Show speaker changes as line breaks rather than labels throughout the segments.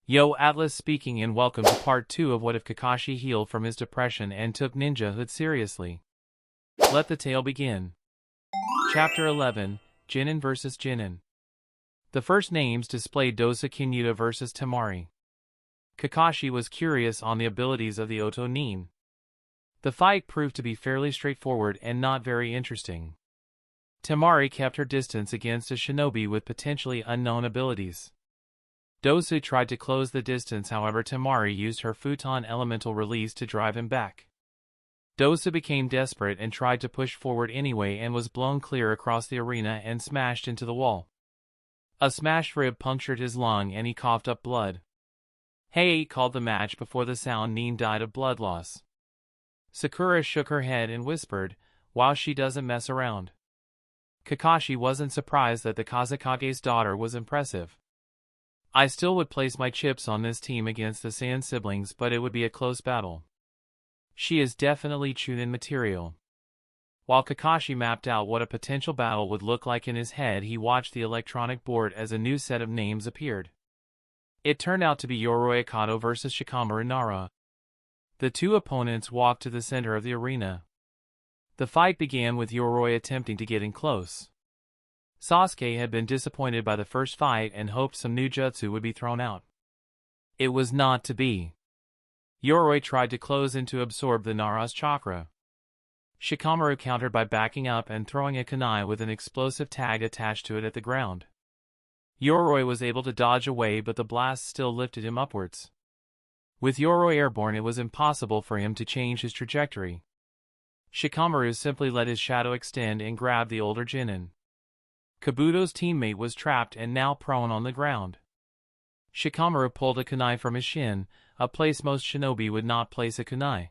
Yo, Atlas speaking and welcome to part 2 of What If Kakashi Healed from His Depression and Took Ninjahood Seriously. Let the tale begin. Chapter 11, Genin vs. Genin. The first names displayed Dosa Kinyuta vs. Temari. Kakashi was curious on the abilities of the Oto Nin. The fight proved to be fairly straightforward and not very interesting. Temari kept her distance against a shinobi with potentially unknown abilities. Dosu tried to close the distance, however Temari used her futon elemental release to drive him back. Dosu became desperate and tried to push forward anyway and was blown clear across the arena and smashed into the wall. A smashed rib punctured his lung and he coughed up blood. Hey, called the match before the sound Nin died of blood loss. Sakura shook her head and whispered, "Wow, she doesn't mess around." Kakashi wasn't surprised that the Kazekage's daughter was impressive. I still would place my chips on this team against the Sand siblings, but it would be a close battle. She is definitely Chunin material. While Kakashi mapped out what a potential battle would look like in his head, he watched the electronic board as a new set of names appeared. It turned out to be Yoroi Akato vs. Shikamaru Nara. The two opponents walked to the center of the arena. The fight began with Yoroi attempting to get in close. Sasuke had been disappointed by the first fight and hoped some new jutsu would be thrown out. It was not to be. Yoroi tried to close in to absorb the Nara's chakra. Shikamaru countered by backing up and throwing a kunai with an explosive tag attached to it at the ground. Yoroi was able to dodge away, but the blast still lifted him upwards. With Yoroi airborne, it was impossible for him to change his trajectory. Shikamaru simply let his shadow extend and grabbed the older genin. Kabuto's teammate was trapped and now prone on the ground. Shikamaru pulled a kunai from his shin, a place most shinobi would not place a kunai.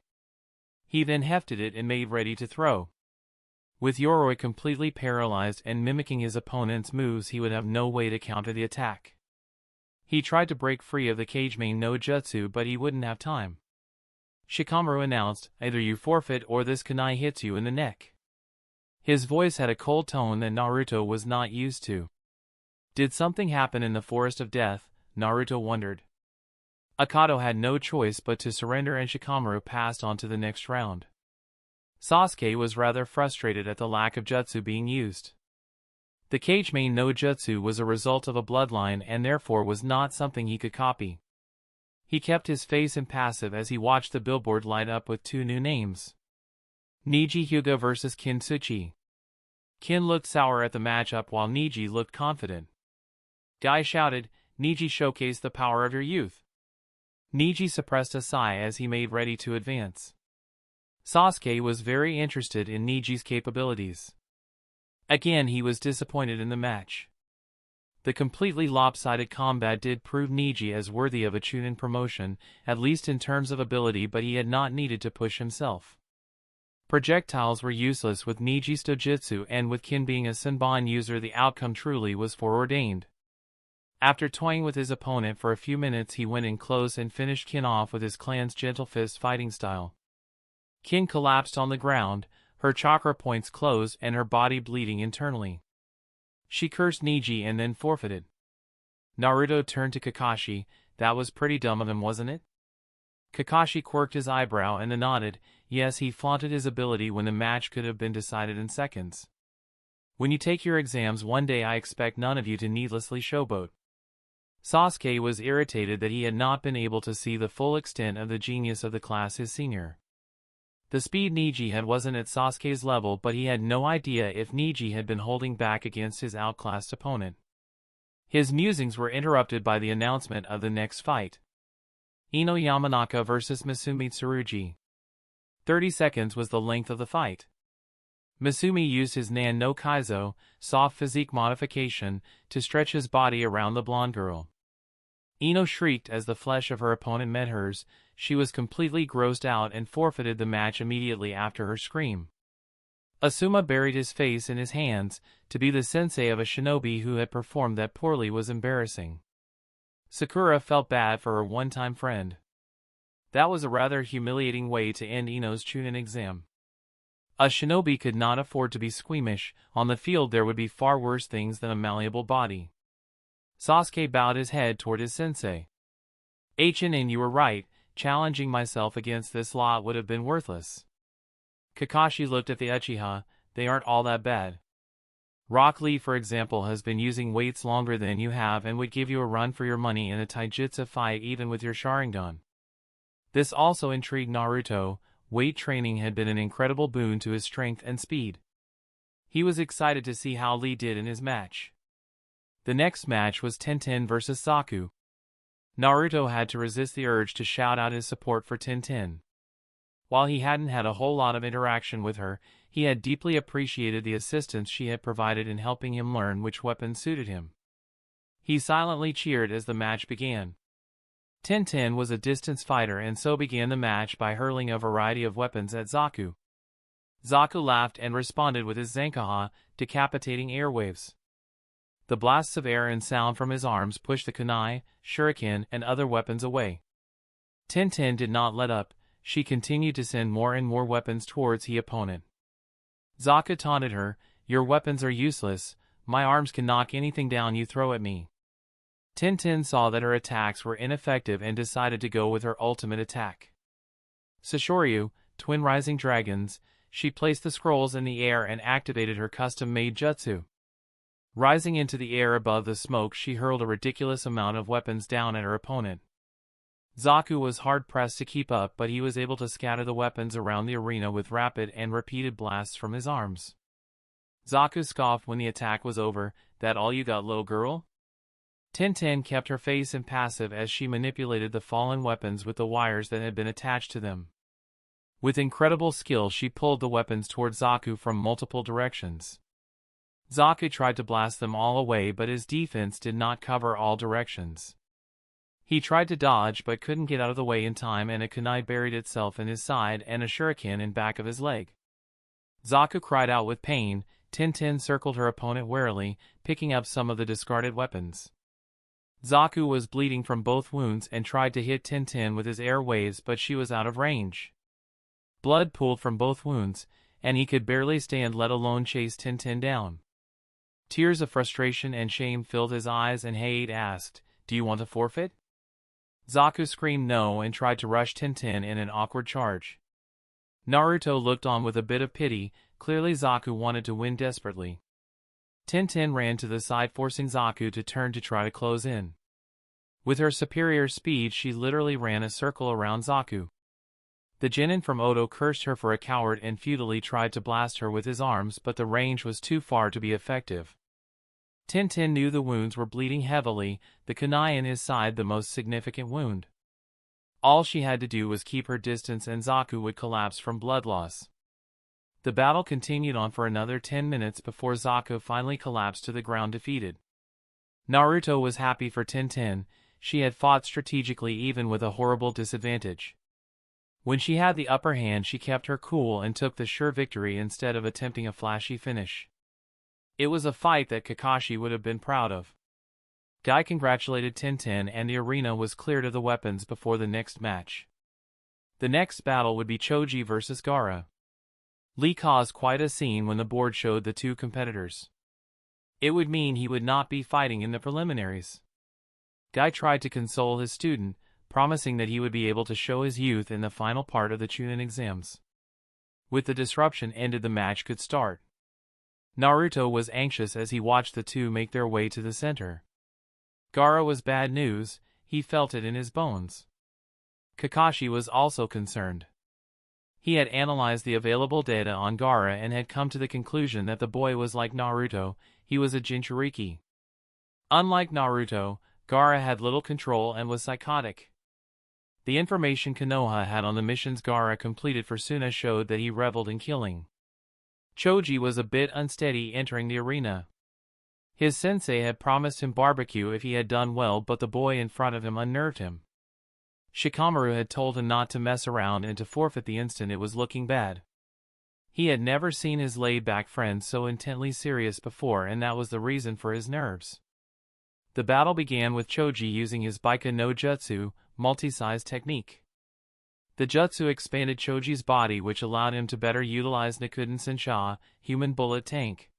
He then hefted it and made ready to throw. With Yoroi completely paralyzed and mimicking his opponent's moves, he would have no way to counter the attack. He tried to break free of the cage main no jutsu, but he wouldn't have time. Shikamaru announced, "Either you forfeit or this kunai hits you in the neck." His voice had a cold tone that Naruto was not used to. Did something happen in the Forest of Death? Naruto wondered. Akato had no choice but to surrender and Shikamaru passed on to the next round. Sasuke was rather frustrated at the lack of jutsu being used. The cage main no jutsu was a result of a bloodline and therefore was not something he could copy. He kept his face impassive as he watched the billboard light up with two new names. Niji Hyuga vs. Kin Tsuchi. Kin looked sour at the matchup while Niji looked confident. Guy shouted, "Niji, showcase the power of your youth." Niji suppressed a sigh as he made ready to advance. Sasuke was very interested in Niji's capabilities. Again, he was disappointed in the match. The completely lopsided combat did prove Niji as worthy of a Chunin promotion, at least in terms of ability, but he had not needed to push himself. Projectiles were useless with Niji's dojutsu, and with Kin being a Senbon user, the outcome truly was foreordained. After toying with his opponent for a few minutes, he went in close and finished Kin off with his clan's gentle fist fighting style. Kin collapsed on the ground, her chakra points closed and her body bleeding internally. She cursed Niji and then forfeited. Naruto turned to Kakashi. "That was pretty dumb of him, wasn't it?" Kakashi quirked his eyebrow and then nodded. Yes, he flaunted his ability when the match could have been decided in seconds. "When you take your exams one day, I expect none of you to needlessly showboat." Sasuke was irritated that he had not been able to see the full extent of the genius of the class, his senior. The speed Niji had wasn't at Sasuke's level, but he had no idea if Niji had been holding back against his outclassed opponent. His musings were interrupted by the announcement of the next fight. Ino Yamanaka vs. Masumi Tsurugi. 30 seconds was the length of the fight. Masumi used his Nan no Kaizo, soft physique modification, to stretch his body around the blonde girl. Ino shrieked as the flesh of her opponent met hers. She was completely grossed out and forfeited the match immediately after her scream. Asuma buried his face in his hands. To be the sensei of a shinobi who had performed that poorly was embarrassing. Sakura felt bad for her one-time friend. That was a rather humiliating way to end Ino's Chunin exam. A shinobi could not afford to be squeamish. On the field there would be far worse things than a malleable body. Sasuke bowed his head toward his sensei. And you were right, challenging myself against this lot would have been worthless. Kakashi looked at the Uchiha, they aren't all that bad. Rock Lee, for example, has been using weights longer than you have and would give you a run for your money in a taijutsu fight even with your Sharingan. This also intrigued Naruto. Weight training had been an incredible boon to his strength and speed. He was excited to see how Lee did in his match. The next match was Tenten versus Saku. Naruto had to resist the urge to shout out his support for Tenten. While he hadn't had a whole lot of interaction with her, he had deeply appreciated the assistance she had provided in helping him learn which weapon suited him. He silently cheered as the match began. Tenten was a distance fighter and so began the match by hurling a variety of weapons at Zaku. Zaku laughed and responded with his Zankaha, decapitating airwaves. The blasts of air and sound from his arms pushed the kunai, shuriken, and other weapons away. Tenten did not let up, she continued to send more and more weapons towards the opponent. Zaku taunted her, "Your weapons are useless, my arms can knock anything down you throw at me." Tenten saw that her attacks were ineffective and decided to go with her ultimate attack. Sashoryu, twin rising dragons, she placed the scrolls in the air and activated her custom-made jutsu. Rising into the air above the smoke, she hurled a ridiculous amount of weapons down at her opponent. Zaku was hard-pressed to keep up, but he was able to scatter the weapons around the arena with rapid and repeated blasts from his arms. Zaku scoffed when the attack was over, "That all you got, little girl?" Tenten kept her face impassive as she manipulated the fallen weapons with the wires that had been attached to them. With incredible skill, she pulled the weapons toward Zaku from multiple directions. Zaku tried to blast them all away, but his defense did not cover all directions. He tried to dodge but couldn't get out of the way in time, and a kunai buried itself in his side and a shuriken in back of his leg. Zaku cried out with pain. Tenten circled her opponent warily, picking up some of the discarded weapons. Zaku was bleeding from both wounds and tried to hit Tenten with his air waves, but she was out of range. Blood pooled from both wounds, and he could barely stand, let alone chase Tenten down. Tears of frustration and shame filled his eyes, and Hade asked, "Do you want to forfeit?" Zaku screamed no and tried to rush Tenten in an awkward charge. Naruto looked on with a bit of pity. Clearly Zaku wanted to win desperately. Tenten ran to the side, forcing Zaku to turn to try to close in. With her superior speed, she literally ran a circle around Zaku. The genin from Odo cursed her for a coward and futilely tried to blast her with his arms, but the range was too far to be effective. Tenten knew the wounds were bleeding heavily, the kunai in his side the most significant wound. All she had to do was keep her distance and Zaku would collapse from blood loss. The battle continued on for another 10 minutes before Zaku finally collapsed to the ground defeated. Naruto was happy for Tenten. She had fought strategically even with a horrible disadvantage. When she had the upper hand, she kept her cool and took the sure victory instead of attempting a flashy finish. It was a fight that Kakashi would have been proud of. Guy congratulated Tenten, and the arena was cleared of the weapons before the next match. The next battle would be Choji versus Gaara. Lee caused quite a scene when the board showed the two competitors. It would mean he would not be fighting in the preliminaries. Guy tried to console his student, promising that he would be able to show his youth in the final part of the Chunin exams. With the disruption ended, the match could start. Naruto was anxious as he watched the two make their way to the center. Gaara was bad news, he felt it in his bones. Kakashi was also concerned. He had analyzed the available data on Gaara and had come to the conclusion that the boy was like Naruto, he was a Jinchuriki. Unlike Naruto, Gaara had little control and was psychotic. The information Konoha had on the missions Gaara completed for Suna showed that he reveled in killing. Choji was a bit unsteady entering the arena. His sensei had promised him barbecue if he had done well, but the boy in front of him unnerved him. Shikamaru had told him not to mess around and to forfeit the instant it was looking bad. He had never seen his laid-back friend so intently serious before, and that was the reason for his nerves. The battle began with Choji using his Baika no Jutsu, multi-size technique. The jutsu expanded Choji's body, which allowed him to better utilize Nikuden Sensha, human bullet tank.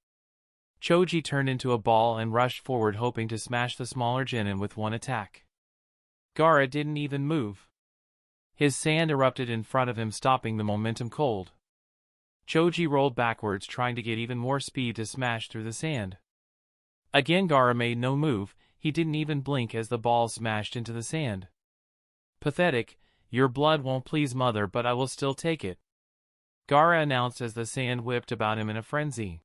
Choji turned into a ball and rushed forward, hoping to smash the smaller genin with one attack. Gaara didn't even move. His sand erupted in front of him, stopping the momentum cold. Choji rolled backwards, trying to get even more speed to smash through the sand. Again Gaara made no move, he didn't even blink as the ball smashed into the sand. Pathetic, your blood won't please mother, but I will still take it, Gaara announced as the sand whipped about him in a frenzy.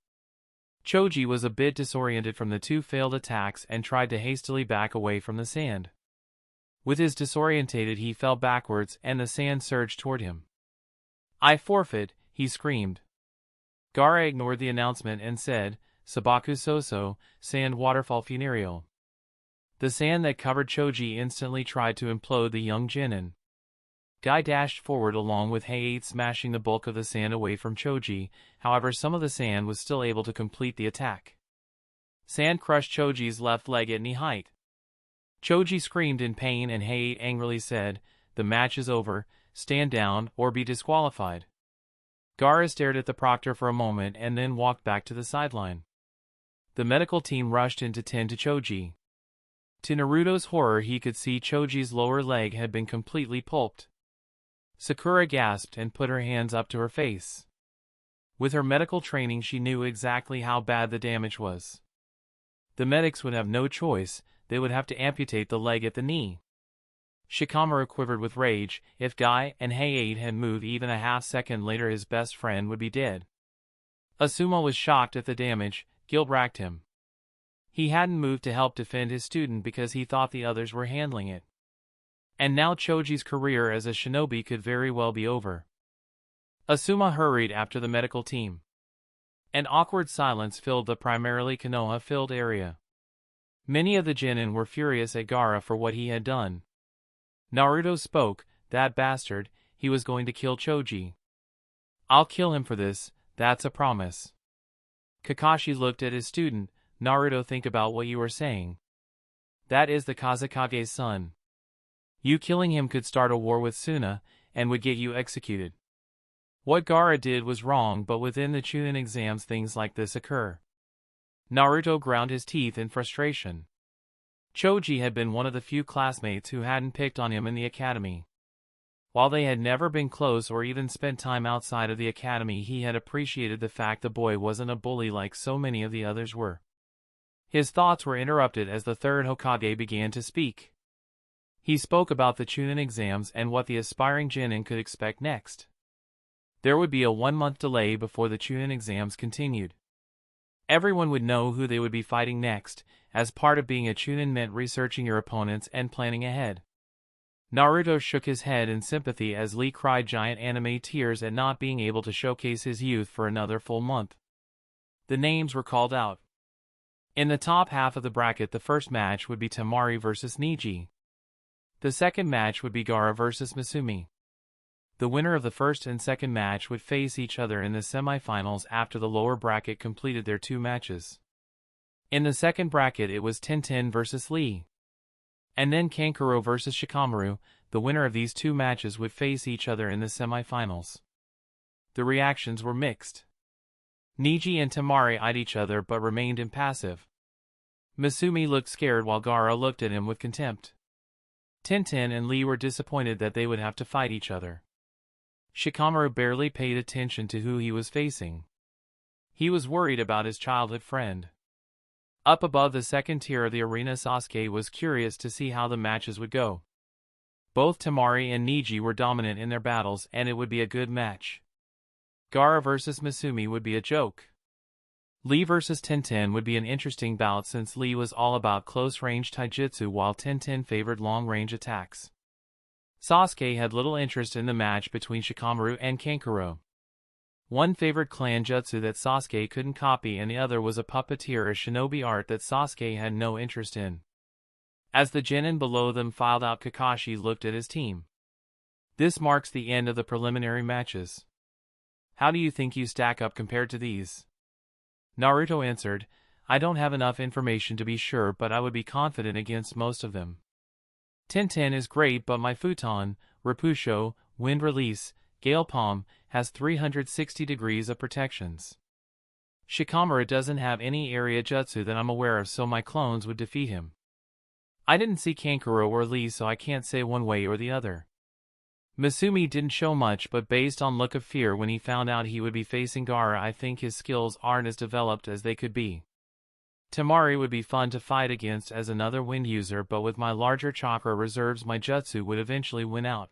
Choji was a bit disoriented from the two failed attacks and tried to hastily back away from the sand. With his disorientated, he fell backwards and the sand surged toward him. I forfeit, he screamed. Gaara ignored the announcement and said, Sabaku Soso, sand waterfall funereal. The sand that covered Choji instantly tried to implode the young genin. Guy dashed forward along with Height, smashing the bulk of the sand away from Choji, however some of the sand was still able to complete the attack. Sand crushed Choji's left leg at knee height. Choji screamed in pain and Height angrily said, the match is over, stand down or be disqualified. Gaara stared at the proctor for a moment and then walked back to the sideline. The medical team rushed in to tend to Choji. To Naruto's horror, he could see Choji's lower leg had been completely pulped. Sakura gasped and put her hands up to her face. With her medical training, she knew exactly how bad the damage was. The medics would have no choice, they would have to amputate the leg at the knee. Shikamaru quivered with rage. If Guy and Height had moved even a half-second later, his best friend would be dead. Asuma was shocked at the damage, guilt racked him. He hadn't moved to help defend his student because he thought the others were handling it. And now Choji's career as a shinobi could very well be over. Asuma hurried after the medical team. An awkward silence filled the primarily Konoha-filled area. Many of the genin were furious at Gaara for what he had done. Naruto spoke, that bastard, he was going to kill Choji. I'll kill him for this, that's a promise. Kakashi looked at his student, Naruto, think about what you were saying. That is the Kazekage's son. You killing him could start a war with Suna, and would get you executed. What Gaara did was wrong, but within the Chunin exams things like this occur. Naruto ground his teeth in frustration. Choji had been one of the few classmates who hadn't picked on him in the academy. While they had never been close or even spent time outside of the academy, he had appreciated the fact the boy wasn't a bully like so many of the others were. His thoughts were interrupted as the third Hokage began to speak. He spoke about the Chunin exams and what the aspiring genin could expect next. There would be a 1-month delay before the Chunin exams continued. Everyone would know who they would be fighting next, as part of being a Chunin meant researching your opponents and planning ahead. Naruto shook his head in sympathy as Lee cried giant anime tears at not being able to showcase his youth for another full month. The names were called out. In the top half of the bracket, the first match would be Temari versus Neji. The second match would be Gaara versus Misumi. The winner of the first and second match would face each other in the semifinals after the lower bracket completed their 2 matches. In the second bracket, it was Tenten versus Lee. And then Kankuro versus Shikamaru. The winner of these 2 matches would face each other in the semifinals. The reactions were mixed. Neji and Temari eyed each other but remained impassive. Misumi looked scared while Gaara looked at him with contempt. Tenten and Lee were disappointed that they would have to fight each other. Shikamaru barely paid attention to who he was facing. He was worried about his childhood friend. Up above the second tier of the arena, Sasuke was curious to see how the matches would go. Both Temari and Neji were dominant in their battles and it would be a good match. Gaara versus Misumi would be a joke. Lee versus Tenten would be an interesting bout since Lee was all about close-range taijutsu while Tenten favored long-range attacks. Sasuke had little interest in the match between Shikamaru and Kankuro. One favored clan jutsu that Sasuke couldn't copy and the other was a puppeteer, a shinobi art that Sasuke had no interest in. As the genin below them filed out, Kakashi looked at his team. This marks the end of the preliminary matches. How do you think you stack up compared to these? Naruto answered, I don't have enough information to be sure, but I would be confident against most of them. Tenten is great, but my futon, Rapusho, wind release, gale palm, has 360 degrees of protections. Shikamaru doesn't have any area jutsu that I'm aware of, so my clones would defeat him. I didn't see Kankuro or Lee, so I can't say one way or the other. Masumi didn't show much, but based on look of fear when he found out he would be facing Gaara, I think his skills aren't as developed as they could be. Temari would be fun to fight against as another wind user, but with my larger chakra reserves my jutsu would eventually win out.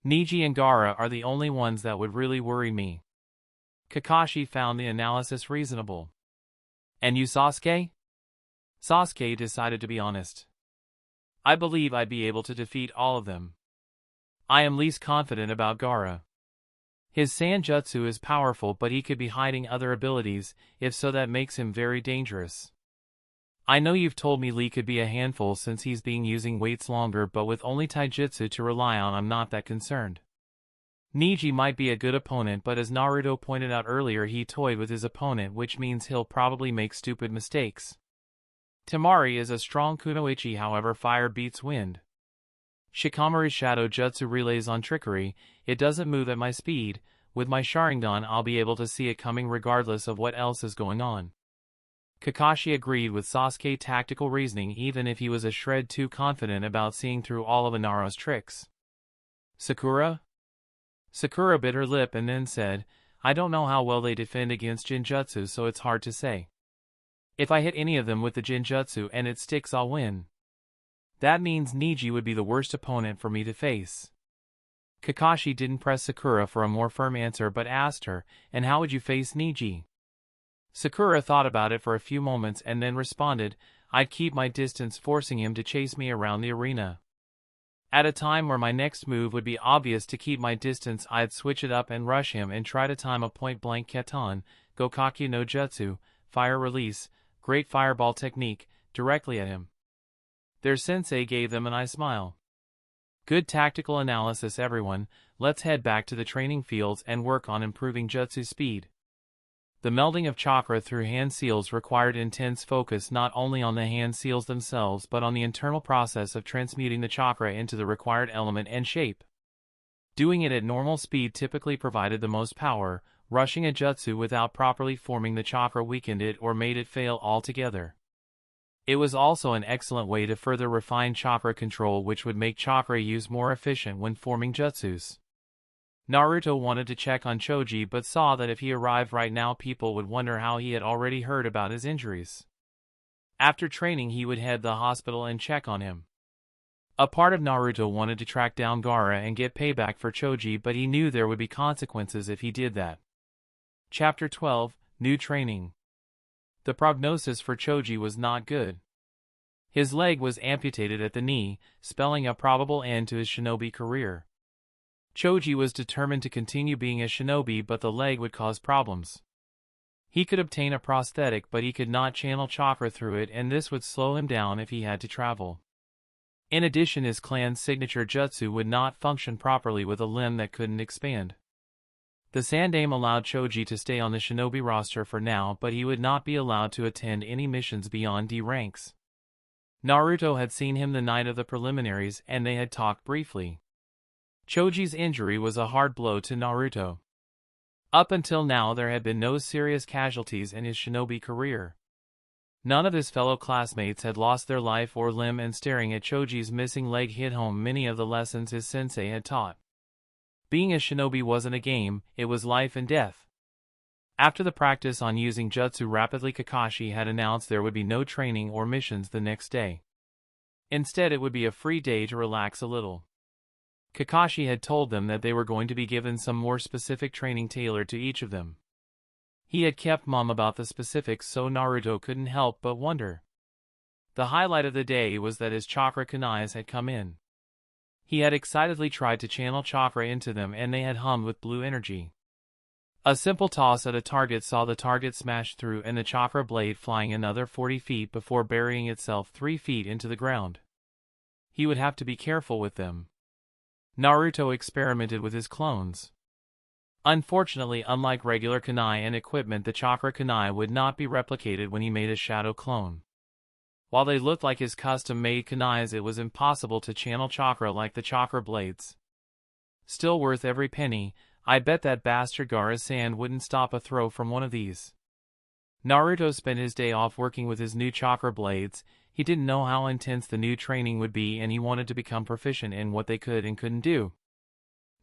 Neji and Gaara are the only ones that would really worry me. Kakashi found the analysis reasonable. And you, Sasuke? Sasuke decided to be honest. I believe I'd be able to defeat all of them. I am least confident about Gaara. His Sanjutsu is powerful, but he could be hiding other abilities, if so that makes him very dangerous. I know you've told me Lee could be a handful since he's been using weights longer, but with only taijutsu to rely on I'm not that concerned. Neji might be a good opponent, but as Naruto pointed out earlier, he toyed with his opponent, which means he'll probably make stupid mistakes. Temari is a strong kunoichi, however fire beats wind. Shikamaru's shadow jutsu relays on trickery, it doesn't move at my speed. With my Sharingan I'll be able to see it coming regardless of what else is going on. Kakashi agreed with Sasuke's tactical reasoning, even if he was a shred too confident about seeing through all of Inaru's tricks. Sakura? Sakura bit her lip and then said, I don't know how well they defend against Jinjutsu, so it's hard to say. If I hit any of them with the Jinjutsu and it sticks, I'll win. That means Neji would be the worst opponent for me to face. Kakashi didn't press Sakura for a more firm answer but asked her, and how would you face Neji? Sakura thought about it for a few moments and then responded, I'd keep my distance, forcing him to chase me around the arena. At a time where my next move would be obvious to keep my distance, I'd switch it up and rush him and try to time a point-blank Keton, Gokakyu no Jutsu, fire release, great fireball technique, directly at him. Their sensei gave them a nice smile. Good tactical analysis, everyone. Let's head back to the training fields and work on improving jutsu speed. The melding of chakra through hand seals required intense focus, not only on the hand seals themselves but on the internal process of transmuting the chakra into the required element and shape. Doing it at normal speed typically provided the most power. Rushing a jutsu without properly forming the chakra weakened it or made it fail altogether. It was also an excellent way to further refine chakra control, which would make chakra use more efficient when forming jutsus. Naruto wanted to check on Choji but saw that if he arrived right now people would wonder how he had already heard about his injuries. After training he would head to the hospital and check on him. A part of Naruto wanted to track down Gaara and get payback for Choji, but he knew there would be consequences if he did that. Chapter 12, New Training. The prognosis for Choji was not good. His leg was amputated at the knee, spelling a probable end to his shinobi career. Choji was determined to continue being a shinobi, but the leg would cause problems. He could obtain a prosthetic, but he could not channel chakra through it, and this would slow him down if he had to travel. In addition, his clan's signature jutsu would not function properly with a limb that couldn't expand. The Sandaime allowed Choji to stay on the shinobi roster for now, but he would not be allowed to attend any missions beyond D ranks. Naruto had seen him the night of the preliminaries, and they had talked briefly. Choji's injury was a hard blow to Naruto. Up until now there had been no serious casualties in his shinobi career. None of his fellow classmates had lost their life or limb, and staring at Choji's missing leg hit home many of the lessons his sensei had taught. Being a shinobi wasn't a game, it was life and death. After the practice on using jutsu rapidly, Kakashi had announced there would be no training or missions the next day. Instead it would be a free day to relax a little. Kakashi had told them that they were going to be given some more specific training tailored to each of them. He had kept mum about the specifics, so Naruto couldn't help but wonder. The highlight of the day was that his chakra kunais had come in. He had excitedly tried to channel chakra into them and they had hummed with blue energy. A simple toss at a target saw the target smash through and the chakra blade flying another 40 feet before burying itself 3 feet into the ground. He would have to be careful with them. Naruto experimented with his clones. Unfortunately, unlike regular kunai and equipment, the chakra kunai would not be replicated when he made a shadow clone. While they looked like his custom-made kunais, it was impossible to channel chakra like the chakra blades. Still worth every penny. I bet that bastard Gaara-san wouldn't stop a throw from one of these. Naruto spent his day off working with his new chakra blades. he didn't know how intense the new training would be and he wanted to become proficient in what they could and couldn't do.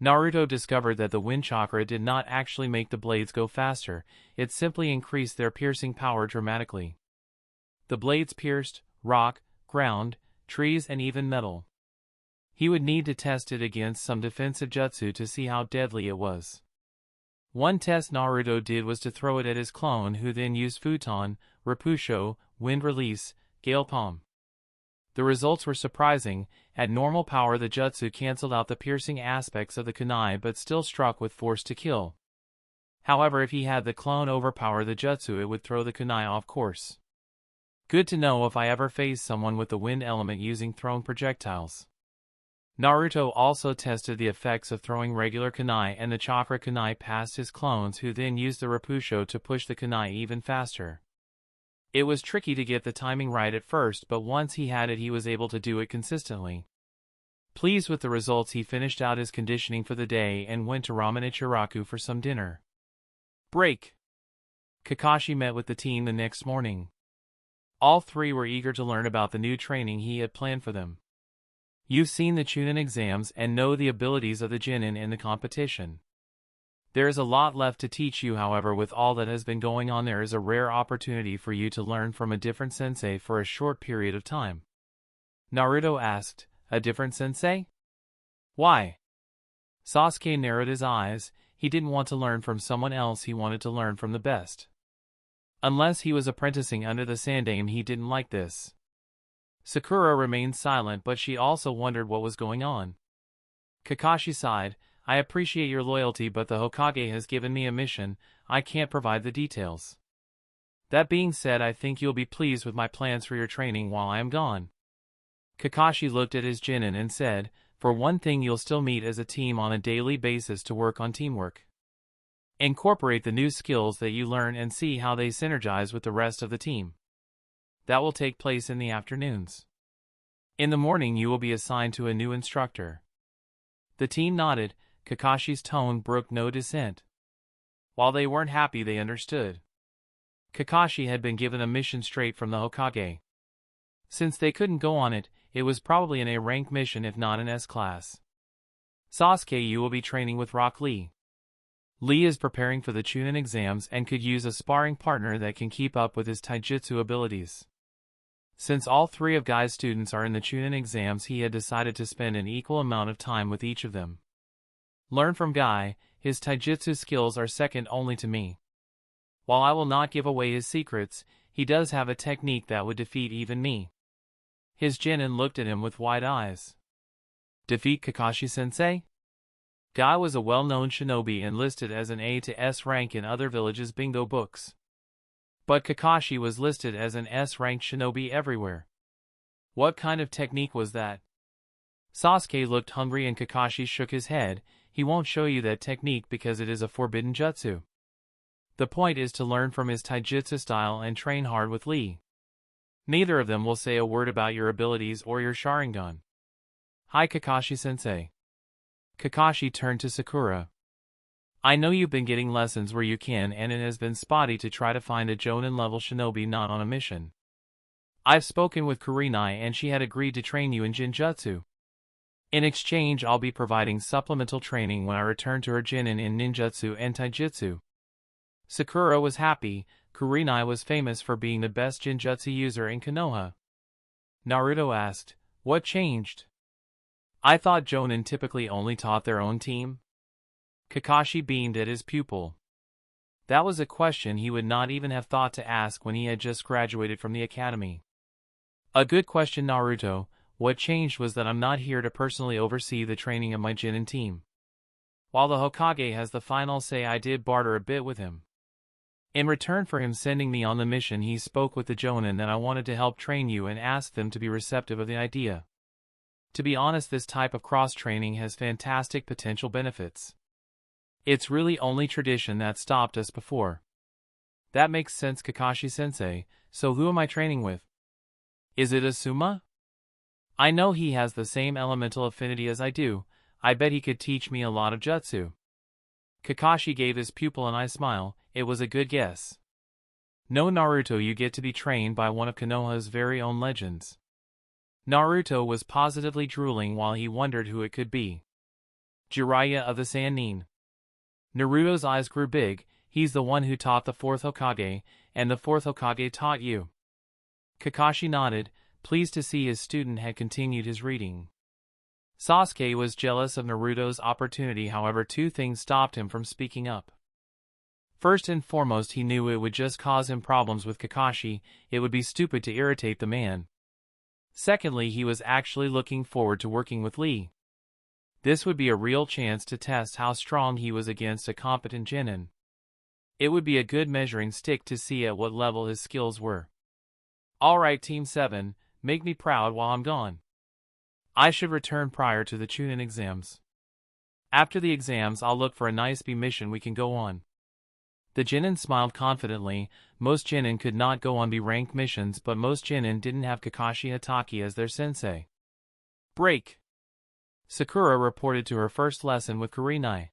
Naruto discovered that the wind chakra did not actually make the blades go faster, it simply increased their piercing power dramatically. The blades pierced rock, ground, trees and even metal. He would need to test it against some defensive jutsu to see how deadly it was. One test Naruto did was to throw it at his clone, who then used futon, repusho, wind release, gale palm. The results were surprising. At normal power the jutsu cancelled out the piercing aspects of the kunai but still struck with force to kill. However, if he had the clone overpower the jutsu, it would throw the kunai off course. Good to know if I ever face someone with the wind element using thrown projectiles. Naruto also tested the effects of throwing regular kunai and the chakra kunai past his clones, who then used the repusho to push the kunai even faster. It was tricky to get the timing right at first, but once he had it he was able to do it consistently. Pleased with the results, he finished out his conditioning for the day and went to Ramen Ichiraku for some dinner. Break. Kakashi met with the team the next morning. All three were eager to learn about the new training he had planned for them. You've seen the Chunin exams and know the abilities of the genin in the competition. There is a lot left to teach you, however. With all that has been going on, there is a rare opportunity for you to learn from a different sensei for a short period of time. Naruto asked, a different sensei? Why? Sasuke narrowed his eyes. He didn't want to learn from someone else, he wanted to learn from the best. Unless he was apprenticing under the Sandaime, he didn't like this. Sakura remained silent, but she also wondered what was going on. Kakashi sighed. I appreciate your loyalty, but the Hokage has given me a mission. I can't provide the details. That being said, I think you'll be pleased with my plans for your training while I am gone. Kakashi looked at his genin and said, for one thing, you'll still meet as a team on a daily basis to work on teamwork. Incorporate the new skills that you learn and see how they synergize with the rest of the team. That will take place in the afternoons. In the morning you will be assigned to a new instructor. The team nodded. Kakashi's tone brooked no dissent. While they weren't happy, they understood. Kakashi had been given a mission straight from the Hokage. Since they couldn't go on it, it was probably an A-rank mission if not an S-class. Sasuke, you will be training with Rock Lee. Lee is preparing for the Chunin exams and could use a sparring partner that can keep up with his taijutsu abilities. Since all three of Guy's students are in the Chunin exams, he had decided to spend an equal amount of time with each of them. Learn from Guy. His taijutsu skills are second only to me. While I will not give away his secrets, he does have a technique that would defeat even me. His genin looked at him with wide eyes. Defeat Kakashi-sensei? Guy was a well-known shinobi and listed as an A to S rank in other villages' bingo books. But Kakashi was listed as an S-ranked shinobi everywhere. What kind of technique was that? Sasuke looked hungry and Kakashi shook his head. He won't show you that technique because it is a forbidden jutsu. The point is to learn from his taijutsu style and train hard with Lee. Neither of them will say a word about your abilities or your Sharingan. Hi Kakashi-sensei. Kakashi turned to Sakura. I know you've been getting lessons where you can, and it has been spotty to try to find a Jonin-level shinobi not on a mission. I've spoken with Kurenai and she had agreed to train you in Jinjutsu. In exchange, I'll be providing supplemental training when I return to her genin in ninjutsu and taijutsu. Sakura was happy. Kurenai was famous for being the best Jinjutsu user in Konoha. Naruto asked, what changed? I thought Jonin typically only taught their own team. Kakashi beamed at his pupil. That was a question he would not even have thought to ask when he had just graduated from the academy. A good question, Naruto. What changed was that I'm not here to personally oversee the training of my genin team. While the Hokage has the final say, I did barter a bit with him. In return for him sending me on the mission, he spoke with the Jonin that I wanted to help train you and asked them to be receptive of the idea. To be honest, this type of cross-training has fantastic potential benefits. It's really only tradition that stopped us before. That makes sense, Kakashi-sensei. So who am I training with? Is it Asuma? I know he has the same elemental affinity as I do. I bet he could teach me a lot of jutsu. Kakashi gave his pupil an eye smile. It was a good guess. No Naruto, you get to be trained by one of Konoha's very own legends. Naruto was positively drooling while he wondered who it could be. Jiraiya of the Sannin. Naruto's eyes grew big. He's the one who taught the fourth Hokage, and the fourth Hokage taught you. Kakashi nodded, pleased to see his student had continued his reading. Sasuke was jealous of Naruto's opportunity, however two things stopped him from speaking up. First and foremost, he knew it would just cause him problems with Kakashi. It would be stupid to irritate the man. Secondly, he was actually looking forward to working with Lee. This would be a real chance to test how strong he was against a competent genin. It would be a good measuring stick to see at what level his skills were. Alright Team 7, make me proud while I'm gone. I should return prior to the Chunin exams. After the exams I'll look for a nice B mission we can go on. The genin smiled confidently. Most genin could not go on B-ranked missions, but most genin didn't have Kakashi Hatake as their sensei. Break! Sakura reported to her first lesson with Kurenai.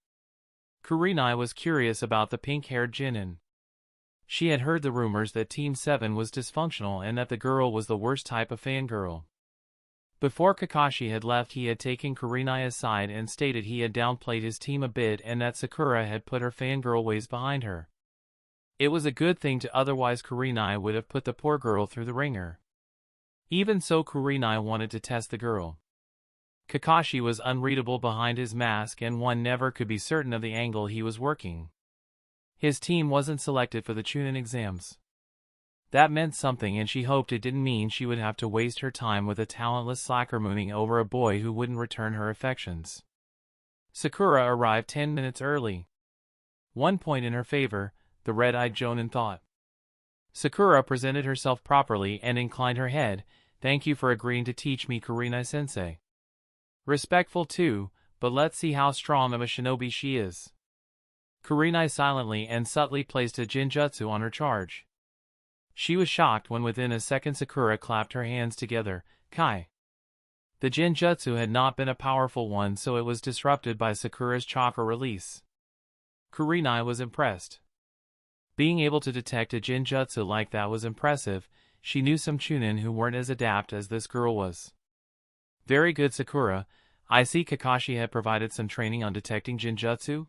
Kurenai was curious about the pink-haired genin. She had heard the rumors that Team 7 was dysfunctional and that the girl was the worst type of fangirl. Before Kakashi had left, he had taken Kurenai aside and stated he had downplayed his team a bit and that Sakura had put her fangirl ways behind her. It was a good thing to, otherwise Kurenai would have put the poor girl through the ringer. Even so, Kurenai wanted to test the girl. Kakashi was unreadable behind his mask and one never could be certain of the angle he was working. His team wasn't selected for the Chunin exams. That meant something, and she hoped it didn't mean she would have to waste her time with a talentless slacker mooning over a boy who wouldn't return her affections. Sakura arrived 10 minutes early. 1 point in her favor, the red-eyed Jonin thought. Sakura presented herself properly and inclined her head. Thank you for agreeing to teach me, Kurenai-sensei. Respectful too, but let's see how strong of a shinobi she is. Kurenai silently and subtly placed a genjutsu on her charge. She was shocked when within a second Sakura clapped her hands together. Kai. The genjutsu had not been a powerful one, so it was disrupted by Sakura's chakra release. Kurenai was impressed. Being able to detect a genjutsu like that was impressive. She knew some Chunin who weren't as adept as this girl was. Very good, Sakura. I see Kakashi had provided some training on detecting genjutsu.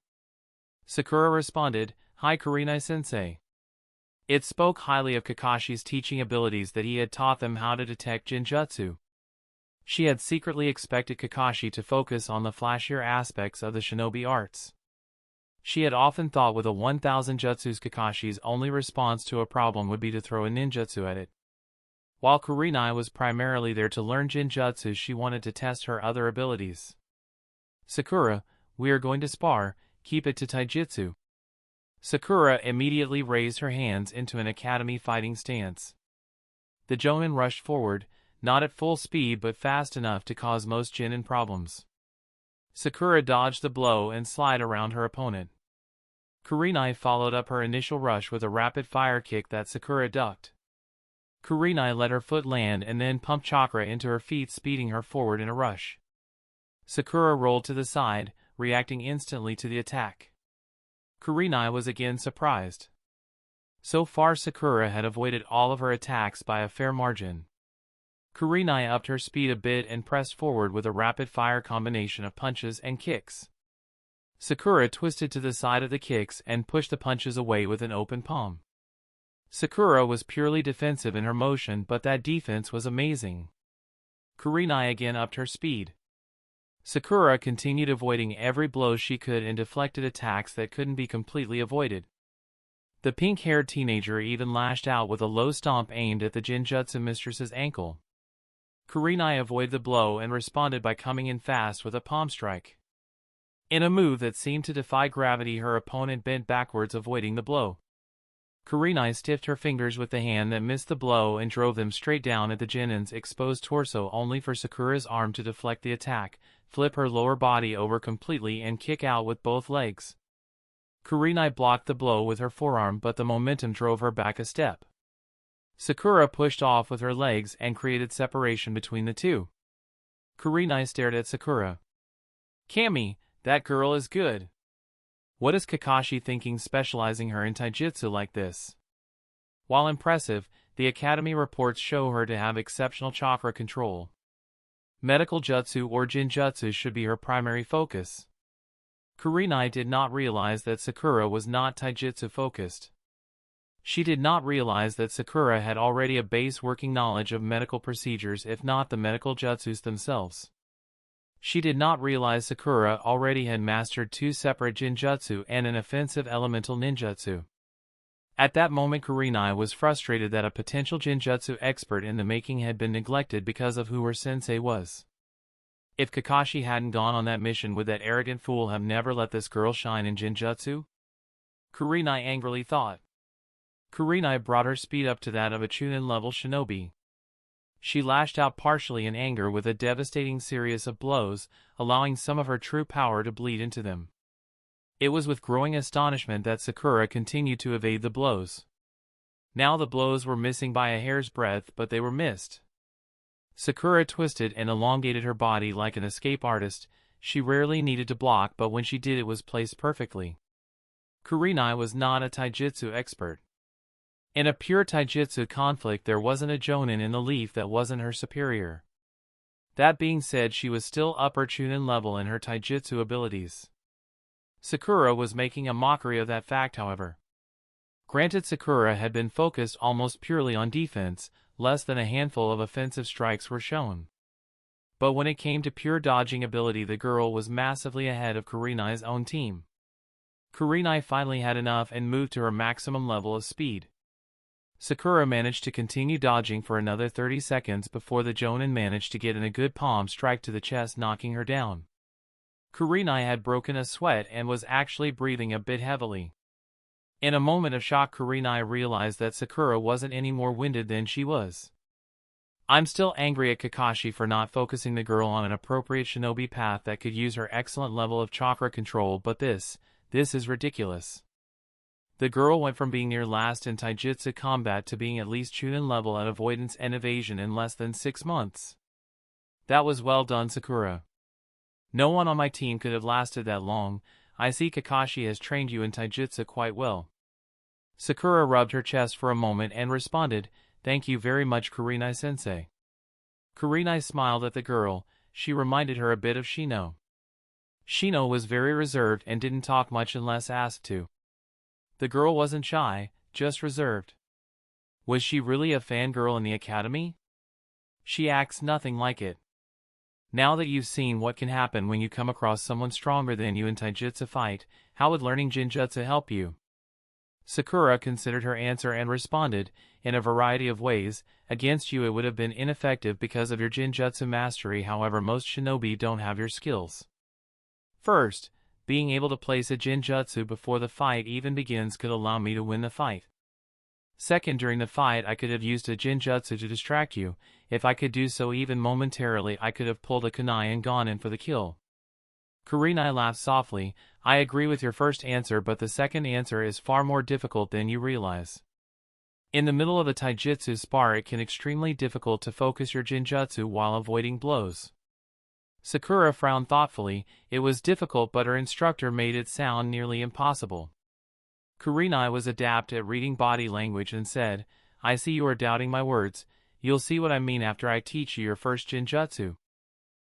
Sakura responded, Hi Kurenai-sensei. It spoke highly of Kakashi's teaching abilities that he had taught them how to detect genjutsu. She had secretly expected Kakashi to focus on the flashier aspects of the shinobi arts. She had often thought with a 1000 jutsus Kakashi's only response to a problem would be to throw a ninjutsu at it. While Kurenai was primarily there to learn genjutsu, she wanted to test her other abilities. Sakura, we are going to spar, keep it to taijutsu. Sakura immediately raised her hands into an academy fighting stance. The Jonin rushed forward, not at full speed but fast enough to cause most genin problems. Sakura dodged the blow and slid around her opponent. Kurenai followed up her initial rush with a rapid-fire kick that Sakura ducked. Kurenai let her foot land and then pumped chakra into her feet, speeding her forward in a rush. Sakura rolled to the side, reacting instantly to the attack. Kurenai was again surprised. So far Sakura had avoided all of her attacks by a fair margin. Kurenai upped her speed a bit and pressed forward with a rapid-fire combination of punches and kicks. Sakura twisted to the side of the kicks and pushed the punches away with an open palm. Sakura was purely defensive in her motion, but that defense was amazing. Kurenai again upped her speed. Sakura continued avoiding every blow she could and deflected attacks that couldn't be completely avoided. The pink-haired teenager even lashed out with a low stomp aimed at the genjutsu mistress's ankle. Kurenai avoided the blow and responded by coming in fast with a palm strike. In a move that seemed to defy gravity, her opponent bent backwards, avoiding the blow. Kurenai stiffed her fingers with the hand that missed the blow and drove them straight down at the genin's exposed torso, only for Sakura's arm to deflect the attack, flip her lower body over completely and kick out with both legs. Kurenai blocked the blow with her forearm, but the momentum drove her back a step. Sakura pushed off with her legs and created separation between the two. Kurenai stared at Sakura. Kami, that girl is good. What is Kakashi thinking specializing her in taijutsu like this? While impressive, the academy reports show her to have exceptional chakra control. Medical jutsu or jinjutsu should be her primary focus. Kurenai did not realize that Sakura was not taijutsu focused. She did not realize that Sakura had already a base working knowledge of medical procedures, if not the medical jutsus themselves. She did not realize Sakura already had mastered 2 separate jinjutsu and an offensive elemental ninjutsu. At that moment Kurenai was frustrated that a potential jinjutsu expert in the making had been neglected because of who her sensei was. If Kakashi hadn't gone on that mission, would that arrogant fool have never let this girl shine in jinjutsu? Kurenai angrily thought. Kurenai brought her speed up to that of a Chunin-level shinobi. She lashed out partially in anger with a devastating series of blows, allowing some of her true power to bleed into them. It was with growing astonishment that Sakura continued to evade the blows. Now the blows were missing by a hair's breadth, but they were missed. Sakura twisted and elongated her body like an escape artist. She rarely needed to block, but when she did, it was placed perfectly. Kurenai was not a taijutsu expert. In a pure taijutsu conflict, there wasn't a jonin in the leaf that wasn't her superior. That being said, she was still upper Chunin level in her taijutsu abilities. Sakura was making a mockery of that fact, however. Granted, Sakura had been focused almost purely on defense, less than a handful of offensive strikes were shown. But when it came to pure dodging ability, the girl was massively ahead of Kurenai's own team. Kurenai finally had enough and moved to her maximum level of speed. Sakura managed to continue dodging for another 30 seconds before the jonin managed to get in a good palm strike to the chest, knocking her down. Kurenai had broken a sweat and was actually breathing a bit heavily. In a moment of shock, Kurenai realized that Sakura wasn't any more winded than she was. I'm still angry at Kakashi for not focusing the girl on an appropriate shinobi path that could use her excellent level of chakra control, but this is ridiculous. The girl went from being near last in taijutsu combat to being at least Chunin level at avoidance and evasion in less than 6 months. That was well done, Sakura. No one on my team could have lasted that long. I see Kakashi has trained you in taijutsu quite well. Sakura rubbed her chest for a moment and responded, "Thank you very much, Kurenai-sensei." Kurenai smiled at the girl. She reminded her a bit of Shino. Shino was very reserved and didn't talk much unless asked to. The girl wasn't shy, just reserved. Was she really a fangirl in the academy? She acts nothing like it. Now that you've seen what can happen when you come across someone stronger than you in taijutsu fight, how would learning jinjutsu help you? Sakura considered her answer and responded, in a variety of ways. Against you it would have been ineffective because of your jinjutsu mastery, however most shinobi don't have your skills. First, being able to place a jinjutsu before the fight even begins could allow me to win the fight. Second, during the fight I could have used a jinjutsu to distract you. If I could do so even momentarily, I could have pulled a kunai and gone in for the kill. Kurenai laughed softly. I agree with your first answer, but the second answer is far more difficult than you realize. In the middle of a taijutsu spar, it can be extremely difficult to focus your jinjutsu while avoiding blows. Sakura frowned thoughtfully. It was difficult, but her instructor made it sound nearly impossible. Kurenai was adept at reading body language and said, I see you are doubting my words. You'll see what I mean after I teach you your first jinjutsu.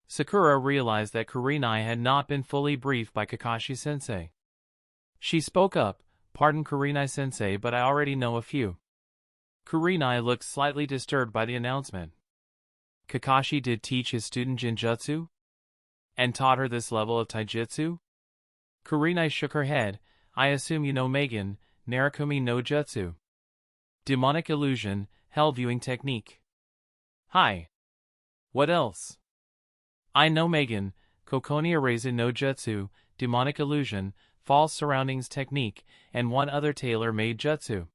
Sakura realized that Kurenai had not been fully briefed by Kakashi-sensei. She spoke up, Pardon, Kurenai-sensei, but I already know a few. Kurenai looked slightly disturbed by the announcement. Kakashi did teach his student jinjutsu? And taught her this level of taijutsu? Kurenai shook her head. I assume you know Megan, Narakumi no Jutsu. Demonic illusion, hell viewing technique. Hi. What else? I know Megan, Kokoni Areza no Jutsu, demonic illusion, false surroundings technique, and one other tailor-made jutsu.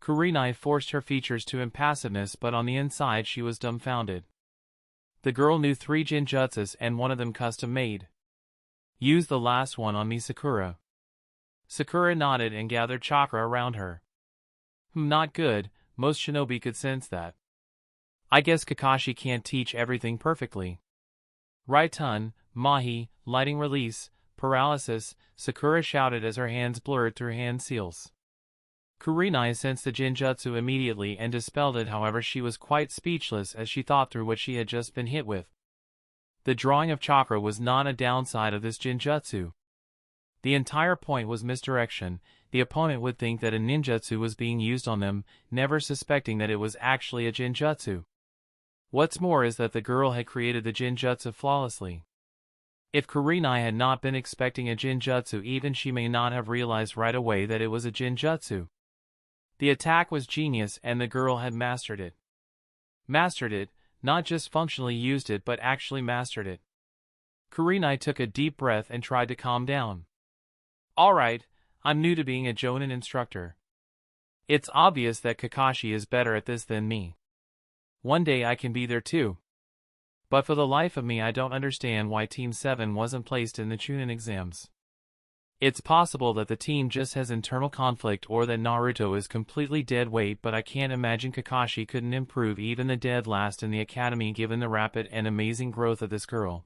Kurenai forced her features to impassiveness, but on the inside she was dumbfounded. The girl knew 3 jinjutsus and one of them custom-made. Use the last one on me, Sakura. Sakura nodded and gathered chakra around her. Not good, most shinobi could sense that. I guess Kakashi can't teach everything perfectly. Right-ton, Mahi, lighting release, paralysis, Sakura shouted as her hands blurred through hand seals. Kurenai sensed the Jinjutsu immediately and dispelled it, however she was quite speechless as she thought through what she had just been hit with. The drawing of chakra was not a downside of this Jinjutsu. The entire point was misdirection. The opponent would think that a ninjutsu was being used on them, never suspecting that it was actually a Jinjutsu. What's more is that the girl had created the Jinjutsu flawlessly. If Kurenai had not been expecting a Jinjutsu, even she may not have realized right away that it was a Jinjutsu. The attack was genius and the girl had mastered it. Mastered it, not just functionally used it but actually mastered it. Kurenai took a deep breath and tried to calm down. Alright, I'm new to being a Jonin instructor. It's obvious that Kakashi is better at this than me. One day I can be there too. But for the life of me I don't understand why Team 7 wasn't placed in the Chunin exams. It's possible that the team just has internal conflict or that Naruto is completely dead weight, but I can't imagine Kakashi couldn't improve even the dead last in the academy given the rapid and amazing growth of this girl.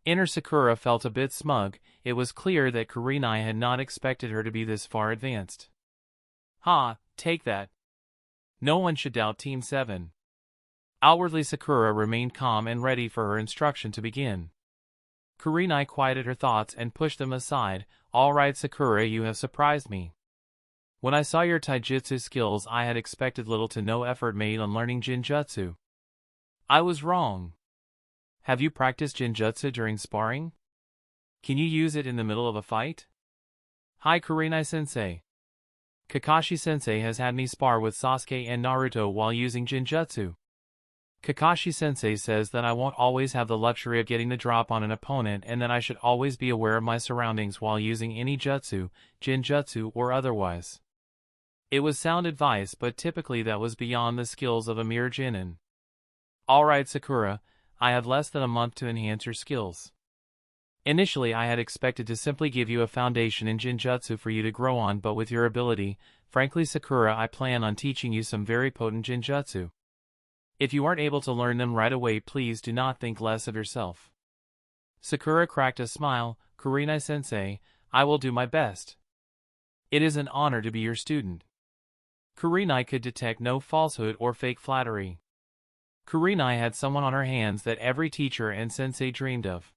Inner Sakura felt a bit smug. It was clear that Kurenai had not expected her to be this far advanced. Ha, take that. No one should doubt Team 7. Outwardly Sakura remained calm and ready for her instruction to begin. Kurenai quieted her thoughts and pushed them aside. Alright Sakura, you have surprised me. When I saw your taijutsu skills I had expected little to no effort made on learning Jinjutsu. I was wrong. Have you practiced Jinjutsu during sparring? Can you use it in the middle of a fight? Hi Kurenai-sensei. Kakashi-sensei has had me spar with Sasuke and Naruto while using Jinjutsu. Kakashi-sensei says that I won't always have the luxury of getting the drop on an opponent and that I should always be aware of my surroundings while using any jutsu, Jinjutsu or otherwise. It was sound advice, but typically that was beyond the skills of a mere genin. Alright Sakura, I have less than a month to enhance your skills. Initially I had expected to simply give you a foundation in Jinjutsu for you to grow on, but with your ability, frankly Sakura, I plan on teaching you some very potent Jinjutsu. If you aren't able to learn them right away, please do not think less of yourself. Sakura cracked a smile. Kurenai-sensei, I will do my best. It is an honor to be your student. Kurenai could detect no falsehood or fake flattery. Kurenai had someone on her hands that every teacher and sensei dreamed of.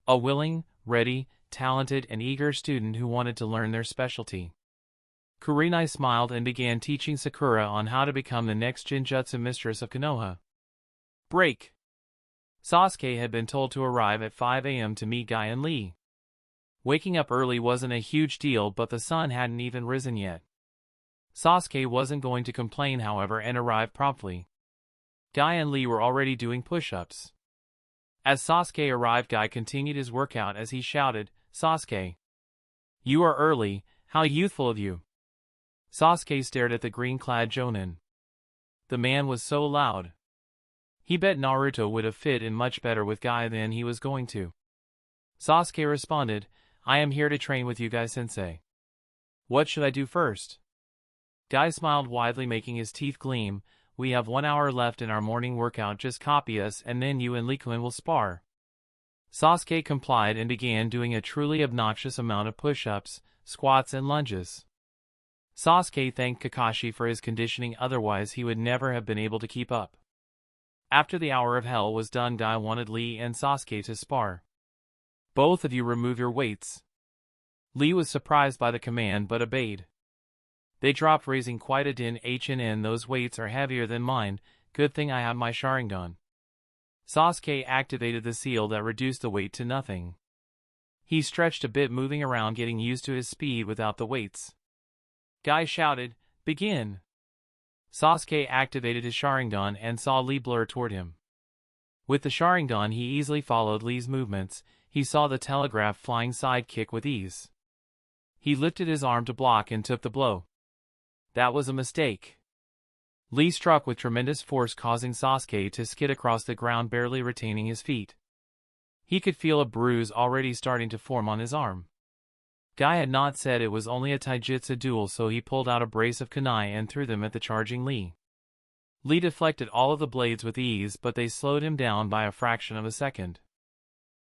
A willing, ready, talented and eager student who wanted to learn their specialty. Kurenai smiled and began teaching Sakura on how to become the next Jinjutsu mistress of Konoha. Break. Sasuke had been told to arrive at 5 a.m. to meet Guy and Lee. Waking up early wasn't a huge deal, but the sun hadn't even risen yet. Sasuke wasn't going to complain, however, and arrived promptly. Guy and Lee were already doing push-ups. As Sasuke arrived, Guy continued his workout as he shouted, Sasuke! You are early, how youthful of you! Sasuke stared at the green-clad Jonin. The man was so loud. He bet Naruto would have fit in much better with Guy than he was going to. Sasuke responded, I am here to train with you, Guy-sensei. What should I do first? Guy smiled widely, making his teeth gleam. We have 1 hour left in our morning workout, just copy us and then you and Lee-kun will spar. Sasuke complied and began doing a truly obnoxious amount of push-ups, squats and lunges. Sasuke thanked Kakashi for his conditioning, otherwise he would never have been able to keep up. After the hour of hell was done, Guy wanted Lee and Sasuke to spar. Both of you remove your weights. Lee was surprised by the command but obeyed. They dropped, raising quite a din. Those weights are heavier than mine, good thing I have my Sharingan. Sasuke activated the seal that reduced the weight to nothing. He stretched a bit, moving around, getting used to his speed without the weights. Guy shouted, begin! Sasuke activated his Sharingan and saw Lee blur toward him. With the Sharingan he easily followed Lee's movements. He saw the telegraph flying sidekick with ease. He lifted his arm to block and took the blow. That was a mistake. Lee struck with tremendous force, causing Sasuke to skid across the ground, barely retaining his feet. He could feel a bruise already starting to form on his arm. Guy had not said it was only a taijutsu duel, so he pulled out a brace of kunai and threw them at the charging Lee. Lee deflected all of the blades with ease, but they slowed him down by a fraction of a second.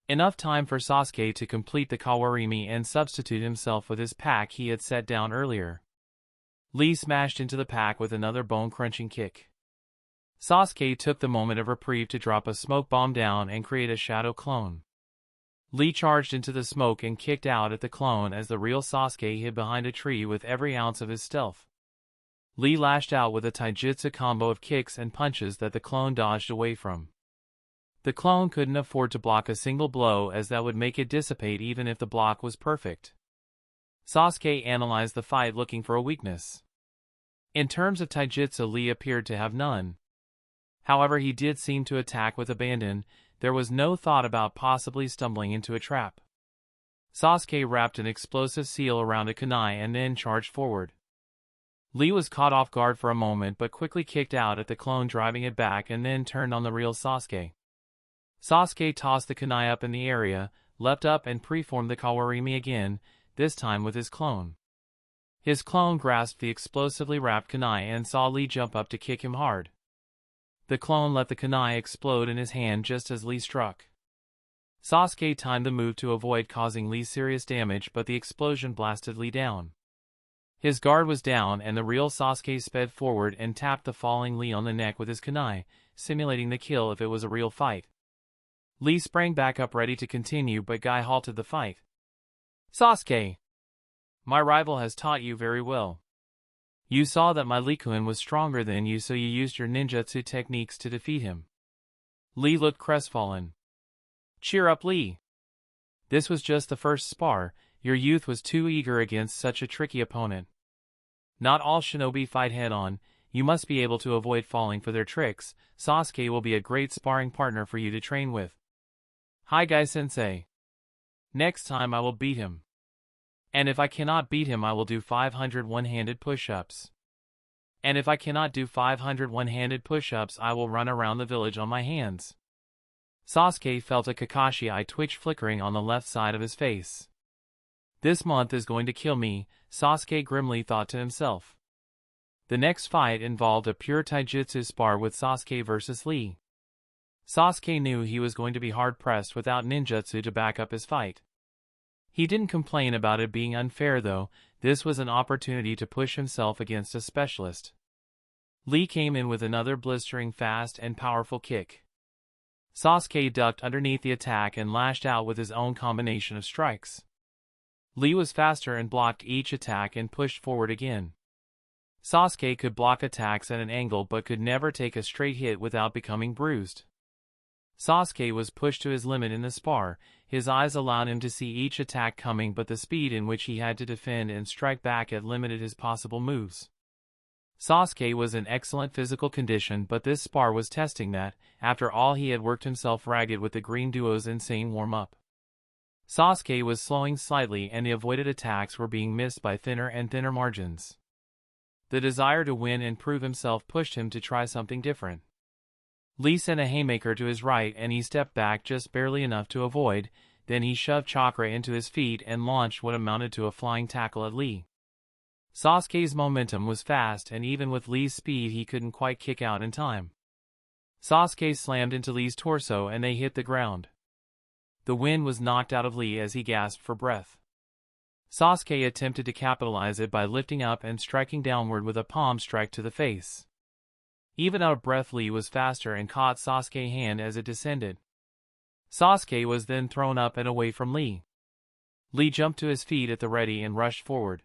Enough time for Sasuke to complete the kawarimi and substitute himself with his pack he had set down earlier. Lee smashed into the pack with another bone-crunching kick. Sasuke took the moment of reprieve to drop a smoke bomb down and create a shadow clone. Lee charged into the smoke and kicked out at the clone as the real Sasuke hid behind a tree with every ounce of his stealth. Lee lashed out with a taijutsu combo of kicks and punches that the clone dodged away from. The clone couldn't afford to block a single blow, as that would make it dissipate even if the block was perfect. Sasuke analyzed the fight looking for a weakness. In terms of taijutsu, Lee appeared to have none. However, he did seem to attack with abandon. There was no thought about possibly stumbling into a trap. Sasuke wrapped an explosive seal around a kunai and then charged forward. Lee was caught off guard for a moment but quickly kicked out at the clone, driving it back, and then turned on the real Sasuke. Sasuke tossed the kunai up in the area, leapt up and preformed the kawarimi again, this time with his clone. His clone grasped the explosively wrapped kunai and saw Lee jump up to kick him hard. The clone let the kunai explode in his hand just as Lee struck. Sasuke timed the move to avoid causing Lee serious damage, but the explosion blasted Lee down. His guard was down and the real Sasuke sped forward and tapped the falling Lee on the neck with his kunai, simulating the kill if it was a real fight. Lee sprang back up ready to continue, but Guy halted the fight. "Sasuke! My rival has taught you very well. You saw that my Lee-kun was stronger than you, so you used your ninjutsu techniques to defeat him." Lee looked crestfallen. "Cheer up, Lee. This was just the first spar. Your youth was too eager against such a tricky opponent. Not all shinobi fight head-on. You must be able to avoid falling for their tricks. Sasuke will be a great sparring partner for you to train with. Hi, Guy Sensei. Next time I will beat him. And if I cannot beat him, I will do 500 one-handed push-ups. And if I cannot do 500 one-handed push-ups, I will run around the village on my hands." Sasuke felt a Kakashi eye twitch flickering on the left side of his face. "This month is going to kill me," Sasuke grimly thought to himself. The next fight involved a pure taijutsu spar with Sasuke versus Lee. Sasuke knew he was going to be hard-pressed without ninjutsu to back up his fight. He didn't complain about it being unfair, though. This was an opportunity to push himself against a specialist. Lee came in with another blistering fast and powerful kick. Sasuke ducked underneath the attack and lashed out with his own combination of strikes. Lee was faster and blocked each attack and pushed forward again. Sasuke could block attacks at an angle but could never take a straight hit without becoming bruised. Sasuke was pushed to his limit in the spar. His eyes allowed him to see each attack coming, but the speed in which he had to defend and strike back at limited his possible moves. Sasuke was in excellent physical condition, but this spar was testing that. After all, he had worked himself ragged with the Green Duo's insane warm-up. Sasuke was slowing slightly and the avoided attacks were being missed by thinner and thinner margins. The desire to win and prove himself pushed him to try something different. Lee sent a haymaker to his right and he stepped back just barely enough to avoid, then he shoved chakra into his feet and launched what amounted to a flying tackle at Lee. Sasuke's momentum was fast and even with Lee's speed he couldn't quite kick out in time. Sasuke slammed into Lee's torso and they hit the ground. The wind was knocked out of Lee as he gasped for breath. Sasuke attempted to capitalize it by lifting up and striking downward with a palm strike to the face. Even out of breath, Lee was faster and caught Sasuke's hand as it descended. Sasuke was then thrown up and away from Lee. Lee jumped to his feet at the ready and rushed forward.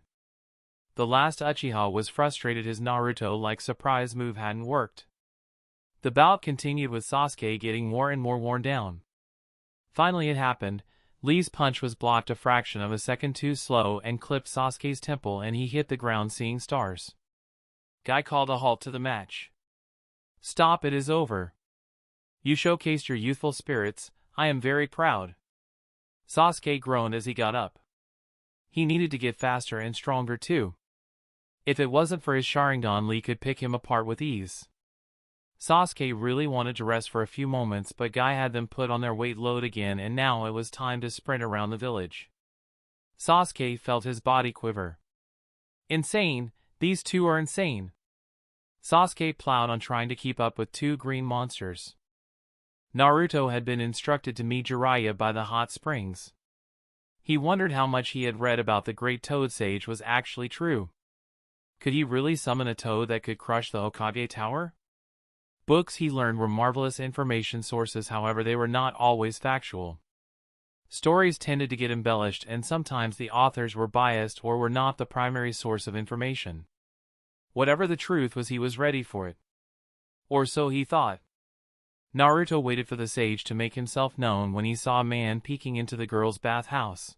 The last Uchiha was frustrated his Naruto-like surprise move hadn't worked. The bout continued with Sasuke getting more and more worn down. Finally it happened. Lee's punch was blocked a fraction of a second too slow and clipped Sasuke's temple and he hit the ground seeing stars. Guy called a halt to the match. "Stop, it is over. You showcased your youthful spirits. I am very proud." Sasuke groaned as he got up. He needed to get faster and stronger too. If it wasn't for his Sharingan, Lee could pick him apart with ease. Sasuke really wanted to rest for a few moments, but Guy had them put on their weight load again and now it was time to sprint around the village. Sasuke felt his body quiver. Insane, these two are insane. Sasuke plowed on trying to keep up with two green monsters. Naruto had been instructed to meet Jiraiya by the hot springs. He wondered how much he had read about the great Toad Sage was actually true. Could he really summon a toad that could crush the Hokage tower? Books he learned were marvelous information sources, however they were not always factual. Stories tended to get embellished, and sometimes the authors were biased or were not the primary source of information. Whatever the truth was, he was ready for it. Or so he thought. Naruto waited for the sage to make himself known when he saw a man peeking into the girl's bathhouse.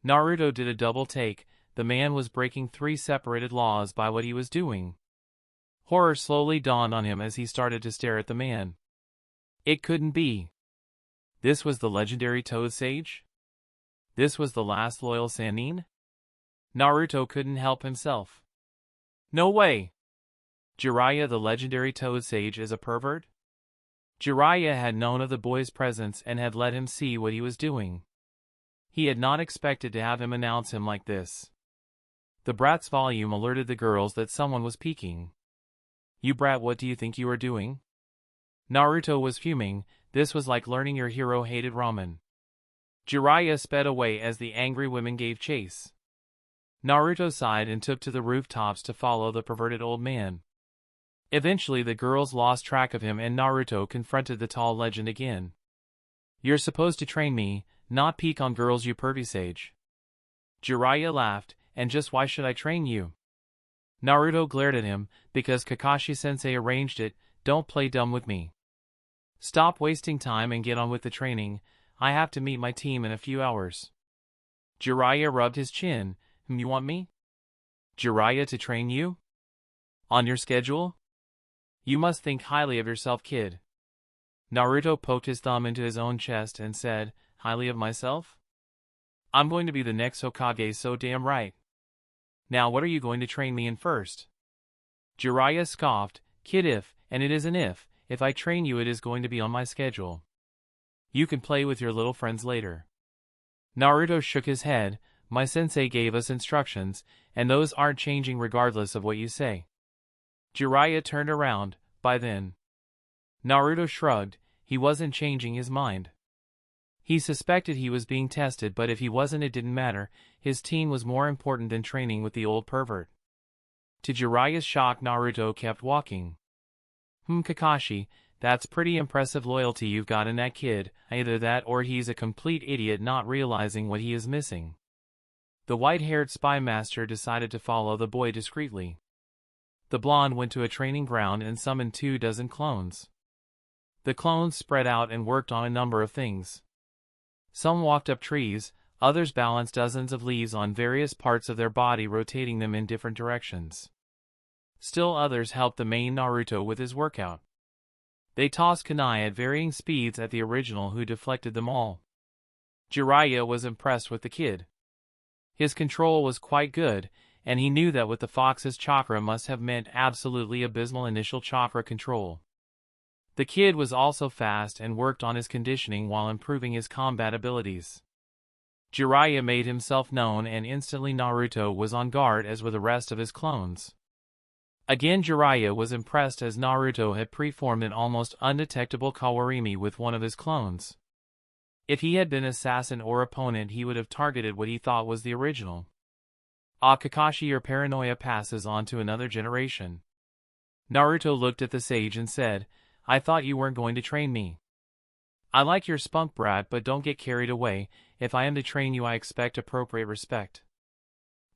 Naruto did a double take. The man was breaking 3 separated laws by what he was doing. Horror slowly dawned on him as he started to stare at the man. It couldn't be. This was the legendary Toad Sage? This was the last loyal Sannin? Naruto couldn't help himself. No way! Jiraiya, the legendary Toad Sage, is a pervert? Jiraiya had known of the boy's presence and had let him see what he was doing. He had not expected to have him announce him like this. The brat's volume alerted the girls that someone was peeking. You brat, what do you think you are doing? Naruto was fuming. This was like learning your hero hated ramen. Jiraiya sped away as the angry women gave chase. Naruto sighed and took to the rooftops to follow the perverted old man. Eventually the girls lost track of him and Naruto confronted the tall legend again. You're supposed to train me, not peek on girls, you pervy sage. Jiraiya laughed, and just why should I train you? Naruto glared at him, because Kakashi-sensei arranged it. Don't play dumb with me. Stop wasting time and get on with the training. I have to meet my team in a few hours. Jiraiya rubbed his chin. You want me? Jiraiya to train you? On your schedule? You must think highly of yourself, kid. Naruto poked his thumb into his own chest and said, highly of myself? I'm going to be the next Hokage, so damn right. Now what are you going to train me in first? Jiraiya scoffed, kid, and it is an if I train you it is going to be on my schedule. You can play with your little friends later. Naruto shook his head. My sensei gave us instructions, and those aren't changing regardless of what you say. Jiraiya turned around. By then. Naruto shrugged. He wasn't changing his mind. He suspected he was being tested, but if he wasn't it didn't matter. His team was more important than training with the old pervert. To Jiraiya's shock, Naruto kept walking. Kakashi, that's pretty impressive loyalty you've got in that kid. Either that or he's a complete idiot not realizing what he is missing. The white-haired spy master decided to follow the boy discreetly. The blonde went to a training ground and summoned 24 clones. The clones spread out and worked on a number of things. Some walked up trees, others balanced dozens of leaves on various parts of their body, rotating them in different directions. Still others helped the main Naruto with his workout. They tossed kunai at varying speeds at the original, who deflected them all. Jiraiya was impressed with the kid. His control was quite good, and he knew that with the fox's chakra must have meant absolutely abysmal initial chakra control. The kid was also fast and worked on his conditioning while improving his combat abilities. Jiraiya made himself known and instantly Naruto was on guard as were the rest of his clones. Again Jiraiya was impressed as Naruto had preformed an almost undetectable Kawarimi with one of his clones. If he had been assassin or opponent he would have targeted what he thought was the original. Kakashi, your paranoia passes on to another generation. Naruto looked at the sage and said, I thought you weren't going to train me. I like your spunk, brat, but don't get carried away. If I am to train you I expect appropriate respect.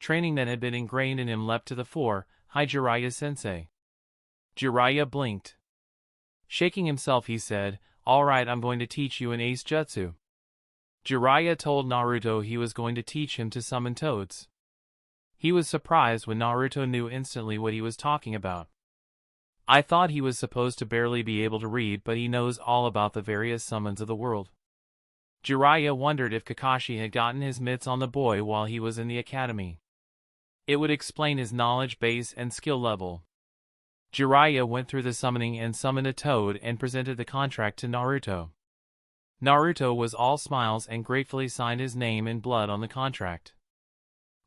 Training that had been ingrained in him leapt to the fore. Hi Jiraiya-sensei. Jiraiya blinked. Shaking himself he said, alright, I'm going to teach you an ace jutsu. Jiraiya told Naruto he was going to teach him to summon toads. He was surprised when Naruto knew instantly what he was talking about. I thought he was supposed to barely be able to read, but he knows all about the various summons of the world. Jiraiya wondered if Kakashi had gotten his mitts on the boy while he was in the academy. It would explain his knowledge base and skill level. Jiraiya went through the summoning and summoned a toad and presented the contract to Naruto. Naruto was all smiles and gratefully signed his name in blood on the contract.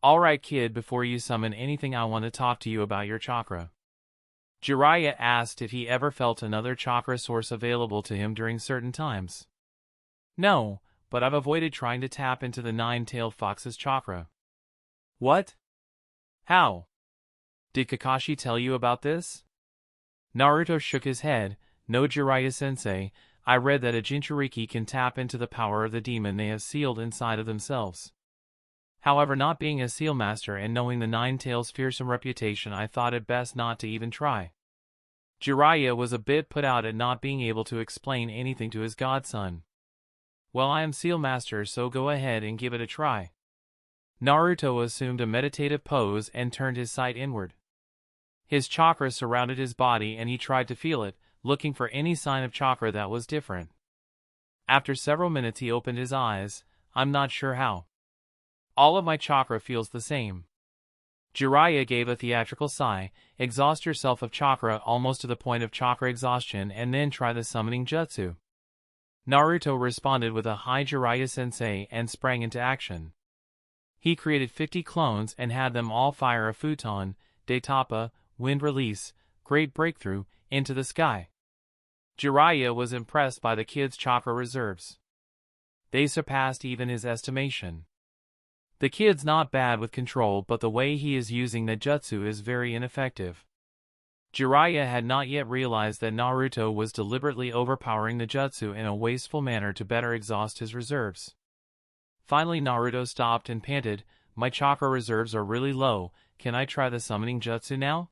Alright kid, before you summon anything I want to talk to you about your chakra. Jiraiya asked if he ever felt another chakra source available to him during certain times. No, but I've avoided trying to tap into the nine-tailed fox's chakra. What? How? Did Kakashi tell you about this? Naruto shook his head. No, Jiraiya-sensei, I read that a Jinchuriki can tap into the power of the demon they have sealed inside of themselves. However, not being a seal master and knowing the Nine Tails' fearsome reputation, I thought it best not to even try. Jiraiya was a bit put out at not being able to explain anything to his godson. Well, I am seal master, so go ahead and give it a try. Naruto assumed a meditative pose and turned his sight inward. His chakra surrounded his body and he tried to feel it, looking for any sign of chakra that was different. After several minutes he opened his eyes. I'm not sure how. All of my chakra feels the same. Jiraiya gave a theatrical sigh. Exhaust yourself of chakra almost to the point of chakra exhaustion and then try the summoning jutsu. Naruto responded with a "Hi Jiraiya-sensei" and sprang into action. He created 50 clones and had them all fire a futon, Daitapa, wind release, great breakthrough, into the sky. Jiraiya was impressed by the kid's chakra reserves. They surpassed even his estimation. The kid's not bad with control, but the way he is using the jutsu is very ineffective. Jiraiya had not yet realized that Naruto was deliberately overpowering the jutsu in a wasteful manner to better exhaust his reserves. Finally Naruto stopped and panted, my chakra reserves are really low, can I try the summoning jutsu now?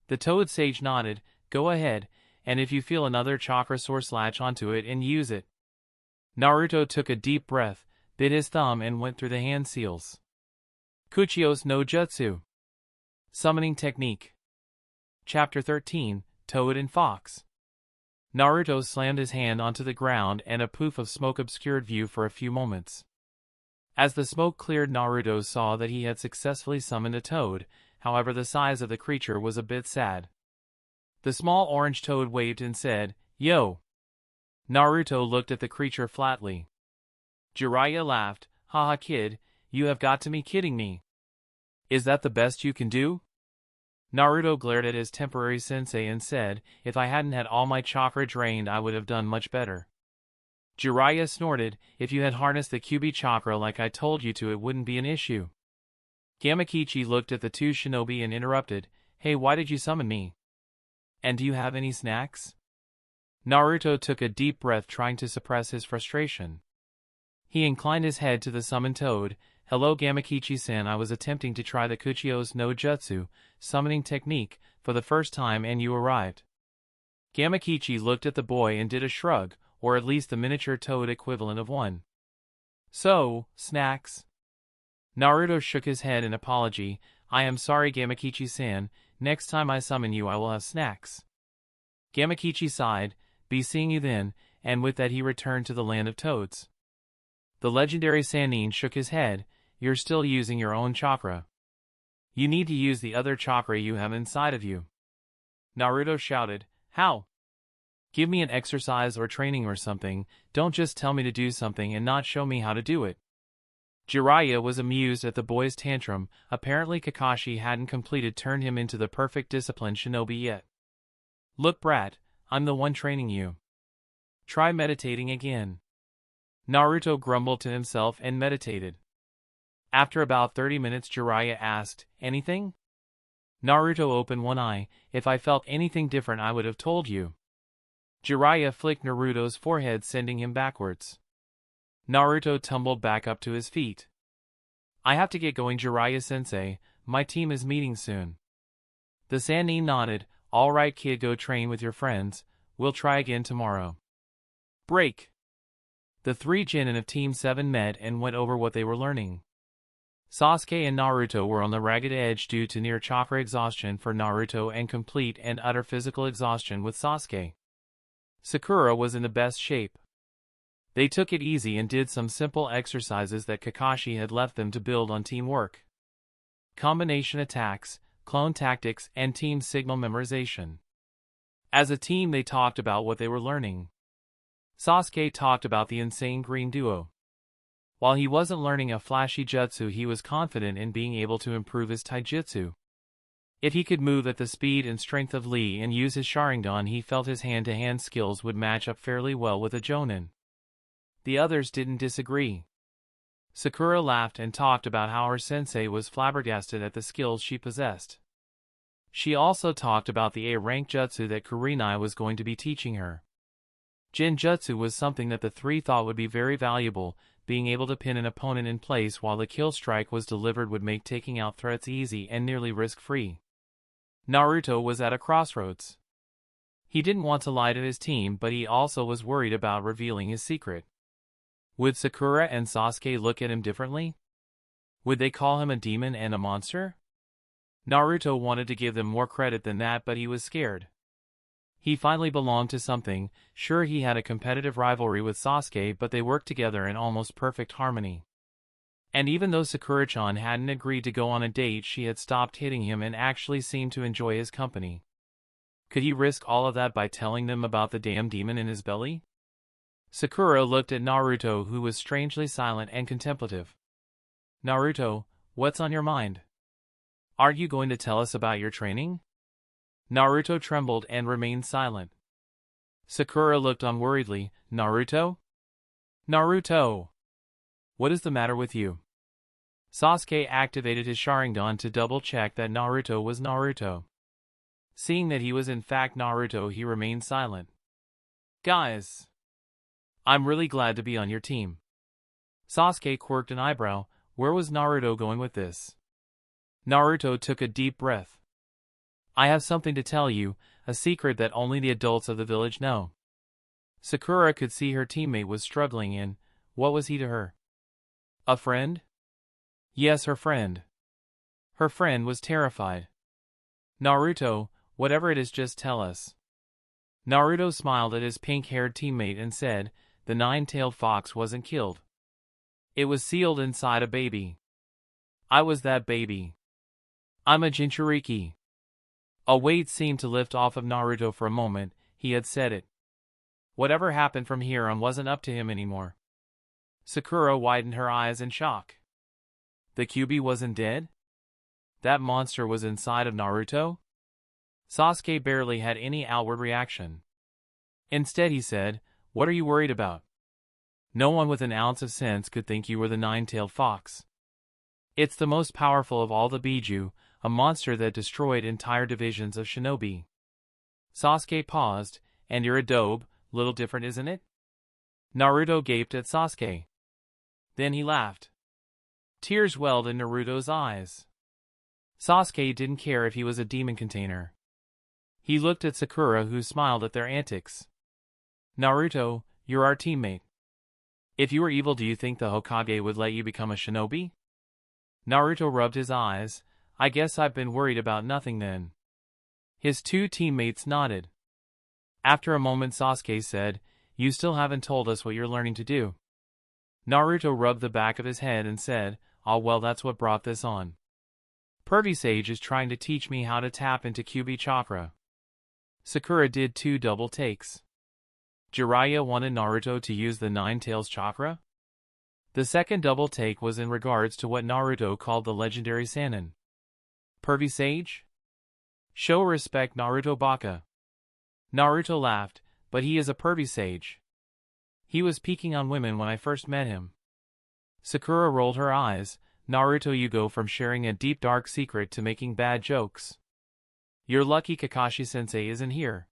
The Toad Sage nodded, go ahead, and if you feel another chakra source latch onto it and use it. Naruto took a deep breath, bit his thumb and went through the hand seals. Kuchiyos no Jutsu. Summoning Technique. Chapter 13, Toad and Fox. Naruto slammed his hand onto the ground and a poof of smoke obscured view for a few moments. As the smoke cleared, Naruto saw that he had successfully summoned a toad, however the size of the creature was a bit sad. The small orange toad waved and said, yo. Naruto looked at the creature flatly. Jiraiya laughed, haha kid, you have got to be kidding me. Is that the best you can do? Naruto glared at his temporary sensei and said, if I hadn't had all my chakra drained I would have done much better. Jiraiya snorted, if you had harnessed the Kyuubi chakra like I told you to it wouldn't be an issue. Gamakichi looked at the two shinobi and interrupted, hey, why did you summon me? And do you have any snacks? Naruto took a deep breath trying to suppress his frustration. He inclined his head to the summoned toad. Hello Gamakichi-san, I was attempting to try the Kuchiyos no Jutsu, summoning technique, for the first time and you arrived. Gamakichi looked at the boy and did a shrug, or at least the miniature toad equivalent of one. So, snacks? Naruto shook his head in apology. I am sorry Gamakichi-san, next time I summon you I will have snacks. Gamakichi sighed, be seeing you then, and with that he returned to the land of toads. The legendary Sannin shook his head, you're still using your own chakra. You need to use the other chakra you have inside of you. Naruto shouted, how? Give me an exercise or training or something, don't just tell me to do something and not show me how to do it. Jiraiya was amused at the boy's tantrum, apparently Kakashi hadn't completed turned him into the perfect disciplined shinobi yet. Look brat, I'm the one training you. Try meditating again. Naruto grumbled to himself and meditated. After about 30 minutes Jiraiya asked, anything? Naruto opened one eye, if I felt anything different I would have told you. Jiraiya flicked Naruto's forehead sending him backwards. Naruto tumbled back up to his feet. I have to get going Jiraiya-sensei, my team is meeting soon. The Sannin nodded, alright kid, go train with your friends, we'll try again tomorrow. Break. The three genin of Team 7 met and went over what they were learning. Sasuke and Naruto were on the ragged edge due to near chakra exhaustion for Naruto and complete and utter physical exhaustion with Sasuke. Sakura was in the best shape. They took it easy and did some simple exercises that Kakashi had left them to build on teamwork. Combination attacks, clone tactics, and team signal memorization. As a team they talked about what they were learning. Sasuke talked about the insane green duo. While he wasn't learning a flashy jutsu, he was confident in being able to improve his taijutsu. If he could move at the speed and strength of Lee and use his Sharingan, he felt his hand-to-hand skills would match up fairly well with a Jonin. The others didn't disagree. Sakura laughed and talked about how her sensei was flabbergasted at the skills she possessed. She also talked about the A-rank jutsu that Kurenai was going to be teaching her. Genjutsu was something that the three thought would be very valuable. Being able to pin an opponent in place while the kill strike was delivered would make taking out threats easy and nearly risk-free. Naruto was at a crossroads. He didn't want to lie to his team, but he also was worried about revealing his secret. Would Sakura and Sasuke look at him differently? Would they call him a demon and a monster? Naruto wanted to give them more credit than that, but he was scared. He finally belonged to something. Sure, he had a competitive rivalry with Sasuke, but they worked together in almost perfect harmony. And even though Sakura-chan hadn't agreed to go on a date, she had stopped hitting him and actually seemed to enjoy his company. Could he risk all of that by telling them about the damn demon in his belly? Sakura looked at Naruto, who was strangely silent and contemplative. Naruto, what's on your mind? Aren't you going to tell us about your training? Naruto trembled and remained silent. Sakura looked unworriedly. Naruto? Naruto! What is the matter with you? Sasuke activated his Sharingan to double-check that Naruto was Naruto. Seeing that he was in fact Naruto, he remained silent. Guys, I'm really glad to be on your team. Sasuke quirked an eyebrow. Where was Naruto going with this? Naruto took a deep breath. I have something to tell you, a secret that only the adults of the village know. Sakura could see her teammate was struggling in. What was he to her? A friend? Yes, her friend. Her friend was terrified. Naruto, whatever it is, just tell us. Naruto smiled at his pink-haired teammate and said, the nine-tailed fox wasn't killed. It was sealed inside a baby. I was that baby. I'm a Jinchuriki. A weight seemed to lift off of Naruto for a moment. He had said it. Whatever happened from here on wasn't up to him anymore. Sakura widened her eyes in shock. The Kyuubi wasn't dead? That monster was inside of Naruto? Sasuke barely had any outward reaction. Instead he said, what are you worried about? No one with an ounce of sense could think you were the nine-tailed fox. It's the most powerful of all the Biju, a monster that destroyed entire divisions of shinobi. Sasuke paused. And you're a dobe, little different, isn't it? Naruto gaped at Sasuke. Then he laughed. Tears welled in Naruto's eyes. Sasuke didn't care if he was a demon container. He looked at Sakura, who smiled at their antics. Naruto, you're our teammate. If you were evil, do you think the Hokage would let you become a shinobi? Naruto rubbed his eyes. I guess I've been worried about nothing then. His two teammates nodded. After a moment Sasuke said, you still haven't told us what you're learning to do. Naruto rubbed the back of his head and said, oh well, that's what brought this on. Pervy Sage is trying to teach me how to tap into Kyuubi chakra. Sakura did 2 double takes. Jiraiya wanted Naruto to use the Nine Tails chakra? The second double take was in regards to what Naruto called the legendary Sannin. Pervy Sage? Show respect, Naruto Baka. Naruto laughed, but he is a pervy sage. He was peeking on women when I first met him. Sakura rolled her eyes. Naruto, you go from sharing a deep dark secret to making bad jokes. You're lucky Kakashi-sensei isn't here.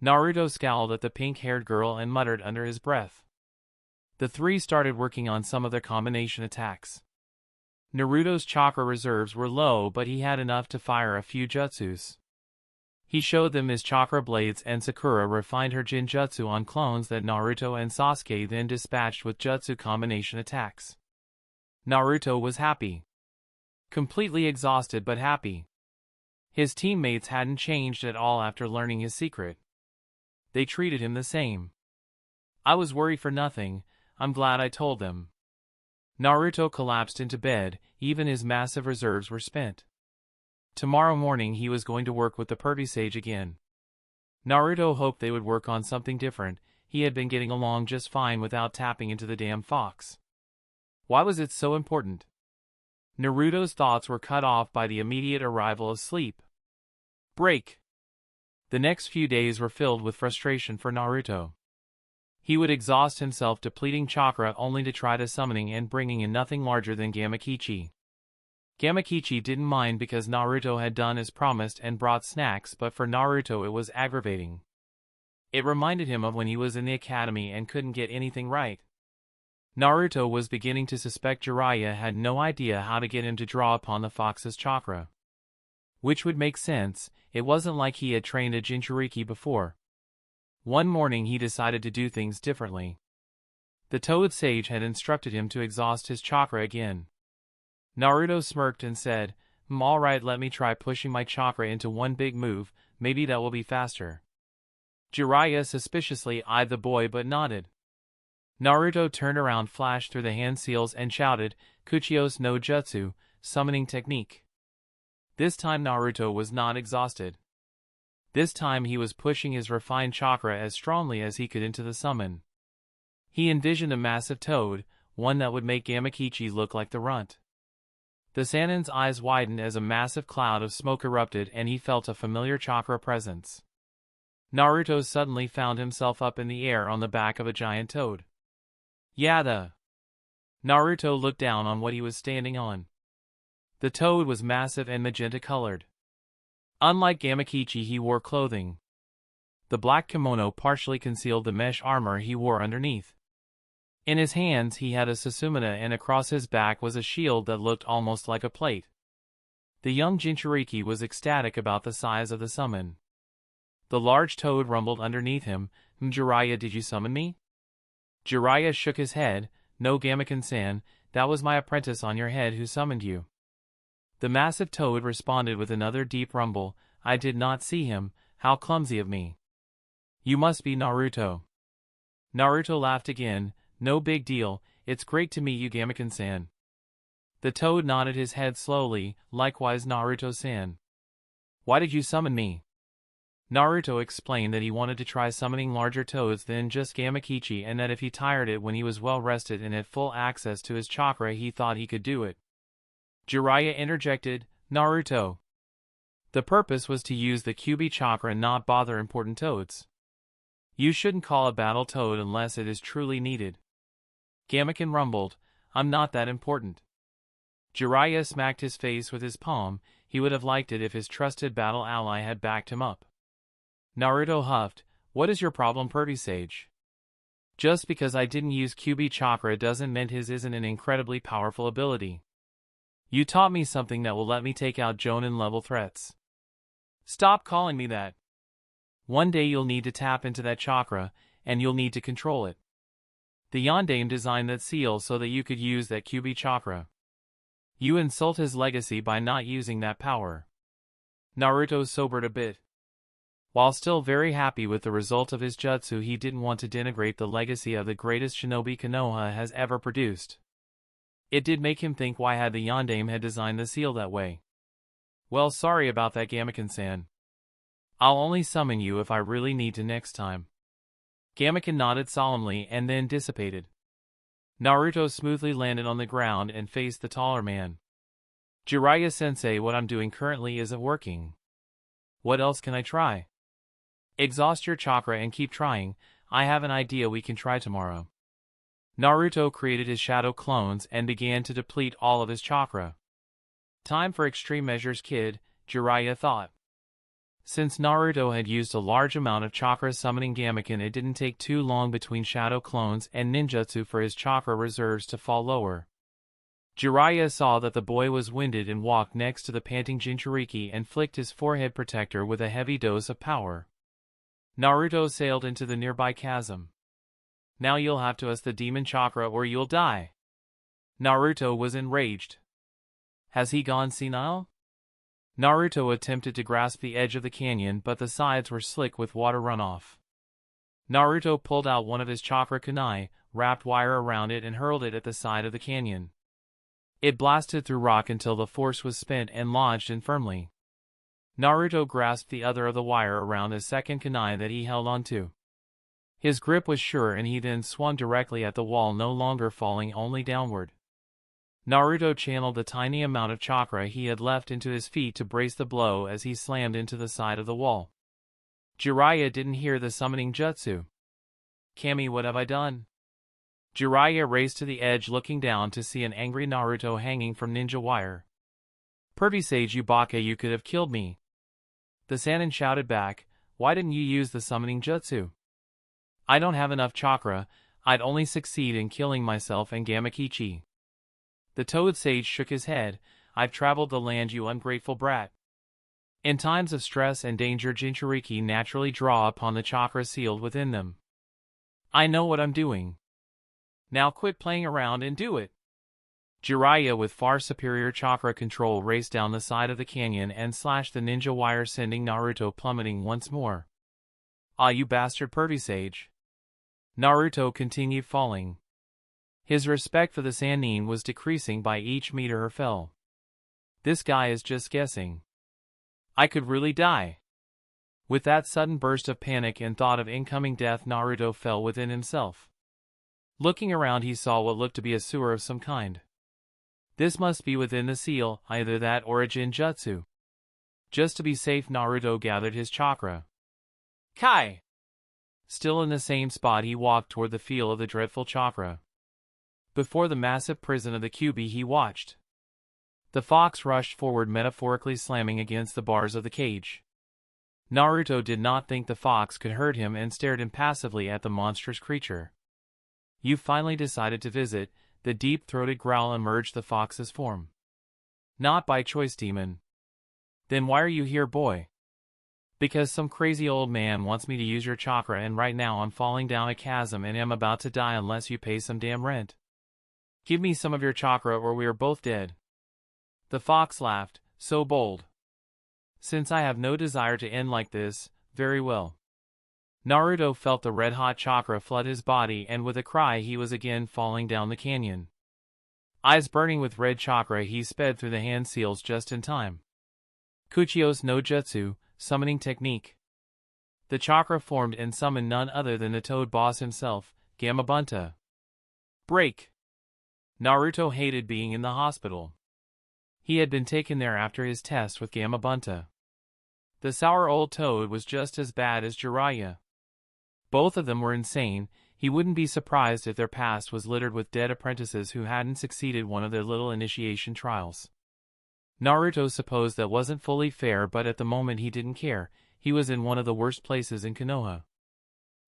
Naruto scowled at the pink-haired girl and muttered under his breath. The three started working on some of their combination attacks. Naruto's chakra reserves were low, but he had enough to fire a few jutsus. He showed them his chakra blades, and Sakura refined her Jinjutsu on clones that Naruto and Sasuke then dispatched with jutsu combination attacks. Naruto was happy. Completely exhausted but happy. His teammates hadn't changed at all after learning his secret. They treated him the same. I was worried for nothing. I'm glad I told them. Naruto collapsed into bed. Even his massive reserves were spent. Tomorrow morning he was going to work with the pervy sage again. Naruto hoped they would work on something different. He had been getting along just fine without tapping into the damn fox. Why was it so important? Naruto's thoughts were cut off by the immediate arrival of sleep. Break. The next few days were filled with frustration for Naruto. He would exhaust himself depleting chakra only to try to summoning and bringing in nothing larger than Gamakichi. Gamakichi didn't mind because Naruto had done as promised and brought snacks, but for Naruto it was aggravating. It reminded him of when he was in the academy and couldn't get anything right. Naruto was beginning to suspect Jiraiya had no idea how to get him to draw upon the fox's chakra. Which would make sense, it wasn't like he had trained a Jinchuriki before. One morning he decided to do things differently. The Toad Sage had instructed him to exhaust his chakra again. Naruto smirked and said, alright, let me try pushing my chakra into one big move, maybe that will be faster. Jiraiya suspiciously eyed the boy but nodded. Naruto turned around, flashed through the hand seals and shouted, Kuchios no Jutsu, summoning technique. This time Naruto was not exhausted. This time he was pushing his refined chakra as strongly as he could into the summon. He envisioned a massive toad, one that would make Gamakichi look like the runt. The Sannin's eyes widened as a massive cloud of smoke erupted and he felt a familiar chakra presence. Naruto suddenly found himself up in the air on the back of a giant toad. Yada! Naruto looked down on what he was standing on. The toad was massive and magenta-colored. Unlike Gamakichi, he wore clothing. The black kimono partially concealed the mesh armor he wore underneath. In his hands he had a Sasumina and across his back was a shield that looked almost like a plate. The young Jinchuriki was ecstatic about the size of the summon. The large toad rumbled underneath him, Jiraiya, did you summon me? Jiraiya shook his head, no Gamakin-san, that was my apprentice on your head who summoned you. The massive toad responded with another deep rumble, I did not see him, how clumsy of me. You must be Naruto. Naruto laughed again, no big deal, it's great to meet you Gamakin-san. The toad nodded his head slowly, likewise Naruto-san. Why did you summon me? Naruto explained that he wanted to try summoning larger toads than just Gamakichi and that if he tired it when he was well rested and had full access to his chakra he thought he could do it. Jiraiya interjected, Naruto. The purpose was to use the Kyuubi chakra and not bother important toads. You shouldn't call a battle toad unless it is truly needed. Gamakin rumbled, I'm not that important. Jiraiya smacked his face with his palm, he would have liked it if his trusted battle ally had backed him up. Naruto huffed, what is your problem, Purdy Sage? Just because I didn't use Kyuubi chakra doesn't mean his isn't an incredibly powerful ability. You taught me something that will let me take out Jonin level threats. Stop calling me that. One day you'll need to tap into that chakra, and you'll need to control it. The Yondaime designed that seal so that you could use that Kyuubi chakra. You insult his legacy by not using that power. Naruto sobered a bit. While still very happy with the result of his jutsu, he didn't want to denigrate the legacy of the greatest shinobi Konoha has ever produced. It did make him think why had the Yondaime had designed the seal that way. Well, sorry about that Gamakin-san. I'll only summon you if I really need to next time. Gamakin nodded solemnly and then dissipated. Naruto smoothly landed on the ground and faced the taller man. Jiraiya-sensei, what I'm doing currently isn't working. What else can I try? Exhaust your chakra and keep trying, I have an idea we can try tomorrow. Naruto created his shadow clones and began to deplete all of his chakra. Time for extreme measures, kid, Jiraiya thought. Since Naruto had used a large amount of chakra summoning Gamakin, it didn't take too long between shadow clones and ninjutsu for his chakra reserves to fall lower. Jiraiya saw that the boy was winded and walked next to the panting Jinchuriki and flicked his forehead protector with a heavy dose of power. Naruto sailed into the nearby chasm. Now you'll have to us the demon chakra or you'll die. Naruto was enraged. Has he gone senile? Naruto attempted to grasp the edge of the canyon, but the sides were slick with water runoff. Naruto pulled out one of his chakra kunai, wrapped wire around it and hurled it at the side of the canyon. It blasted through rock until the force was spent and lodged in firmly. Naruto grasped the other of the wire around a second kunai that he held onto. His grip was sure and he then swung directly at the wall, no longer falling, only downward. Naruto channeled the tiny amount of chakra he had left into his feet to brace the blow as he slammed into the side of the wall. Jiraiya didn't hear the summoning jutsu. Kami, what have I done? Jiraiya raced to the edge, looking down to see an angry Naruto hanging from ninja wire. Pervy Sage Yubaka, you could have killed me. The Sannin shouted back, why didn't you use the summoning jutsu? I don't have enough chakra, I'd only succeed in killing myself and Gamakichi. The Toad Sage shook his head, I've traveled the land, you ungrateful brat. In times of stress and danger, Jinchuriki naturally draw upon the chakra sealed within them. I know what I'm doing. Now quit playing around and do it. Jiraiya, with far superior chakra control, raced down the side of the canyon and slashed the ninja wire, sending Naruto plummeting once more. Ah, you bastard Pervy Sage. Naruto continued falling. His respect for the Sannin was decreasing by each meter or fell. This guy is just guessing. I could really die. With that sudden burst of panic and thought of incoming death, Naruto fell within himself. Looking around, he saw what looked to be a sewer of some kind. This must be within the seal, either that or a Jinjutsu. Just to be safe, Naruto gathered his chakra. Kai! Still in the same spot, he walked toward the feel of the dreadful chakra. Before the massive prison of the Kyuubi, he watched. The fox rushed forward, metaphorically slamming against the bars of the cage. Naruto did not think the fox could hurt him and stared impassively at the monstrous creature. You finally decided to visit. The deep-throated growl emerged the fox's form. Not by choice, demon. Then why are you here, boy? Because some crazy old man wants me to use your chakra, and right now I'm falling down a chasm and am about to die unless you pay some damn rent. Give me some of your chakra or we are both dead. The fox laughed, so bold. Since I have no desire to end like this, very well. Naruto felt the red-hot chakra flood his body, and with a cry he was again falling down the canyon. Eyes burning with red chakra, he sped through the hand seals just in time. Kuchio's no jutsu, summoning technique. The chakra formed and summoned none other than the Toad Boss himself, Gamabunta. Break! Naruto hated being in the hospital. He had been taken there after his test with Gamabunta. The sour old toad was just as bad as Jiraiya. Both of them were insane. He wouldn't be surprised if their past was littered with dead apprentices who hadn't succeeded one of their little initiation trials. Naruto supposed that wasn't fully fair, but at the moment he didn't care. He was in one of the worst places in Konoha.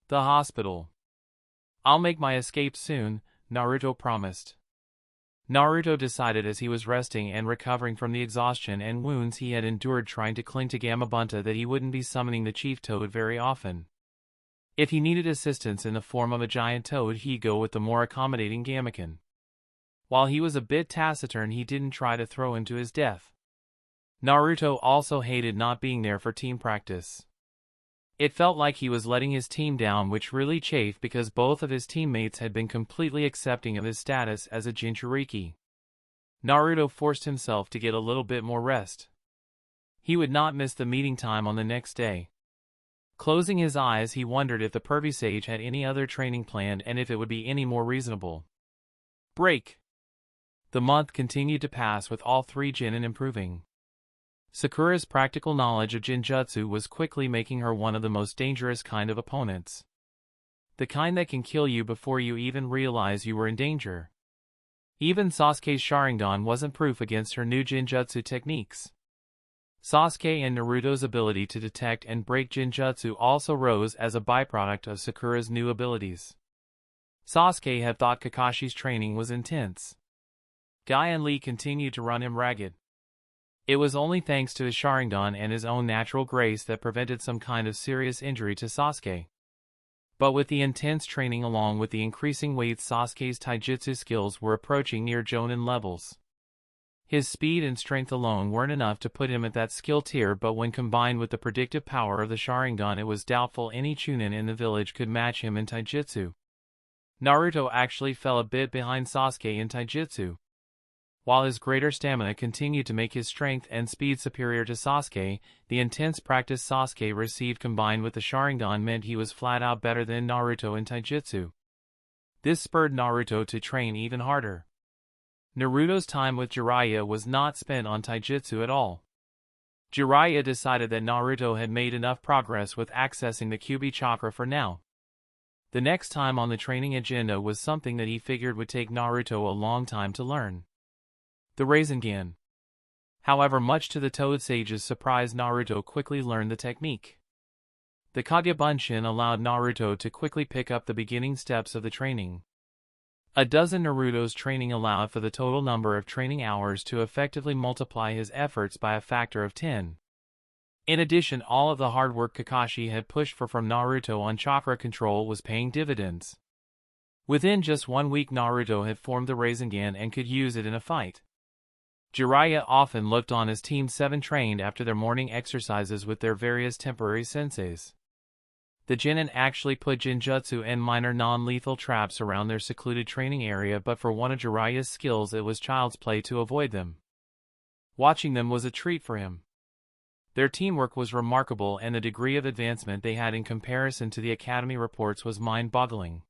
The hospital. I'll make my escape soon, Naruto promised. Naruto decided as he was resting and recovering from the exhaustion and wounds he had endured trying to cling to Gamabunta that he wouldn't be summoning the Chief Toad very often. If he needed assistance in the form of a giant toad, he'd go with the more accommodating Gamakin. While he was a bit taciturn, he didn't try to throw him to his death. Naruto also hated not being there for team practice. It felt like he was letting his team down, which really chafed because both of his teammates had been completely accepting of his status as a Jinchuriki. Naruto forced himself to get a little bit more rest. He would not miss the meeting time on the next day. Closing his eyes, he wondered if the Pervy Sage had any other training planned and if it would be any more reasonable. Break! The month continued to pass with all three genin improving. Sakura's practical knowledge of Jinjutsu was quickly making her one of the most dangerous kind of opponents. The kind that can kill you before you even realize you were in danger. Even Sasuke's Sharingan wasn't proof against her new Jinjutsu techniques. Sasuke and Naruto's ability to detect and break Jinjutsu also rose as a byproduct of Sakura's new abilities. Sasuke had thought Kakashi's training was intense. Guy and Lee continued to run him ragged. It was only thanks to his Sharingan and his own natural grace that prevented some kind of serious injury to Sasuke. But with the intense training along with the increasing weight, Sasuke's taijutsu skills were approaching near Jonin levels. His speed and strength alone weren't enough to put him at that skill tier, but when combined with the predictive power of the Sharingan, it was doubtful any Chunin in the village could match him in taijutsu. Naruto actually fell a bit behind Sasuke in taijutsu. While his greater stamina continued to make his strength and speed superior to Sasuke, the intense practice Sasuke received combined with the Sharingan meant he was flat out better than Naruto in taijutsu. This spurred Naruto to train even harder. Naruto's time with Jiraiya was not spent on taijutsu at all. Jiraiya decided that Naruto had made enough progress with accessing the Kyuubi chakra for now. The next time on the training agenda was something that he figured would take Naruto a long time to learn. The Rasengan. However, much to the Toad Sage's surprise, Naruto quickly learned the technique. The Kagebunshin allowed Naruto to quickly pick up the beginning steps of the training. A dozen Naruto's training allowed for the total number of training hours to effectively multiply his efforts by a factor of 10. In addition, all of the hard work Kakashi had pushed for from Naruto on chakra control was paying dividends. Within just 1 week, Naruto had formed the Rasengan and could use it in a fight. Jiraiya often looked on as Team 7 trained after their morning exercises with their various temporary senseis. The genin actually put genjutsu and minor non-lethal traps around their secluded training area, but for one of Jiraiya's skills it was child's play to avoid them. Watching them was a treat for him. Their teamwork was remarkable, and the degree of advancement they had in comparison to the academy reports was mind-boggling.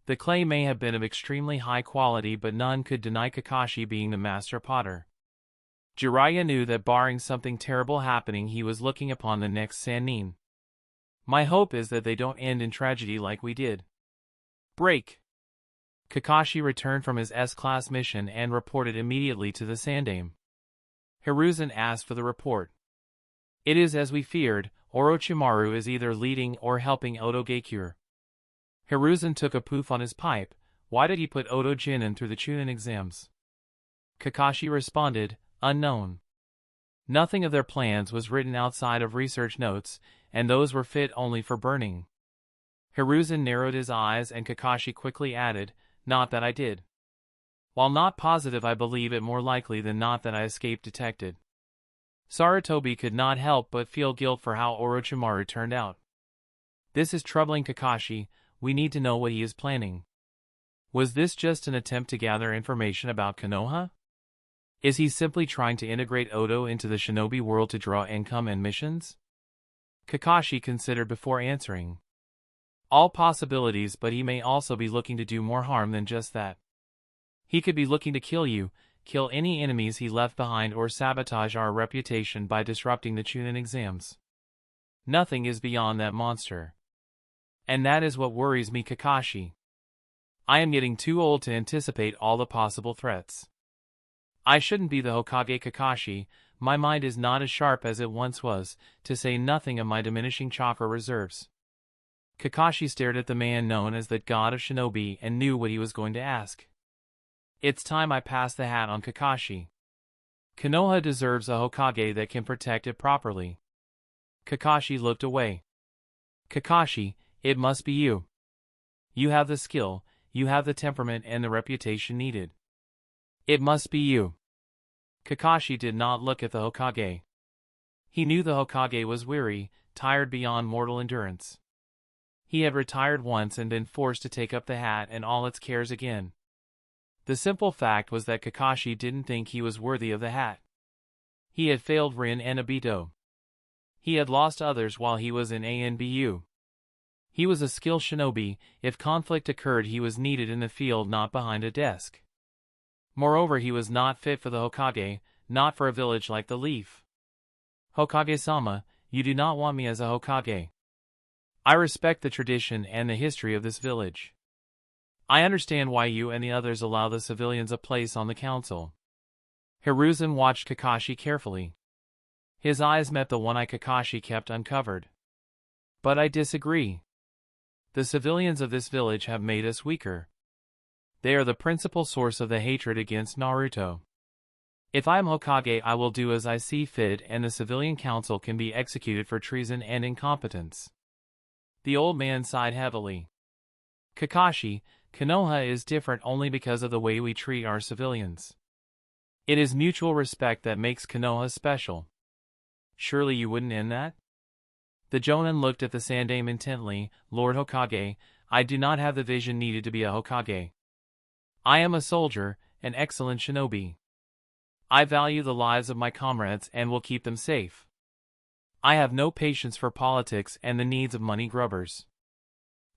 The clay may have been of extremely high quality, but none could deny Kakashi being the master potter. Jiraiya knew that barring something terrible happening, he was looking upon the next Sannin. My hope is that they don't end in tragedy like we did. Break. Kakashi returned from his S-class mission and reported immediately to the Sandaime. Hiruzen asked for the report. It is as we feared, Orochimaru is either leading or helping Oto Geikure. Hiruzen took a poof on his pipe. Why did he put Oto Genin through the Chunin exams? Kakashi responded, unknown. Nothing of their plans was written outside of research notes, and those were fit only for burning. Hiruzen narrowed his eyes, and Kakashi quickly added, not that I did. While not positive, I believe it more likely than not that I escaped detected. Sarutobi could not help but feel guilt for how Orochimaru turned out. This is troubling, Kakashi. We need to know what he is planning. Was this just an attempt to gather information about Konoha? Is he simply trying to integrate Oto into the shinobi world to draw income and missions? Kakashi considered before answering. All possibilities, but he may also be looking to do more harm than just that. He could be looking to kill you, kill any enemies he left behind, or sabotage our reputation by disrupting the Chunin exams. Nothing is beyond that monster. And that is what worries me, Kakashi. I am getting too old to anticipate all the possible threats. I shouldn't be the Hokage, Kakashi. My mind is not as sharp as it once was, to say nothing of my diminishing chakra reserves. Kakashi stared at the man known as the god of shinobi and knew what he was going to ask. It's time I pass the hat on Kakashi. Konoha deserves a Hokage that can protect it properly. Kakashi looked away. Kakashi, it must be you. You have the skill, you have the temperament and the reputation needed. It must be you. Kakashi did not look at the Hokage. He knew the Hokage was weary, tired beyond mortal endurance. He had retired once and been forced to take up the hat and all its cares again. The simple fact was that Kakashi didn't think he was worthy of the hat. He had failed Rin and Obito. He had lost others while he was in ANBU. He was a skilled shinobi. If conflict occurred, he was needed in the field, not behind a desk. Moreover, he was not fit for the Hokage, not for a village like the Leaf. Hokage-sama, you do not want me as a Hokage. I respect the tradition and the history of this village. I understand why you and the others allow the civilians a place on the council. Hiruzen watched Kakashi carefully. His eyes met the one-eye Kakashi kept uncovered. But I disagree. The civilians of this village have made us weaker. They are the principal source of the hatred against Naruto. If I am Hokage, I will do as I see fit, and the civilian council can be executed for treason and incompetence. The old man sighed heavily. Kakashi, Konoha is different only because of the way we treat our civilians. It is mutual respect that makes Konoha special. Surely you wouldn't end that? The Jonin looked at the Sandaime intently. Lord Hokage, I do not have the vision needed to be a Hokage. I am a soldier, an excellent shinobi. I value the lives of my comrades and will keep them safe. I have no patience for politics and the needs of money grubbers.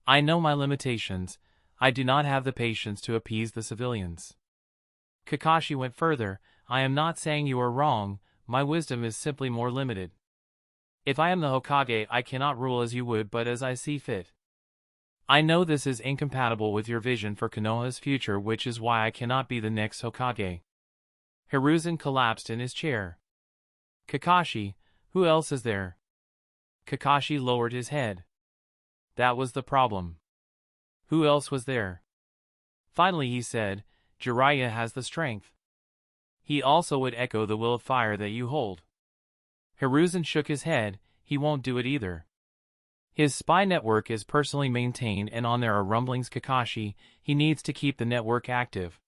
I know my limitations. I do not have the patience to appease the civilians. Kakashi went further. I am not saying you are wrong, my wisdom is simply more limited. If I am the Hokage, I cannot rule as you would, but as I see fit. I know this is incompatible with your vision for Konoha's future, which is why I cannot be the next Hokage. Hiruzen collapsed in his chair. Kakashi, who else is there? Kakashi lowered his head. That was the problem. Who else was there? Finally he said, Jiraiya has the strength. He also would echo the will of fire that you hold. Hiruzen shook his head, he won't do it either. His spy network is personally maintained and on there are rumblings Kakashi, he needs to keep the network active.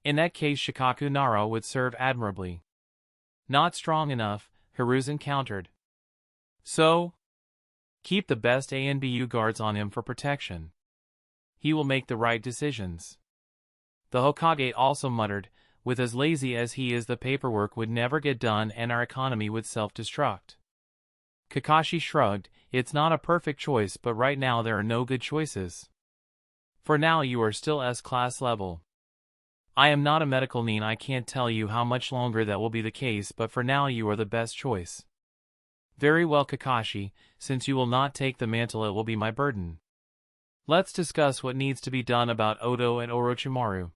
In that case Shikaku Nara would serve admirably. Not strong enough, Hiruzen countered. So? Keep the best ANBU guards on him for protection. He will make the right decisions. The Hokage also muttered, with as lazy as he is the paperwork would never get done and our economy would self-destruct. Kakashi shrugged, it's not a perfect choice but right now there are no good choices. For now you are still S-class level. I am not a medical nin, I can't tell you how much longer that will be the case but for now you are the best choice. Very well Kakashi, since you will not take the mantle it will be my burden. Let's discuss what needs to be done about Oto and Orochimaru.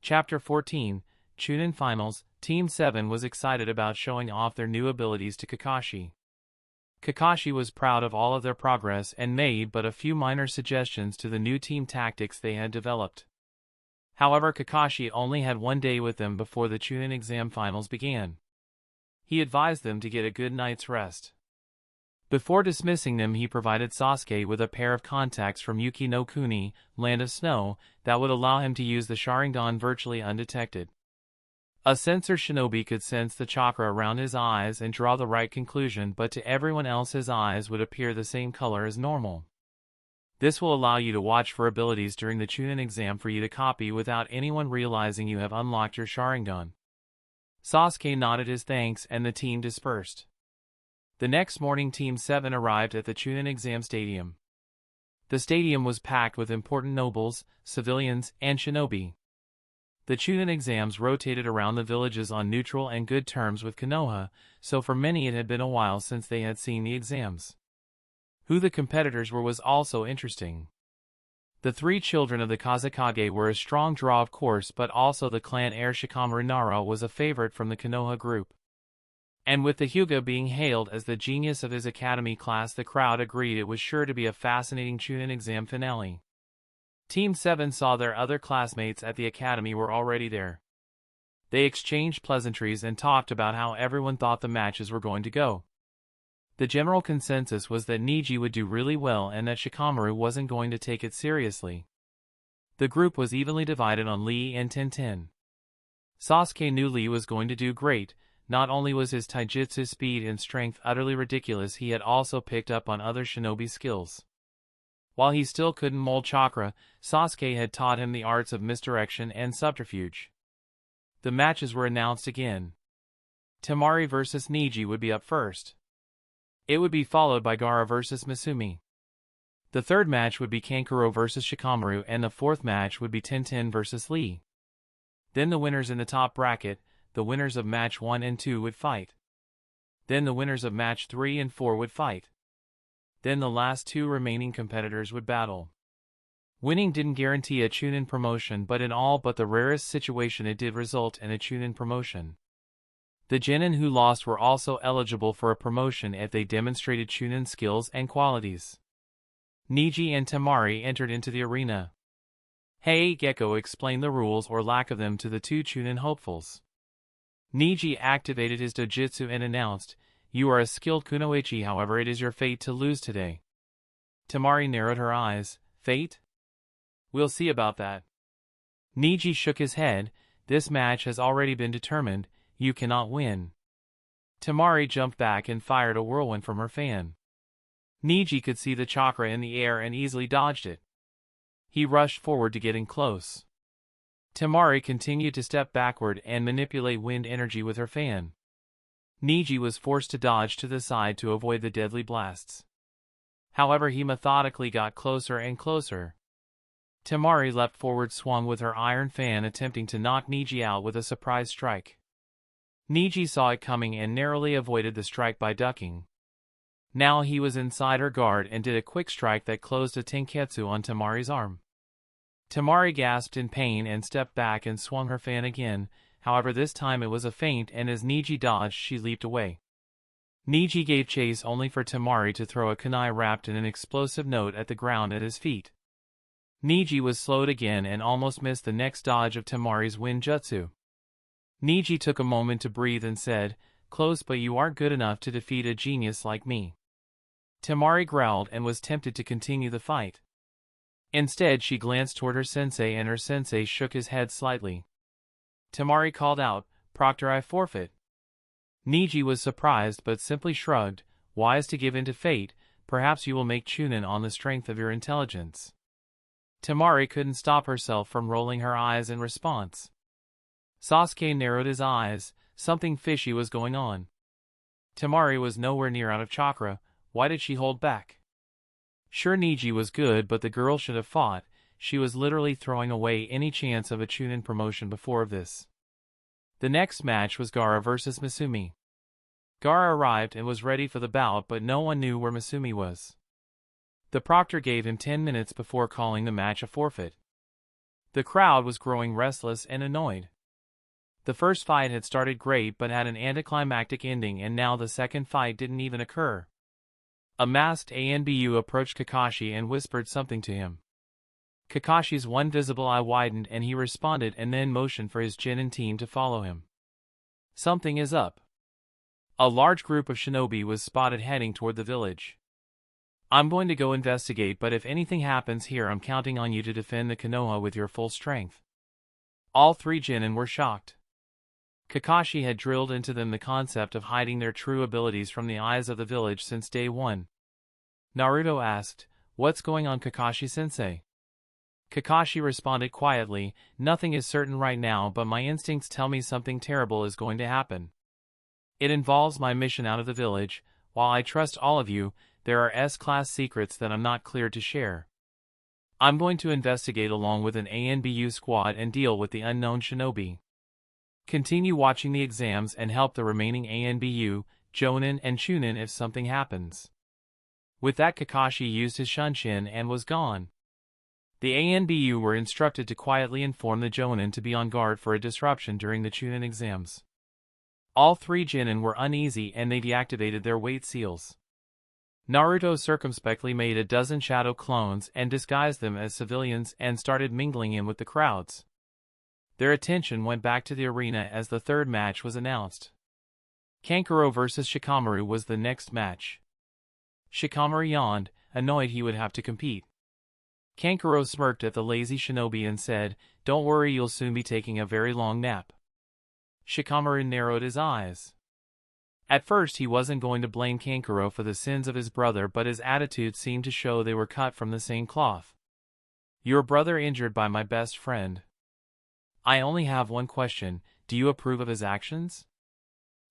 Chapter 14, Chunin Finals. Team 7 was excited about showing off their new abilities to Kakashi. Kakashi was proud of all of their progress and made but a few minor suggestions to the new team tactics they had developed. However, Kakashi only had one day with them before the Chunin exam finals began. He advised them to get a good night's rest. Before dismissing them he provided Sasuke with a pair of contacts from Yuki no Kuni, Land of Snow, that would allow him to use the Sharingan virtually undetected. A sensor shinobi could sense the chakra around his eyes and draw the right conclusion but to everyone else his eyes would appear the same color as normal. This will allow you to watch for abilities during the Chunin exam for you to copy without anyone realizing you have unlocked your Sharingan. Sasuke nodded his thanks and the team dispersed. The next morning Team 7 arrived at the Chunin exam stadium. The stadium was packed with important nobles, civilians, and shinobi. The Chunin exams rotated around the villages on neutral and good terms with Konoha, so for many it had been a while since they had seen the exams. Who the competitors were was also interesting. The three children of the Kazekage were a strong draw of course but also the clan heir Shikamaru Nara was a favorite from the Konoha group. And with the Hyuga being hailed as the genius of his academy class the crowd agreed it was sure to be a fascinating Chunin exam finale. Team 7 saw their other classmates at the academy were already there. They exchanged pleasantries and talked about how everyone thought the matches were going to go. The general consensus was that Neji would do really well and that Shikamaru wasn't going to take it seriously. The group was evenly divided on Lee and Tenten. Sasuke knew Lee was going to do great. Not only was his taijutsu speed and strength utterly ridiculous, he had also picked up on other shinobi skills. While he still couldn't mold chakra, Sasuke had taught him the arts of misdirection and subterfuge. The matches were announced again. Temari vs Neji would be up first. It would be followed by Gaara vs Misumi. The third match would be Kankuro vs Shikamaru and the fourth match would be Tenten vs Lee. Then the winners in the top bracket, the winners of match 1 and 2 would fight. Then the winners of match 3 and 4 would fight. Then the last two remaining competitors would battle. Winning didn't guarantee a Chunin promotion but in all but the rarest situation it did result in a Chunin promotion. The genin who lost were also eligible for a promotion if they demonstrated Chunin skills and qualities. Neji and Temari entered into the arena. Hey Gecko explained the rules or lack of them to the two Chunin hopefuls. Neji activated his dojutsu and announced, "You are a skilled kunoichi, however it is your fate to lose today." Temari narrowed her eyes. Fate? We'll see about that. Neji shook his head. This match has already been determined. You cannot win. Temari jumped back and fired a whirlwind from her fan. Neji could see the chakra in the air and easily dodged it. He rushed forward to get in close. Temari continued to step backward and manipulate wind energy with her fan. Neji was forced to dodge to the side to avoid the deadly blasts. However, he methodically got closer and closer. Temari leapt forward, swung with her iron fan, attempting to knock Neji out with a surprise strike. Neji saw it coming and narrowly avoided the strike by ducking. Now he was inside her guard and did a quick strike that closed a tenketsu on Temari's arm. Temari gasped in pain and stepped back and swung her fan again. however this time it was a feint, and as Niji dodged she leaped away. Niji gave chase only for Temari to throw a kunai wrapped in an explosive note at the ground at his feet. Niji was slowed again and almost missed the next dodge of Temari's wind jutsu. Niji took a moment to breathe and said, "Close, but you aren't good enough to defeat a genius like me." Temari growled and was tempted to continue the fight. Instead she glanced toward her sensei and her sensei shook his head slightly. Temari called out, "Proctor, I forfeit." Niji was surprised but simply shrugged, "Wise to give in to fate, perhaps you will make Chunin on the strength of your intelligence." Temari couldn't stop herself from rolling her eyes in response. Sasuke narrowed his eyes, something fishy was going on. Temari was nowhere near out of chakra, why did she hold back? Sure, Niji was good, but the girl should have fought. She was literally throwing away any chance of a Chunin promotion before this. The next match was Gaara versus Misumi. Gaara arrived and was ready for the bout, but no one knew where Misumi was. The proctor gave him 10 minutes before calling the match a forfeit. The crowd was growing restless and annoyed. The first fight had started great but had an anticlimactic ending, and now the second fight didn't even occur. A masked anbu approached Kakashi and whispered something to him. Kakashi's one visible eye widened and he responded and then motioned for his genin team to follow him. Something is up. A large group of shinobi was spotted heading toward the village. "I'm going to go investigate, but if anything happens here I'm counting on you to defend the Konoha with your full strength." All three genin were shocked. Kakashi had drilled into them the concept of hiding their true abilities from the eyes of the village since day one. Naruto asked, "What's going on, Kakashi-sensei?" Kakashi responded quietly, "Nothing is certain right now, but my instincts tell me something terrible is going to happen. It involves my mission out of the village. While I trust all of you, there are S-class secrets that I'm not cleared to share. I'm going to investigate along with an ANBU squad and deal with the unknown shinobi. Continue watching the exams and help the remaining ANBU, Jonin and Chunin if something happens." With that, Kakashi used his shunshin and was gone. The ANBU were instructed to quietly inform the Jonin to be on guard for a disruption during the Chunin exams. All three genin were uneasy and they deactivated their weight seals. Naruto circumspectly made a dozen shadow clones and disguised them as civilians and started mingling in with the crowds. Their attention went back to the arena as the third match was announced. Kankuro versus Shikamaru was the next match. Shikamaru yawned, annoyed he would have to compete. Kankuro smirked at the lazy shinobi and said, "Don't worry, you'll soon be taking a very long nap." Shikamaru narrowed his eyes. At first he wasn't going to blame Kankuro for the sins of his brother, but his attitude seemed to show they were cut from the same cloth. "Your brother injured by my best friend. I only have one question, do you approve of his actions?"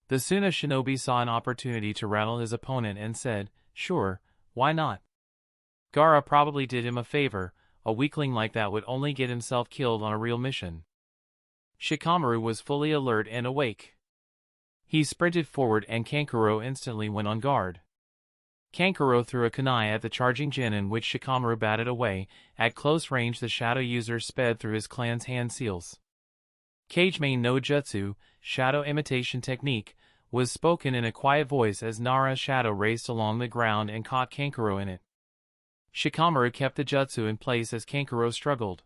The Suna shinobi saw an opportunity to rattle his opponent and said, "Sure, why not? Gaara probably did him a favor, a weakling like that would only get himself killed on a real mission." Shikamaru was fully alert and awake. He sprinted forward and Kankuro instantly went on guard. Kankuro threw a kunai at the charging genin, which Shikamaru batted away. At close range the shadow user sped through his clan's hand seals. Kagemain no Jutsu, shadow imitation technique, was spoken in a quiet voice as Nara's shadow raced along the ground and caught Kankuro in it. Shikamaru kept the jutsu in place as Kankuro struggled.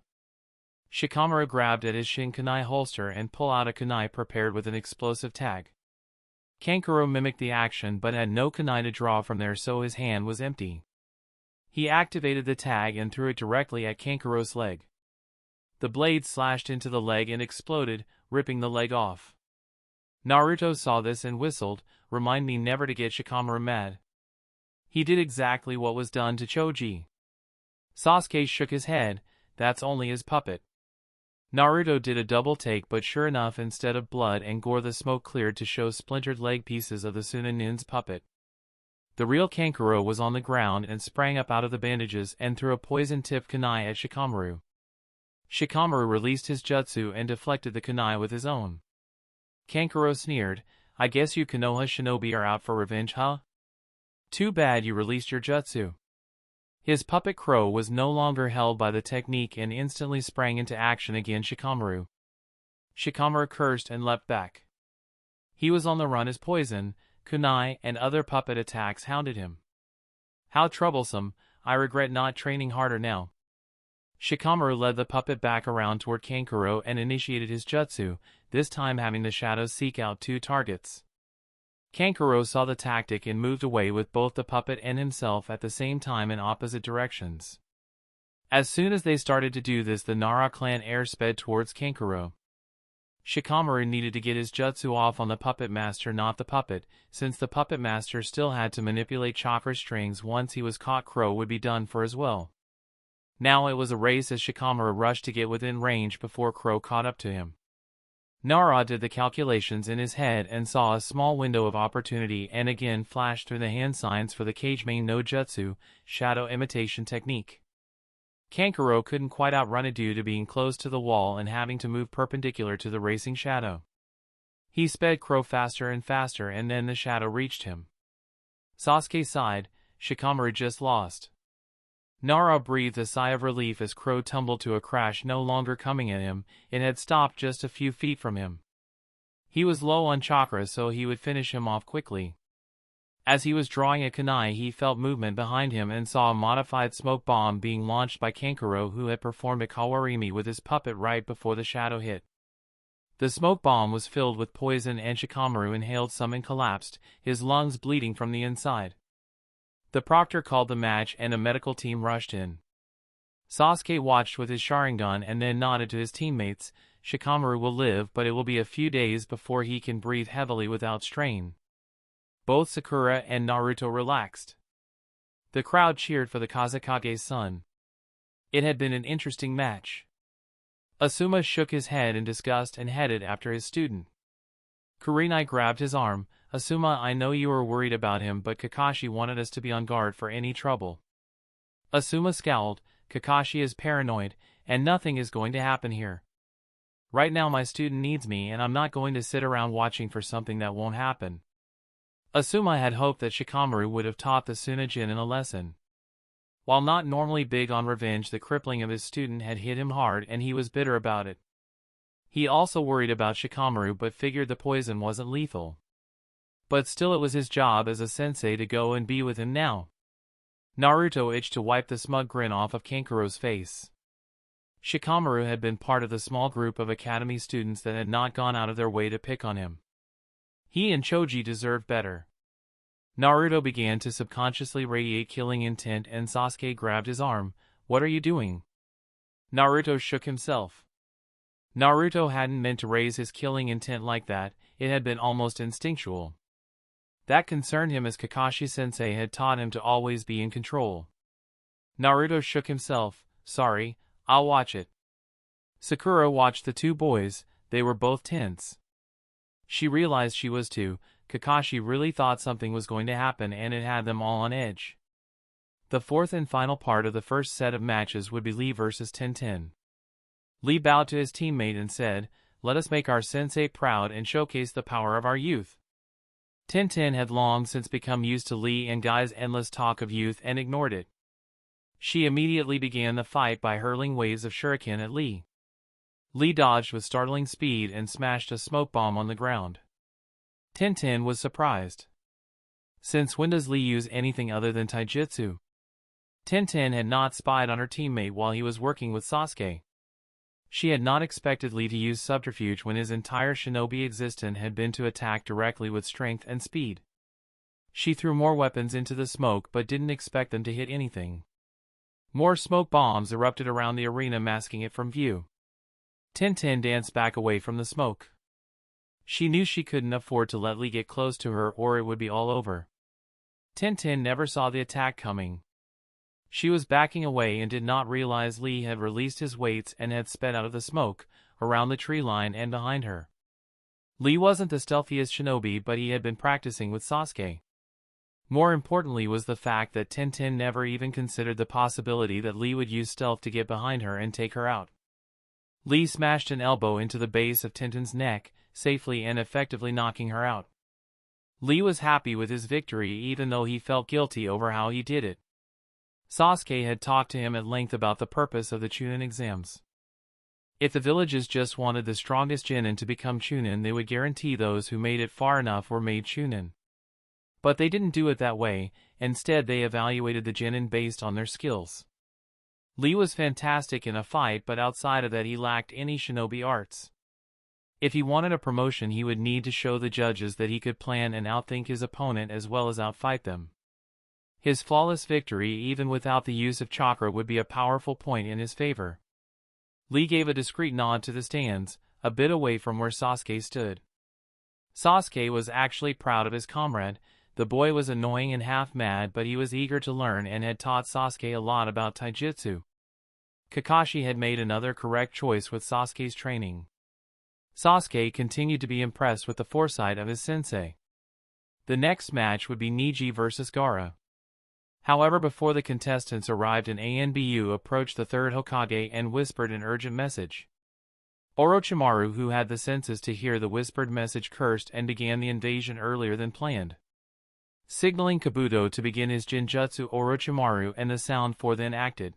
Shikamaru grabbed at his shin kunai holster and pulled out a kunai prepared with an explosive tag. Kankuro mimicked the action but had no kunai to draw from there, so his hand was empty. He activated the tag and threw it directly at Kankuro's leg. The blade slashed into the leg and exploded, ripping the leg off. Naruto saw this and whistled, "Remind me never to get Shikamaru mad." He did exactly what was done to Choji. Sasuke shook his head, "That's only his puppet." Naruto did a double take, but sure enough, instead of blood and gore the smoke cleared to show splintered leg pieces of the Tsunade's puppet. The real Kankuro was on the ground and sprang up out of the bandages and threw a poison-tipped kunai at Shikamaru. Shikamaru released his jutsu and deflected the kunai with his own. Kankuro sneered, "I guess you Konoha shinobi are out for revenge, huh? Too bad you released your jutsu." His puppet crow was no longer held by the technique and instantly sprang into action against Shikamaru. Shikamaru cursed and leapt back. He was on the run as poison, kunai, and other puppet attacks hounded him. How troublesome, I regret not training harder now. Shikamaru led the puppet back around toward Kankuro and initiated his jutsu, this time having the shadows seek out 2 targets. Kankuro saw the tactic and moved away with both the puppet and himself at the same time in opposite directions. As soon as they started to do this, the Nara clan air sped towards Kankuro. Shikamaru needed to get his jutsu off on the puppet master, not the puppet, since the puppet master still had to manipulate chakra strings. Once he was caught, Crow would be done for as well. Now it was a race as Shikamaru rushed to get within range before Crow caught up to him. Nara did the calculations in his head and saw a small window of opportunity and again flashed through the hand signs for the Kage main no jutsu, shadow imitation technique. Kankuro couldn't quite outrun it due to being close to the wall and having to move perpendicular to the racing shadow. He sped Crow faster and faster, and then the shadow reached him. Sasuke sighed, Shikamaru just lost. Nara breathed a sigh of relief as Crow tumbled to a crash, no longer coming at him. It had stopped just a few feet from him. He was low on chakra, so he would finish him off quickly. As he was drawing a kunai, he felt movement behind him and saw a modified smoke bomb being launched by Kankuro, who had performed a kawarimi with his puppet right before the shadow hit. The smoke bomb was filled with poison and Shikamaru inhaled some and collapsed, his lungs bleeding from the inside. The proctor called the match and a medical team rushed in. Sasuke watched with his Sharingan and then nodded to his teammates. Shikamaru will live, but it will be a few days before he can breathe heavily without strain. Both Sakura and Naruto relaxed. The crowd cheered for the Kazekage's son. It had been an interesting match. Asuma shook his head in disgust and headed after his student. Kurenai grabbed his arm. Asuma, I know you were worried about him, but Kakashi wanted us to be on guard for any trouble. Asuma scowled. Kakashi is paranoid, and nothing is going to happen here. Right now my student needs me, and I'm not going to sit around watching for something that won't happen. Asuma had hoped that Shikamaru would have taught the Tsunade a lesson. While not normally big on revenge, the crippling of his student had hit him hard and he was bitter about it. He also worried about Shikamaru but figured the poison wasn't lethal. But still, it was his job as a sensei to go and be with him now. Naruto itched to wipe the smug grin off of Kankuro's face. Shikamaru had been part of the small group of academy students that had not gone out of their way to pick on him. He and Choji deserved better. Naruto began to subconsciously radiate killing intent and Sasuke grabbed his arm. What are you doing? Naruto shook himself. Naruto hadn't meant to raise his killing intent like that, it had been almost instinctual. That concerned him as Kakashi-sensei had taught him to always be in control. Naruto shook himself. Sorry, I'll watch it. Sakura watched the two boys, they were both tense. She realized she was too. Kakashi really thought something was going to happen and it had them all on edge. The fourth and final part of the first set of matches would be Lee versus Tenten. Lee bowed to his teammate and said, "Let us make our sensei proud and showcase the power of our youth." Tenten had long since become used to Lee and Guy's endless talk of youth and ignored it. She immediately began the fight by hurling waves of shuriken at Lee. Lee dodged with startling speed and smashed a smoke bomb on the ground. Tenten was surprised. Since when does Lee use anything other than taijutsu? Tenten had not spied on her teammate while he was working with Sasuke. She had not expected Lee to use subterfuge when his entire shinobi existence had been to attack directly with strength and speed. She threw more weapons into the smoke but didn't expect them to hit anything. More smoke bombs erupted around the arena, masking it from view. Tenten danced back away from the smoke. She knew she couldn't afford to let Lee get close to her or it would be all over. Tenten never saw the attack coming. She was backing away and did not realize Lee had released his weights and had sped out of the smoke, around the tree line and behind her. Lee wasn't the stealthiest shinobi, but he had been practicing with Sasuke. More importantly was the fact that Tenten never even considered the possibility that Lee would use stealth to get behind her and take her out. Lee smashed an elbow into the base of Tenten's neck, safely and effectively knocking her out. Lee was happy with his victory even though he felt guilty over how he did it. Sasuke had talked to him at length about the purpose of the Chunin exams. If the villages just wanted the strongest genin to become chunin, they would guarantee those who made it far enough were made chunin. But they didn't do it that way. Instead they evaluated the genin based on their skills. Lee was fantastic in a fight, but outside of that he lacked any shinobi arts. If he wanted a promotion, he would need to show the judges that he could plan and outthink his opponent as well as outfight them. His flawless victory, even without the use of chakra, would be a powerful point in his favor. Lee gave a discreet nod to the stands, a bit away from where Sasuke stood. Sasuke was actually proud of his comrade. The boy was annoying and half mad, but he was eager to learn and had taught Sasuke a lot about taijutsu. Kakashi had made another correct choice with Sasuke's training. Sasuke continued to be impressed with the foresight of his sensei. The next match would be Neji versus Gaara. However, before the contestants arrived, an anbu approached the third Hokage and whispered an urgent message. Orochimaru, who had the senses to hear the whispered message, cursed and began the invasion earlier than planned. Signaling Kabuto to begin his genjutsu, Orochimaru and the sound for then acted.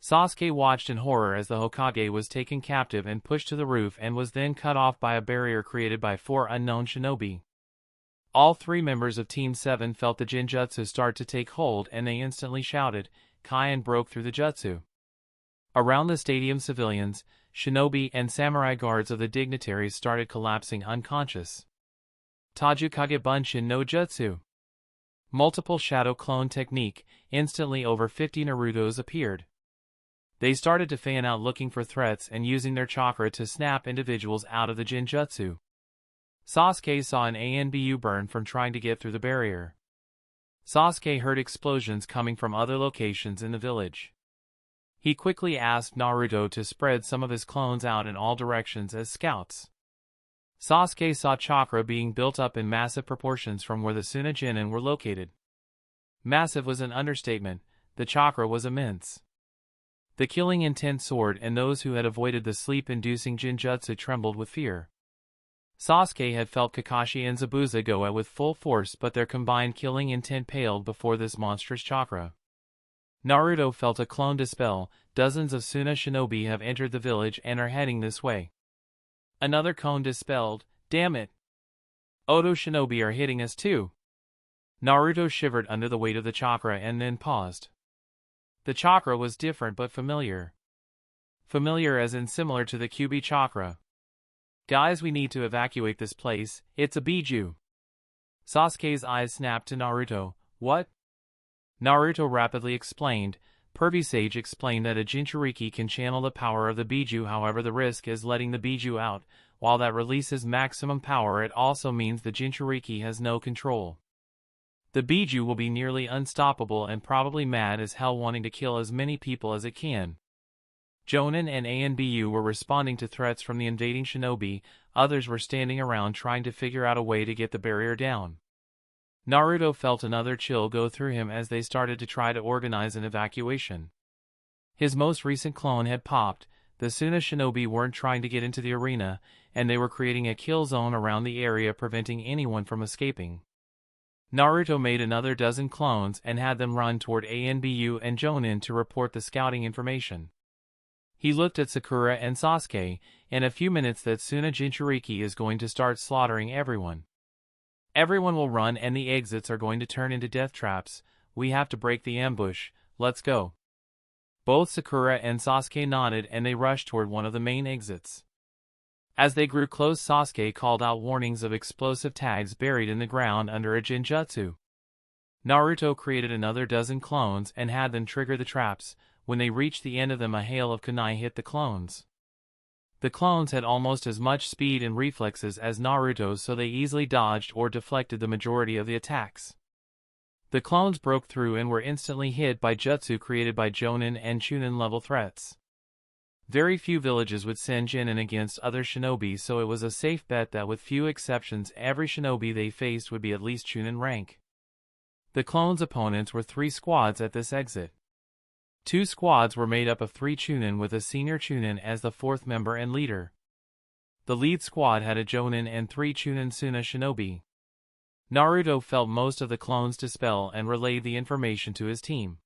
Sasuke watched in horror as the Hokage was taken captive and pushed to the roof and was then cut off by a barrier created by 4 unknown shinobi. All 3 members of Team 7 felt the genjutsu start to take hold and they instantly shouted, "Kai!" and broke through the jutsu. Around the stadium, civilians, shinobi and samurai guards of the dignitaries started collapsing unconscious. Tajukage Bunshin no Jutsu. Multiple shadow clone technique. Instantly over 50 Narutos appeared. They started to fan out looking for threats and using their chakra to snap individuals out of the genjutsu. Sasuke saw an anbu burn from trying to get through the barrier. Sasuke heard explosions coming from other locations in the village. He quickly asked Naruto to spread some of his clones out in all directions as scouts. Sasuke saw chakra being built up in massive proportions from where the Tsunade genin were located. Massive was an understatement. The chakra was immense. The killing intent soared, and those who had avoided the sleep-inducing genjutsu trembled with fear. Sasuke had felt Kakashi and Zabuza go at with full force, but their combined killing intent paled before this monstrous chakra. Naruto felt a clone dispel. Dozens of Tsunade shinobi have entered the village and are heading this way. Another cone dispelled. Damn it! Odo shinobi are hitting us too. Naruto shivered under the weight of the chakra and then paused. The chakra was different but familiar. Familiar as in similar to the Kyuubi chakra. Guys, we need to evacuate this place. It's a biju. Sasuke's eyes snapped to Naruto. What? Naruto rapidly explained. Pervy Sage explained that a Jinchuriki can channel the power of the biju, however the risk is letting the biju out. While that releases maximum power, it also means the Jinchuriki has no control. The biju will be nearly unstoppable and probably mad as hell, wanting to kill as many people as it can. Jonin and anbu were responding to threats from the invading shinobi. Others were standing around trying to figure out a way to get the barrier down. Naruto felt another chill go through him as they started to try to organize an evacuation. His most recent clone had popped. The Tsunade shinobi weren't trying to get into the arena, and they were creating a kill zone around the area, preventing anyone from escaping. Naruto made another dozen clones and had them run toward anbu and Jonin to report the scouting information. He looked at Sakura and Sasuke. In a few minutes that Tsunade Jinchuriki is going to start slaughtering everyone. Everyone will run and the exits are going to turn into death traps. We have to break the ambush. Let's go. Both Sakura and Sasuke nodded and they rushed toward one of the main exits. As they grew close, Sasuke called out warnings of explosive tags buried in the ground under a genjutsu. Naruto created another dozen clones and had them trigger the traps. When they reached the end of them, a hail of kunai hit the clones. The clones had almost as much speed and reflexes as Naruto's, so they easily dodged or deflected the majority of the attacks. The clones broke through and were instantly hit by jutsu created by Jonin and Chunin level threats. Very few villages would send genin against other shinobi, so it was a safe bet that with few exceptions every shinobi they faced would be at least Chunin rank. The clones' opponents were 3 squads at this exit. 2 squads were made up of 3 Chunin with a senior Chunin as the 4th member and leader. The lead squad had a Jonin and 3 Chunin Tsunade shinobi. Naruto felt most of the clones dispel and relayed the information to his team.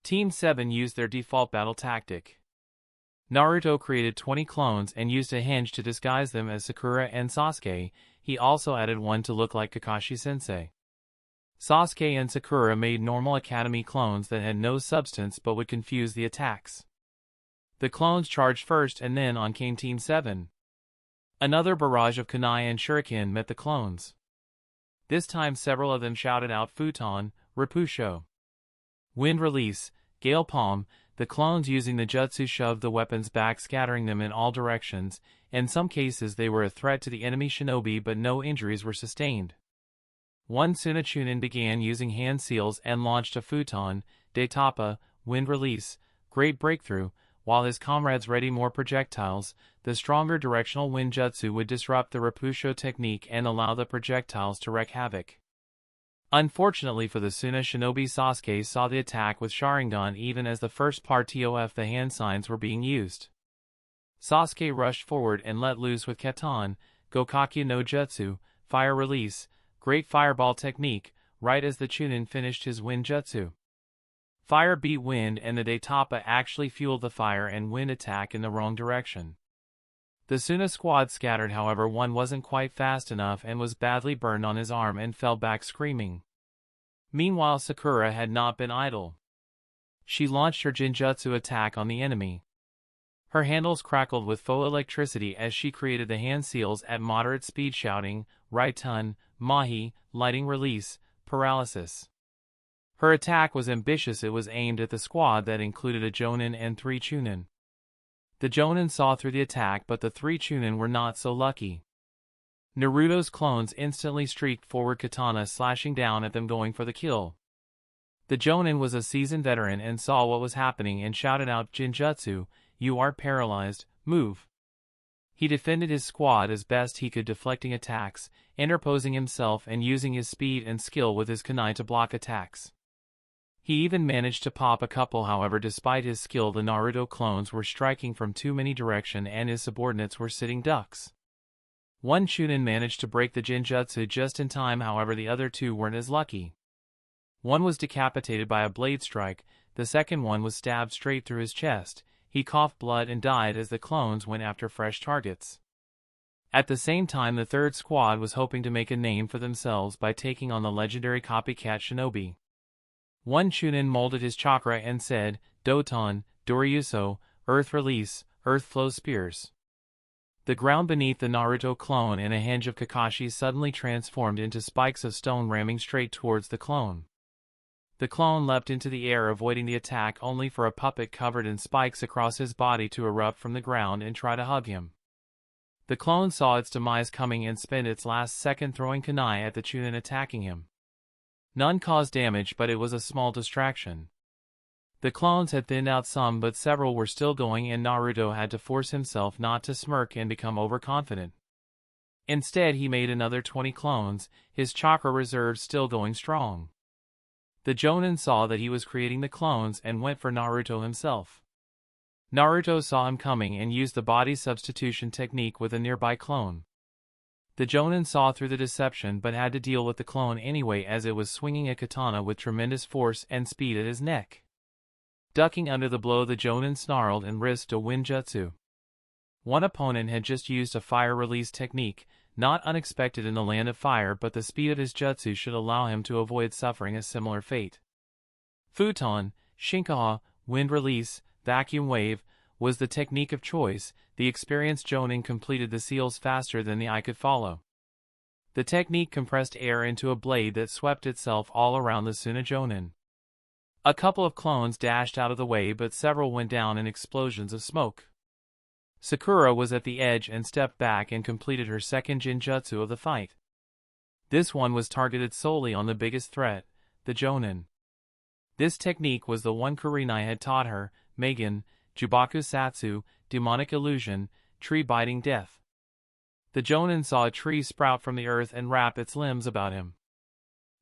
Team 7 used their default battle tactic. Naruto created 20 clones and used a henge to disguise them as Sakura and Sasuke. He also added one to look like Kakashi-sensei. Sasuke and Sakura made normal academy clones that had no substance but would confuse the attacks. The clones charged first and then on came Team 7. Another barrage of kunai and shuriken met the clones. This time several of them shouted out Futon, Repusho. Wind release, Gale Palm. The clones using the jutsu shoved the weapons back, scattering them in all directions. In some cases they were a threat to the enemy shinobi, but no injuries were sustained. One Tsunade began using hand seals and launched a Futon, Daitapa, wind release, great breakthrough. While his comrades ready more projectiles, the stronger directional wind jutsu would disrupt the Repusho technique and allow the projectiles to wreak havoc. Unfortunately for the Suna shinobi, Sasuke saw the attack with Sharingan even as the first part of the hand signs were being used. Sasuke rushed forward and let loose with Keton, Gokakyu no Jutsu, fire release, great fireball technique, right as the Chunin finished his wind jutsu. Fire beat wind and the Daitapa actually fueled the fire and wind attack in the wrong direction. The Suna squad scattered, however one wasn't quite fast enough and was badly burned on his arm and fell back screaming. Meanwhile Sakura had not been idle. She launched her Jinjutsu attack on the enemy. Her handles crackled with faux electricity as she created the hand seals at moderate speed, shouting, Raitun, Mahi, lighting release, paralysis. Her attack was ambitious. It was aimed at the squad that included a Jonin and 3 Chunin. The Jonin saw through the attack, but the 3 Chunin were not so lucky. Naruto's clones instantly streaked forward, katana slashing down at them, going for the kill. The Jonin was a seasoned veteran and saw what was happening and shouted out, Jinjutsu, you are paralyzed, move. He defended his squad as best he could, deflecting attacks, interposing himself and using his speed and skill with his kunai to block attacks. He even managed to pop a couple. However, despite his skill, the Naruto clones were striking from too many directions and his subordinates were sitting ducks. One Chunin managed to break the Jinjutsu just in time, however the other 2 weren't as lucky. One was decapitated by a blade strike, the second one was stabbed straight through his chest. He coughed blood and died as the clones went after fresh targets. At the same time, the third squad was hoping to make a name for themselves by taking on the legendary copycat shinobi. One Chunin molded his chakra and said, Doton, Doryuso, Earth release, Earth flow spears. The ground beneath the Naruto clone and a henge of Kakashi suddenly transformed into spikes of stone, ramming straight towards the clone. The clone leapt into the air, avoiding the attack, only for a puppet covered in spikes across his body to erupt from the ground and try to hug him. The clone saw its demise coming and spent its last second throwing kunai at the Chunin attacking him. None caused damage, but it was a small distraction. The clones had thinned out some, but several were still going, and Naruto had to force himself not to smirk and become overconfident. Instead, he made another 20 clones, his chakra reserves still going strong. The Jonin saw that he was creating the clones and went for Naruto himself. Naruto saw him coming and used the body substitution technique with a nearby clone. The Jonin saw through the deception but had to deal with the clone anyway, as it was swinging a katana with tremendous force and speed at his neck. Ducking under the blow, the Jonin snarled and risked a wind jutsu. One opponent had just used a fire release technique, not unexpected in the land of fire, but the speed of his jutsu should allow him to avoid suffering a similar fate. Futon, Shinkaha, wind release, vacuum wave, was the technique of choice. The experienced Jonin completed the seals faster than the eye could follow. The technique compressed air into a blade that swept itself all around the Suna Jonin. A couple of clones dashed out of the way, but several went down in explosions of smoke. Sakura was at the edge and stepped back and completed her second Jinjutsu of the fight. This one was targeted solely on the biggest threat, the Jonin. This technique was the one Kurenai had taught her, Megan, Jubaku Satsu, demonic illusion, tree-biting death. The Jonin saw a tree sprout from the earth and wrap its limbs about him.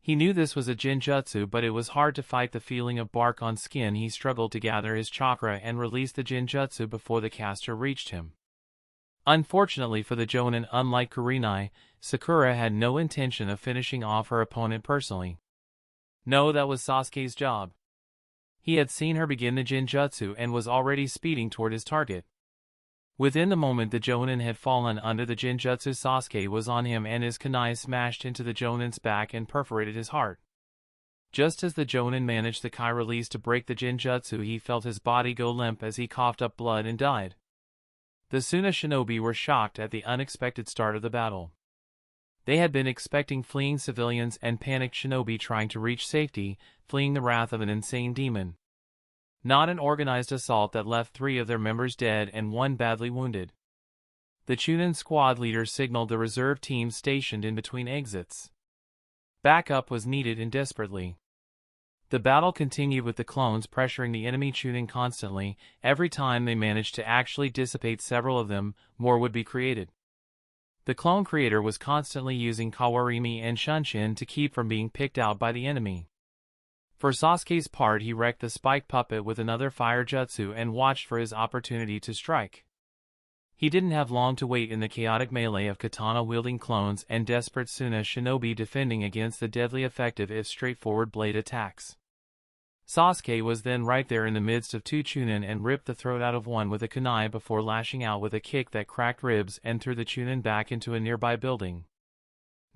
He knew this was a Jinjutsu, but it was hard to fight the feeling of bark on skin. He struggled to gather his chakra and release the Jinjutsu before the caster reached him. Unfortunately for the Jonin, unlike Kurenai, Sakura had no intention of finishing off her opponent personally. No, that was Sasuke's job. He had seen her begin the Jinjutsu and was already speeding toward his target. Within the moment the Jonin had fallen under the Jinjutsu, Sasuke was on him and his kunai smashed into the Jonin's back and perforated his heart. Just as the Jonin managed the Kai release to break the Jinjutsu, he felt his body go limp as he coughed up blood and died. The Suna shinobi were shocked at the unexpected start of the battle. They had been expecting fleeing civilians and panicked shinobi trying to reach safety, fleeing the wrath of an insane demon. Not an organized assault that left 3 of their members dead and 1 badly wounded. The Chunin squad leader signaled the reserve team stationed in between exits. Backup was needed and desperately. The battle continued with the clones pressuring the enemy Chunin constantly. Every time they managed to actually dissipate several of them, more would be created. The clone creator was constantly using Kawarimi and Shunshin to keep from being picked out by the enemy. For Sasuke's part, he wrecked the spike puppet with another fire jutsu and watched for his opportunity to strike. He didn't have long to wait in the chaotic melee of katana-wielding clones and desperate Suna shinobi defending against the deadly effective if straightforward blade attacks. Sasuke was then right there in the midst of 2 Chunin and ripped the throat out of one with a kunai before lashing out with a kick that cracked ribs and threw the Chunin back into a nearby building.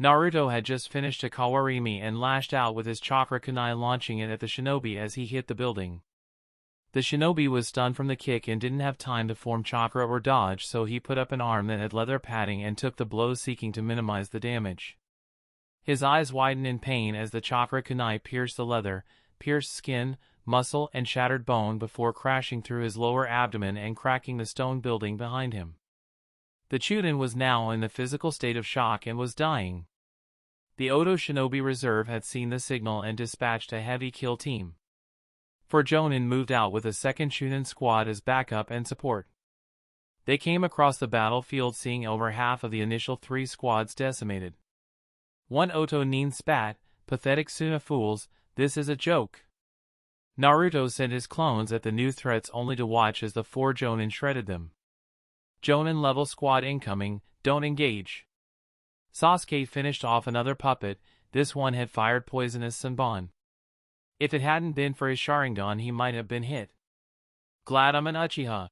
Naruto had just finished a Kawarimi and lashed out with his chakra kunai, launching it at the shinobi as he hit the building. The shinobi was stunned from the kick and didn't have time to form chakra or dodge, so he put up an arm that had leather padding and took the blows, seeking to minimize the damage. His eyes widened in pain as the chakra kunai pierced the leather, pierced skin, muscle, and shattered bone before crashing through his lower abdomen and cracking the stone building behind him. The Chunin was now in the physical state of shock and was dying. The Oto Shinobi Reserve had seen the signal and dispatched a heavy kill team. For Jonin moved out with a second Chunin squad as backup and support. They came across the battlefield seeing over half of the initial 3 squads decimated. One Oto Nin spat, "Pathetic Suna fools, this is a joke." Naruto sent his clones at the new threats only to watch as the 4 Jonin shredded them. Jonin level squad incoming, don't engage. Sasuke finished off another puppet. This one had fired poisonous Sanbon. If it hadn't been for his Sharingan, he might have been hit. Glad I'm an Uchiha.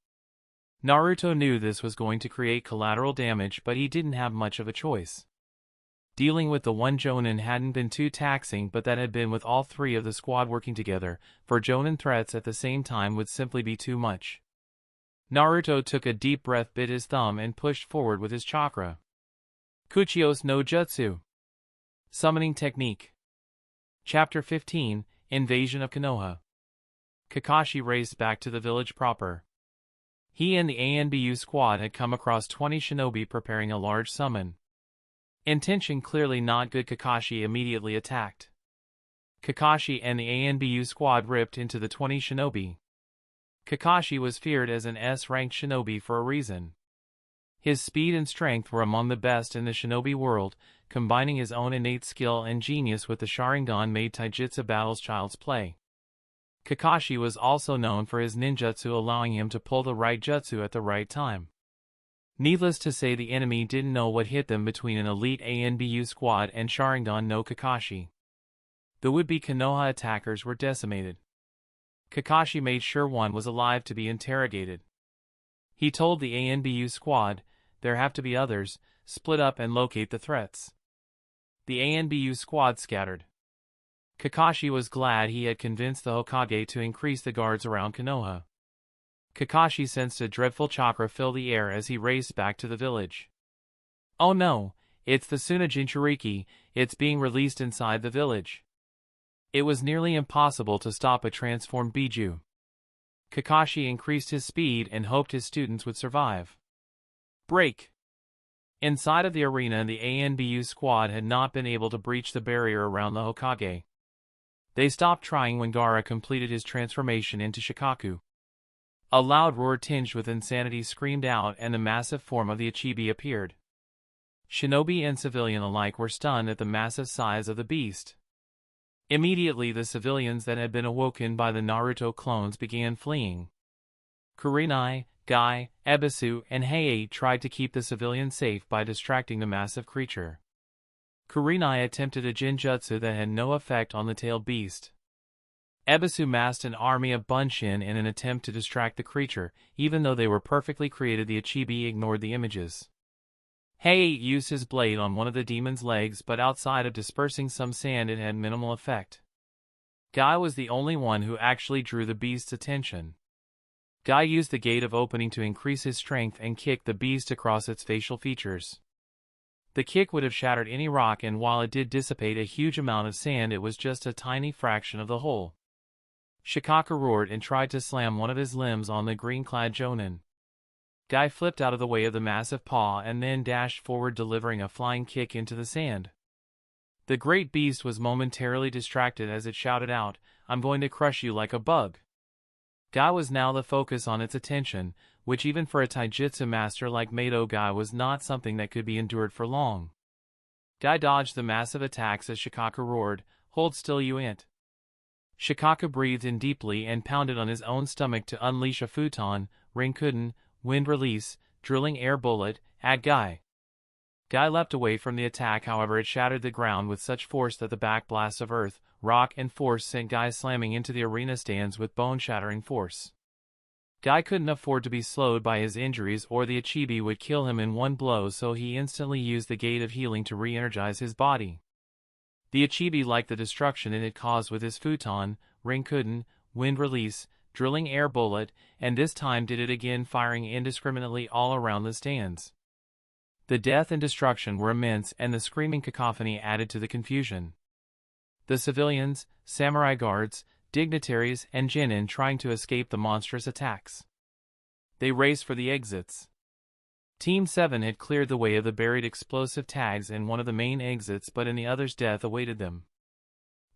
Naruto knew this was going to create collateral damage, but he didn't have much of a choice. Dealing with the 1 Jonin hadn't been too taxing, but that had been with all 3 of the squad working together. For Jonin threats at the same time would simply be too much. Naruto took a deep breath, bit his thumb, and pushed forward with his chakra. Kuchios no Jutsu. Summoning Technique. Chapter 15, Invasion of Konoha. Kakashi raced back to the village proper. He and the ANBU squad had come across 20 shinobi preparing a large summon. Intention clearly not good. Kakashi immediately attacked. Kakashi and the ANBU squad ripped into the 20 shinobi. Kakashi was feared as an S-ranked shinobi for a reason. His speed and strength were among the best in the shinobi world, combining his own innate skill and genius with the Sharingan made taijutsu battles child's play. Kakashi was also known for his ninjutsu, allowing him to pull the right jutsu at the right time. Needless to say, the enemy didn't know what hit them between an elite ANBU squad and Sharingan no Kakashi. The would-be Konoha attackers were decimated. Kakashi made sure one was alive to be interrogated. He told the ANBU squad, "There have to be others, split up and locate the threats." The ANBU squad scattered. Kakashi was glad he had convinced the Hokage to increase the guards around Konoha. Kakashi sensed a dreadful chakra fill the air as he raced back to the village. Oh no, it's the Suna Jinchuriki, it's being released inside the village. It was nearly impossible to stop a transformed Biju. Kakashi increased his speed and hoped his students would survive. Break! Inside of the arena, the ANBU squad had not been able to breach the barrier around the Hokage. They stopped trying when Gaara completed his transformation into Shikaku. A loud roar tinged with insanity screamed out and the massive form of the Ichibi appeared. Shinobi and civilian alike were stunned at the massive size of the beast. Immediately the civilians that had been awoken by the Naruto clones began fleeing. Kurenai, Guy, Ebisu, and Heiei tried to keep the civilians safe by distracting the massive creature. Kurenai attempted a Jinjutsu that had no effect on the tailed beast. Ebisu massed an army of Bunshin in an attempt to distract the creature. Even though they were perfectly created, the Achibi ignored the images. Heiei used his blade on one of the demon's legs, but outside of dispersing some sand it had minimal effect. Guy was the only one who actually drew the beast's attention. Guy used the gate of opening to increase his strength and kicked the beast across its facial features. The kick would have shattered any rock, and while it did dissipate a huge amount of sand, it was just a tiny fraction of the whole. Shikaka roared and tried to slam one of his limbs on the green-clad jonin. Guy flipped out of the way of the massive paw and then dashed forward, delivering a flying kick into the sand. The great beast was momentarily distracted as it shouted out, "I'm going to crush you like a bug." Guy was now the focus on its attention, which even for a taijutsu master like Mato Guy was not something that could be endured for long. Guy dodged the massive attacks as Shikaka roared, "Hold still, you ant." Shikaka breathed in deeply and pounded on his own stomach to unleash a futon, Rinkuden, wind release, drilling air bullet, at Guy. Guy leapt away from the attack, however it shattered the ground with such force that the backblast of earth, rock and force sent Guy slamming into the arena stands with bone-shattering force. Guy couldn't afford to be slowed by his injuries or the Achibi would kill him in one blow, so he instantly used the Gate of Healing to re-energize his body. The Achibi liked the destruction it had caused with his futon, Rinkuden, wind release, drilling air bullet, and this time did it again, firing indiscriminately all around the stands. The death and destruction were immense, and the screaming cacophony added to the confusion. The civilians, samurai guards, dignitaries, and genin trying to escape the monstrous attacks. They raced for the exits. Team 7 had cleared the way of the buried explosive tags in one of the main exits, but in the others death awaited them.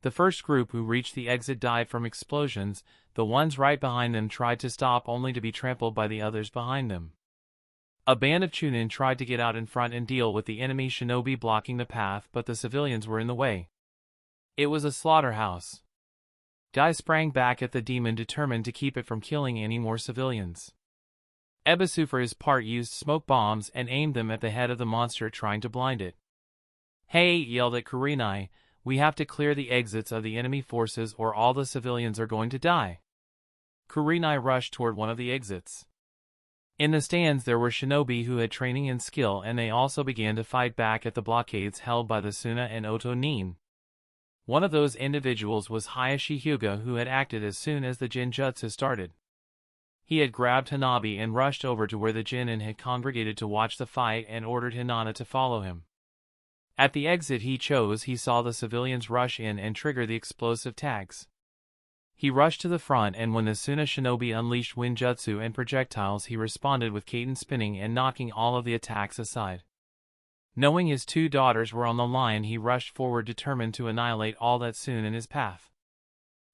The first group who reached the exit died from explosions. The ones right behind them tried to stop, only to be trampled by the others behind them. A band of Chunin tried to get out in front and deal with the enemy shinobi blocking the path, but the civilians were in the way. It was a slaughterhouse. Guy sprang back at the demon, determined to keep it from killing any more civilians. Ebisu for his part used smoke bombs and aimed them at the head of the monster, trying to blind it. Heiei yelled at Kurenai, "We have to clear the exits of the enemy forces or all the civilians are going to die." Kurenai rushed toward one of the exits. In the stands there were shinobi who had training and skill, and they also began to fight back at the blockades held by the Suna and Oto Nin. One of those individuals was Hayashi Hyuga, who had acted as soon as the Genjutsu started. He had grabbed Hanabi and rushed over to where the genin had congregated to watch the fight and ordered Hinata to follow him. At the exit he chose, he saw the civilians rush in and trigger the explosive tags. He rushed to the front, and when the Suna shinobi unleashed Winjutsu and projectiles, he responded with Kaiten spinning and knocking all of the attacks aside. Knowing his two daughters were on the line, he rushed forward, determined to annihilate all that stood in his path.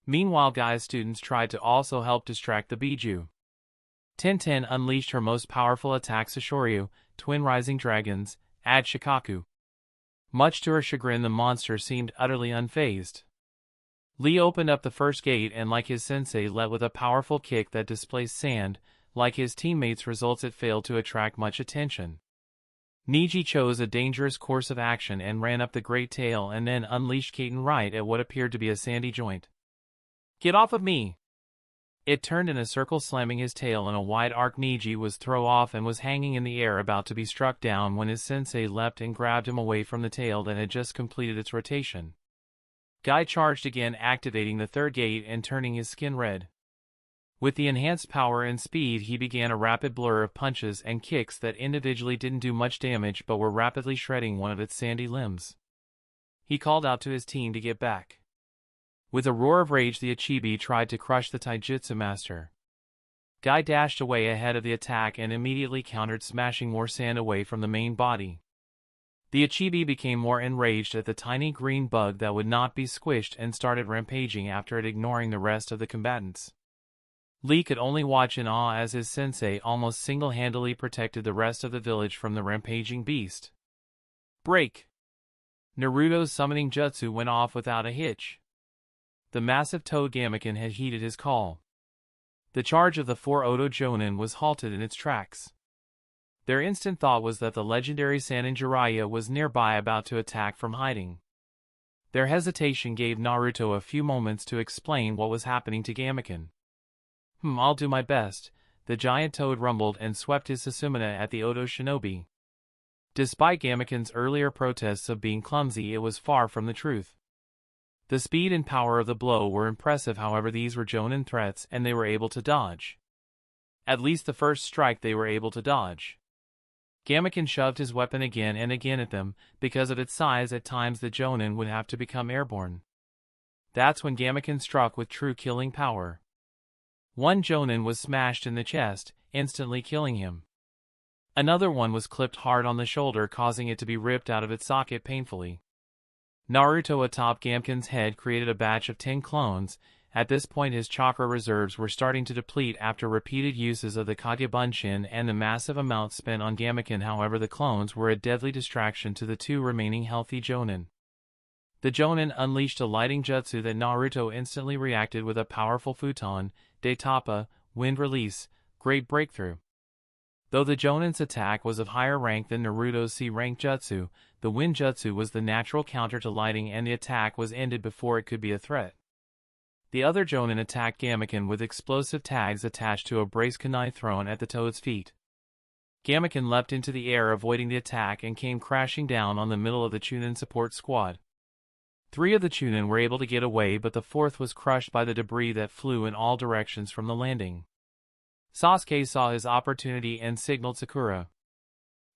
Meanwhile, Guy's students tried to also help distract the Biju. Tenten unleashed her most powerful attack, Sashoryu, twin rising dragons, at Shikaku. Much to her chagrin, the monster seemed utterly unfazed. Lee opened up the first gate and, like his sensei, led with a powerful kick that displaced sand. Like his teammates' results, it failed to attract much attention. Niji chose a dangerous course of action and ran up the great tail and then unleashed Kaiten right at what appeared to be a sandy joint. "Get off of me!" It turned in a circle, slamming his tail in a wide arc. Niji was thrown off and was hanging in the air, about to be struck down, when his sensei leapt and grabbed him away from the tail that had just completed its rotation. Guy charged again, activating the third gate and turning his skin red. With the enhanced power and speed, he began a rapid blur of punches and kicks that individually didn't do much damage but were rapidly shredding one of its sandy limbs. He called out to his team to get back. With a roar of rage, the Achibi tried to crush the taijutsu master. Guy dashed away ahead of the attack and immediately countered, smashing more sand away from the main body. The Achibi became more enraged at the tiny green bug that would not be squished and started rampaging after it, ignoring the rest of the combatants. Lee could only watch in awe as his sensei almost single-handedly protected the rest of the village from the rampaging beast. Break! Naruto's summoning jutsu went off without a hitch. The massive toad Gamaken had heeded his call. The charge of the 4 Oto Jonin was halted in its tracks. Their instant thought was that the legendary Sannin Jiraiya was nearby, about to attack from hiding. Their hesitation gave Naruto a few moments to explain what was happening to Gamaken. I'll do my best," the giant toad rumbled and swept his Sasumina at the Odo shinobi. Despite Gamaken's earlier protests of being clumsy, it was far from the truth. The speed and power of the blow were impressive, however these were Jonin threats and they were able to dodge. At least the first strike they were able to dodge. Gamaken shoved his weapon again and again at them. Because of its size, at times the Jonin would have to become airborne. That's when Gamaken struck with true killing power. One Jonin was smashed in the chest, instantly killing him. Another one was clipped hard on the shoulder, causing it to be ripped out of its socket painfully. Naruto atop Gamaken's head created a batch of 10 clones. At this point his chakra reserves were starting to deplete after repeated uses of the Kagebunshin and the massive amounts spent on Gamaken. However, the clones were a deadly distraction to the 2 remaining healthy Jonin. The Jonin unleashed a lighting jutsu that Naruto instantly reacted with a powerful futon, Daitapa, wind release, great breakthrough. Though the Jonin's attack was of higher rank than Naruto's C-rank jutsu, the wind jutsu was the natural counter to lighting and the attack was ended before it could be a threat. The other Jonin attacked Gamaken with explosive tags attached to a brace kunai thrown at the toad's feet. Gamaken leapt into the air avoiding the attack and came crashing down on the middle of the Chunin support squad. 3 of the Chunin were able to get away, but the 4th was crushed by the debris that flew in all directions from the landing. Sasuke saw his opportunity and signaled Sakura.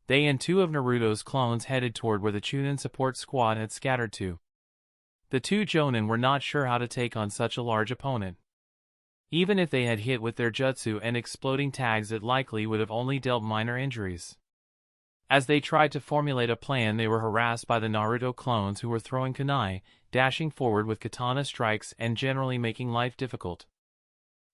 They and 2 of Naruto's clones headed toward where the Chunin support squad had scattered to. The 2 Jonin were not sure how to take on such a large opponent. Even if they had hit with their jutsu and exploding tags, it likely would have only dealt minor injuries. As they tried to formulate a plan, they were harassed by the Naruto clones who were throwing kunai, dashing forward with katana strikes and generally making life difficult.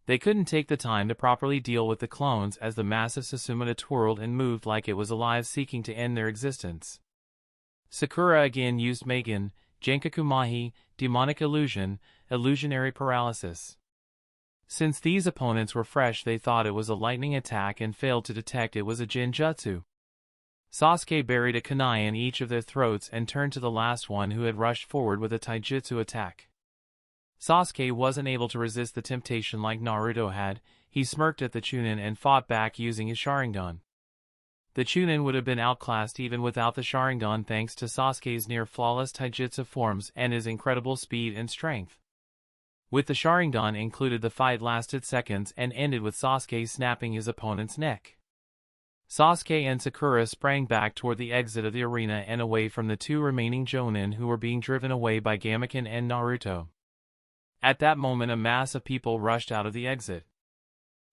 They couldn't take the time to properly deal with the clones as the massive Sasumina twirled and moved like it was alive, seeking to end their existence. Sakura again used Megan, Genkaku Mahi, demonic illusion, illusionary paralysis. Since these opponents were fresh, they thought it was a lightning attack and failed to detect it was a Jinjutsu. Sasuke buried a kunai in each of their throats and turned to the last one who had rushed forward with a taijutsu attack. Sasuke wasn't able to resist the temptation like Naruto had. He smirked at the Chunin and fought back using his Sharingan. The Chunin would have been outclassed even without the Sharingan thanks to Sasuke's near-flawless taijutsu forms and his incredible speed and strength. With the Sharingan included, the fight lasted seconds and ended with Sasuke snapping his opponent's neck. Sasuke and Sakura sprang back toward the exit of the arena and away from the 2 remaining Jonin who were being driven away by Gamaken and Naruto. At that moment, a mass of people rushed out of the exit.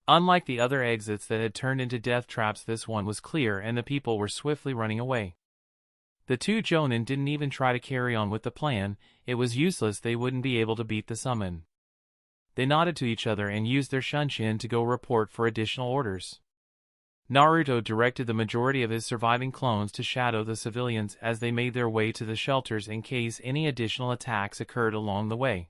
Unlike the other exits that had turned into death traps, this one was clear and the people were swiftly running away. The 2 Jonin didn't even try to carry on with the plan. It was useless, they wouldn't be able to beat the summon. They nodded to each other and used their shunshin to go report for additional orders. Naruto directed the majority of his surviving clones to shadow the civilians as they made their way to the shelters in case any additional attacks occurred along the way.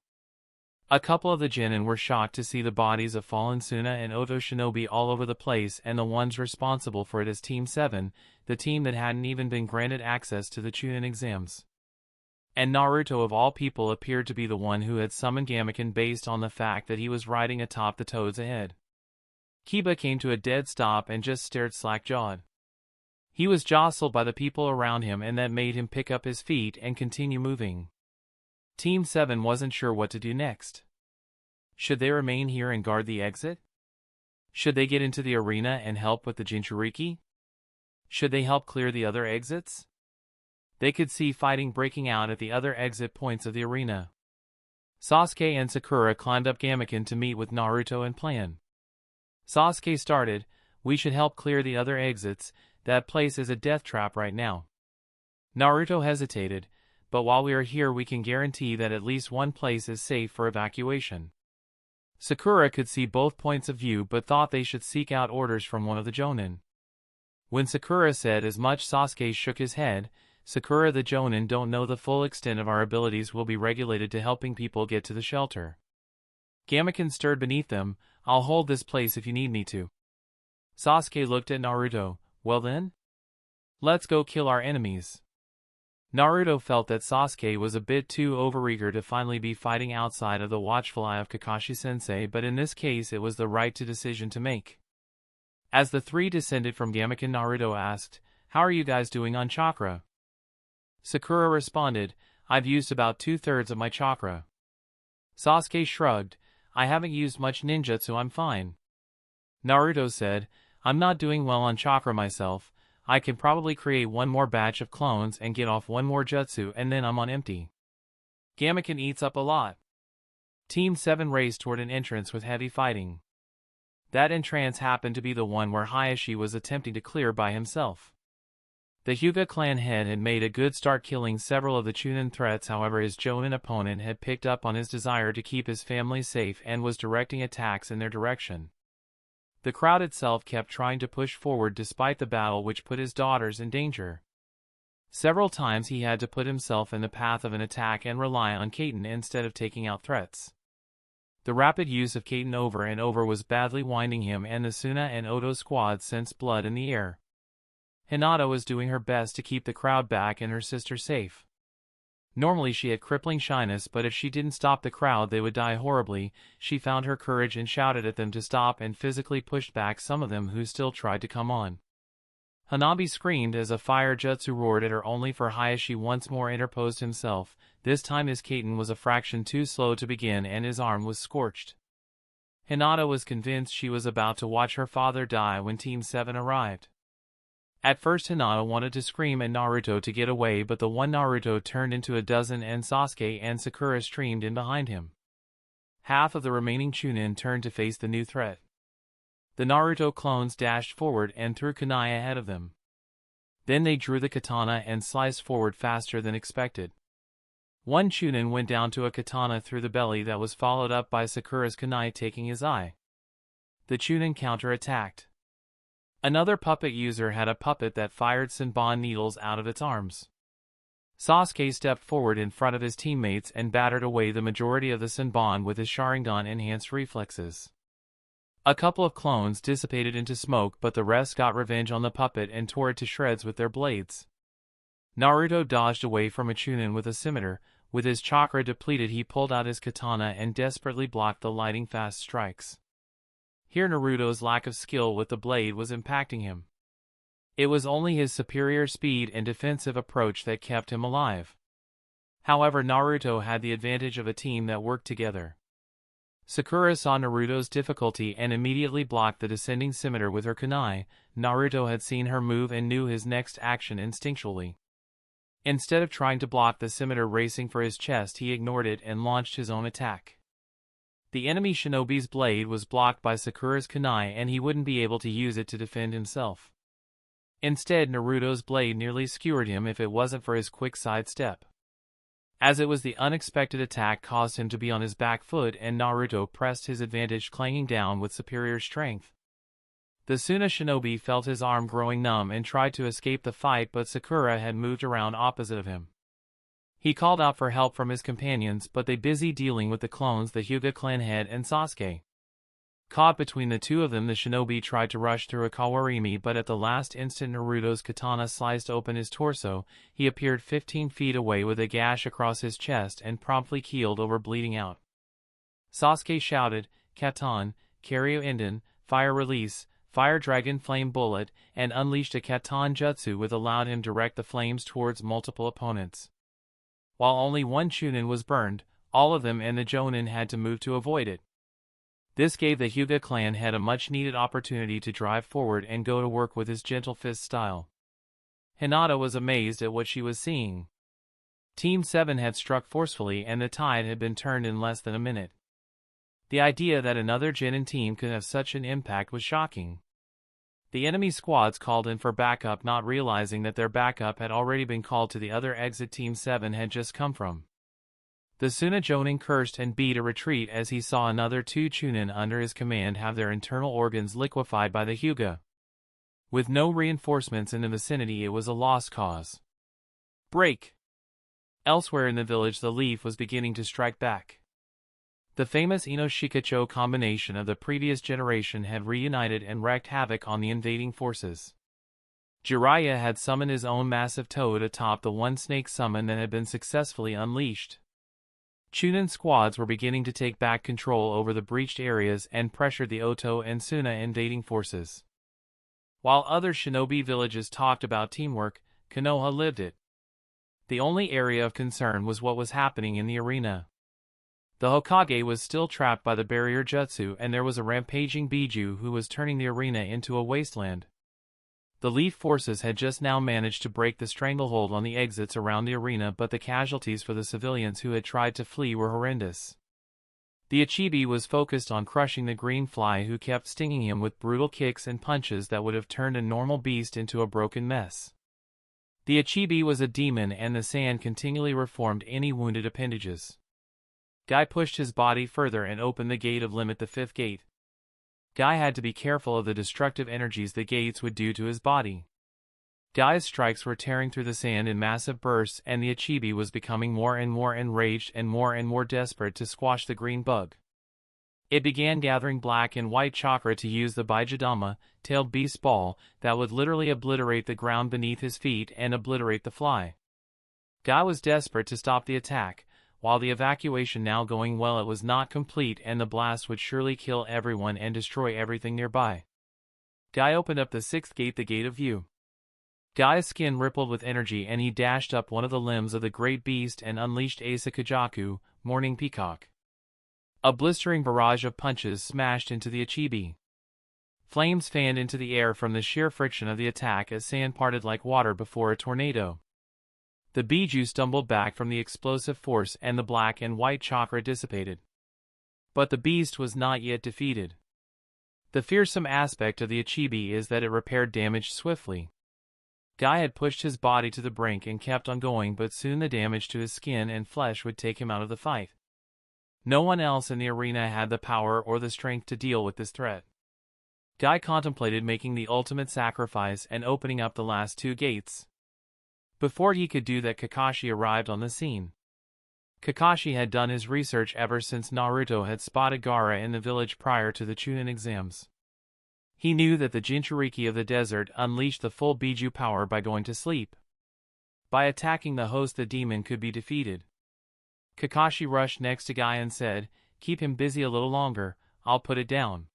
A couple of the genin were shocked to see the bodies of fallen Suna and Oto shinobi all over the place, and the ones responsible for it as Team 7, the team that hadn't even been granted access to the Chunin exams. And Naruto of all people appeared to be the one who had summoned Gamaken based on the fact that he was riding atop the toads ahead. Kiba came to a dead stop and just stared slack-jawed. He was jostled by the people around him, and that made him pick up his feet and continue moving. Team 7 wasn't sure what to do next. Should they remain here and guard the exit? Should they get into the arena and help with the Jinchuriki? Should they help clear the other exits? They could see fighting breaking out at the other exit points of the arena. Sasuke and Sakura climbed up Gamaken to meet with Naruto and plan. Sasuke started, "We should help clear the other exits, that place is a death trap right now." Naruto hesitated, "But while we are here we can guarantee that at least one place is safe for evacuation." Sakura could see both points of view but thought they should seek out orders from one of the Jonin. When Sakura said as much, Sasuke shook his head. "Sakura, the Jonin don't know the full extent of our abilities will be regulated to helping people get to the shelter." Gamaken stirred beneath them. "I'll hold this place if you need me to." Sasuke looked at Naruto. "Well then? Let's go kill our enemies." Naruto felt that Sasuke was a bit too overeager to finally be fighting outside of the watchful eye of Kakashi-sensei, but in this case it was the right decision to make. As the three descended from Gamaken, Naruto asked, "How are you guys doing on chakra?" Sakura responded, "I've used about 2/3 of my chakra." Sasuke shrugged, "I haven't used much ninjutsu, I'm fine." Naruto said, "I'm not doing well on chakra myself. I can probably create one more batch of clones and get off one more jutsu and then I'm on empty." Gamaken eats up a lot. Team 7 raced toward an entrance with heavy fighting. That entrance happened to be the one where Hayashi was attempting to clear by himself. The Hyuga clan head had made a good start killing several of the Chunin threats, however his Jonin opponent had picked up on his desire to keep his family safe and was directing attacks in their direction. The crowd itself kept trying to push forward despite the battle, which put his daughters in danger. Several times he had to put himself in the path of an attack and rely on Kaiten instead of taking out threats. The rapid use of Kaiten over and over was badly winding him, and the Suna and Odo squad sensed blood in the air. Hinata was doing her best to keep the crowd back and her sister safe. Normally she had crippling shyness, but if she didn't stop the crowd they would die horribly. She found her courage and shouted at them to stop and physically pushed back some of them who still tried to come on. Hanabi screamed as a fire jutsu roared at her, only for Hayashi once more interposed himself. This time his Kaiten was a fraction too slow to begin and his arm was scorched. Hinata was convinced she was about to watch her father die when Team 7 arrived. At first Hinata wanted to scream at Naruto to get away, but the one Naruto turned into a dozen and Sasuke and Sakura streamed in behind him. Half of the remaining Chunin turned to face the new threat. The Naruto clones dashed forward and threw kunai ahead of them. Then they drew the katana and sliced forward faster than expected. One Chunin went down to a katana through the belly that was followed up by Sakura's kunai taking his eye. The Chunin counter-attacked. Another puppet user had a puppet that fired Senbon needles out of its arms. Sasuke stepped forward in front of his teammates and battered away the majority of the Senbon with his Sharingan-enhanced reflexes. A couple of clones dissipated into smoke, but the rest got revenge on the puppet and tore it to shreds with their blades. Naruto dodged away from a Chunin with a scimitar. With his chakra depleted he pulled out his katana and desperately blocked the lightning-fast strikes. Here Naruto's lack of skill with the blade was impacting him. It was only his superior speed and defensive approach that kept him alive. However, Naruto had the advantage of a team that worked together. Sakura saw Naruto's difficulty and immediately blocked the descending scimitar with her kunai. Naruto had seen her move and knew his next action instinctually. Instead of trying to block the scimitar racing for his chest, he ignored it and launched his own attack. The enemy shinobi's blade was blocked by Sakura's kunai and he wouldn't be able to use it to defend himself. Instead, Naruto's blade nearly skewered him if it wasn't for his quick sidestep. As it was, the unexpected attack caused him to be on his back foot and Naruto pressed his advantage, clanging down with superior strength. The Suna shinobi felt his arm growing numb and tried to escape the fight, but Sakura had moved around opposite of him. He called out for help from his companions, but they busy dealing with the clones, the Hyuga clan head and Sasuke. Caught between the two of them, the shinobi tried to rush through a kawarimi, but at the last instant Naruto's katana sliced open his torso. He appeared 15 feet away with a gash across his chest and promptly keeled over, bleeding out. Sasuke shouted, "Katan, Karyo Enden, Fire Release, Fire Dragon Flame Bullet," and unleashed a Katan jutsu which allowed him to direct the flames towards multiple opponents. While only one Chunin was burned, all of them and the Jonin had to move to avoid it. This gave the Hyuga clan head a much-needed opportunity to drive forward and go to work with his gentle fist style. Hinata was amazed at what she was seeing. Team 7 had struck forcefully and the tide had been turned in less than a minute. The idea that another genin team could have such an impact was shocking. The enemy squads called in for backup, not realizing that their backup had already been called to the other exit Team 7 had just come from. The Suna Jonin cursed and beat a retreat as he saw another two Chunin under his command have their internal organs liquefied by the Hyuga. With no reinforcements in the vicinity, it was a lost cause. Break! Elsewhere in the village, the leaf was beginning to strike back. The famous Ino-Shikacho combination of the previous generation had reunited and wreaked havoc on the invading forces. Jiraiya had summoned his own massive toad atop the one snake summon that had been successfully unleashed. Chunin squads were beginning to take back control over the breached areas and pressured the Oto and Suna invading forces. While other shinobi villages talked about teamwork, Konoha lived it. The only area of concern was what was happening in the arena. The Hokage was still trapped by the barrier jutsu, and there was a rampaging Biju who was turning the arena into a wasteland. The Leaf forces had just now managed to break the stranglehold on the exits around the arena, but the casualties for the civilians who had tried to flee were horrendous. The Ichibi was focused on crushing the green fly, who kept stinging him with brutal kicks and punches that would have turned a normal beast into a broken mess. The Ichibi was a demon, and the sand continually reformed any wounded appendages. Guy pushed his body further and opened the gate of limit, the fifth gate. Guy had to be careful of the destructive energies the gates would do to his body. Guy's strikes were tearing through the sand in massive bursts, and the Ichibi was becoming more and more enraged and more desperate to squash the green bug. It began gathering black and white chakra to use the Baijidama, tailed beast ball, that would literally obliterate the ground beneath his feet and obliterate the fly. Guy was desperate to stop the attack. While the evacuation now going well, it was not complete, and the blast would surely kill everyone and destroy everything nearby. Guy opened up the sixth gate, the Gate of View. Guy's skin rippled with energy, and he dashed up one of the limbs of the great beast and unleashed Asakajaku, Morning Peacock. A blistering barrage of punches smashed into the Ichibi. Flames fanned into the air from the sheer friction of the attack as sand parted like water before a tornado. The Biju stumbled back from the explosive force, and the black and white chakra dissipated. But the beast was not yet defeated. The fearsome aspect of the Ichibi is that it repaired damage swiftly. Guy had pushed his body to the brink and kept on going, but soon the damage to his skin and flesh would take him out of the fight. No one else in the arena had the power or the strength to deal with this threat. Guy contemplated making the ultimate sacrifice and opening up the last two gates. Before he could do that, Kakashi arrived on the scene. Kakashi had done his research ever since Naruto had spotted Gaara in the village prior to the Chunin exams. He knew that the Jinchuriki of the desert unleashed the full Biju power by going to sleep. By attacking the host, the demon could be defeated. Kakashi rushed next to Guy and said, "Keep him busy a little longer, I'll put it down."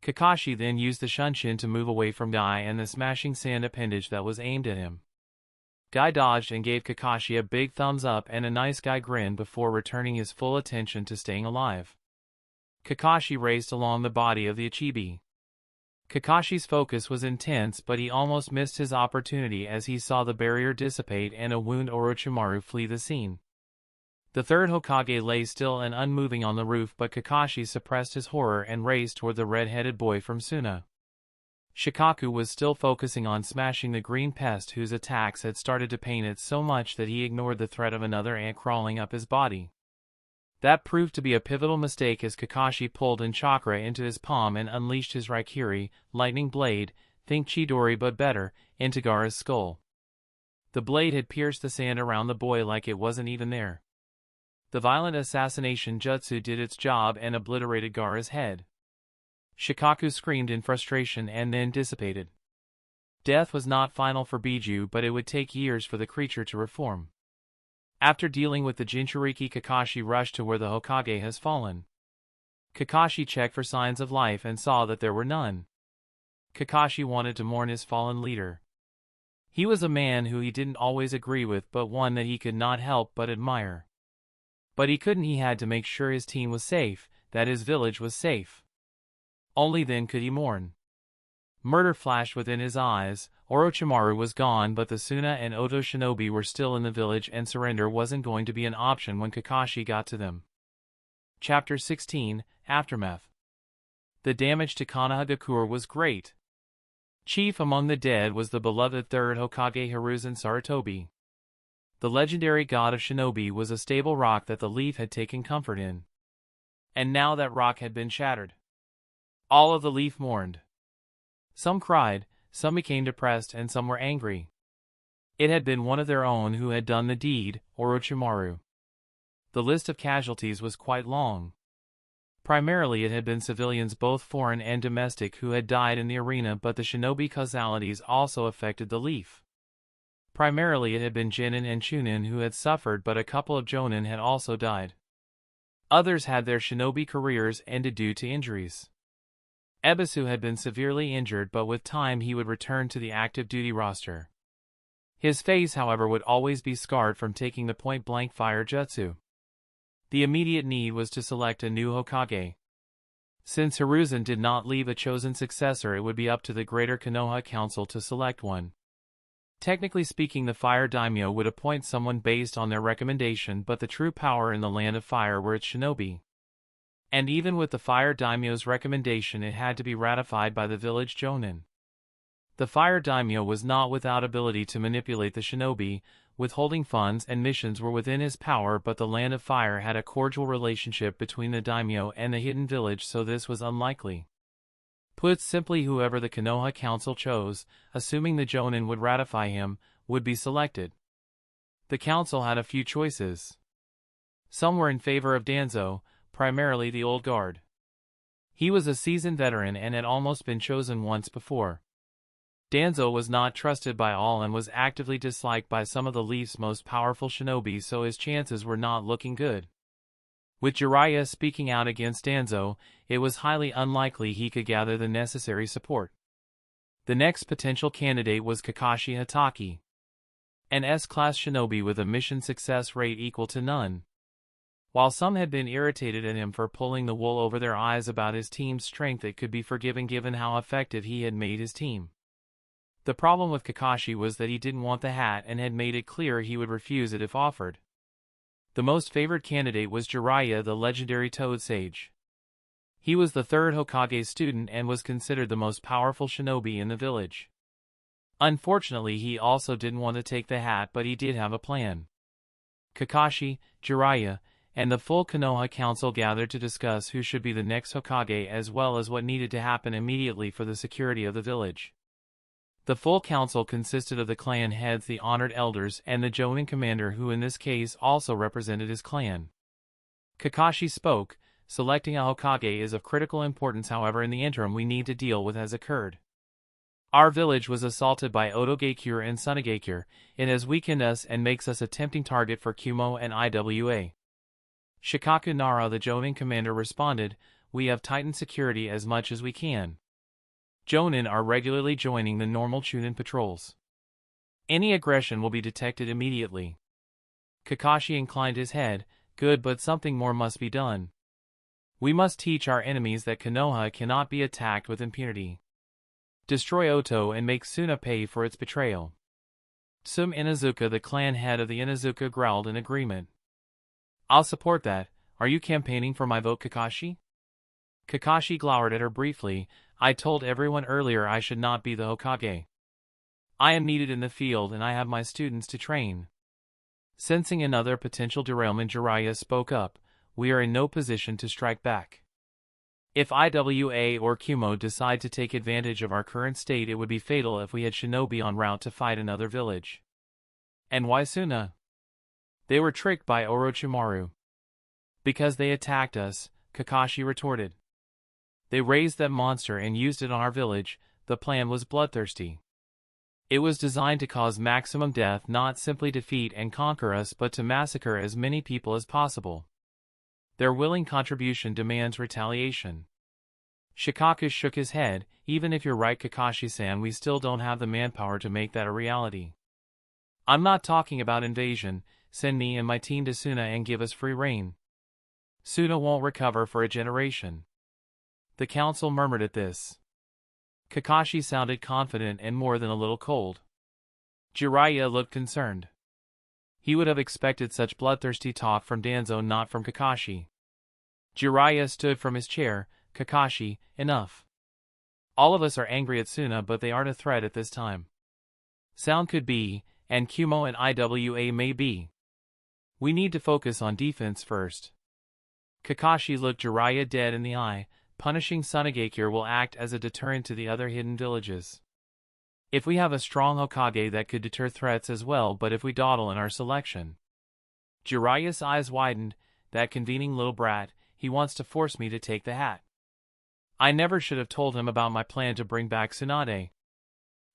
Kakashi then used the Shunshin to move away from Guy and the smashing sand appendage that was aimed at him. Guy dodged and gave Kakashi a big thumbs up and a nice guy grin before returning his full attention to staying alive. Kakashi raced along the body of the Ichibi. Kakashi's focus was intense, but he almost missed his opportunity as he saw the barrier dissipate and a wounded Orochimaru flee the scene. The third Hokage lay still and unmoving on the roof, but Kakashi suppressed his horror and raced toward the red-headed boy from Suna. Shikaku was still focusing on smashing the green pest, whose attacks had started to pain it so much that he ignored the threat of another ant crawling up his body. That proved to be a pivotal mistake as Kakashi pulled in chakra into his palm and unleashed his Raikiri, lightning blade, think Chidori but better, into Gaara's skull. The blade had pierced the sand around the boy like it wasn't even there. The violent assassination jutsu did its job and obliterated Gaara's head. Shikaku screamed in frustration and then dissipated. Death was not final for Biju, but it would take years for the creature to reform. After dealing with the Jinchuriki, Kakashi rushed to where the Hokage has fallen. Kakashi checked for signs of life and saw that there were none. Kakashi wanted to mourn his fallen leader. He was a man who he didn't always agree with, but one that he could not help but admire. But he had to make sure his team was safe, that his village was safe. Only then could he mourn. Murder flashed within his eyes. Orochimaru was gone, but the Suna and Oto shinobi were still in the village, and surrender wasn't going to be an option when Kakashi got to them. Chapter 16, Aftermath. The damage to Konohagakure was great. Chief among the dead was the beloved third Hokage Hiruzen Sarutobi. The legendary god of shinobi was a stable rock that the Leaf had taken comfort in. And now that rock had been shattered. All of the Leaf mourned. Some cried, some became depressed, and some were angry. It had been one of their own who had done the deed, Orochimaru. The list of casualties was quite long. Primarily it had been civilians both foreign and domestic who had died in the arena, but the shinobi causalities also affected the leaf. Primarily it had been genin and chunin who had suffered, but a couple of jonin had also died. Others had their shinobi careers ended due to injuries. Ebisu had been severely injured, but with time he would return to the active duty roster. His face, however, would always be scarred from taking the point-blank fire jutsu. The immediate need was to select a new Hokage. Since Hiruzen did not leave a chosen successor, it would be up to the Greater Konoha Council to select one. Technically speaking, the Fire Daimyo would appoint someone based on their recommendation, but the true power in the Land of Fire were its shinobi. And even with the Fire Daimyo's recommendation, it had to be ratified by the village jonin. The Fire Daimyo was not without ability to manipulate the shinobi. Withholding funds and missions were within his power, but the Land of Fire had a cordial relationship between the daimyo and the hidden village, so this was unlikely. Put simply, whoever the Konoha Council chose, assuming the jonin would ratify him, would be selected. The council had a few choices. Some were in favor of Danzo, primarily the old guard. He was a seasoned veteran and had almost been chosen once before. Danzo was not trusted by all and was actively disliked by some of the Leaf's most powerful shinobi, so his chances were not looking good. With Jiraiya speaking out against Danzo, it was highly unlikely he could gather the necessary support. The next potential candidate was Kakashi Hatake, an S-class shinobi with a mission success rate equal to none. While some had been irritated at him for pulling the wool over their eyes about his team's strength, it could be forgiven given how effective he had made his team. The problem with Kakashi was that he didn't want the hat and had made it clear he would refuse it if offered. The most favored candidate was Jiraiya, the legendary Toad Sage. He was the third Hokage student and was considered the most powerful shinobi in the village. Unfortunately, he also didn't want to take the hat, but he did have a plan. Kakashi, Jiraiya, and the full Konoha Council gathered to discuss who should be the next Hokage, as well as what needed to happen immediately for the security of the village. The full council consisted of the clan heads, the honored elders, and the jonin commander, who in this case also represented his clan. Kakashi spoke. Selecting a Hokage is of critical importance, however in the interim we need to deal with has occurred. Our village was assaulted by Otogakure and Tsunade. It has weakened us and makes us a tempting target for Kumo and IWA. Shikaku Nara, the jonin commander, responded, "We have tightened security as much as we can. Jonin are regularly joining the normal Chunin patrols. Any aggression will be detected immediately." Kakashi inclined his head. "Good, but something more must be done. We must teach our enemies that Konoha cannot be attacked with impunity. Destroy Oto and make Suna pay for its betrayal." Tsum Inazuka, the clan head of the Inazuka, growled in agreement. "I'll support that. Are you campaigning for my vote, Kakashi?" Kakashi glowered at her briefly. "I told everyone earlier I should not be the Hokage. I am needed in the field and I have my students to train." Sensing another potential derailment, Jiraiya spoke up. "We are in no position to strike back. If IWA or Kumo decide to take advantage of our current state, it would be fatal if we had shinobi en route to fight another village." "And why Suna?" "They were tricked by Orochimaru." "Because they attacked us," Kakashi retorted. "They raised that monster and used it on our village. The plan was bloodthirsty. It was designed to cause maximum death, not simply defeat and conquer us, but to massacre as many people as possible. Their willing contribution demands retaliation." Shikaku shook his head. "Even if you're right, Kakashi-san, we still don't have the manpower to make that a reality. I'm not talking about invasion. Send me and my team to Suna and give us free reign. Suna won't recover for a generation." The council murmured at this. Kakashi sounded confident and more than a little cold. Jiraiya looked concerned. He would have expected such bloodthirsty talk from Danzo, not from Kakashi. Jiraiya stood from his chair. "Kakashi, enough. All of us are angry at Suna, but they aren't a threat at this time. Sound could be, and Kumo and IWA may be. We need to focus on defense first." Kakashi looked Jiraiya dead in the eye. "Punishing Tsunade will act as a deterrent to the other hidden villages. If we have a strong Hokage, that could deter threats as well, but if we dawdle in our selection..." Jiraiya's eyes widened. "That convening little brat, he wants to force me to take the hat. I never should have told him about my plan to bring back Tsunade.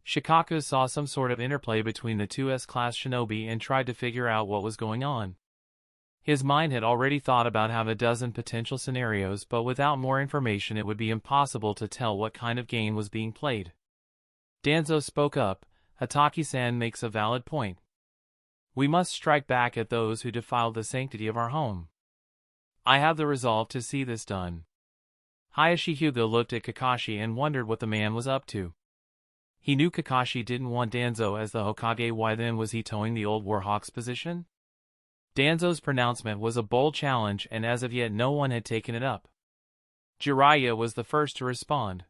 Shikaku saw some sort of interplay between the two S-class shinobi and tried to figure out what was going on. His mind had already thought about half a dozen potential scenarios, but without more information it would be impossible to tell what kind of game was being played. Danzo spoke up. Hataki-san makes a valid point. We must strike back at those who defiled the sanctity of our home. I have the resolve to see this done. Hayashi Hyuga looked at Kakashi and wondered what the man was up to. He knew Kakashi didn't want Danzo as the Hokage. Why then was he towing the old Warhawk's position? Danzo's pronouncement was a bold challenge, and as of yet no one had taken it up. Jiraiya was the first to respond.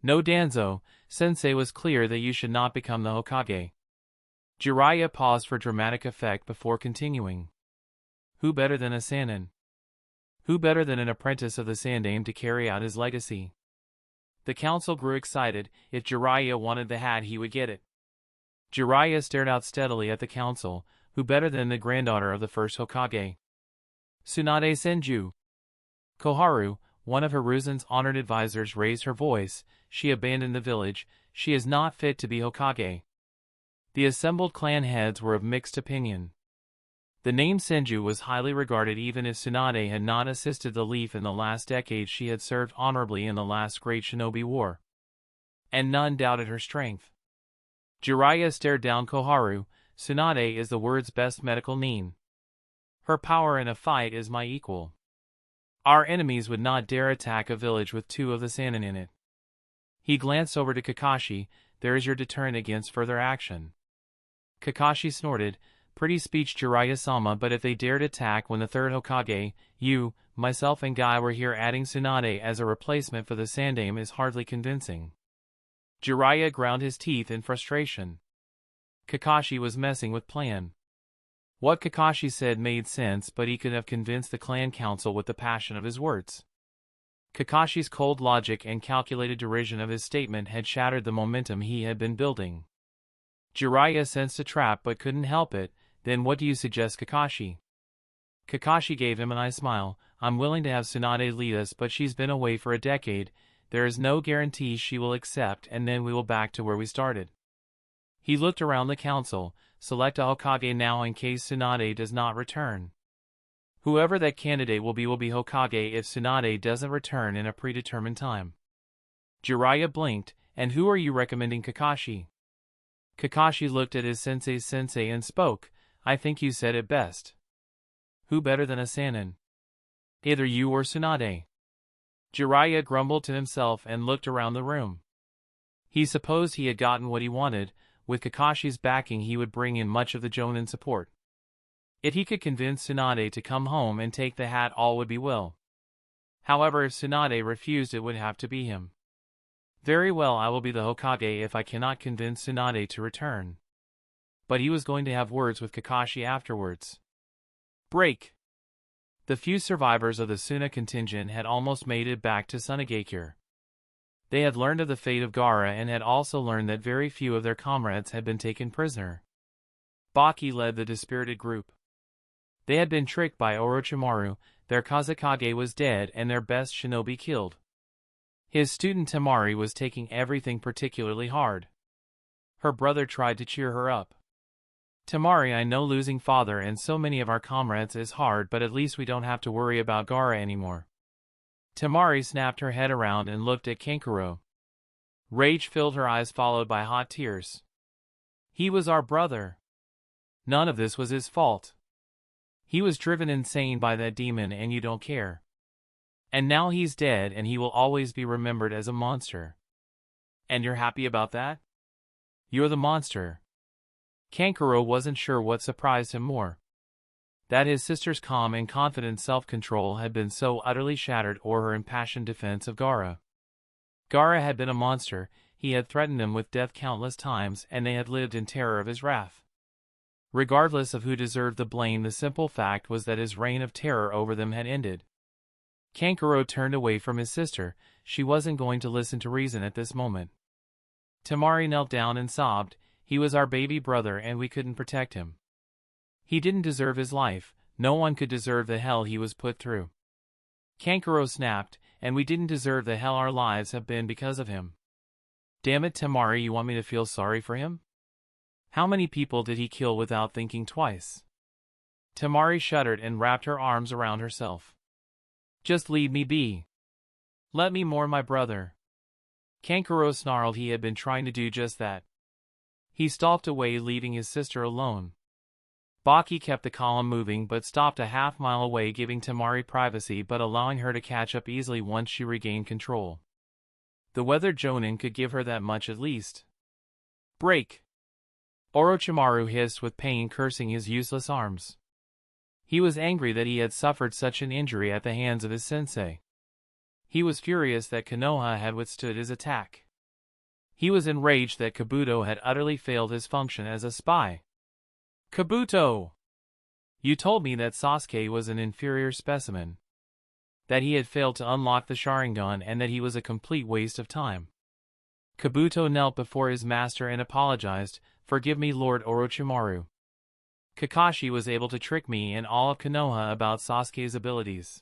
No, Danzo, sensei was clear that you should not become the Hokage. Jiraiya paused for dramatic effect before continuing. Who better than a Sannin? Who better than an apprentice of the Sandaime to carry out his legacy? The council grew excited. If Jiraiya wanted the hat, he would get it. Jiraiya stared out steadily at the council. Who better than the granddaughter of the first Hokage? Tsunade Senju. Koharu, one of Hiruzen's honored advisors, raised her voice. She abandoned the village. She is not fit to be Hokage. The assembled clan heads were of mixed opinion. The name Senju was highly regarded. Even if Tsunade had not assisted the Leaf in the last decade, she had served honorably in the last great shinobi war. And none doubted her strength. Jiraiya stared down Koharu. Tsunade is the world's best medical nin. Her power in a fight is my equal. Our enemies would not dare attack a village with two of the Sannin in it. He glanced over to Kakashi. There is your deterrent against further action. Kakashi snorted. Pretty speech, Jiraiya-sama, but if they dared attack when the third Hokage, you, myself and Guy were here, adding Tsunade as a replacement for the Sandaime is hardly convincing. Jiraiya ground his teeth in frustration. Kakashi was messing with plan. What Kakashi said made sense, but he could have convinced the clan council with the passion of his words. Kakashi's cold logic and calculated derision of his statement had shattered the momentum he had been building. Jiraiya sensed a trap but couldn't help it. Then what do you suggest, Kakashi? Kakashi gave him an eye smile. I'm willing to have Tsunade lead us, but she's been away for a decade. There is no guarantee she will accept, and then we will back to where we started. He looked around the council. Select a Hokage now in case Tsunade does not return. Whoever that candidate will be Hokage if Tsunade doesn't return in a predetermined time. Jiraiya blinked. And who are you recommending, Kakashi? Kakashi looked at his sensei's sensei and spoke. I think you said it best. Who better than a Sannin? Either you or Tsunade. Jiraiya grumbled to himself and looked around the room. He supposed he had gotten what he wanted. With Kakashi's backing he would bring in much of the Jonin support. If he could convince Tsunade to come home and take the hat, all would be well. However, if Tsunade refused, it would have to be him. Very well, I will be the Hokage if I cannot convince Tsunade to return. But he was going to have words with Kakashi afterwards. Break. The few survivors of the Suna contingent had almost made it back to Sunagakure. They had learned of the fate of Gaara and had also learned that very few of their comrades had been taken prisoner. Baki led the dispirited group. They had been tricked by Orochimaru, their Kazekage was dead and their best shinobi killed. His student Temari was taking everything particularly hard. Her brother tried to cheer her up. Temari, I know losing father and so many of our comrades is hard, but at least we don't have to worry about Gaara anymore. Temari snapped her head around and looked at Kankuro. Rage filled her eyes, followed by hot tears. He was our brother. None of this was his fault. He was driven insane by that demon and you don't care. And now he's dead and he will always be remembered as a monster. And you're happy about that? You're the monster. Kankuro wasn't sure what surprised him more. That his sister's calm and confident self-control had been so utterly shattered, or her impassioned defense of Gaara. Gaara had been a monster, he had threatened them with death countless times, and they had lived in terror of his wrath. Regardless of who deserved the blame, the simple fact was that his reign of terror over them had ended. Kankuro turned away from his sister. She wasn't going to listen to reason at this moment. Temari knelt down and sobbed. He was our baby brother and we couldn't protect him. He didn't deserve his life. No one could deserve the hell he was put through. Kankuro snapped, and we didn't deserve the hell our lives have been because of him. Damn it, Temari, you want me to feel sorry for him? How many people did he kill without thinking twice? Temari shuddered and wrapped her arms around herself. Just leave me be. Let me mourn my brother. Kankuro snarled. He had been trying to do just that. He stalked away, leaving his sister alone. Baki kept the column moving but stopped a half-mile away, giving Temari privacy but allowing her to catch up easily once she regained control. The weathered jonin could give her that much at least. Break! Orochimaru hissed with pain, cursing his useless arms. He was angry that he had suffered such an injury at the hands of his sensei. He was furious that Konoha had withstood his attack. He was enraged that Kabuto had utterly failed his function as a spy. Kabuto! You told me that Sasuke was an inferior specimen. That he had failed to unlock the Sharingan and that he was a complete waste of time. Kabuto knelt before his master and apologized. Forgive me, Lord Orochimaru. Kakashi was able to trick me and all of Konoha about Sasuke's abilities.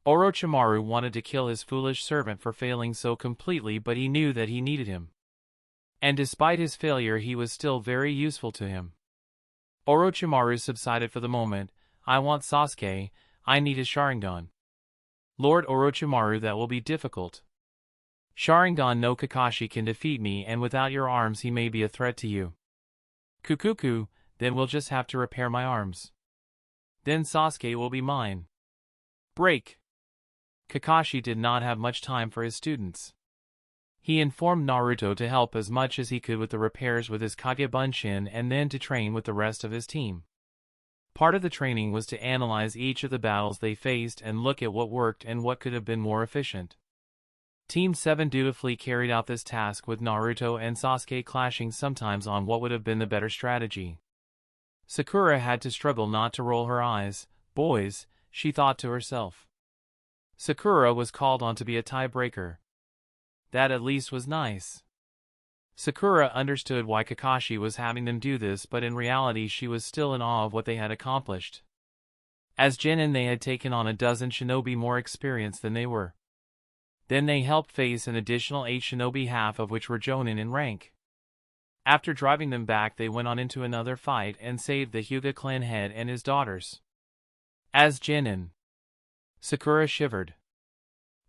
Orochimaru wanted to kill his foolish servant for failing so completely, but he knew that he needed him. And despite his failure, he was still very useful to him. Orochimaru subsided for the moment. I want Sasuke. I need his Sharingan. Lord Orochimaru, that will be difficult. Sharingan no Kakashi can defeat me, and without your arms he may be a threat to you. Kukuku, then we'll just have to repair my arms. Then Sasuke will be mine. Break! Kakashi did not have much time for his students. He informed Naruto to help as much as he could with the repairs with his Kagebunshin and then to train with the rest of his team. Part of the training was to analyze each of the battles they faced and look at what worked and what could have been more efficient. Team 7 dutifully carried out this task, with Naruto and Sasuke clashing sometimes on what would have been the better strategy. Sakura had to struggle not to roll her eyes. Boys, she thought to herself. Sakura was called on to be a tiebreaker. That at least was nice. Sakura understood why Kakashi was having them do this, but in reality she was still in awe of what they had accomplished. As genin they had taken on a dozen shinobi more experienced than they were. Then they helped face an additional 8 shinobi, half of which were jonin in rank. After driving them back, they went on into another fight and saved the Hyuga clan head and his daughters. As genin, Sakura shivered.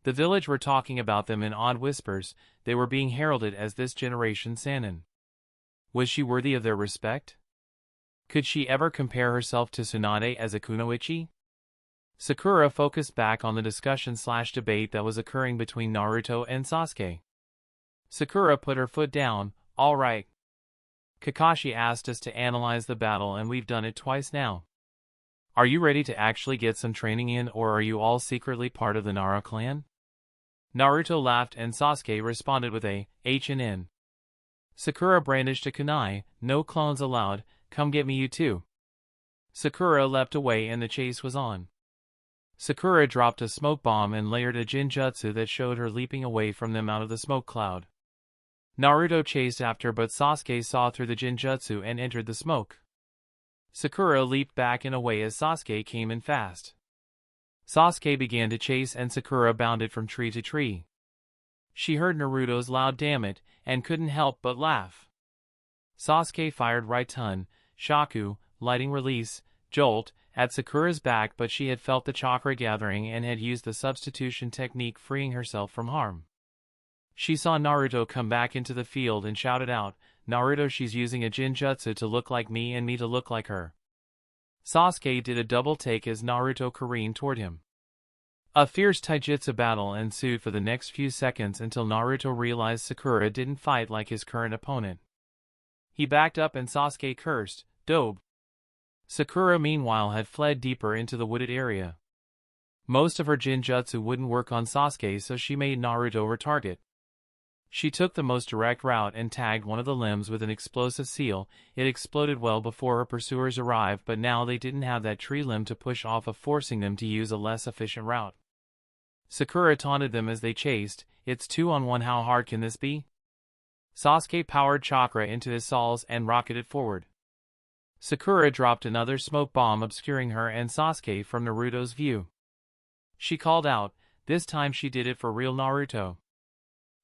The village were talking about them in odd whispers. They were being heralded as this generation Sannin. Was she worthy of their respect? Could she ever compare herself to Tsunade as a kunoichi? Sakura focused back on the discussion/debate that was occurring between Naruto and Sasuke. Sakura put her foot down. All right. Kakashi asked us to analyze the battle, and we've done it twice now. Are you ready to actually get some training in, or are you all secretly part of the Nara clan? Naruto laughed and Sasuke responded with a H&N. Sakura brandished a kunai. No clones allowed. Come get me, you two. Sakura leapt away and the chase was on. Sakura dropped a smoke bomb and layered a jinjutsu that showed her leaping away from them out of the smoke cloud. Naruto chased after, but Sasuke saw through the jinjutsu and entered the smoke. Sakura leaped back and away as Sasuke came in fast. Sasuke began to chase and Sakura bounded from tree to tree. She heard Naruto's loud "damn it" and couldn't help but laugh. Sasuke fired Raitun, Shaku, lighting release, jolt, at Sakura's back, but she had felt the chakra gathering and had used the substitution technique, freeing herself from harm. She saw Naruto come back into the field and shouted out, "Naruto, she's using a jinjutsu to look like me and me to look like her." Sasuke did a double take as Naruto careened toward him. A fierce taijutsu battle ensued for the next few seconds until Naruto realized Sakura didn't fight like his current opponent. He backed up and Sasuke cursed, "Dobe." Sakura meanwhile had fled deeper into the wooded area. Most of her jinjutsu wouldn't work on Sasuke, so she made Naruto her target. She took the most direct route and tagged one of the limbs with an explosive seal. It exploded well before her pursuers arrived, but now they didn't have that tree limb to push off of, forcing them to use a less efficient route. Sakura taunted them as they chased, "It's 2-on-1, how hard can this be?" Sasuke powered chakra into his sauls and rocketed forward. Sakura dropped another smoke bomb, obscuring her and Sasuke from Naruto's view. She called out. This time she did it for real. Naruto.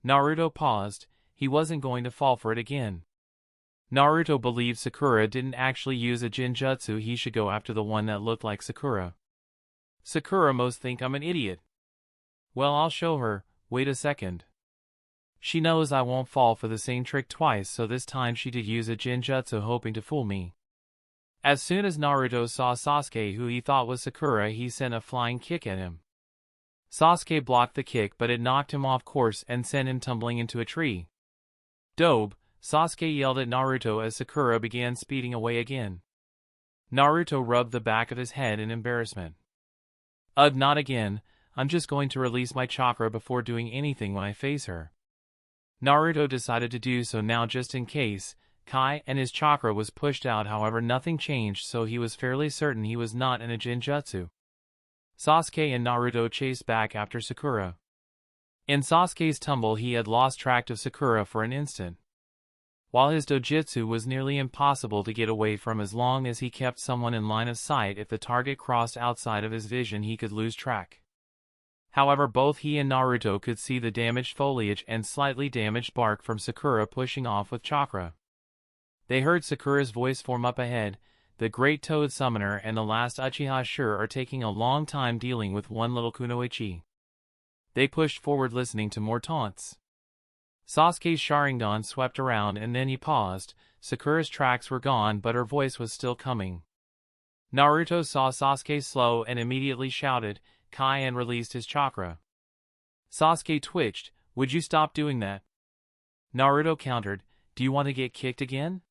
Naruto paused. He wasn't going to fall for it again. Naruto believed Sakura didn't actually use a genjutsu. He should go after the one that looked like Sakura. Sakura most think I'm an idiot. Well, I'll show her. Wait a second. She knows I won't fall for the same trick twice, so this time she did use a genjutsu hoping to fool me. As soon as Naruto saw Sasuke, who he thought was Sakura, he sent a flying kick at him. Sasuke blocked the kick, but it knocked him off course and sent him tumbling into a tree. Dobe, Sasuke yelled at Naruto as Sakura began speeding away again. Naruto rubbed the back of his head in embarrassment. Ugh, not again. I'm just going to release my chakra before doing anything when I face her. Naruto decided to do so now just in case. Kai and his chakra was pushed out, however nothing changed, so he was fairly certain he was not in a genjutsu. Sasuke and Naruto chased back after Sakura. In Sasuke's tumble he had lost track of Sakura for an instant. While his dojutsu was nearly impossible to get away from as long as he kept someone in line of sight, if the target crossed outside of his vision he could lose track. However, both he and Naruto could see the damaged foliage and slightly damaged bark from Sakura pushing off with chakra. They heard Sakura's voice form up ahead. The Great Toad Summoner and the last Uchiha sure are taking a long time dealing with one little kunoichi. They pushed forward listening to more taunts. Sasuke's Sharingan swept around and then he paused. Sakura's tracks were gone but her voice was still coming. Naruto saw Sasuke slow and immediately shouted, Kai, and released his chakra. Sasuke twitched. Would you stop doing that? Naruto countered, do you want to get kicked again?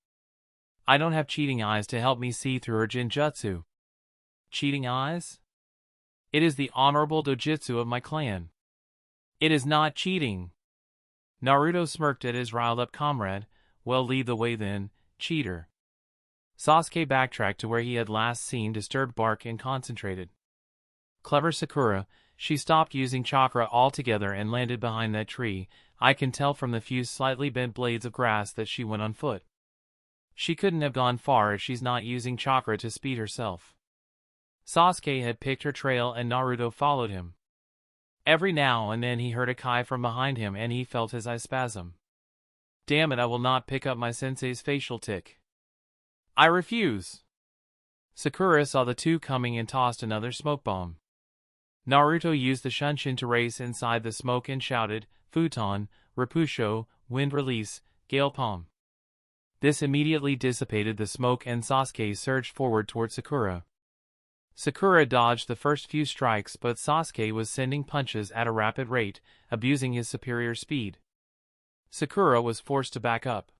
I don't have cheating eyes to help me see through her genjutsu. Cheating eyes? It is the honorable dojutsu of my clan. It is not cheating. Naruto smirked at his riled-up comrade. Well, lead the way then, cheater. Sasuke backtracked to where he had last seen disturbed bark and concentrated. Clever Sakura, she stopped using chakra altogether and landed behind that tree. I can tell from the few slightly bent blades of grass that she went on foot. She couldn't have gone far if she's not using chakra to speed herself. Sasuke had picked her trail and Naruto followed him. Every now and then he heard a Kai from behind him and he felt his eyes spasm. Damn it, I will not pick up my sensei's facial tic. I refuse. Sakura saw the two coming and tossed another smoke bomb. Naruto used the Shunshin to race inside the smoke and shouted, Futon, Rapusho, Wind Release, Gale Palm. This immediately dissipated the smoke and Sasuke surged forward toward Sakura. Sakura dodged the first few strikes, but Sasuke was sending punches at a rapid rate, abusing his superior speed. Sakura was forced to back up.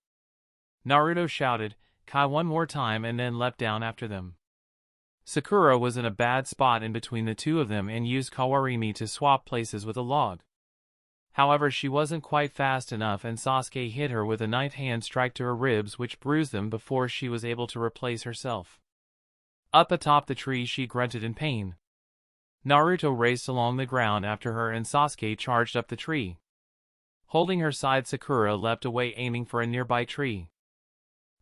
Naruto shouted, Kai, one more time, and then leapt down after them. Sakura was in a bad spot in between the two of them and used Kawarimi to swap places with a log. However, she wasn't quite fast enough and Sasuke hit her with a knife hand strike to her ribs, which bruised them before she was able to replace herself. Up atop the tree she grunted in pain. Naruto raced along the ground after her and Sasuke charged up the tree. Holding her side, Sakura leapt away aiming for a nearby tree.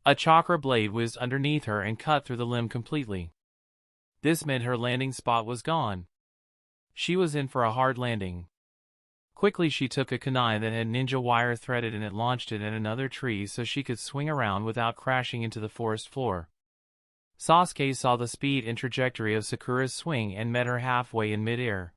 A chakra blade whizzed underneath her and cut through the limb completely. This meant her landing spot was gone. She was in for a hard landing. Quickly she took a kunai that had ninja wire threaded and it launched it at another tree so she could swing around without crashing into the forest floor. Sasuke saw the speed and trajectory of Sakura's swing and met her halfway in mid-air.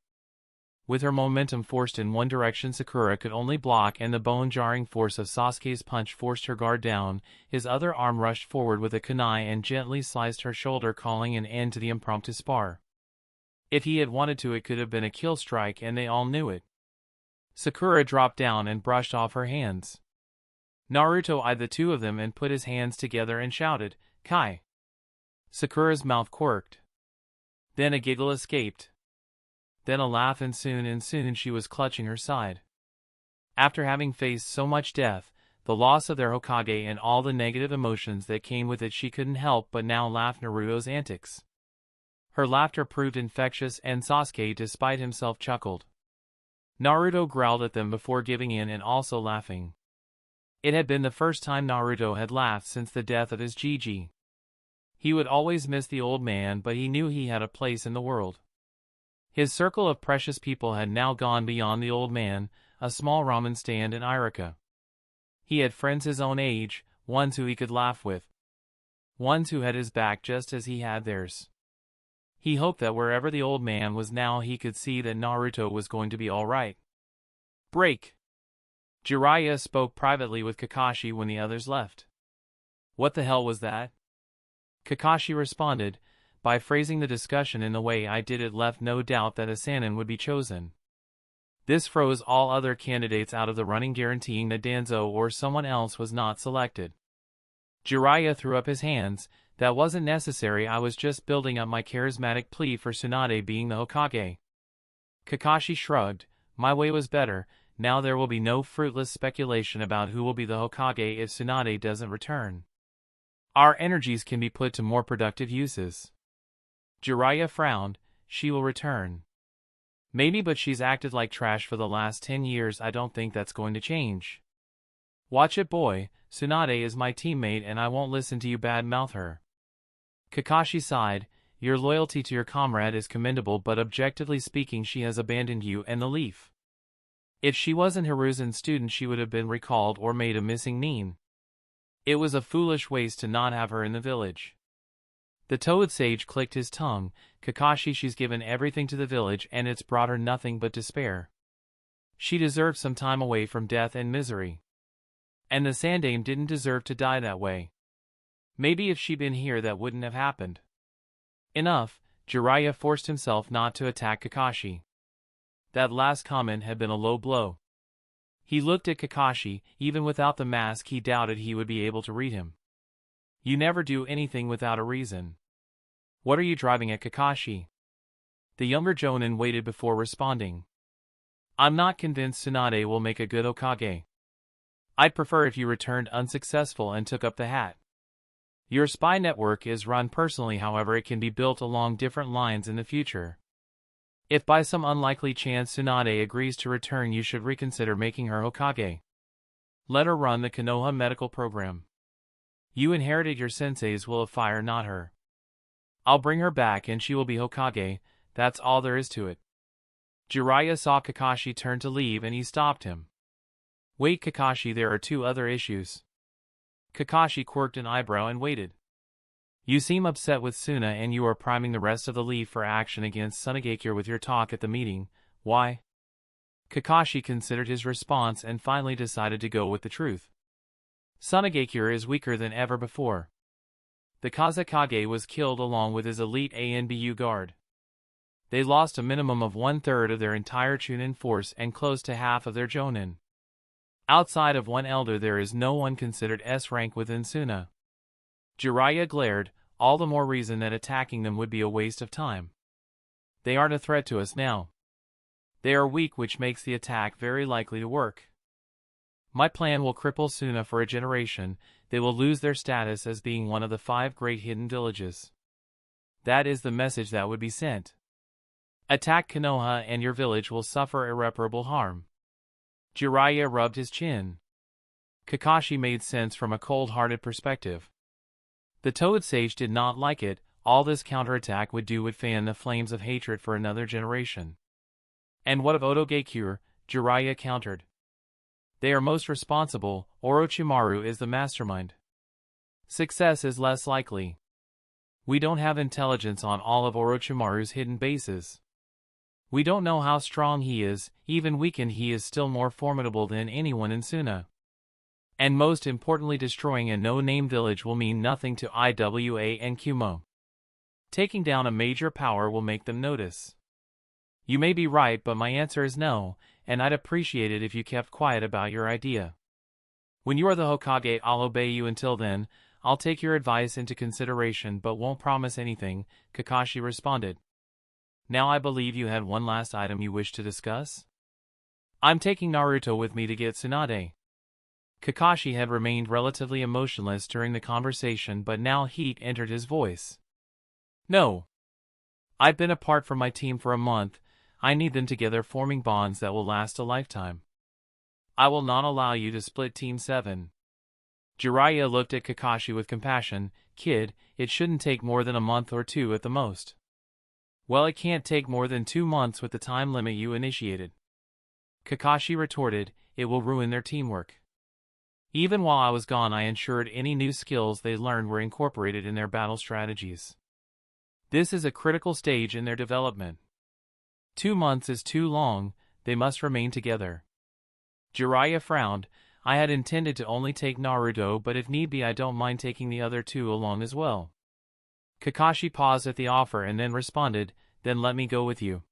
With her momentum forced in one direction, Sakura could only block, and the bone-jarring force of Sasuke's punch forced her guard down. His other arm rushed forward with a kunai and gently sliced her shoulder, calling an end to the impromptu spar. If he had wanted to, it could have been a kill strike, and they all knew it. Sakura dropped down and brushed off her hands. Naruto eyed the two of them and put his hands together and shouted, Kai. Sakura's mouth quirked. Then a giggle escaped. Then a laugh, and soon she was clutching her side. After having faced so much death, the loss of their Hokage and all the negative emotions that came with it, she couldn't help but now laugh Naruto's antics. Her laughter proved infectious and Sasuke, despite himself, chuckled. Naruto growled at them before giving in and also laughing. It had been the first time Naruto had laughed since the death of his Gigi. He would always miss the old man, but he knew he had a place in the world. His circle of precious people had now gone beyond the old man, a small ramen stand and Irika. He had friends his own age, ones who he could laugh with. Ones who had his back just as he had theirs. He hoped that wherever the old man was now he could see that Naruto was going to be alright. Break! Jiraiya spoke privately with Kakashi when the others left. What the hell was that? Kakashi responded, by phrasing the discussion in the way I did it left no doubt that a Sannin would be chosen. This froze all other candidates out of the running, guaranteeing that Danzo or someone else was not selected. Jiraiya threw up his hands. That wasn't necessary, I was just building up my charismatic plea for Tsunade being the Hokage. Kakashi shrugged. My way was better. Now there will be no fruitless speculation about who will be the Hokage if Tsunade doesn't return. Our energies can be put to more productive uses. Jiraiya frowned. She will return. Maybe, but she's acted like trash for the last 10 years. I don't think that's going to change. Watch it, boy. Tsunade is my teammate and I won't listen to you badmouth her. Kakashi sighed. Your loyalty to your comrade is commendable, but objectively speaking she has abandoned you and the leaf. If she wasn't Hiruzen's student she would have been recalled or made a missing nin. It was a foolish waste to not have her in the village. The Toad Sage clicked his tongue. Kakashi, she's given everything to the village and it's brought her nothing but despair. She deserved some time away from death and misery. And the Sandaime didn't deserve to die that way. Maybe if she'd been here that wouldn't have happened. Enough. Jiraiya forced himself not to attack Kakashi. That last comment had been a low blow. He looked at Kakashi. Even without the mask he doubted he would be able to read him. You never do anything without a reason. What are you driving at, Kakashi? The younger Jonin waited before responding. I'm not convinced Tsunade will make a good Hokage. I'd prefer if you returned unsuccessful and took up the hat. Your spy network is run personally, however it can be built along different lines in the future. If by some unlikely chance Tsunade agrees to return you should reconsider making her Hokage. Let her run the Konoha medical program. You inherited your sensei's will of fire, not her. I'll bring her back and she will be Hokage, that's all there is to it. Jiraiya saw Kakashi turn to leave and he stopped him. Wait, Kakashi, there are two other issues. Kakashi quirked an eyebrow and waited. You seem upset with Suna and you are priming the rest of the leaf for action against Tsunade with your talk at the meeting. Why? Kakashi considered his response and finally decided to go with the truth. Tsunade is weaker than ever before. The Kazekage was killed along with his elite ANBU guard. They lost a minimum of 1/3 of their entire Chunin force and close to half of their Jonin. Outside of one elder there is no one considered S-rank within Suna. Jiraiya glared, all the more reason that attacking them would be a waste of time. They aren't a threat to us now. They are weak, which makes the attack very likely to work. My plan will cripple Suna for a generation. They will lose their status as being one of the 5 great hidden villages. That is the message that would be sent. Attack Konoha and your village will suffer irreparable harm. Jiraiya rubbed his chin. Kakashi made sense from a cold-hearted perspective. The Toad Sage did not like it. All this counterattack would do would fan the flames of hatred for another generation. And what of Hokage? Jiraiya countered. They are most responsible. Orochimaru is the mastermind. Success is less likely. We don't have intelligence on all of Orochimaru's hidden bases. We don't know how strong he is. Even weakened he is still more formidable than anyone in Suna. And most importantly, destroying a no-name village will mean nothing to Iwa and Kumo. Taking down a major power will make them notice. You may be right, but my answer is no, and I'd appreciate it if you kept quiet about your idea. When you are the Hokage, I'll obey you. Until then, I'll take your advice into consideration but won't promise anything, Kakashi responded. Now I believe you had one last item you wish to discuss? I'm taking Naruto with me to get Tsunade. Kakashi had remained relatively emotionless during the conversation, but now heat entered his voice. No. I've been apart from my team for a month. I need them together, forming bonds that will last a lifetime. I will not allow you to split Team 7. Jiraiya looked at Kakashi with compassion. Kid, it shouldn't take more than a month or 2 at the most. Well, it can't take more than 2 months with the time limit you initiated. Kakashi retorted, it will ruin their teamwork. Even while I was gone, I ensured any new skills they learned were incorporated in their battle strategies. This is a critical stage in their development. 2 months is too long, they must remain together. Jiraiya frowned. I had intended to only take Naruto, but if need be I don't mind taking the other two along as well. Kakashi paused at the offer and then responded, then let me go with you.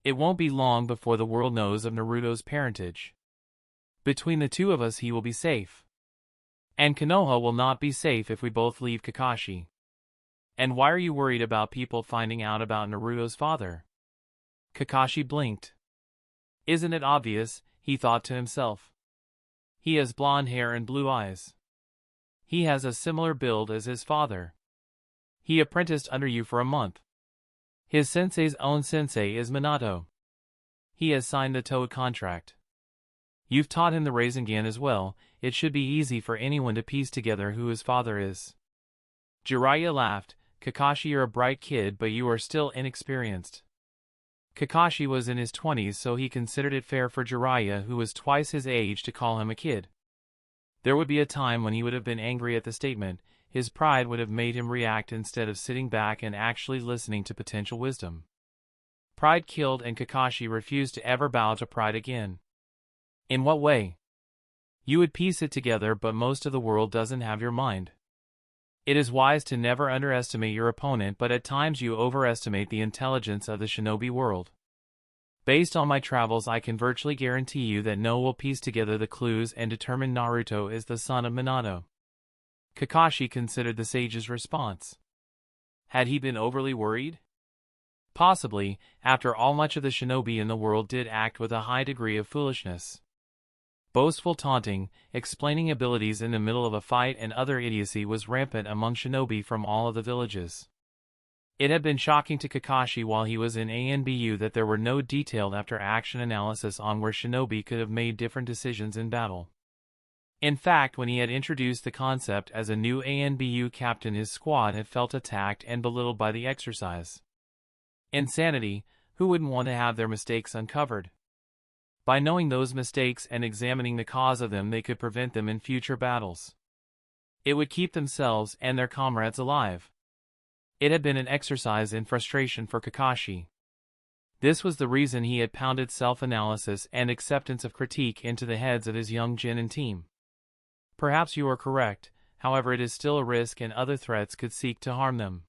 It won't be long before the world knows of Naruto's parentage. Between the two of us he will be safe. And Konoha will not be safe if we both leave Kakashi. And why are you worried about people finding out about Naruto's father? Kakashi blinked. Isn't it obvious, he thought to himself. He has blonde hair and blue eyes. He has a similar build as his father. He apprenticed under you for a month. His sensei's own sensei is Minato. He has signed the Toa contract. You've taught him the Rasengan as well, it should be easy for anyone to piece together who his father is. Jiraiya laughed. Kakashi, you're a bright kid, but you are still inexperienced. Kakashi was in his 20s, so he considered it fair for Jiraiya, who was twice his age, to call him a kid. There would be a time when he would have been angry at the statement. His pride would have made him react instead of sitting back and actually listening to potential wisdom. Pride killed, and Kakashi refused to ever bow to pride again. In what way? You would piece it together, but most of the world doesn't have your mind. It is wise to never underestimate your opponent, but at times you overestimate the intelligence of the shinobi world. Based on my travels, I can virtually guarantee you that no one will piece together the clues and determine Naruto is the son of Minato. Kakashi considered the sage's response. Had he been overly worried? Possibly. After all, much of the shinobi in the world did act with a high degree of foolishness. Boastful taunting, explaining abilities in the middle of a fight, and other idiocy was rampant among shinobi from all of the villages. It had been shocking to Kakashi while he was in AnBu that there were no detailed after-action analysis on where shinobi could have made different decisions in battle. In fact, when he had introduced the concept as a new AnBu captain, his squad had felt attacked and belittled by the exercise. Insanity, who wouldn't want to have their mistakes uncovered? By knowing those mistakes and examining the cause of them, they could prevent them in future battles. It would keep themselves and their comrades alive. It had been an exercise in frustration for Kakashi. This was the reason he had pounded self-analysis and acceptance of critique into the heads of his young genin team. Perhaps you are correct, however it is still a risk and other threats could seek to harm them.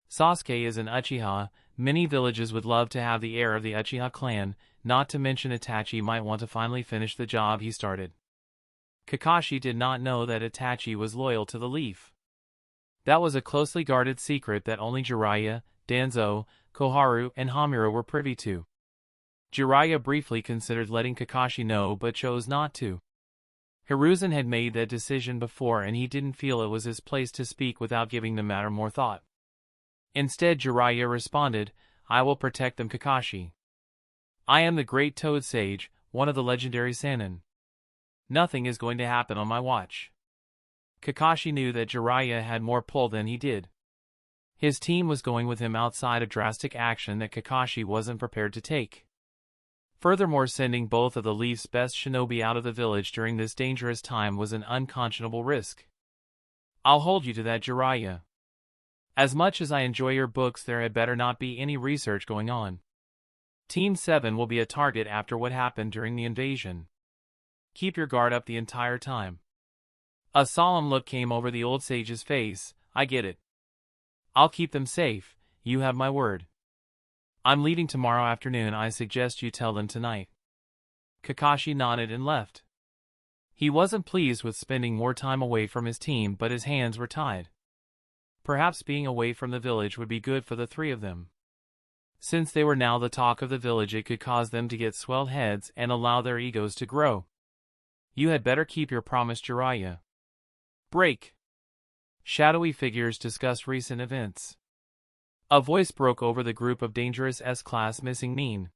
Sasuke is an Uchiha. Many villages would love to have the heir of the Uchiha clan, not to mention Itachi might want to finally finish the job he started. Kakashi did not know that Itachi was loyal to the Leaf. That was a closely guarded secret that only Jiraiya, Danzo, Koharu, and Hamaru were privy to. Jiraiya briefly considered letting Kakashi know but chose not to. Hiruzen had made that decision before, and he didn't feel it was his place to speak without giving the matter more thought. Instead, Jiraiya responded, I will protect them, Kakashi. I am the great Toad Sage, one of the legendary Sannin. Nothing is going to happen on my watch. Kakashi knew that Jiraiya had more pull than he did. His team was going with him outside of drastic action that Kakashi wasn't prepared to take. Furthermore, sending both of the Leaf's best shinobi out of the village during this dangerous time was an unconscionable risk. I'll hold you to that, Jiraiya. As much as I enjoy your books, there had better not be any research going on. Team 7 will be a target after what happened during the invasion. Keep your guard up the entire time. A solemn look came over the old sage's face. I get it. I'll keep them safe, you have my word. I'm leaving tomorrow afternoon. I suggest you tell them tonight. Kakashi nodded and left. He wasn't pleased with spending more time away from his team, but his hands were tied. Perhaps being away from the village would be good for the three of them. Since they were now the talk of the village, it could cause them to get swelled heads and allow their egos to grow. You had better keep your promise, Jiraiya. Break. Shadowy figures discussed recent events. A voice broke over the group of dangerous S-class missing mean.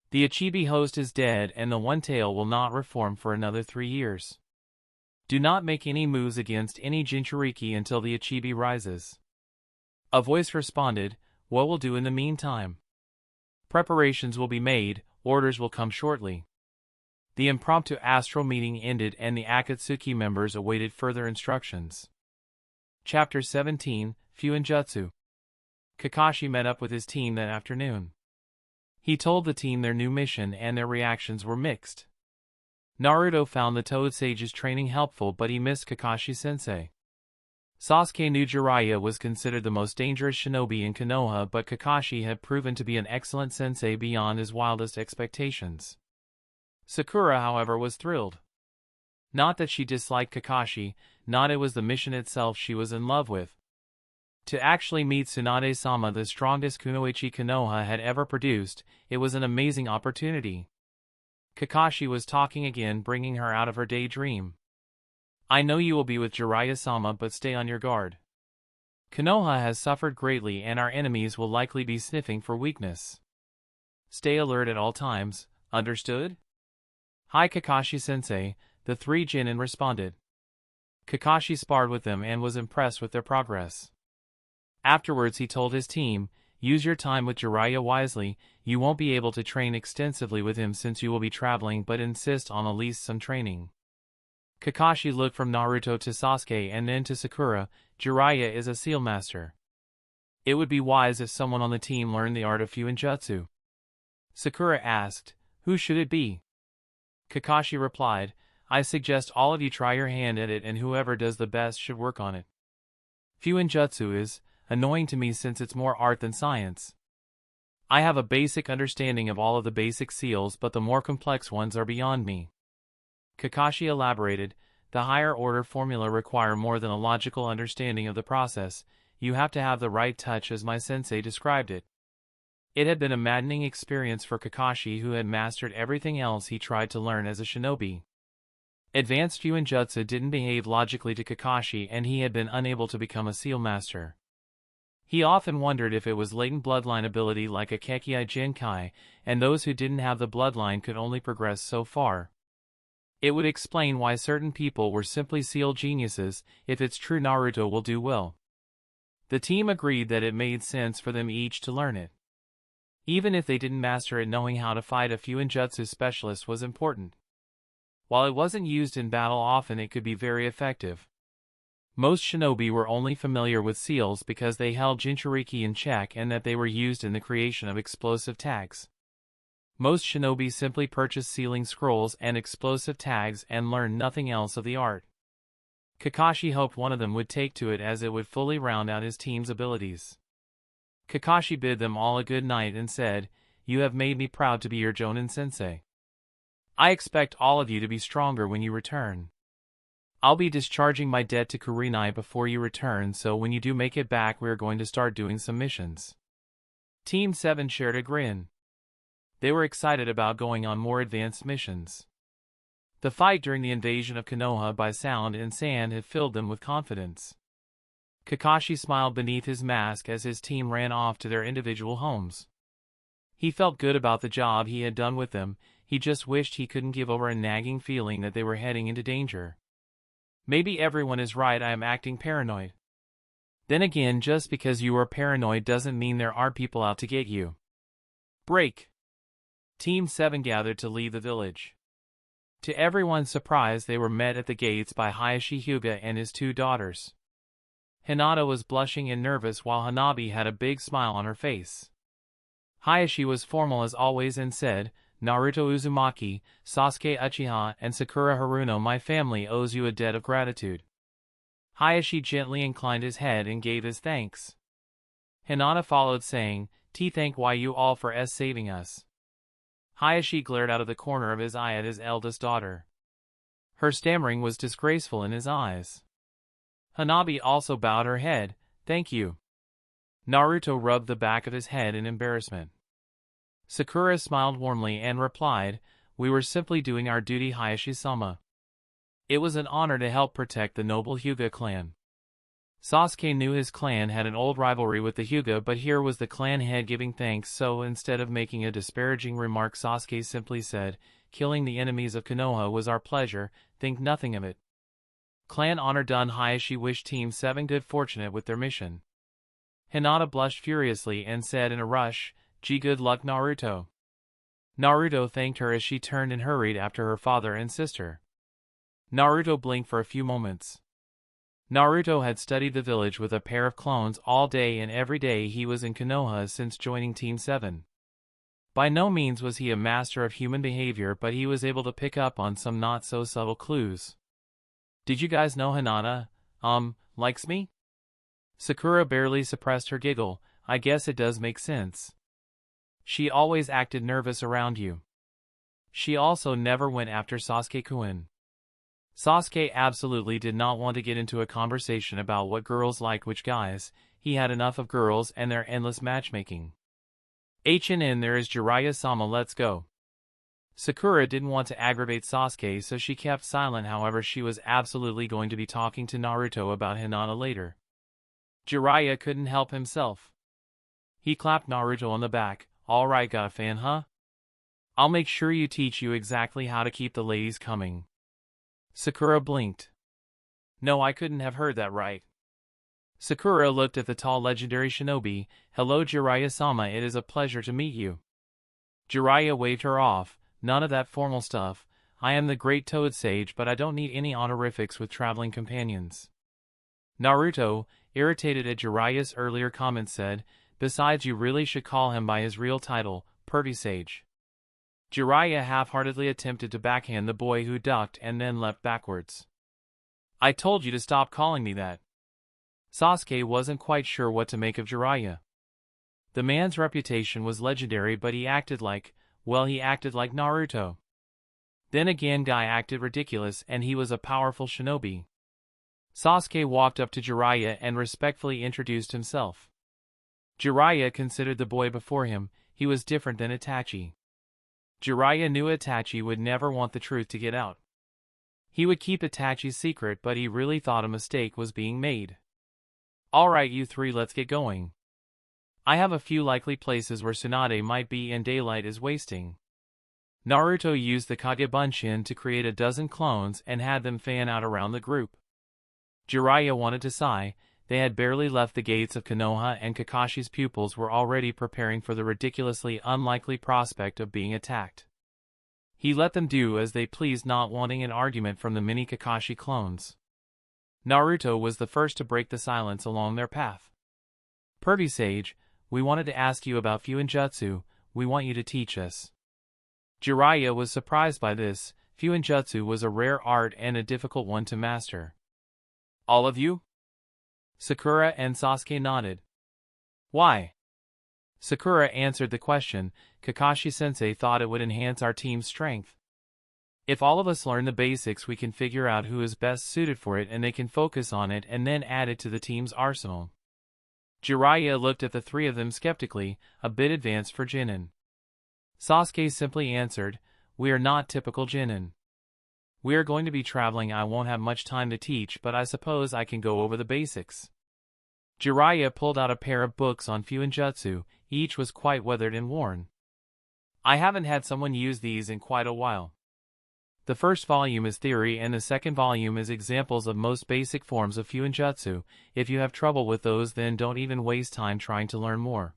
The Ichibi host is dead, and the One Tail will not reform for another 3 years. Do not make any moves against any Jinchuriki until the Ichibi rises. A voice responded, What we'll do in the meantime? Preparations will be made, orders will come shortly. The impromptu astral meeting ended and the Akatsuki members awaited further instructions. Chapter 17, Fuinjutsu. Kakashi met up with his team that afternoon. He told the team their new mission and their reactions were mixed. Naruto found the Toad Sage's training helpful but he missed Kakashi-sensei. Sasuke knew Jiraiya was considered the most dangerous shinobi in Konoha but Kakashi had proven to be an excellent sensei beyond his wildest expectations. Sakura, however, was thrilled. Not that she disliked Kakashi, not it was the mission itself she was in love with. To actually meet Tsunade-sama, the strongest kunoichi Konoha had ever produced, it was an amazing opportunity. Kakashi was talking again, bringing her out of her daydream. I know you will be with Jiraiya-sama, but stay on your guard. Konoha has suffered greatly and our enemies will likely be sniffing for weakness. Stay alert at all times, understood? Hi Kakashi-sensei, the three genin responded. Kakashi sparred with them and was impressed with their progress. Afterwards he told his team, use your time with Jiraiya wisely, you won't be able to train extensively with him since you will be traveling but insist on at least some training. Kakashi looked from Naruto to Sasuke and then to Sakura. Jiraiya is a seal master. It would be wise if someone on the team learned the art of Fuinjutsu. Sakura asked, who should it be? Kakashi replied, I suggest all of you try your hand at it and whoever does the best should work on it. Fuinjutsu is annoying to me since it's more art than science. I have a basic understanding of all of the basic seals but the more complex ones are beyond me. Kakashi elaborated, the higher order formula require more than a logical understanding of the process, you have to have the right touch as my sensei described it. It had been a maddening experience for Kakashi who had mastered everything else he tried to learn as a shinobi. Advanced Fuinjutsu didn't behave logically to Kakashi and he had been unable to become a seal master. He often wondered if it was latent bloodline ability like a Kekkei Jinkai, and those who didn't have the bloodline could only progress so far. It would explain why certain people were simply seal geniuses, if it's true Naruto will do well. The team agreed that it made sense for them each to learn it. Even if they didn't master it, knowing how to fight a Fuinjutsu specialist was important. While it wasn't used in battle often, it could be very effective. Most shinobi were only familiar with seals because they held Jinchuriki in check and that they were used in the creation of explosive tags. Most shinobi simply purchased sealing scrolls and explosive tags and learned nothing else of the art. Kakashi hoped one of them would take to it as it would fully round out his team's abilities. Kakashi bid them all a good night and said, you have made me proud to be your Jonin sensei. I expect all of you to be stronger when you return. I'll be discharging my debt to Kurenai before you return, so when you do make it back we are going to start doing some missions. Team 7 shared a grin. They were excited about going on more advanced missions. The fight during the invasion of Konoha by sound and sand had filled them with confidence. Kakashi smiled beneath his mask as his team ran off to their individual homes. He felt good about the job he had done with them, he just wished he couldn't give over a nagging feeling that they were heading into danger. Maybe everyone is right, I am acting paranoid. Then again, just because you are paranoid doesn't mean there are people out to get you. Break. Team 7 gathered to leave the village. To everyone's surprise, they were met at the gates by Hayashi Hyuga and his two daughters. Hinata was blushing and nervous while Hanabi had a big smile on her face. Hayashi was formal as always and said, Naruto Uzumaki, Sasuke Uchiha, and Sakura Haruno, my family owes you a debt of gratitude. Hayashi gently inclined his head and gave his thanks. Hinata followed saying, thank why you all for saving us. Hayashi glared out of the corner of his eye at his eldest daughter. Her stammering was disgraceful in his eyes. Hanabi also bowed her head, thank you. Naruto rubbed the back of his head in embarrassment. Sakura smiled warmly and replied, we were simply doing our duty, Hayashi-sama. It was an honor to help protect the noble Hyuga clan. Sasuke knew his clan had an old rivalry with the Hyuga, but here was the clan head giving thanks, so instead of making a disparaging remark, Sasuke simply said, killing the enemies of Konoha was our pleasure, think nothing of it. Clan honor done. Hayashi wished Team 7 good fortune with their mission. Hinata blushed furiously and said in a rush, "Gee, good luck, Naruto." Naruto thanked her as she turned and hurried after her father and sister. Naruto blinked for a few moments. Naruto had studied the village with a pair of clones all day, and every day he was in Konoha since joining Team 7. By no means was he a master of human behavior, but he was able to pick up on some not-so-subtle clues. "Did you guys know Hinata, likes me?" Sakura barely suppressed her giggle. "I guess it does make sense. She always acted nervous around you. She also never went after Sasuke-kun." Sasuke absolutely did not want to get into a conversation about what girls liked which guys. He had enough of girls and their endless matchmaking. There is Jiraiya-sama, let's go." Sakura didn't want to aggravate Sasuke, so she kept silent. However, she was absolutely going to be talking to Naruto about Hinata later. Jiraiya couldn't help himself. He clapped Naruto on the back. "Alright, got a fan, huh? I'll make sure you teach you exactly how to keep the ladies coming." Sakura blinked. "No, I couldn't have heard that right." Sakura looked at the tall legendary shinobi. "Hello, Jiraiya-sama, it is a pleasure to meet you." Jiraiya waved her off. "None of that formal stuff. I am the great Toad Sage, but I don't need any honorifics with traveling companions." Naruto, irritated at Jiraiya's earlier comment, said, "Besides, you really should call him by his real title, Pervy Sage." Jiraiya half-heartedly attempted to backhand the boy, who ducked and then leapt backwards. "I told you to stop calling me that." Sasuke wasn't quite sure what to make of Jiraiya. The man's reputation was legendary, but he acted like Naruto. Then again, guy acted ridiculous, and he was a powerful shinobi. Sasuke walked up to Jiraiya and respectfully introduced himself. Jiraiya considered the boy before him. He was different than Itachi. Jiraiya knew Itachi would never want the truth to get out. He would keep Itachi's secret, but he really thought a mistake was being made. "Alright, you three, let's get going. I have a few likely places where Tsunade might be and daylight is wasting." Naruto used the Kagebunshin to create a dozen clones and had them fan out around the group. Jiraiya wanted to sigh. They had barely left the gates of Konoha, and Kakashi's pupils were already preparing for the ridiculously unlikely prospect of being attacked. He let them do as they pleased, not wanting an argument from the many Kakashi clones. Naruto was the first to break the silence along their path. "Pervy Sage, we wanted to ask you about Fuinjutsu. We want you to teach us." Jiraiya was surprised by this. Fuinjutsu was a rare art and a difficult one to master. "All of you?" Sakura and Sasuke nodded. "Why?" Sakura answered the question. "Kakashi-sensei thought it would enhance our team's strength. If all of us learn the basics, we can figure out who is best suited for it, and they can focus on it and then add it to the team's arsenal." Jiraiya looked at the three of them skeptically, a bit advanced for genin. Sasuke simply answered, "We are not typical genin. We are going to be traveling. I won't have much time to teach, but I suppose I can go over the basics." Jiraiya pulled out a pair of books on Fuinjutsu. Each was quite weathered and worn. "I haven't had someone use these in quite a while. The first volume is theory and the second volume is examples of most basic forms of Fuinjutsu. If you have trouble with those, then don't even waste time trying to learn more."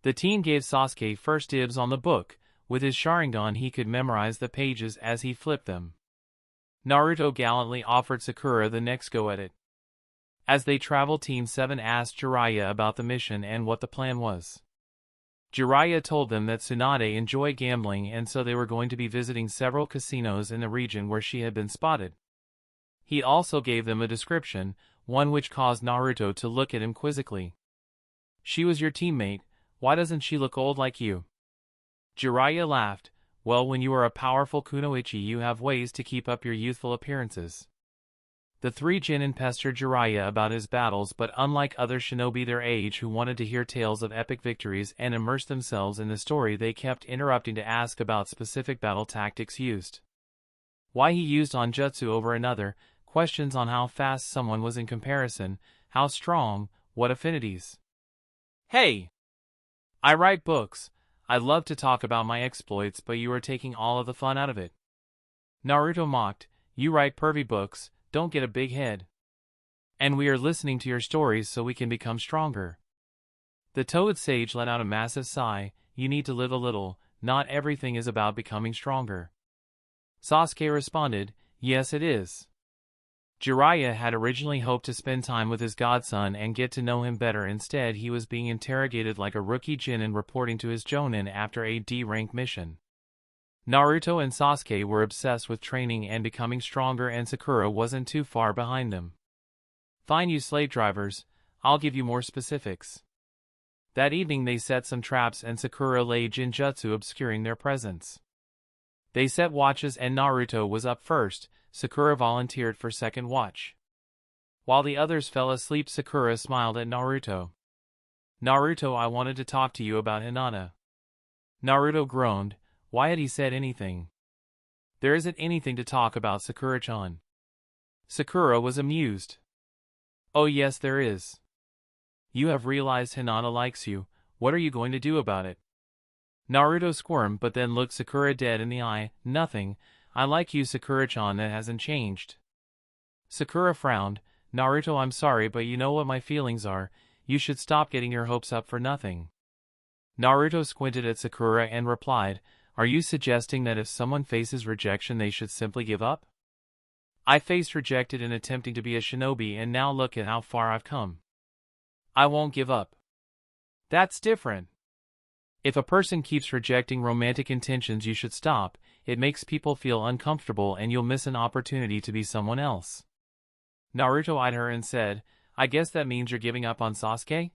The team gave Sasuke first dibs on the book. With his Sharingan he could memorize the pages as he flipped them. Naruto gallantly offered Sakura the next go at it. As they traveled, Team 7 asked Jiraiya about the mission and what the plan was. Jiraiya told them that Tsunade enjoyed gambling, and so they were going to be visiting several casinos in the region where she had been spotted. He also gave them a description, one which caused Naruto to look at him quizzically. "She was your teammate. Why doesn't she look old like you?" Jiraiya laughed. "Well, when you are a powerful kunoichi, you have ways to keep up your youthful appearances." The three genin pestered Jiraiya about his battles, but unlike other shinobi their age who wanted to hear tales of epic victories and immerse themselves in the story, they kept interrupting to ask about specific battle tactics used. Why he used Onjutsu over another, questions on how fast someone was in comparison, how strong, what affinities. "Hey! I write books. I'd love to talk about my exploits, but you are taking all of the fun out of it." Naruto mocked. "You write pervy books, don't get a big head. And we are listening to your stories so we can become stronger." The toad sage let out a massive sigh. You need to live a little, not everything is about becoming stronger. Sasuke responded, yes it is. Jiraiya had originally hoped to spend time with his godson and get to know him better. Instead, he was being interrogated like a rookie genin reporting to his jonin after a D-rank mission. Naruto and Sasuke were obsessed with training and becoming stronger, and Sakura wasn't too far behind them. Fine, you slave drivers, I'll give you more specifics. That evening they set some traps and Sakura laid Jinjutsu obscuring their presence. They set watches and Naruto was up first. Sakura volunteered for second watch. While the others fell asleep, Sakura smiled at Naruto. Naruto, I wanted to talk to you about Hinata. Naruto groaned. Why had he said anything? There isn't anything to talk about, Sakura-chan. Sakura was amused. Oh yes there is. You have realized Hinata likes you. What are you going to do about it? Naruto squirmed but then looked Sakura dead in the eye. Nothing. I like you, Sakura-chan, that hasn't changed. Sakura frowned. Naruto, I'm sorry, but you know what my feelings are. You should stop getting your hopes up for nothing. Naruto squinted at Sakura and replied, are you suggesting that if someone faces rejection they should simply give up? I faced rejected in attempting to be a shinobi and now look at how far I've come. I won't give up. That's different. If a person keeps rejecting romantic intentions you should stop. It makes people feel uncomfortable and you'll miss an opportunity to be someone else. Naruto eyed her and said, I guess that means you're giving up on Sasuke?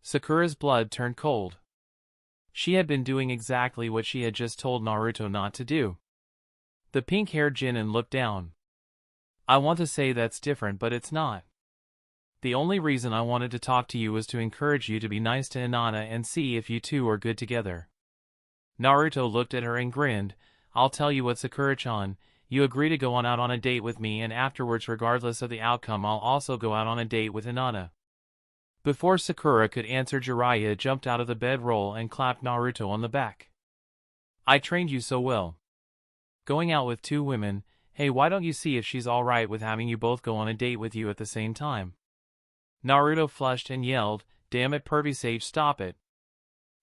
Sakura's blood turned cold. She had been doing exactly what she had just told Naruto not to do. The pink-haired genin looked down. I want to say that's different, but it's not. The only reason I wanted to talk to you was to encourage you to be nice to Hinata and see if you two are good together. Naruto looked at her and grinned. I'll tell you what, Sakura-chan, you agree to go out on a date with me, and afterwards, regardless of the outcome, I'll also go out on a date with Hinata. Before Sakura could answer, Jiraiya jumped out of the bedroll and clapped Naruto on the back. I trained you so well. Going out with two women, hey, why don't you see if she's alright with having you both go on a date with you at the same time? Naruto flushed and yelled, damn it, pervy sage, stop it.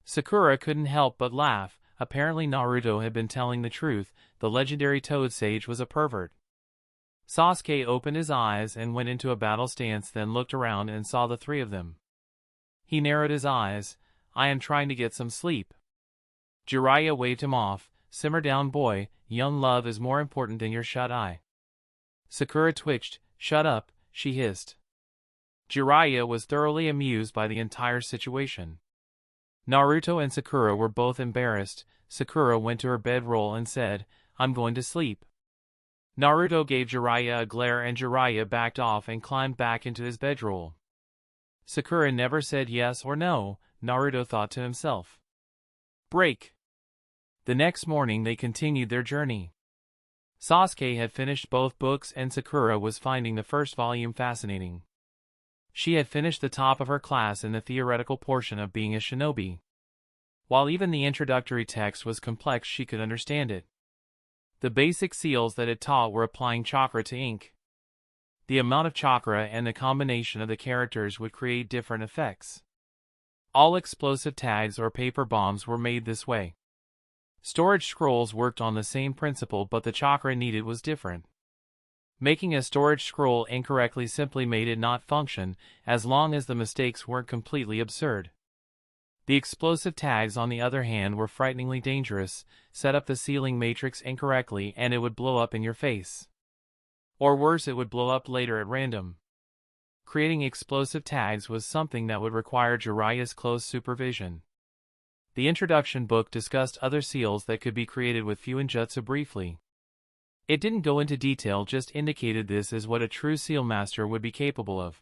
Sakura couldn't help but laugh. Apparently Naruto had been telling the truth. The legendary Toad Sage was a pervert. Sasuke opened his eyes and went into a battle stance, then looked around and saw the three of them. He narrowed his eyes. I am trying to get some sleep. Jiraiya waved him off. Simmer down, boy. Young love is more important than your shut eye. Sakura twitched. Shut up, she hissed. Jiraiya was thoroughly amused by the entire situation. Naruto and Sakura were both embarrassed. Sakura went to her bedroll and said, I'm going to sleep. Naruto gave Jiraiya a glare and Jiraiya backed off and climbed back into his bedroll. Sakura never said yes or no, Naruto thought to himself. Break. The next morning they continued their journey. Sasuke had finished both books and Sakura was finding the first volume fascinating. She had finished the top of her class in the theoretical portion of being a shinobi. While even the introductory text was complex, she could understand it. The basic seals that it taught were applying chakra to ink. The amount of chakra and the combination of the characters would create different effects. All explosive tags or paper bombs were made this way. Storage scrolls worked on the same principle, but the chakra needed was different. Making a storage scroll incorrectly simply made it not function, as long as the mistakes weren't completely absurd. The explosive tags, on the other hand, were frighteningly dangerous. Set up the sealing matrix incorrectly and it would blow up in your face. Or worse, it would blow up later at random. Creating explosive tags was something that would require Jiraiya's close supervision. The introduction book discussed other seals that could be created with Fuinjutsu briefly. It didn't go into detail, just indicated this is what a true seal master would be capable of.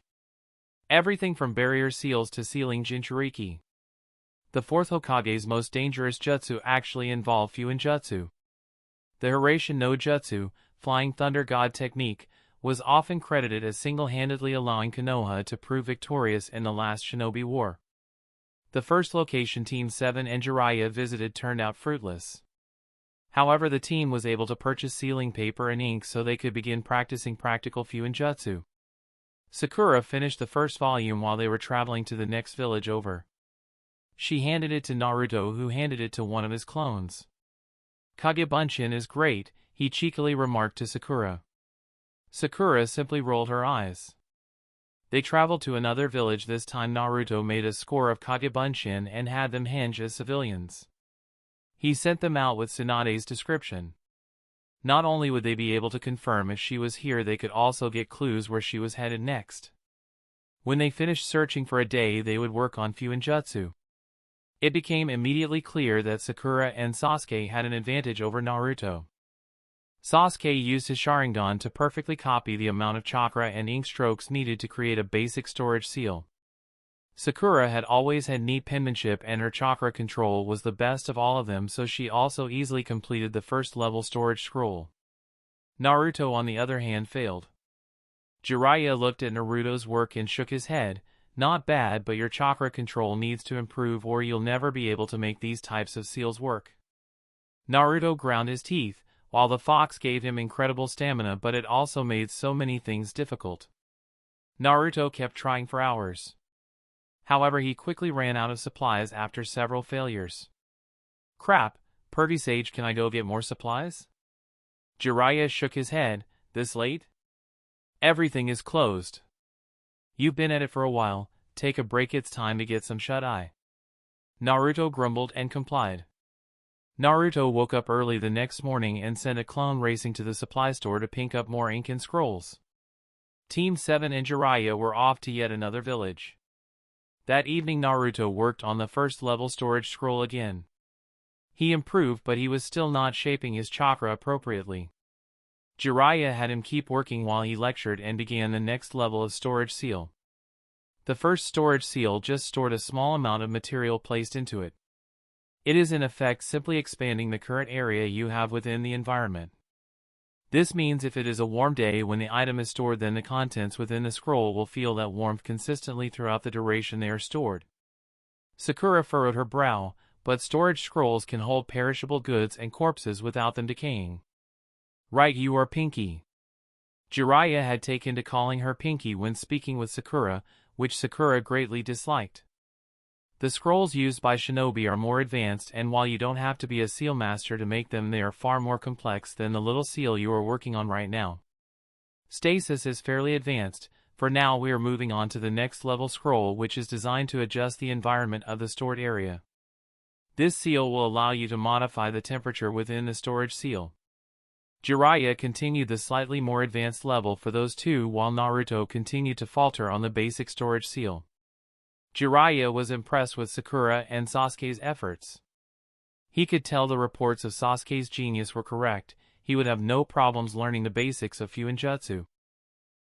Everything from barrier seals to sealing Jinchuriki. The fourth Hokage's most dangerous jutsu actually involved Fuinjutsu. The Hiraishin no Jutsu, Flying Thunder God technique, was often credited as single-handedly allowing Konoha to prove victorious in the last Shinobi War. The first location Team 7 and Jiraiya visited turned out fruitless. However, the team was able to purchase sealing paper and ink so they could begin practicing practical Fuinjutsu. Sakura finished the first volume while they were traveling to the next village over. She handed it to Naruto, who handed it to one of his clones. "Kagebunshin is great," he cheekily remarked to Sakura. Sakura simply rolled her eyes. They traveled to another village. This time Naruto made a score of Kagebunshin and had them henge as civilians. He sent them out with Tsunade's description. Not only would they be able to confirm if she was here, they could also get clues where she was headed next. When they finished searching for a day, they would work on Fuinjutsu. It became immediately clear that Sakura and Sasuke had an advantage over Naruto. Sasuke used his Sharingan to perfectly copy the amount of chakra and ink strokes needed to create a basic storage seal. Sakura had always had neat penmanship and her chakra control was the best of all of them, so she also easily completed the first level storage scroll. Naruto, on the other hand, failed. Jiraiya looked at Naruto's work and shook his head. "Not bad, but your chakra control needs to improve or you'll never be able to make these types of seals work." Naruto ground his teeth. While the fox gave him incredible stamina, but it also made so many things difficult. Naruto kept trying for hours. However, he quickly ran out of supplies after several failures. "Crap, Perky Sage, can I go get more supplies?" Jiraiya shook his head. "This late? Everything is closed. You've been at it for a while, take a break, it's time to get some shut-eye." Naruto grumbled and complied. Naruto woke up early the next morning and sent a clone racing to the supply store to pick up more ink and scrolls. Team 7 and Jiraiya were off to yet another village. That evening Naruto worked on the first level storage scroll again. He improved, but he was still not shaping his chakra appropriately. Jiraiya had him keep working while he lectured and began the next level of storage seal. The first storage seal just stored a small amount of material placed into it. It is in effect simply expanding the current area you have within the environment. This means if it is a warm day when the item is stored, then the contents within the scroll will feel that warmth consistently throughout the duration they are stored. Sakura furrowed her brow, but storage scrolls can hold perishable goods and corpses without them decaying. "Right, you are Pinky." Jiraiya had taken to calling her Pinky when speaking with Sakura, which Sakura greatly disliked. The scrolls used by shinobi are more advanced, and while you don't have to be a seal master to make them, they are far more complex than the little seal you are working on right now. Stasis is fairly advanced. For now we are moving on to the next level scroll, which is designed to adjust the environment of the stored area. This seal will allow you to modify the temperature within the storage seal. Jiraiya continued the slightly more advanced level for those two, while Naruto continued to falter on the basic storage seal. Jiraiya was impressed with Sakura and Sasuke's efforts. He could tell the reports of Sasuke's genius were correct. He would have no problems learning the basics of Fuinjutsu.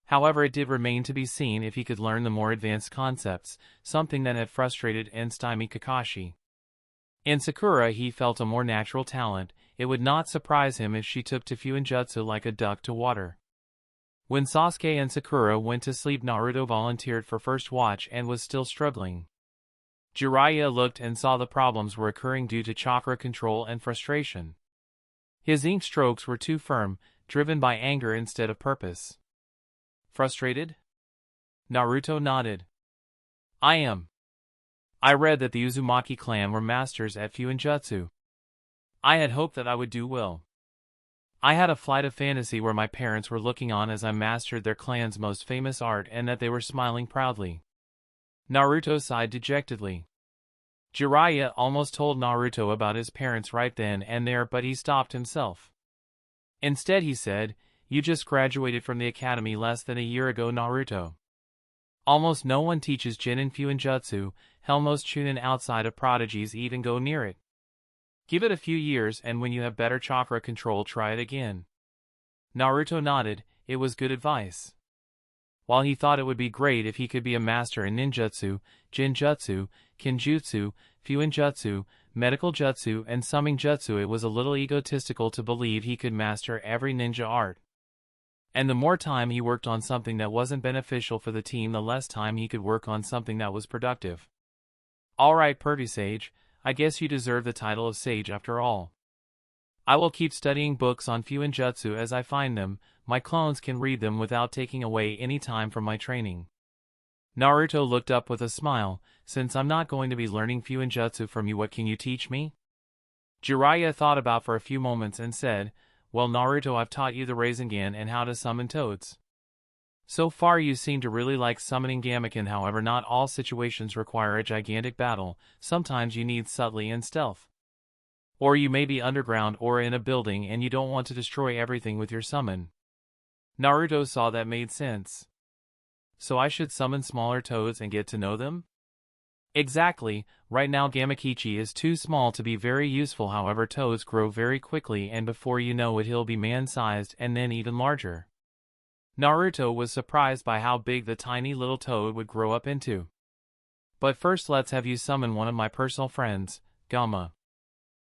However, it did remain to be seen if he could learn the more advanced concepts, something that had frustrated and stymied Kakashi. In Sakura he felt a more natural talent. It would not surprise him if she took to Fuinjutsu like a duck to water. When Sasuke and Sakura went to sleep, Naruto volunteered for first watch and was still struggling. Jiraiya looked and saw the problems were occurring due to chakra control and frustration. His ink strokes were too firm, driven by anger instead of purpose. "Frustrated?" Naruto nodded. "I am. I read that the Uzumaki clan were masters at Fuinjutsu. I had hoped that I would do well. I had a flight of fantasy where my parents were looking on as I mastered their clan's most famous art and that they were smiling proudly." Naruto sighed dejectedly. Jiraiya almost told Naruto about his parents right then and there, but he stopped himself. Instead he said, "You just graduated from the academy less than a year ago, Naruto. Almost no one teaches genin Fuinjutsu, hell most chunin outside of prodigies even go near it. Give it a few years and when you have better chakra control, try it again." Naruto nodded. It was good advice. While he thought it would be great if he could be a master in ninjutsu, jinjutsu, kinjutsu, fuinjutsu, medical jutsu, and summing jutsu, it was a little egotistical to believe he could master every ninja art. And the more time he worked on something that wasn't beneficial for the team, the less time he could work on something that was productive. "Alright, Perky Sage, I guess you deserve the title of sage after all. I will keep studying books on Fuinjutsu as I find them. My clones can read them without taking away any time from my training." Naruto looked up with a smile. Since I'm not going to be learning Fuinjutsu from you, what can you teach me? Jiraiya thought about for a few moments and said, well Naruto, I've taught you the Rasengan and how to summon toads. So far you seem to really like summoning Gamabunta, however not all situations require a gigantic battle, sometimes you need subtlety and stealth. Or you may be underground or in a building and you don't want to destroy everything with your summon. Naruto saw that made sense. So I should summon smaller toads and get to know them? Exactly, right now Gamakichi is too small to be very useful, however toads grow very quickly and before you know it he'll be man-sized and then even larger. Naruto was surprised by how big the tiny little toad would grow up into. But first let's have you summon one of my personal friends, Gama.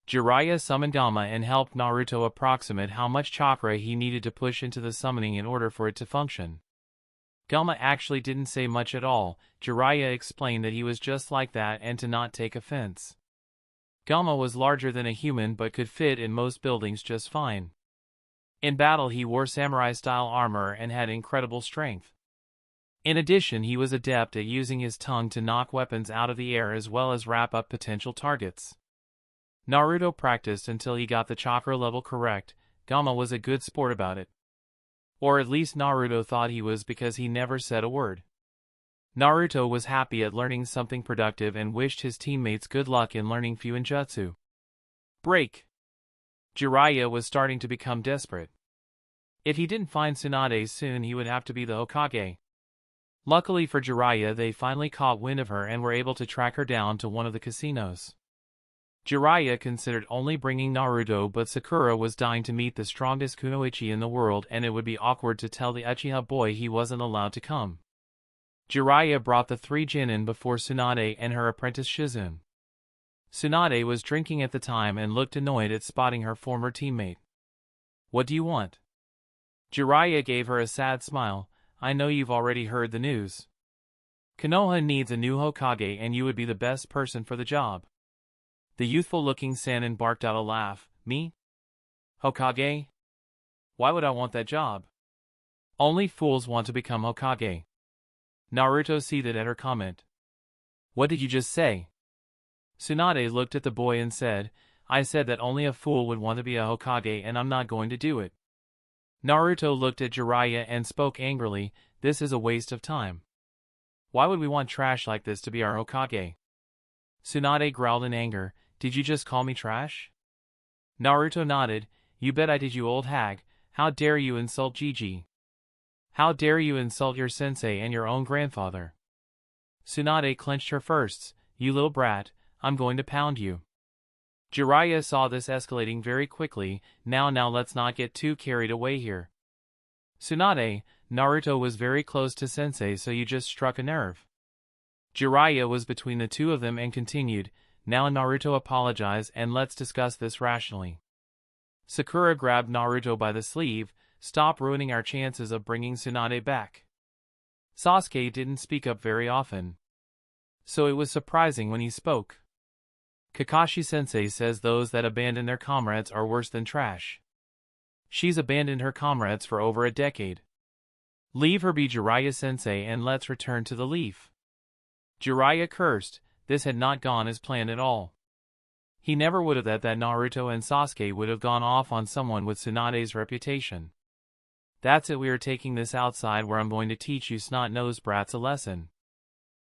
Jiraiya summoned Gama and helped Naruto approximate how much chakra he needed to push into the summoning in order for it to function. Gama actually didn't say much at all. Jiraiya explained that he was just like that and to not take offense. Gama was larger than a human but could fit in most buildings just fine. In battle he wore samurai-style armor and had incredible strength. In addition he was adept at using his tongue to knock weapons out of the air as well as wrap up potential targets. Naruto practiced until he got the chakra level correct. Gama was a good sport about it. Or at least Naruto thought he was because he never said a word. Naruto was happy at learning something productive and wished his teammates good luck in learning Fuinjutsu. Break. Jiraiya was starting to become desperate. If he didn't find Tsunade soon he would have to be the Hokage. Luckily for Jiraiya they finally caught wind of her and were able to track her down to one of the casinos. Jiraiya considered only bringing Naruto, but Sakura was dying to meet the strongest kunoichi in the world and it would be awkward to tell the Uchiha boy he wasn't allowed to come. Jiraiya brought the 3 genin before Tsunade and her apprentice Shizune. Tsunade was drinking at the time and looked annoyed at spotting her former teammate. What do you want? Jiraiya gave her a sad smile. I know you've already heard the news. Konoha needs a new Hokage and you would be the best person for the job. The youthful-looking Sannin barked out a laugh. Me? Hokage? Why would I want that job? Only fools want to become Hokage. Naruto seethed at her comment. What did you just say? Tsunade looked at the boy and said, I said that only a fool would want to be a Hokage and I'm not going to do it. Naruto looked at Jiraiya and spoke angrily, this is a waste of time. Why would we want trash like this to be our Hokage? Tsunade growled in anger, did you just call me trash? Naruto nodded, you bet I did, you old hag, how dare you insult Gigi? How dare you insult your sensei and your own grandfather? Tsunade clenched her fists, you little brat, I'm going to pound you. Jiraiya saw this escalating very quickly, now let's not get too carried away here. Tsunade, Naruto was very close to sensei so you just struck a nerve. Jiraiya was between the two of them and continued, now Naruto apologize and let's discuss this rationally. Sakura grabbed Naruto by the sleeve, stop ruining our chances of bringing Tsunade back. Sasuke didn't speak up very often. So it was surprising when he spoke. Kakashi-sensei says those that abandon their comrades are worse than trash. She's abandoned her comrades for over a decade. Leave her be, Jiraiya-sensei, and let's return to the leaf. Jiraiya cursed, this had not gone as planned at all. He never would have thought that Naruto and Sasuke would have gone off on someone with Tsunade's reputation. That's it, we are taking this outside where I'm going to teach you snot-nosed brats a lesson.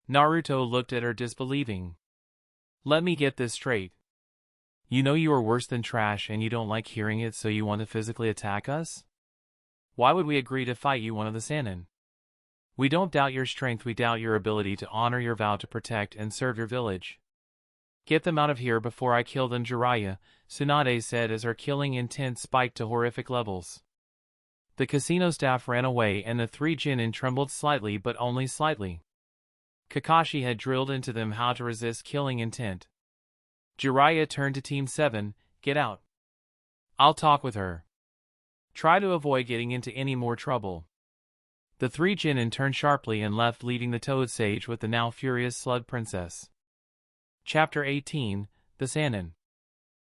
Naruto looked at her disbelieving. Let me get this straight. You know you are worse than trash and you don't like hearing it, so you want to physically attack us? Why would we agree to fight you, one of the Sannin? We don't doubt your strength, we doubt your ability to honor your vow to protect and serve your village. Get them out of here before I kill them, Jiraiya, Tsunade said as her killing intent spiked to horrific levels. The casino staff ran away and the 3 genin trembled slightly, but only slightly. Kakashi had drilled into them how to resist killing intent. Jiraiya turned to Team 7, get out. I'll talk with her. Try to avoid getting into any more trouble. The 3 genin turned sharply and left, leading the Toad Sage with the now furious Slug Princess. Chapter 18, The Sannin.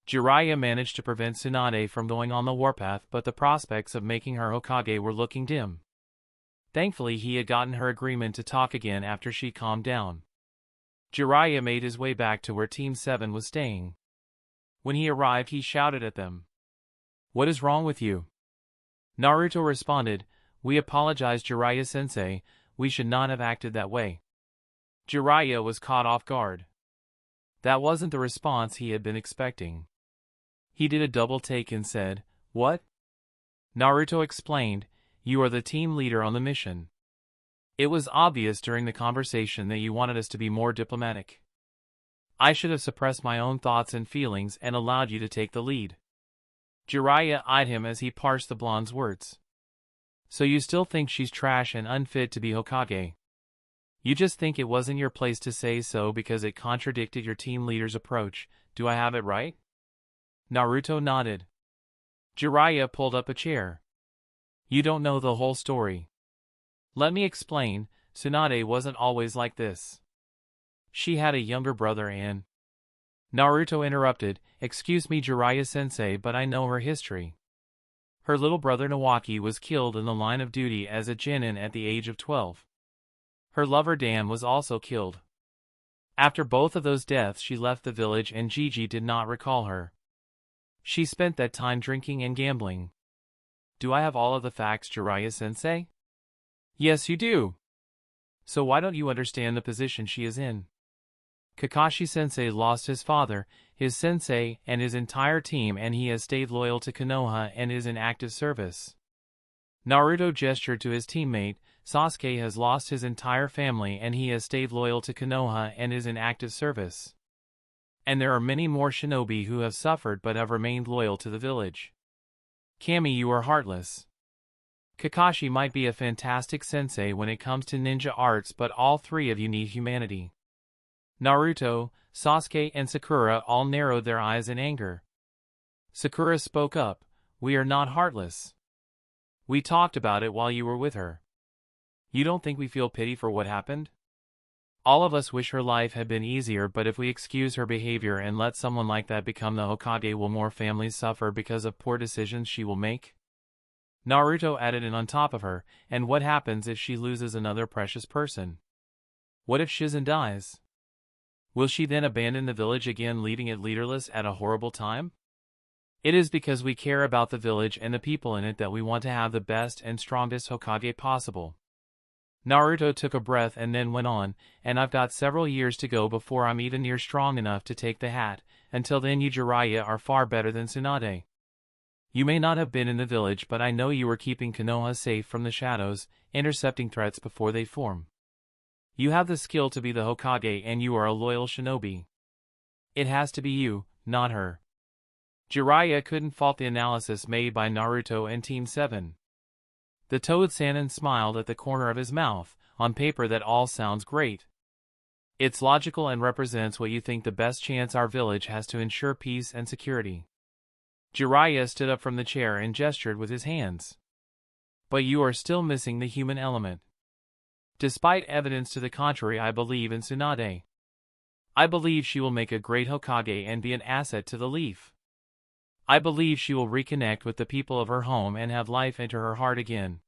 Jiraiya managed to prevent Tsunade from going on the warpath, but the prospects of making her Hokage were looking dim. Thankfully he had gotten her agreement to talk again after she calmed down. Jiraiya made his way back to where Team 7 was staying. When he arrived he shouted at them. "What is wrong with you?" Naruto responded, "We apologize Jiraiya-sensei, we should not have acted that way." Jiraiya was caught off guard. That wasn't the response he had been expecting. He did a double take and said, "What?" Naruto explained, "You are the team leader on the mission. It was obvious during the conversation that you wanted us to be more diplomatic. I should have suppressed my own thoughts and feelings and allowed you to take the lead." Jiraiya eyed him as he parsed the blonde's words. "So you still think she's trash and unfit to be Hokage? You just think it wasn't your place to say so because it contradicted your team leader's approach, do I have it right?" Naruto nodded. Jiraiya pulled up a chair. "You don't know the whole story. Let me explain, Tsunade wasn't always like this. She had a younger brother and—" Naruto interrupted, "Excuse me Jiraiya-sensei, but I know her history. Her little brother Nawaki was killed in the line of duty as a genin at the age of 12. Her lover Dan was also killed. After both of those deaths she left the village and Gigi did not recall her. She spent that time drinking and gambling. Do I have all of the facts, Jiraiya-sensei?" "Yes you do. So why don't you understand the position she is in? Kakashi-sensei lost his father, his sensei, and his entire team, and he has stayed loyal to Konoha and is in active service." Naruto gestured to his teammate. "Sasuke has lost his entire family and he has stayed loyal to Konoha and is in active service. And there are many more shinobi who have suffered but have remained loyal to the village. Kami, you are heartless. Kakashi might be a fantastic sensei when it comes to ninja arts, but all three of you need humanity." Naruto, Sasuke, and Sakura all narrowed their eyes in anger. Sakura spoke up, "We are not heartless. We talked about it while you were with her. You don't think we feel pity for what happened? All of us wish her life had been easier, but if we excuse her behavior and let someone like that become the Hokage, will more families suffer because of poor decisions she will make?" Naruto added in on top of her, "And what happens if she loses another precious person? What if Shizen dies? Will she then abandon the village again, leaving it leaderless at a horrible time? It is because we care about the village and the people in it that we want to have the best and strongest Hokage possible." Naruto took a breath and then went on, "And I've got several years to go before I'm even near strong enough to take the hat. Until then you Jiraiya are far better than Tsunade. You may not have been in the village, but I know you were keeping Konoha safe from the shadows, intercepting threats before they form. You have the skill to be the Hokage and you are a loyal shinobi. It has to be you, not her." Jiraiya couldn't fault the analysis made by Naruto and Team 7. The Toad Sannin smiled at the corner of his mouth. "On paper that all sounds great. It's logical and represents what you think the best chance our village has to ensure peace and security." Jiraiya stood up from the chair and gestured with his hands. "But you are still missing the human element. Despite evidence to the contrary, I believe in Tsunade. I believe she will make a great Hokage and be an asset to the Leaf. I believe she will reconnect with the people of her home and have life enter her heart again."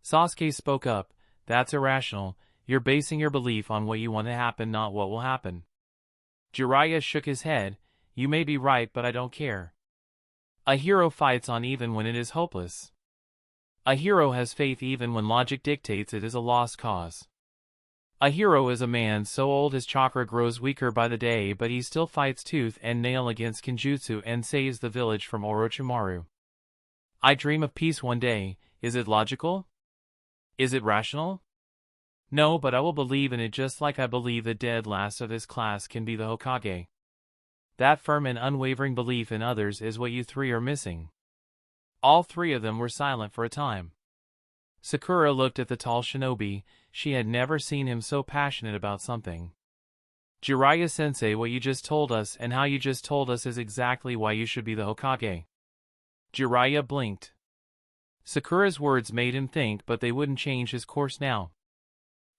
Sasuke spoke up, "That's irrational. You're basing your belief on what you want to happen, not what will happen." Jiraiya shook his head. "You may be right, but I don't care. A hero fights on even when it is hopeless. A hero has faith even when logic dictates it is a lost cause. A hero is a man so old his chakra grows weaker by the day, but he still fights tooth and nail against Kenjutsu and saves the village from Orochimaru. I dream of peace one day. Is it logical? Is it rational? No, but I will believe in it just like I believe the dead last of his class can be the Hokage. That firm and unwavering belief in others is what you three are missing." All three of them were silent for a time. Sakura looked at the tall shinobi. She had never seen him so passionate about something. "Jiraiya-sensei, what you just told us and how you just told us is exactly why you should be the Hokage." Jiraiya blinked. Sakura's words made him think, but they wouldn't change his course now.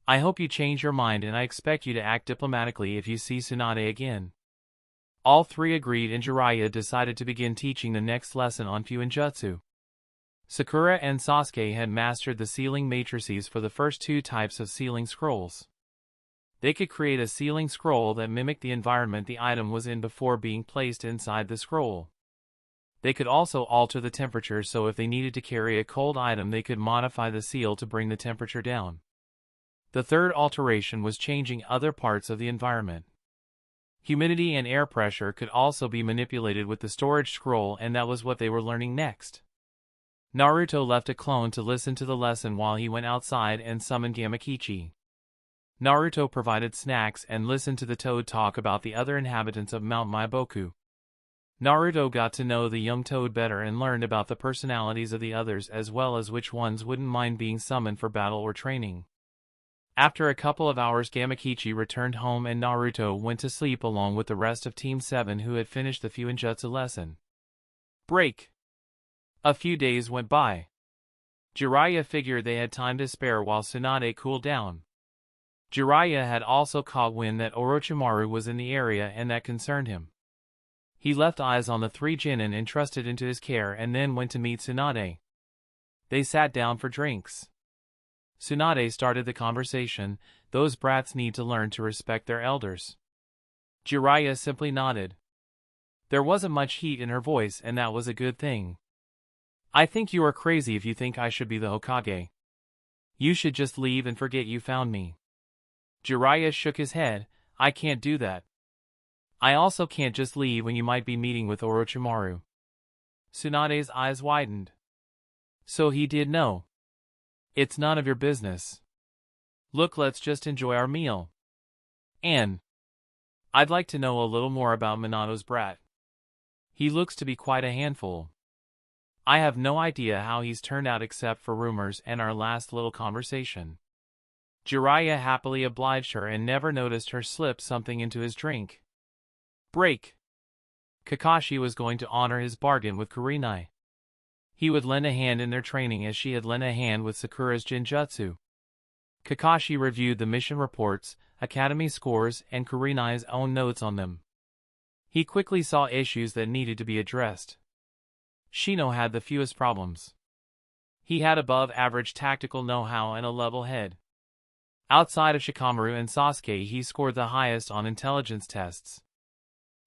"I hope you change your mind, and I expect you to act diplomatically if you see Tsunade again." All three agreed and Jiraiya decided to begin teaching the next lesson on Fuinjutsu. Sakura and Sasuke had mastered the sealing matrices for the first two types of sealing scrolls. They could create a sealing scroll that mimicked the environment the item was in before being placed inside the scroll. They could also alter the temperature, so if they needed to carry a cold item they could modify the seal to bring the temperature down. The third alteration was changing other parts of the environment. Humidity and air pressure could also be manipulated with the storage scroll, and that was what they were learning next. Naruto left a clone to listen to the lesson while he went outside and summoned Gamakichi. Naruto provided snacks and listened to the toad talk about the other inhabitants of Mount Maiboku. Naruto got to know the young toad better and learned about the personalities of the others as well as which ones wouldn't mind being summoned for battle or training. After a couple of hours, Gamakichi returned home and Naruto went to sleep along with the rest of Team 7 who had finished the Fuinjutsu lesson. Break. A few days went by. Jiraiya figured they had time to spare while Tsunade cooled down. Jiraiya had also caught wind that Orochimaru was in the area and that concerned him. He left eyes on the three genin entrusted into his care and then went to meet Tsunade. They sat down for drinks. Tsunade started the conversation. Those brats need to learn to respect their elders. Jiraiya simply nodded. There wasn't much heat in her voice, and that was a good thing. I think you are crazy if you think I should be the Hokage. You should just leave and forget you found me. Jiraiya shook his head. I can't do that. I also can't just leave when you might be meeting with Orochimaru. Tsunade's eyes widened. So he did know. It's none of your business. Look, let's just enjoy our meal. And I'd like to know a little more about Minato's brat. He looks to be quite a handful. I have no idea how he's turned out except for rumors and our last little conversation. Jiraiya happily obliged her and never noticed her slip something into his drink. Break. Kakashi was going to honor his bargain with Kurenai. He would lend a hand in their training as she had lent a hand with Sakura's Jinjutsu. Kakashi reviewed the mission reports, academy scores, and Kurenai's own notes on them. He quickly saw issues that needed to be addressed. Shino had the fewest problems. He had above-average tactical know-how and a level head. Outside of Shikamaru and Sasuke, he scored the highest on intelligence tests.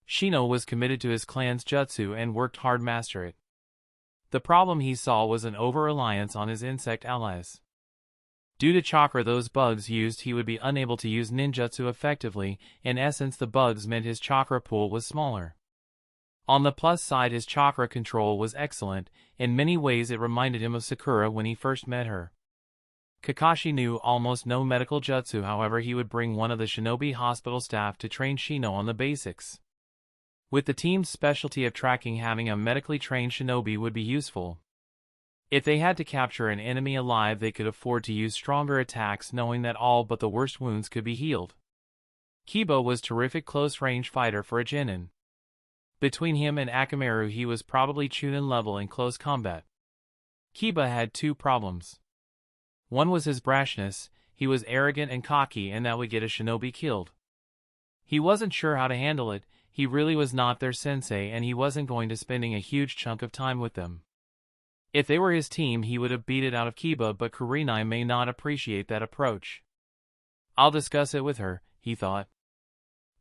Shino was committed to his clan's jutsu and worked hard to master it. The problem he saw was an over-reliance on his insect allies. Due to chakra those bugs used, he would be unable to use ninjutsu effectively. In essence, the bugs meant his chakra pool was smaller. On the plus side, his chakra control was excellent. In many ways it reminded him of Sakura when he first met her. Kakashi knew almost no medical jutsu, however he would bring one of the shinobi hospital staff to train Shino on the basics. With the team's specialty of tracking, having a medically trained shinobi would be useful. If they had to capture an enemy alive, they could afford to use stronger attacks, knowing that all but the worst wounds could be healed. Kiba was a terrific close-range fighter for a genin. Between him and Akamaru, he was probably Chunin level in close combat. Kiba had two problems. One was his brashness. He was arrogant and cocky, and that would get a shinobi killed. He wasn't sure how to handle it. He really was not their sensei, and he wasn't going to spending a huge chunk of time with them. If they were his team, he would have beat it out of Kiba, but Kurenai may not appreciate that approach. I'll discuss it with her, he thought.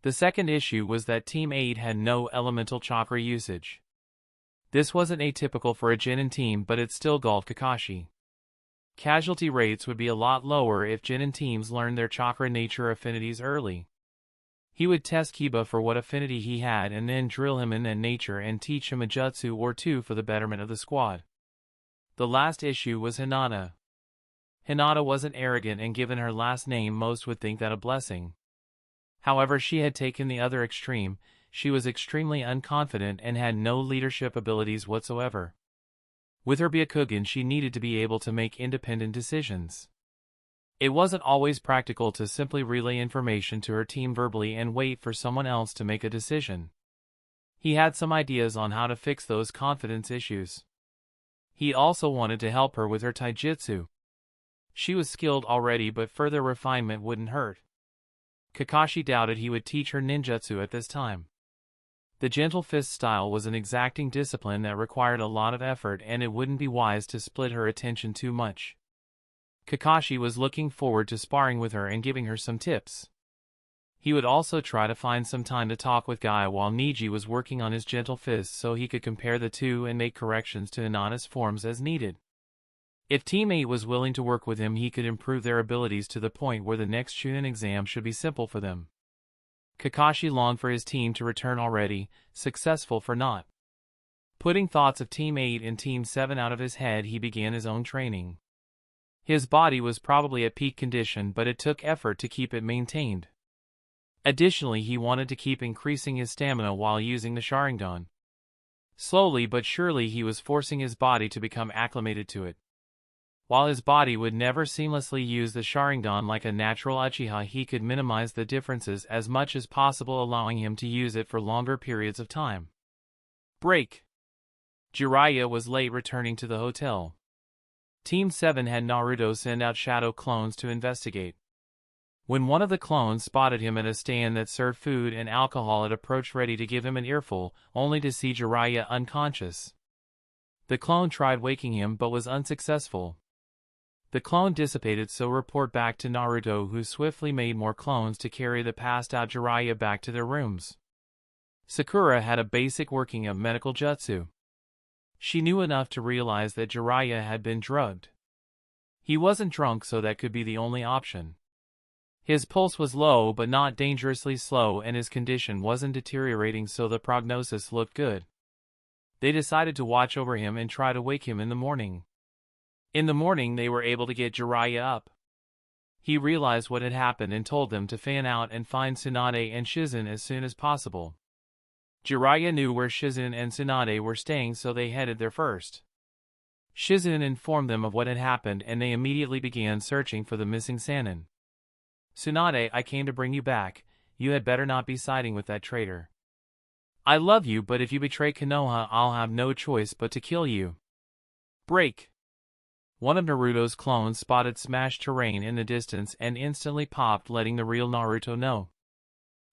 The second issue was that Team 8 had no elemental chakra usage. This wasn't atypical for a genin team, but it still galled Kakashi. Casualty rates would be a lot lower if genin teams learned their chakra nature affinities early. He would test Kiba for what affinity he had and then drill him in that nature and teach him a jutsu or two for the betterment of the squad. The last issue was Hinata. Hinata wasn't arrogant, and given her last name most would think that a blessing. However, she had taken the other extreme. She was extremely unconfident and had no leadership abilities whatsoever. With her Byakugan, she needed to be able to make independent decisions. It wasn't always practical to simply relay information to her team verbally and wait for someone else to make a decision. He had some ideas on how to fix those confidence issues. He also wanted to help her with her taijutsu. She was skilled already, but further refinement wouldn't hurt. Kakashi doubted he would teach her ninjutsu at this time. The gentle fist style was an exacting discipline that required a lot of effort, and it wouldn't be wise to split her attention too much. Kakashi was looking forward to sparring with her and giving her some tips. He would also try to find some time to talk with Gaia while Neji was working on his gentle fist so he could compare the two and make corrections to Hinata's forms as needed. If Team 8 was willing to work with him, he could improve their abilities to the point where the next Chunin exam should be simple for them. Kakashi longed for his team to return already, successful for naught. Putting thoughts of Team 8 and Team 7 out of his head, he began his own training. His body was probably at peak condition, but it took effort to keep it maintained. Additionally, he wanted to keep increasing his stamina while using the Sharingan. Slowly but surely he was forcing his body to become acclimated to it. While his body would never seamlessly use the Sharingan like a natural Uchiha, he could minimize the differences as much as possible, allowing him to use it for longer periods of time. Break. Jiraiya was late returning to the hotel. Team 7 had Naruto send out shadow clones to investigate. When one of the clones spotted him at a stand that served food and alcohol, it approached ready to give him an earful, only to see Jiraiya unconscious. The clone tried waking him but was unsuccessful. The clone dissipated, so report back to Naruto, who swiftly made more clones to carry the passed-out Jiraiya back to their rooms. Sakura had a basic working of medical jutsu. She knew enough to realize that Jiraiya had been drugged. He wasn't drunk, so that could be the only option. His pulse was low but not dangerously slow, and his condition wasn't deteriorating, so the prognosis looked good. They decided to watch over him and try to wake him in the morning. In the morning they were able to get Jiraiya up. He realized what had happened and told them to fan out and find Tsunade and Shizen as soon as possible. Jiraiya knew where Shizen and Tsunade were staying, so they headed there first. Shizen informed them of what had happened and they immediately began searching for the missing Sannin. "Tsunade, I came to bring you back. You had better not be siding with that traitor. I love you, but if you betray Konoha, I'll have no choice but to kill you." Break. One of Naruto's clones spotted smashed terrain in the distance and instantly popped, letting the real Naruto know.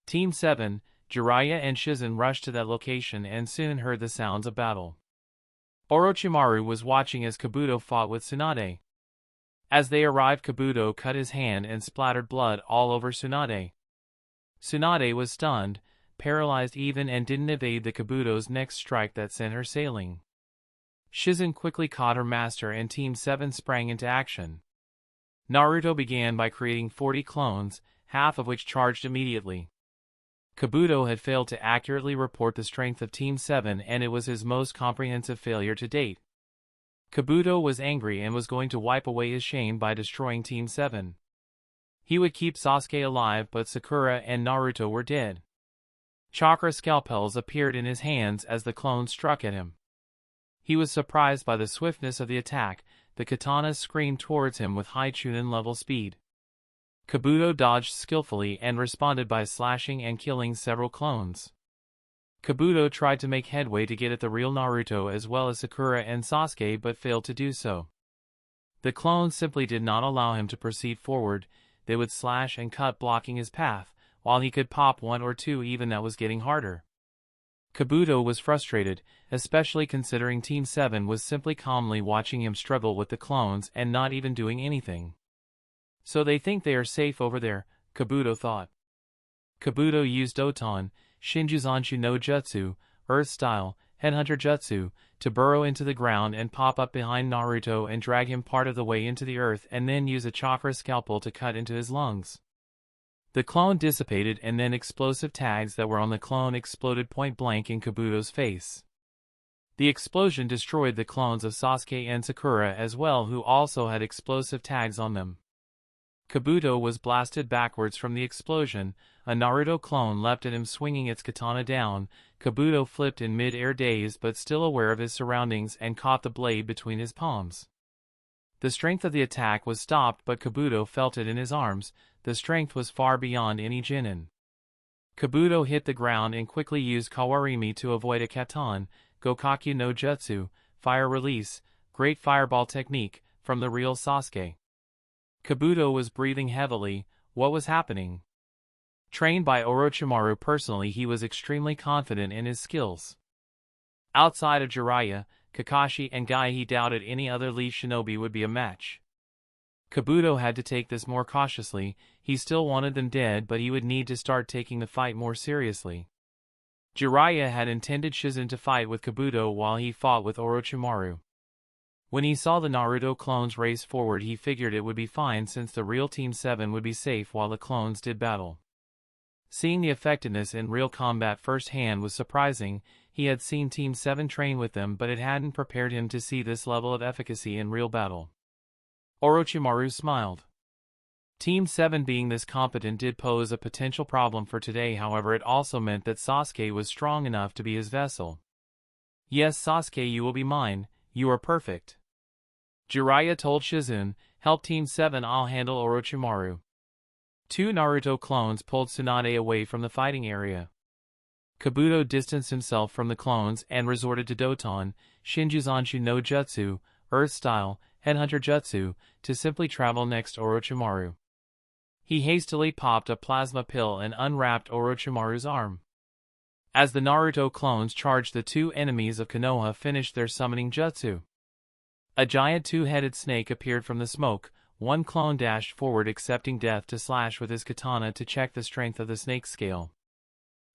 Team 7, Jiraiya and Shizen rushed to that location and soon heard the sounds of battle. Orochimaru was watching as Kabuto fought with Tsunade. As they arrived, Kabuto cut his hand and splattered blood all over Tsunade. Tsunade was stunned, paralyzed even, and didn't evade the Kabuto's next strike that sent her sailing. Shizen quickly caught her master and Team 7 sprang into action. Naruto began by creating 40 clones, half of which charged immediately. Kabuto had failed to accurately report the strength of Team 7, and it was his most comprehensive failure to date. Kabuto was angry and was going to wipe away his shame by destroying Team 7. He would keep Sasuke alive, but Sakura and Naruto were dead. Chakra scalpels appeared in his hands as the clones struck at him. He was surprised by the swiftness of the attack. The katanas screamed towards him with high Chunin level speed. Kabuto dodged skillfully and responded by slashing and killing several clones. Kabuto tried to make headway to get at the real Naruto as well as Sakura and Sasuke, but failed to do so. The clones simply did not allow him to proceed forward. They would slash and cut, blocking his path, while he could pop one or two, even that was getting harder. Kabuto was frustrated, especially considering Team 7 was simply calmly watching him struggle with the clones and not even doing anything. So they think they are safe over there, Kabuto thought. Kabuto used Oton, Shinjuzanshu no Jutsu, Earth Style, Headhunter Jutsu, to burrow into the ground and pop up behind Naruto and drag him part of the way into the earth, and then use a chakra scalpel to cut into his lungs. The clone dissipated, and then explosive tags that were on the clone exploded point blank in Kabuto's face. The explosion destroyed the clones of Sasuke and Sakura as well, who also had explosive tags on them. Kabuto was blasted backwards from the explosion. A Naruto clone leapt at him, swinging its katana down. Kabuto flipped in mid-air, dazed but still aware of his surroundings, and caught the blade between his palms. The strength of the attack was stopped, but Kabuto felt it in his arms. The strength was far beyond any genin. Kabuto hit the ground and quickly used Kawarimi to avoid a katan, Gokakyu no Jutsu, fire release, great fireball technique, from the real Sasuke. Kabuto was breathing heavily. What was happening? Trained by Orochimaru personally, he was extremely confident in his skills. Outside of Jiraiya, Kakashi, and Guy, he doubted any other lead shinobi would be a match. Kabuto had to take this more cautiously. He still wanted them dead, but he would need to start taking the fight more seriously. Jiraiya had intended Shizen to fight with Kabuto while he fought with Orochimaru. When he saw the Naruto clones race forward, he figured it would be fine since the real Team 7 would be safe while the clones did battle. Seeing the effectiveness in real combat firsthand was surprising. He had seen Team 7 train with them, but it hadn't prepared him to see this level of efficacy in real battle. Orochimaru smiled. Team 7 being this competent did pose a potential problem for today, however it also meant that Sasuke was strong enough to be his vessel. Yes, Sasuke, you will be mine, you are perfect. Jiraiya told Shizen, help Team 7, I'll handle Orochimaru. Two Naruto clones pulled Tsunade away from the fighting area. Kabuto distanced himself from the clones and resorted to Doton, Shinjuzanshu no Jutsu, Earth-style, Headhunter Jutsu, to simply travel next to Orochimaru. He hastily popped a plasma pill and unwrapped Orochimaru's arm. As the Naruto clones charged, the two enemies of Konoha finished their summoning jutsu. A giant two-headed snake appeared from the smoke. One clone dashed forward, accepting death, to slash with his katana to check the strength of the snake's scale.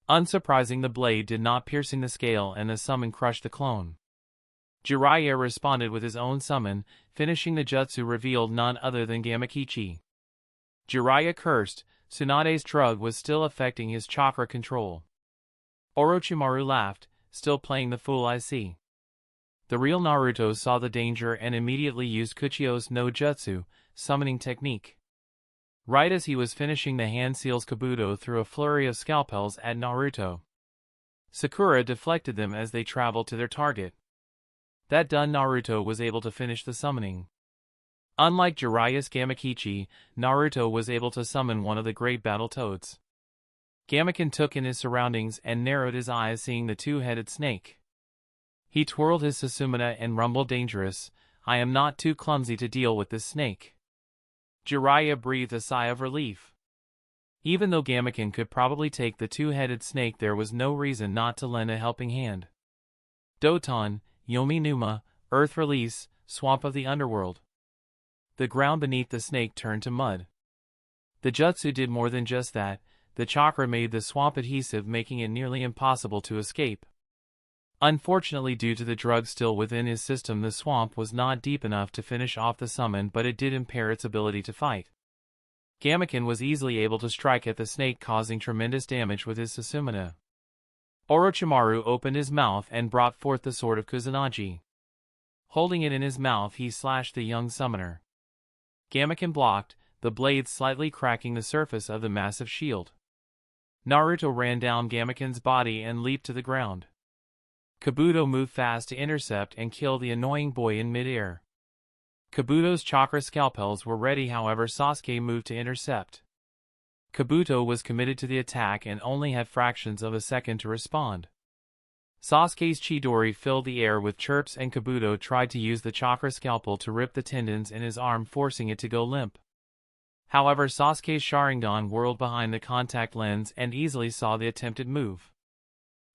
Unsurprising, the blade did not piercing the scale and the summon crushed the clone. Jiraiya responded with his own summon, finishing the jutsu revealed none other than Gamakichi. Jiraiya cursed. Tsunade's drug was still affecting his chakra control. Orochimaru laughed, still playing the fool, I see. The real Naruto saw the danger and immediately used Kuchio's no jutsu, summoning technique. Right as he was finishing, the hand seals Kabuto threw a flurry of scalpels at Naruto. Sakura deflected them as they traveled to their target. That done, Naruto was able to finish the summoning. Unlike Jiraiya's Gamakichi, Naruto was able to summon one of the great battle toads. Gamaken took in his surroundings and narrowed his eyes, seeing the two-headed snake. He twirled his Susumu and rumbled, dangerous, I am not too clumsy to deal with this snake. Jiraiya breathed a sigh of relief. Even though Gamaken could probably take the two-headed snake, there was no reason not to lend a helping hand. Doton, Yomi Numa, Earth Release, Swamp of the Underworld. The ground beneath the snake turned to mud. The jutsu did more than just that. The chakra made the swamp adhesive, making it nearly impossible to escape. Unfortunately, due to the drug still within his system, the swamp was not deep enough to finish off the summon, but it did impair its ability to fight. Gamaken was easily able to strike at the snake, causing tremendous damage with his Susumu. Orochimaru opened his mouth and brought forth the sword of Kusanagi. Holding it in his mouth, he slashed the young summoner. Gamaken blocked, the blade slightly cracking the surface of the massive shield. Naruto ran down Gamaken's body and leaped to the ground. Kabuto moved fast to intercept and kill the annoying boy in midair. Kabuto's chakra scalpels were ready, however Sasuke moved to intercept. Kabuto was committed to the attack and only had fractions of a second to respond. Sasuke's Chidori filled the air with chirps and Kabuto tried to use the chakra scalpel to rip the tendons in his arm, forcing it to go limp. However, Sasuke's Sharingan whirled behind the contact lens and easily saw the attempted move.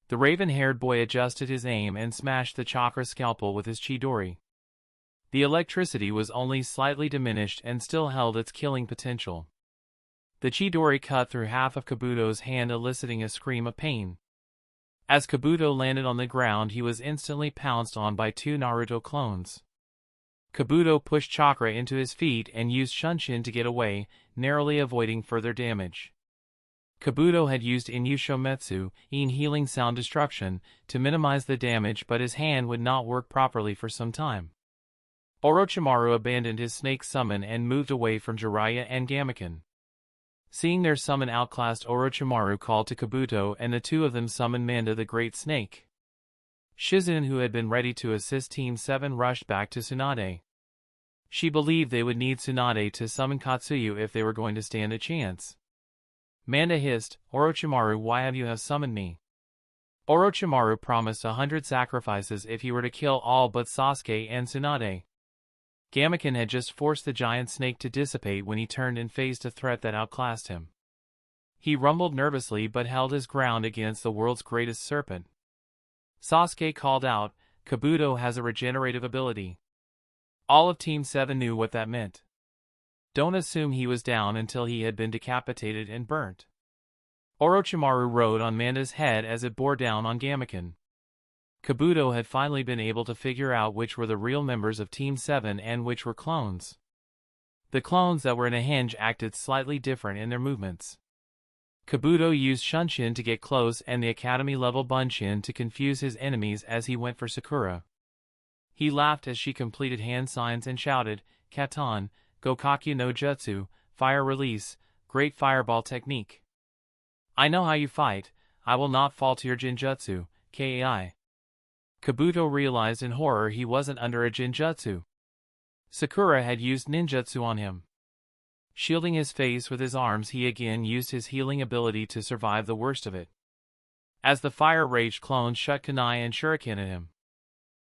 The raven-haired boy adjusted his aim and smashed the chakra scalpel with his Chidori. The electricity was only slightly diminished and still held its killing potential. The Chidori cut through half of Kabuto's hand, eliciting a scream of pain. As Kabuto landed on the ground, he was instantly pounced on by two Naruto clones. Kabuto pushed chakra into his feet and used Shunshin to get away, narrowly avoiding further damage. Kabuto had used Inyushometsu, in healing sound destruction, to minimize the damage, but his hand would not work properly for some time. Orochimaru abandoned his snake summon and moved away from Jiraiya and Gamaken. Seeing their summon outclassed, Orochimaru called to Kabuto and the two of them summoned Manda the Great Snake. Shizen, who had been ready to assist Team 7, rushed back to Tsunade. She believed they would need Tsunade to summon Katsuyu if they were going to stand a chance. Manda hissed, Orochimaru, why have you summoned me? Orochimaru promised 100 sacrifices if he were to kill all but Sasuke and Tsunade. Gamaken had just forced the giant snake to dissipate when he turned and faced a threat that outclassed him. He rumbled nervously but held his ground against the world's greatest serpent. Sasuke called out, "Kabuto has a regenerative ability." All of Team 7 knew what that meant. Don't assume he was down until he had been decapitated and burnt. Orochimaru rode on Manda's head as it bore down on Gamabunta. Kabuto had finally been able to figure out which were the real members of Team 7 and which were clones. The clones that were in a hinge acted slightly different in their movements. Kabuto used Shunshin to get close and the Academy-level Bunshin to confuse his enemies as he went for Sakura. He laughed as she completed hand signs and shouted, "Katan, Gokakyu no Jutsu, fire release, great fireball technique. I know how you fight, I will not fall to your Jinjutsu, Kai." Kabuto realized in horror he wasn't under a Jinjutsu. Sakura had used ninjutsu on him. Shielding his face with his arms, he again used his healing ability to survive the worst of it. As the fire-raged clones shot kunai and shuriken at him,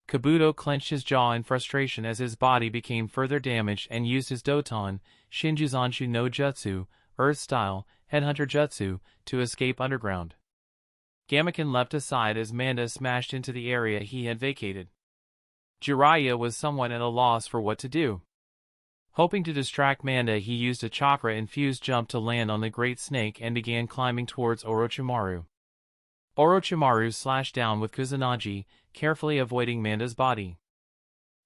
Kabuto clenched his jaw in frustration as his body became further damaged and used his Doton, Shinjuzanshu no Jutsu, Earth-style, Headhunter Jutsu, to escape underground. Gamabunta leapt aside as Manda smashed into the area he had vacated. Jiraiya was somewhat at a loss for what to do. Hoping to distract Manda, he used a chakra-infused jump to land on the Great Snake and began climbing towards Orochimaru. Orochimaru slashed down with Kuzenagi, carefully avoiding Manda's body.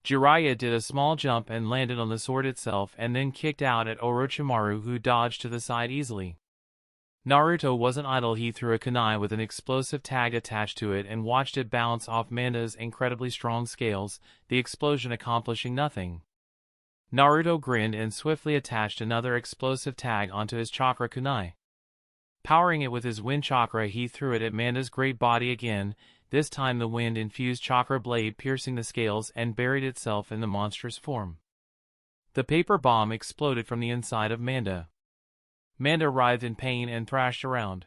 Jiraiya did a small jump and landed on the sword itself and then kicked out at Orochimaru, who dodged to the side easily. Naruto wasn't idle. He threw a kunai with an explosive tag attached to it and watched it bounce off Manda's incredibly strong scales, the explosion accomplishing nothing. Naruto grinned and swiftly attached another explosive tag onto his chakra kunai. Powering it with his wind chakra, he threw it at Manda's great body again, this time the wind-infused chakra blade piercing the scales and buried itself in the monstrous form. The paper bomb exploded from the inside of Manda. Manda writhed in pain and thrashed around.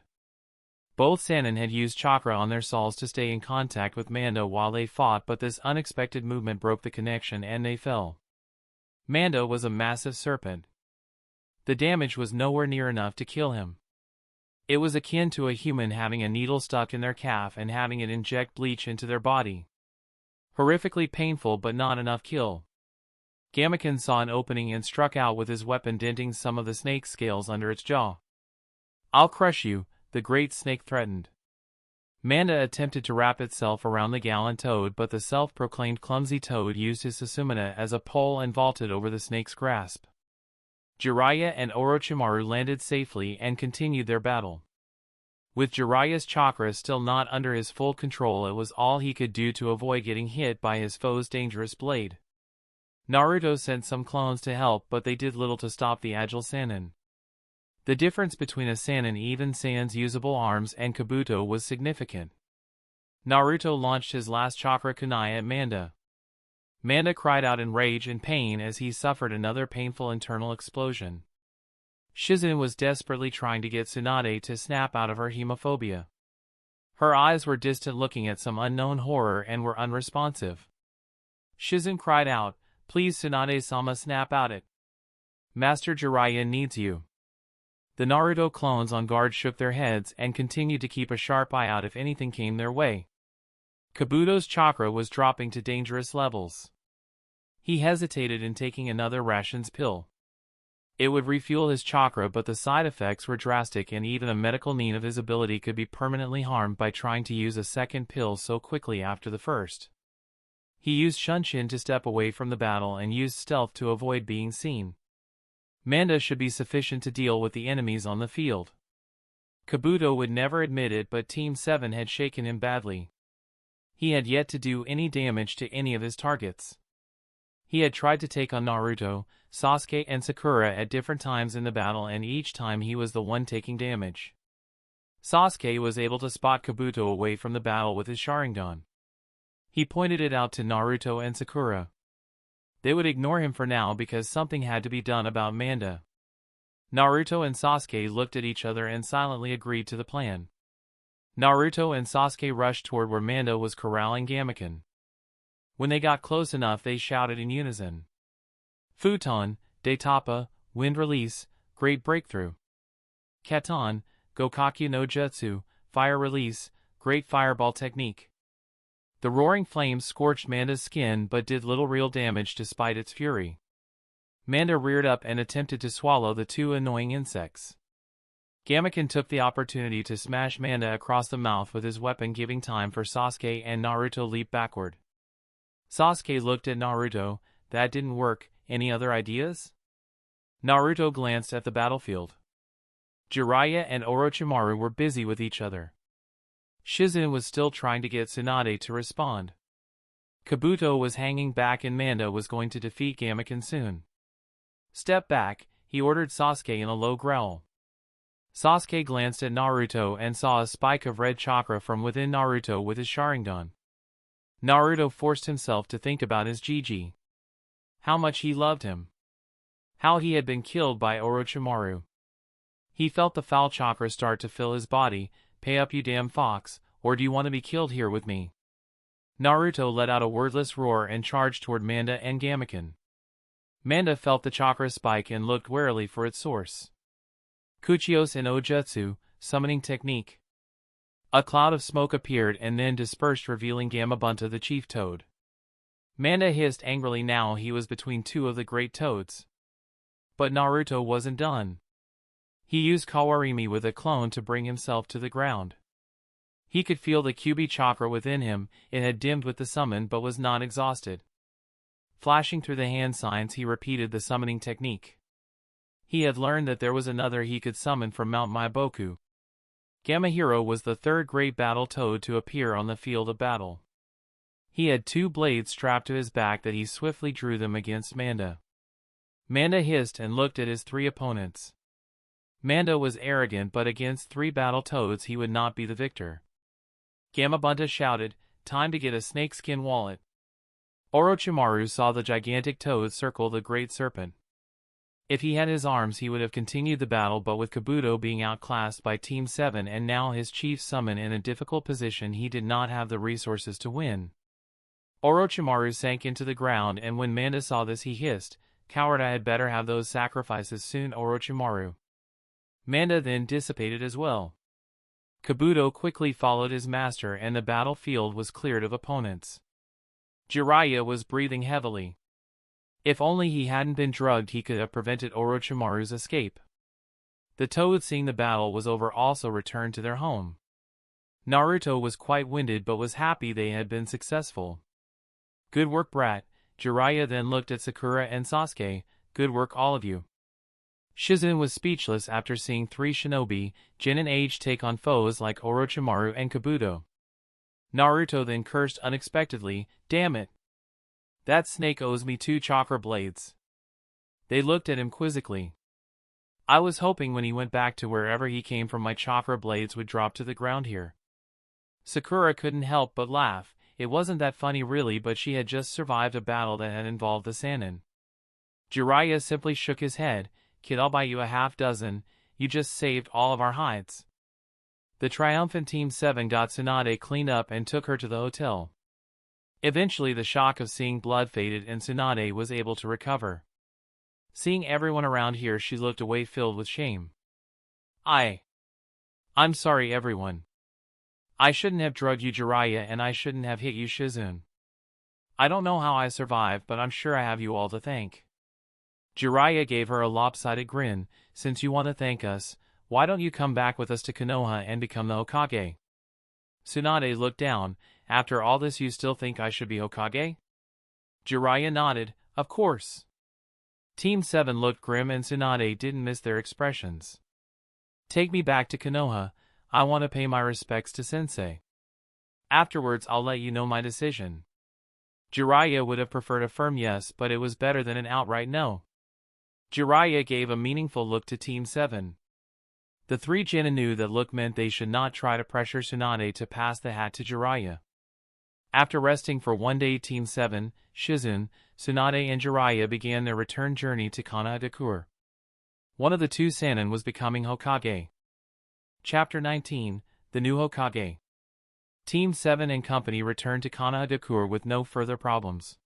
Both Sannin had used chakra on their souls to stay in contact with Manda while they fought, but this unexpected movement broke the connection and they fell. Manda was a massive serpent. The damage was nowhere near enough to kill him. It was akin to a human having a needle stuck in their calf and having it inject bleach into their body. Horrifically painful, but not enough kill. Gamabunta saw an opening and struck out with his weapon, denting some of the snake's scales under its jaw. "I'll crush you," the great snake threatened. Manda attempted to wrap itself around the gallant toad, but the self-proclaimed clumsy toad used his Susamana as a pole and vaulted over the snake's grasp. Jiraiya and Orochimaru landed safely and continued their battle. With Jiraiya's chakra still not under his full control, it was all he could do to avoid getting hit by his foe's dangerous blade. Naruto sent some clones to help, but they did little to stop the agile Sannin. The difference between a Sannin, even Saiyan's usable arms, and Kabuto was significant. Naruto launched his last chakra kunai at Manda. Manda cried out in rage and pain as he suffered another painful internal explosion. Shizen was desperately trying to get Tsunade to snap out of her hemophobia. Her eyes were distant, looking at some unknown horror, and were unresponsive. Shizen cried out, "Please Tsunade-sama, snap out it. Master Jiraiya needs you." The Naruto clones on guard shook their heads and continued to keep a sharp eye out if anything came their way. Kabuto's chakra was dropping to dangerous levels. He hesitated in taking another rations pill. It would refuel his chakra, but the side effects were drastic, and even a medical need of his ability could be permanently harmed by trying to use a second pill so quickly after the first. He used Shunshin to step away from the battle and used stealth to avoid being seen. Manda should be sufficient to deal with the enemies on the field. Kabuto would never admit it, but Team 7 had shaken him badly. He had yet to do any damage to any of his targets. He had tried to take on Naruto, Sasuke, and Sakura at different times in the battle, and each time he was the one taking damage. Sasuke was able to spot Kabuto away from the battle with his Sharingan. He pointed it out to Naruto and Sakura. They would ignore him for now because something had to be done about Manda. Naruto and Sasuke looked at each other and silently agreed to the plan. Naruto and Sasuke rushed toward where Manda was corralling Gamabunta. When they got close enough, they shouted in unison. "Futon, de Tapa, wind release, great breakthrough. Katan, Gokakyu no Jutsu, fire release, great fireball technique. The roaring flames scorched Manda's skin but did little real damage despite its fury. Manda reared up and attempted to swallow the two annoying insects. Gamabunta took the opportunity to smash Manda across the mouth with his weapon, giving time for Sasuke and Naruto leap backward. Sasuke looked at Naruto. That didn't work. Any other ideas? Naruto glanced at the battlefield. Jiraiya and Orochimaru were busy with each other. Shizune was still trying to get Tsunade to respond. Kabuto was hanging back and Manda was going to defeat Gamabunta soon. Step back, he ordered Sasuke in a low growl. Sasuke glanced at Naruto and saw a spike of red chakra from within Naruto with his Sharingan. Naruto forced himself to think about his Gigi. How much he loved him. How he had been killed by Orochimaru. He felt the foul chakra start to fill his body. Pay up, you damn fox, or do you want to be killed here with me? Naruto let out a wordless roar and charged toward Manda and Gamabunta. Manda felt the chakra spike and looked warily for its source. Kuchios in Ojutsu, summoning technique. A cloud of smoke appeared and then dispersed, revealing Gamabunta, the chief toad. Manda hissed angrily. Now he was between two of the great toads. But Naruto wasn't done. He used Kawarimi with a clone to bring himself to the ground. He could feel the Kyuubi chakra within him. It had dimmed with the summon but was not exhausted. Flashing through the hand signs, he repeated the summoning technique. He had learned that there was another he could summon from Mount Maiboku. Gamahiro was the third great battle toad to appear on the field of battle. He had two blades strapped to his back that he swiftly drew them against Manda. Manda hissed and looked at his three opponents. Manda was arrogant, but against three battle toads he would not be the victor. Gamabunta shouted, "Time to get a snakeskin wallet." Orochimaru saw the gigantic toad circle the great serpent. If he had his arms he would have continued the battle, but with Kabuto being outclassed by Team 7 and now his chief summon in a difficult position, he did not have the resources to win. Orochimaru sank into the ground, and when Manda saw this he hissed, "Coward, I had better have those sacrifices soon, Orochimaru." Manda then dissipated as well. Kabuto quickly followed his master and the battlefield was cleared of opponents. Jiraiya was breathing heavily. If only he hadn't been drugged, he could have prevented Orochimaru's escape. The toads, seeing the battle was over, also returned to their home. Naruto was quite winded but was happy they had been successful. "Good work, brat." Jiraiya then looked at Sakura and Sasuke. "Good work, all of you." Shizune was speechless after seeing three shinobi, genin age, take on foes like Orochimaru and Kabuto. Naruto then cursed unexpectedly, "Damn it! That snake owes me 2 chakra blades." They looked at him quizzically. "I was hoping when he went back to wherever he came from my chakra blades would drop to the ground here." Sakura couldn't help but laugh. It wasn't that funny really, but she had just survived a battle that had involved the Sannin. Jiraiya simply shook his head. "Kid, I'll buy you a half dozen. You just saved all of our hides." The triumphant Team 7 got Tsunade cleaned up and took her to the hotel. Eventually the shock of seeing blood faded and Tsunade was able to recover. Seeing everyone around here, she looked away filled with shame. I'm sorry everyone. I shouldn't have drugged you, Jiraiya, and I shouldn't have hit you, Shizune. I don't know how I survived, but I'm sure I have you all to thank." Jiraiya gave her a lopsided grin. "Since you want to thank us, why don't you come back with us to Konoha and become the Hokage?" Tsunade looked down. "After all this, you still think I should be Hokage?" Jiraiya nodded. "Of course." Team 7 looked grim and Tsunade didn't miss their expressions. "Take me back to Konoha. I want to pay my respects to Sensei. Afterwards I'll let you know my decision." Jiraiya would have preferred a firm yes, but it was better than an outright no. Jiraiya gave a meaningful look to Team 7. The three genin knew that look meant they should not try to pressure Tsunade to pass the hat to Jiraiya. After resting for one day, Team 7, Shizune, Tsunade and Jiraiya began their return journey to Konoha. One of the two Sannin was becoming Hokage. Chapter 19, The New Hokage. Team 7 and company returned to Konoha with no further problems.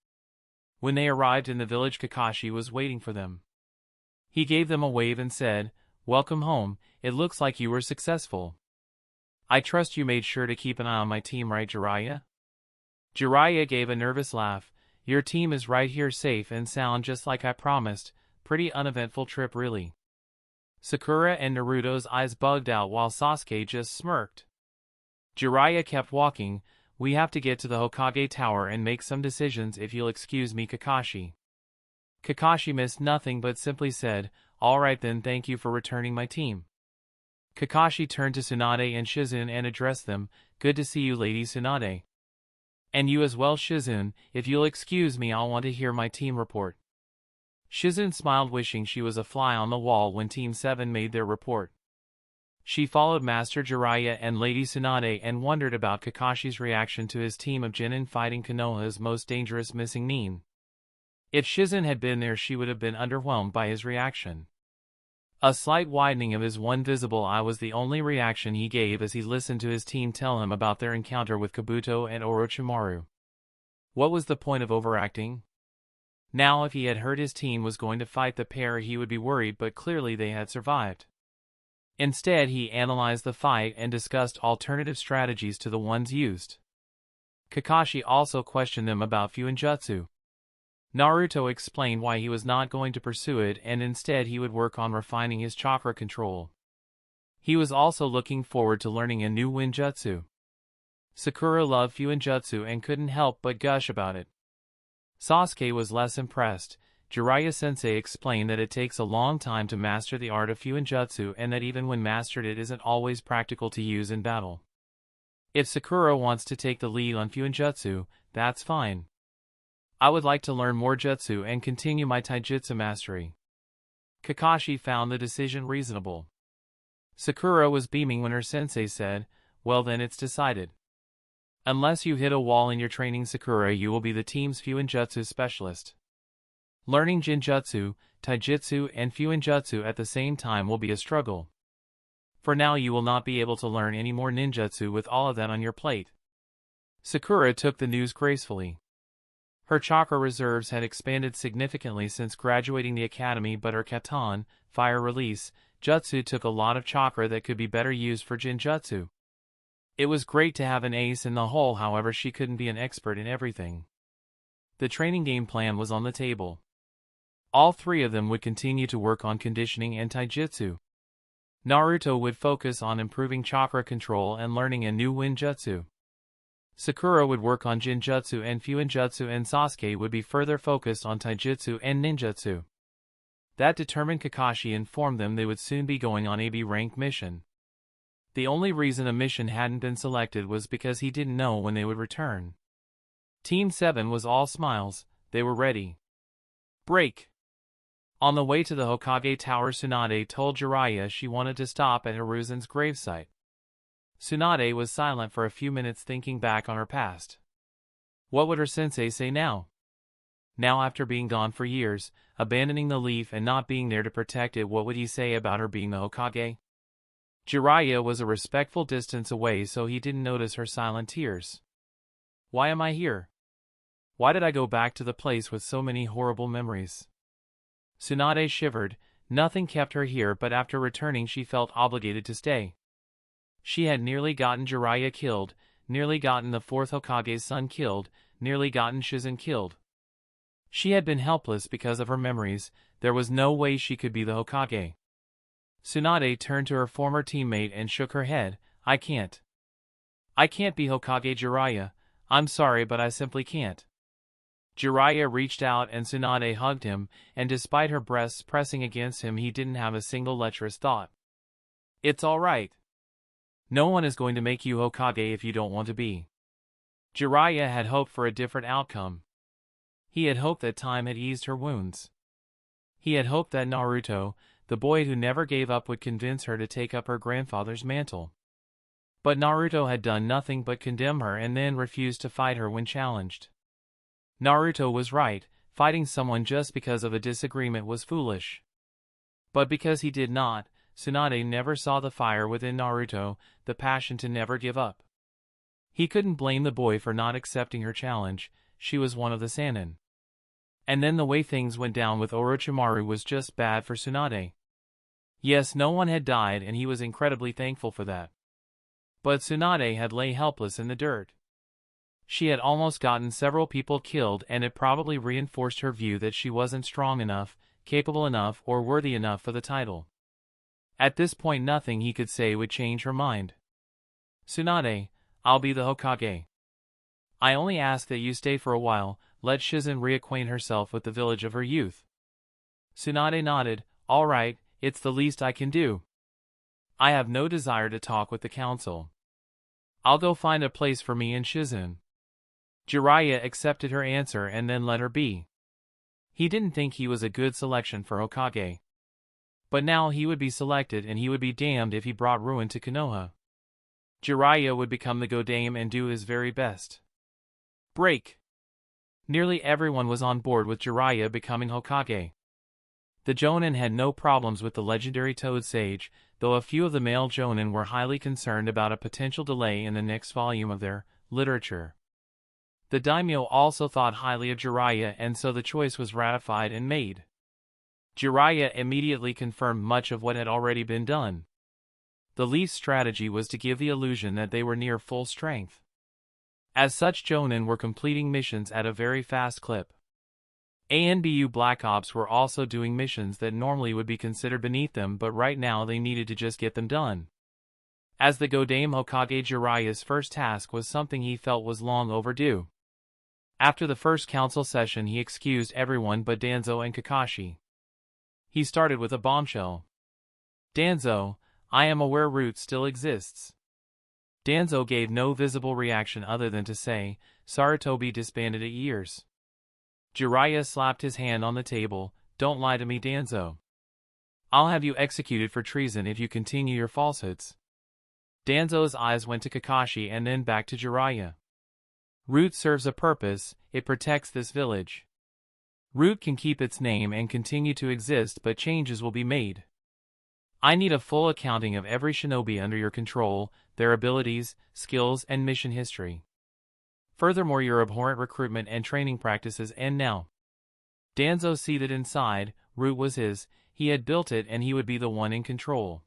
When they arrived in the village, Kakashi was waiting for them. He gave them a wave and said, welcome home, it looks like you were successful. I trust you made sure to keep an eye on my team, right, Jiraiya? Jiraiya gave a nervous laugh. Your team is right here safe and sound just like I promised. Pretty uneventful trip, really. Sakura and Naruto's eyes bugged out while Sasuke just smirked. Jiraiya kept walking. We have to get to the Hokage Tower and make some decisions, if you'll excuse me, Kakashi. Kakashi missed nothing but simply said, alright then, thank you for returning my team. Kakashi turned to Tsunade and Shizune and addressed them, good to see you, Lady Tsunade. And you as well, Shizune, if you'll excuse me, I'll want to hear my team report. Shizune smiled, wishing she was a fly on the wall when Team 7 made their report. She followed Master Jiraiya and Lady Tsunade and wondered about Kakashi's reaction to his team of genin fighting Konoha's most dangerous missing nin. If Shizune had been there, she would have been underwhelmed by his reaction. A slight widening of his one visible eye was the only reaction he gave as he listened to his team tell him about their encounter with Kabuto and Orochimaru. What was the point of overacting? Now, if he had heard his team was going to fight the pair, he would be worried, but clearly they had survived. Instead, he analyzed the fight and discussed alternative strategies to the ones used. Kakashi also questioned them about Fuinjutsu. Naruto explained why he was not going to pursue it and instead he would work on refining his chakra control. He was also looking forward to learning a new Winjutsu. Sakura loved Fuinjutsu and couldn't help but gush about it. Sasuke was less impressed. Jiraiya sensei explained that it takes a long time to master the art of Fuinjutsu and that even when mastered it isn't always practical to use in battle. If Sakura wants to take the lead on Fuinjutsu, that's fine. I would like to learn more jutsu and continue my taijutsu mastery. Kakashi found the decision reasonable. Sakura was beaming when her sensei said, well then, it's decided. Unless you hit a wall in your training, Sakura, you will be the team's Fuinjutsu specialist. Learning Jinjutsu, Taijutsu and Fuinjutsu at the same time will be a struggle. For now you will not be able to learn any more ninjutsu with all of that on your plate. Sakura took the news gracefully. Her chakra reserves had expanded significantly since graduating the academy, but her katan, fire release, jutsu took a lot of chakra that could be better used for Jinjutsu. It was great to have an ace in the hole, however she couldn't be an expert in everything. The training game plan was on the table. All three of them would continue to work on conditioning and taijutsu. Naruto would focus on improving chakra control and learning a new Winjutsu. Sakura would work on Jinjutsu and Fuinjutsu, and Sasuke would be further focused on taijutsu and ninjutsu. That determined Kakashi informed them they would soon be going on a B-rank mission. The only reason a mission hadn't been selected was because he didn't know when they would return. Team 7 was all smiles. They were ready. Break! On the way to the Hokage Tower, Tsunade told Jiraiya she wanted to stop at Hiruzen's gravesite. Tsunade was silent for a few minutes, thinking back on her past. What would her sensei say now? Now, after being gone for years, abandoning the leaf and not being there to protect it, what would he say about her being the Hokage? Jiraiya was a respectful distance away, so he didn't notice her silent tears. Why am I here? Why did I go back to the place with so many horrible memories? Tsunade shivered. Nothing kept her here, but after returning she felt obligated to stay. She had nearly gotten Jiraiya killed, nearly gotten the fourth Hokage's son killed, nearly gotten Shizune killed. She had been helpless because of her memories. There was no way she could be the Hokage. Tsunade turned to her former teammate and shook her head. I can't. I can't be Hokage, Jiraiya. I'm sorry, but I simply can't. Jiraiya reached out and Tsunade hugged him, and despite her breasts pressing against him, he didn't have a single lecherous thought. It's all right. No one is going to make you Hokage if you don't want to be. Jiraiya had hoped for a different outcome. He had hoped that time had eased her wounds. He had hoped that Naruto, the boy who never gave up, would convince her to take up her grandfather's mantle. But Naruto had done nothing but condemn her and then refused to fight her when challenged. Naruto was right, fighting someone just because of a disagreement was foolish. But because he did not, Tsunade never saw the fire within Naruto, the passion to never give up. He couldn't blame the boy for not accepting her challenge. She was one of the Sannin. And then the way things went down with Orochimaru was just bad for Tsunade. Yes, no one had died and he was incredibly thankful for that. But Tsunade had lay helpless in the dirt. She had almost gotten several people killed, and it probably reinforced her view that she wasn't strong enough, capable enough, or worthy enough for the title. At this point nothing he could say would change her mind. Tsunade, I'll be the Hokage. I only ask that you stay for a while, let Shizen reacquaint herself with the village of her youth. Tsunade nodded. All right, it's the least I can do. I have no desire to talk with the council. I'll go find a place for me and Shizen. Jiraiya accepted her answer and then let her be. He didn't think he was a good selection for Hokage. But now he would be selected, and he would be damned if he brought ruin to Konoha. Jiraiya would become the Godame and do his very best. Break. Nearly everyone was on board with Jiraiya becoming Hokage. The Jonin had no problems with the legendary Toad Sage, though a few of the male Jonin were highly concerned about a potential delay in the next volume of their literature. The daimyo also thought highly of Jiraiya, and so the choice was ratified and made. Jiraiya immediately confirmed much of what had already been done. The least strategy was to give the illusion that they were near full strength. As such, Jonin were completing missions at a very fast clip. ANBU Black Ops were also doing missions that normally would be considered beneath them, but right now they needed to just get them done. As the Godame Hokage, Jiraiya's first task was something he felt was long overdue. After the first council session, he excused everyone but Danzo and Kakashi. He started with a bombshell. Danzo, I am aware Root still exists. Danzo gave no visible reaction other than to say, Sarutobi disbanded at years. Jiraiya slapped his hand on the table. Don't lie to me, Danzo. I'll have you executed for treason if you continue your falsehoods. Danzo's eyes went to Kakashi and then back to Jiraiya. Root serves a purpose, it protects this village. Root can keep its name and continue to exist, but changes will be made. I need a full accounting of every shinobi under your control, their abilities, skills, and mission history. Furthermore, your abhorrent recruitment and training practices end now. Danzo seethed inside. Root was his, he had built it, and he would be the one in control.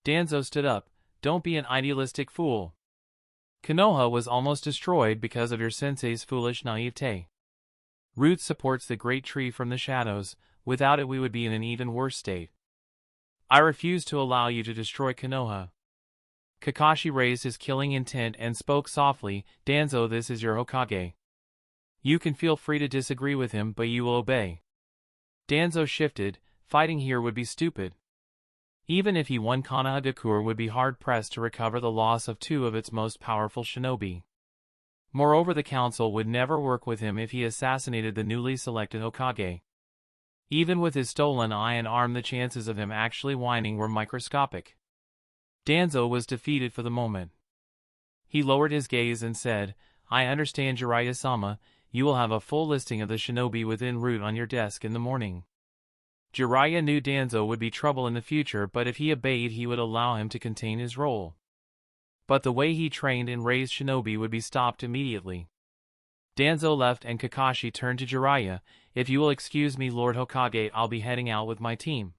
Danzo stood up. Don't be an idealistic fool. Konoha was almost destroyed because of your sensei's foolish naivete. Root supports the great tree from the shadows. Without it we would be in an even worse state. I refuse to allow you to destroy Konoha. Kakashi raised his killing intent and spoke softly. Danzo, this is your Hokage. You can feel free to disagree with him, but you will obey. Danzo shifted. Fighting here would be stupid. Even if he won, Konohagakure would be hard-pressed to recover the loss of two of its most powerful shinobi. Moreover, the council would never work with him if he assassinated the newly selected Hokage. Even with his stolen eye and arm, the chances of him actually winning were microscopic. Danzo was defeated for the moment. He lowered his gaze and said, I understand, Jiraiya-sama. You will have a full listing of the shinobi within Root on your desk in the morning. Jiraiya knew Danzo would be trouble in the future, but if he obeyed he would allow him to contain his role. But the way he trained and raised shinobi would be stopped immediately. Danzo left and Kakashi turned to Jiraiya. If you will excuse me, Lord Hokage, I'll be heading out with my team.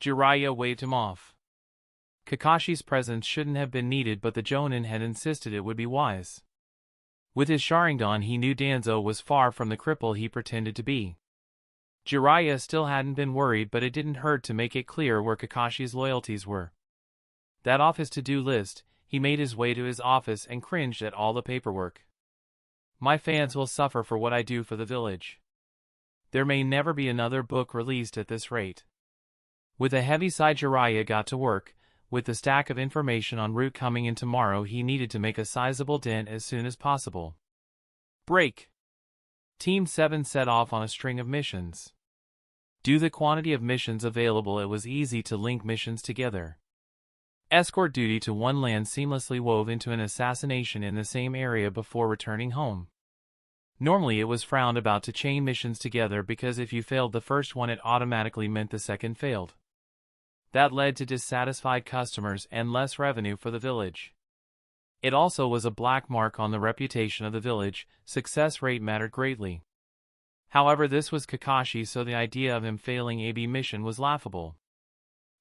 Jiraiya waved him off. Kakashi's presence shouldn't have been needed, but the Jonin had insisted it would be wise. With his Sharingan he knew Danzo was far from the cripple he pretended to be. Jiraiya still hadn't been worried, but it didn't hurt to make it clear where Kakashi's loyalties were. That off his to-do list, he made his way to his office and cringed at all the paperwork. My fans will suffer for what I do for the village. There may never be another book released at this rate. With a heavy sigh, Jiraiya got to work. With the stack of information on Root coming in tomorrow, he needed to make a sizable dent as soon as possible. Break. Team 7 set off on a string of missions. Due to the quantity of missions available, it was easy to link missions together. Escort duty to one land seamlessly wove into an assassination in the same area before returning home. Normally it was frowned about to chain missions together because if you failed the first one it automatically meant the second failed. That led to dissatisfied customers and less revenue for the village. It also was a black mark on the reputation of the village. Success rate mattered greatly. However, this was Kakashi, so the idea of him failing a B mission was laughable.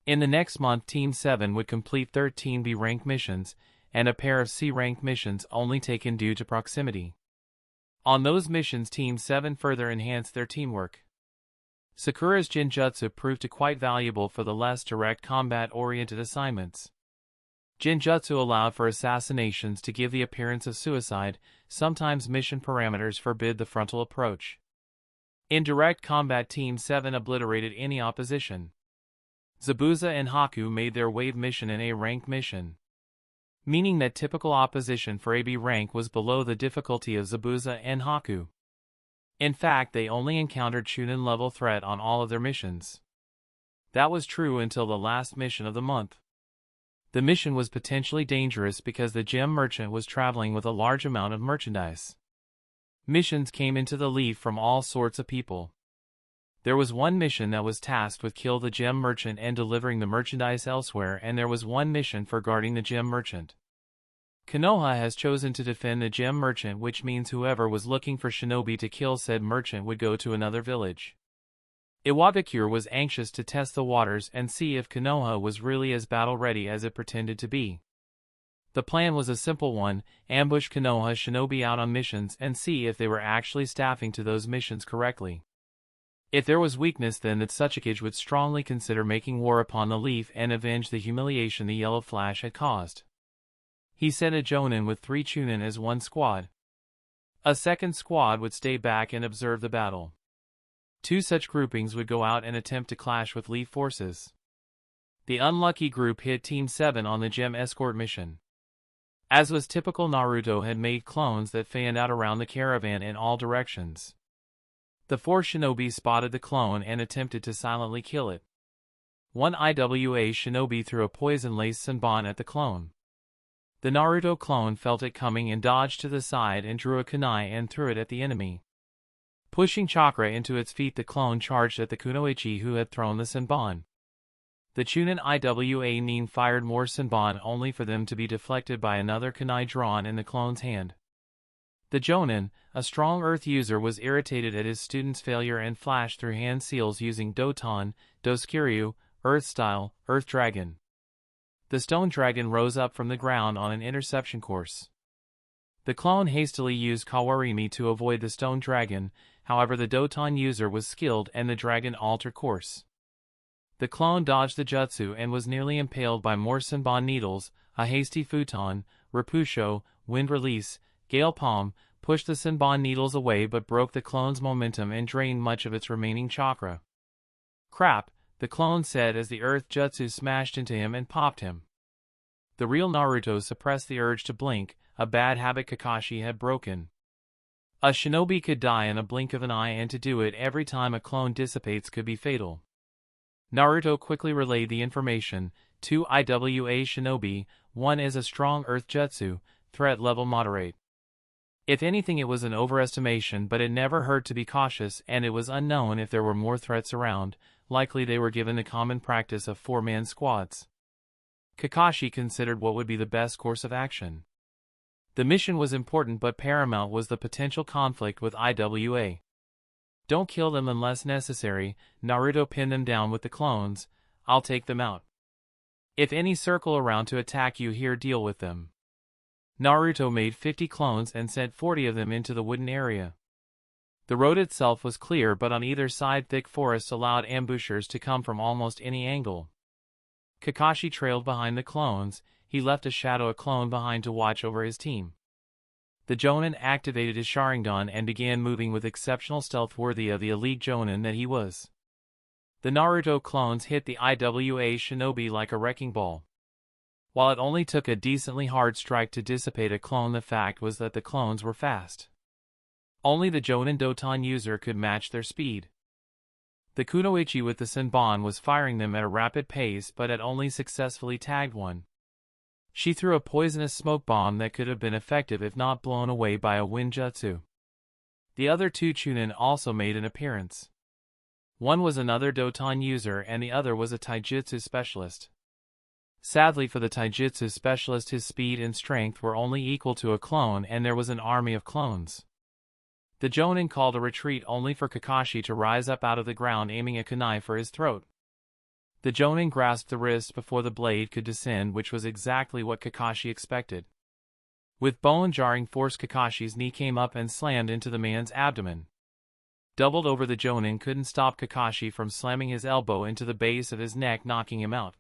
In the next month, Team 7 would complete 13 B-rank missions, and a pair of C-rank missions only taken due to proximity. On those missions, Team 7 further enhanced their teamwork. Sakura's Jinjutsu proved to quite valuable for the less direct combat-oriented assignments. Jinjutsu allowed for assassinations to give the appearance of suicide, sometimes mission parameters forbid the frontal approach. In direct combat, Team 7 obliterated any opposition. Zabuza and Haku made their wave mission an A-rank mission, meaning that typical opposition for AB rank was below the difficulty of Zabuza and Haku. In fact, they only encountered Chunin-level threat on all of their missions. That was true until the last mission of the month. The mission was potentially dangerous because the gem merchant was traveling with a large amount of merchandise. Missions came into the leaf from all sorts of people. There was one mission that was tasked with kill the gem merchant and delivering the merchandise elsewhere, and there was one mission for guarding the gem merchant. Konoha has chosen to defend the gem merchant, which means whoever was looking for shinobi to kill said merchant would go to another village. Iwabakure was anxious to test the waters and see if Konoha was really as battle-ready as it pretended to be. The plan was a simple one: ambush Konoha shinobi out on missions and see if they were actually staffing to those missions correctly. If there was weakness, then that Sasuke would strongly consider making war upon the leaf and avenge the humiliation the Yellow Flash had caused. He sent a Jonin with 3 Chunin as one squad. A second squad would stay back and observe the battle. 2 such groupings would go out and attempt to clash with leaf forces. The unlucky group hit Team 7 on the gem escort mission. As was typical, Naruto had made clones that fanned out around the caravan in all directions. The 4 shinobi spotted the clone and attempted to silently kill it. One IWA shinobi threw a poison-laced senbon at the clone. The Naruto clone felt it coming and dodged to the side and drew a kunai and threw it at the enemy. Pushing chakra into its feet, the clone charged at the kunoichi who had thrown the senbon. The Chunin IWA nin fired more senbon only for them to be deflected by another kunai drawn in the clone's hand. The Jonin, a strong earth user, was irritated at his student's failure and flashed through hand seals using Doton, Doskiryu, Earth Style, Earth Dragon. The Stone Dragon rose up from the ground on an interception course. The clone hastily used Kawarimi to avoid the Stone Dragon, however the Doton user was skilled and the dragon altered course. The clone dodged the jutsu and was nearly impaled by more senbon needles. A hasty futon, Rapusho, Wind Release, Gale Palm, pushed the senbon needles away but broke the clone's momentum and drained much of its remaining chakra. Crap, the clone said as the earth jutsu smashed into him and popped him. The real Naruto suppressed the urge to blink, a bad habit Kakashi had broken. A shinobi could die in a blink of an eye, and to do it every time a clone dissipates could be fatal. Naruto quickly relayed the information: 2 IWA shinobi, 1 is a strong earth jutsu, threat level moderate. If anything, it was an overestimation, but it never hurt to be cautious, and it was unknown if there were more threats around. Likely they were given the common practice of 4-man squads. Kakashi considered what would be the best course of action. The mission was important, but paramount was the potential conflict with IWA. Don't kill them unless necessary. Naruto pinned them down with the clones. I'll take them out. If any circle around to attack you here, deal with them. Naruto made 50 clones and sent 40 of them into the wooden area. The road itself was clear, but on either side thick forests allowed ambushers to come from almost any angle. Kakashi trailed behind the clones. He left a clone behind to watch over his team. The Jonin activated his Sharingan and began moving with exceptional stealth worthy of the elite Jonin that he was. The Naruto clones hit the IWA shinobi like a wrecking ball. While it only took a decently hard strike to dissipate a clone, the fact was that the clones were fast. Only the Jonin Doton user could match their speed. The kunoichi with the senbon was firing them at a rapid pace, but had only successfully tagged one. She threw a poisonous smoke bomb that could have been effective if not blown away by a wind jutsu. The other 2 Chunin also made an appearance. One was another Doton user and the other was a taijutsu specialist. Sadly for the taijutsu specialist, his speed and strength were only equal to a clone, and there was an army of clones. The Jonin called a retreat only for Kakashi to rise up out of the ground, aiming a kunai for his throat. The jonin grasped the wrist before the blade could descend, which was exactly what Kakashi expected. With bone-jarring force, Kakashi's knee came up and slammed into the man's abdomen. Doubled over, the jonin couldn't stop Kakashi from slamming his elbow into the base of his neck, knocking him out.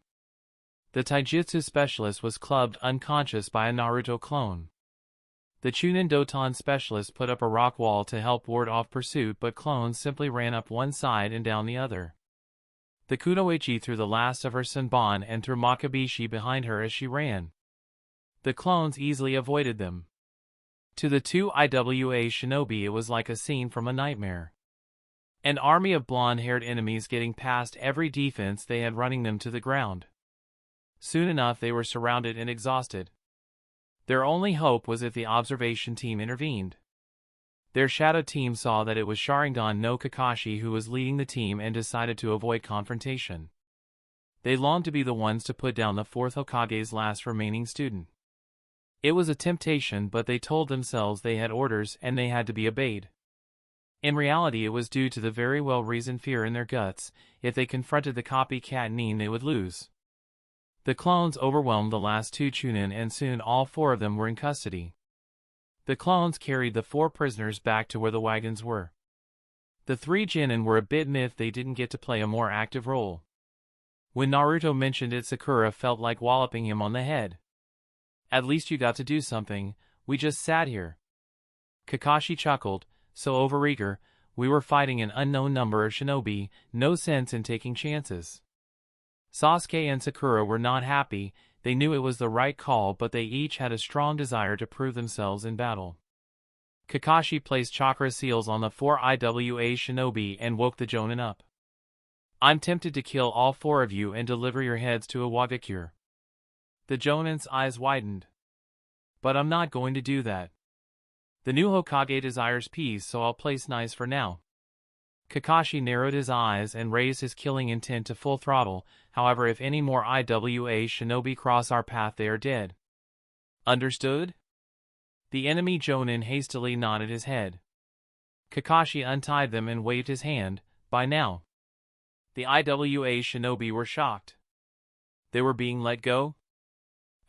The taijutsu specialist was clubbed unconscious by a Naruto clone. The Chunin Doton specialist put up a rock wall to help ward off pursuit, but clones simply ran up one side and down the other. The Kunoichi threw the last of her Senbon and threw Makabishi behind her as she ran. The clones easily avoided them. To the two IWA shinobi, it was like a scene from a nightmare. An army of blonde-haired enemies getting past every defense they had, running them to the ground. Soon enough they were surrounded and exhausted. Their only hope was if the observation team intervened. Their shadow team saw that it was Sharingan no Kakashi who was leading the team and decided to avoid confrontation. They longed to be the ones to put down the fourth Hokage's last remaining student. It was a temptation, but they told themselves they had orders and they had to be obeyed. In reality, it was due to the very well-reasoned fear in their guts. If they confronted the copycat Nin, they would lose. The clones overwhelmed the last two Chunin, and soon all four of them were in custody. The clones carried the four prisoners back to where the wagons were. The three genin were a bit miffed they didn't get to play a more active role. When Naruto mentioned it, Sakura felt like walloping him on the head. At least you got to do something, we just sat here. Kakashi chuckled, so overeager, we were fighting an unknown number of shinobi, no sense in taking chances. Sasuke and Sakura were not happy. They knew it was the right call, but they each had a strong desire to prove themselves in battle. Kakashi placed chakra seals on the four IWA shinobi and woke the jonin up. I'm tempted to kill all four of you and deliver your heads to a Wagakure. The jonin's eyes widened. But I'm not going to do that. The new Hokage desires peace, so I'll place nice for now. Kakashi narrowed his eyes and raised his killing intent to full throttle. However, if any more IWA shinobi cross our path, they are dead. Understood? The enemy jonin hastily nodded his head. Kakashi untied them and waved his hand. By now, the IWA shinobi were shocked. They were being let go?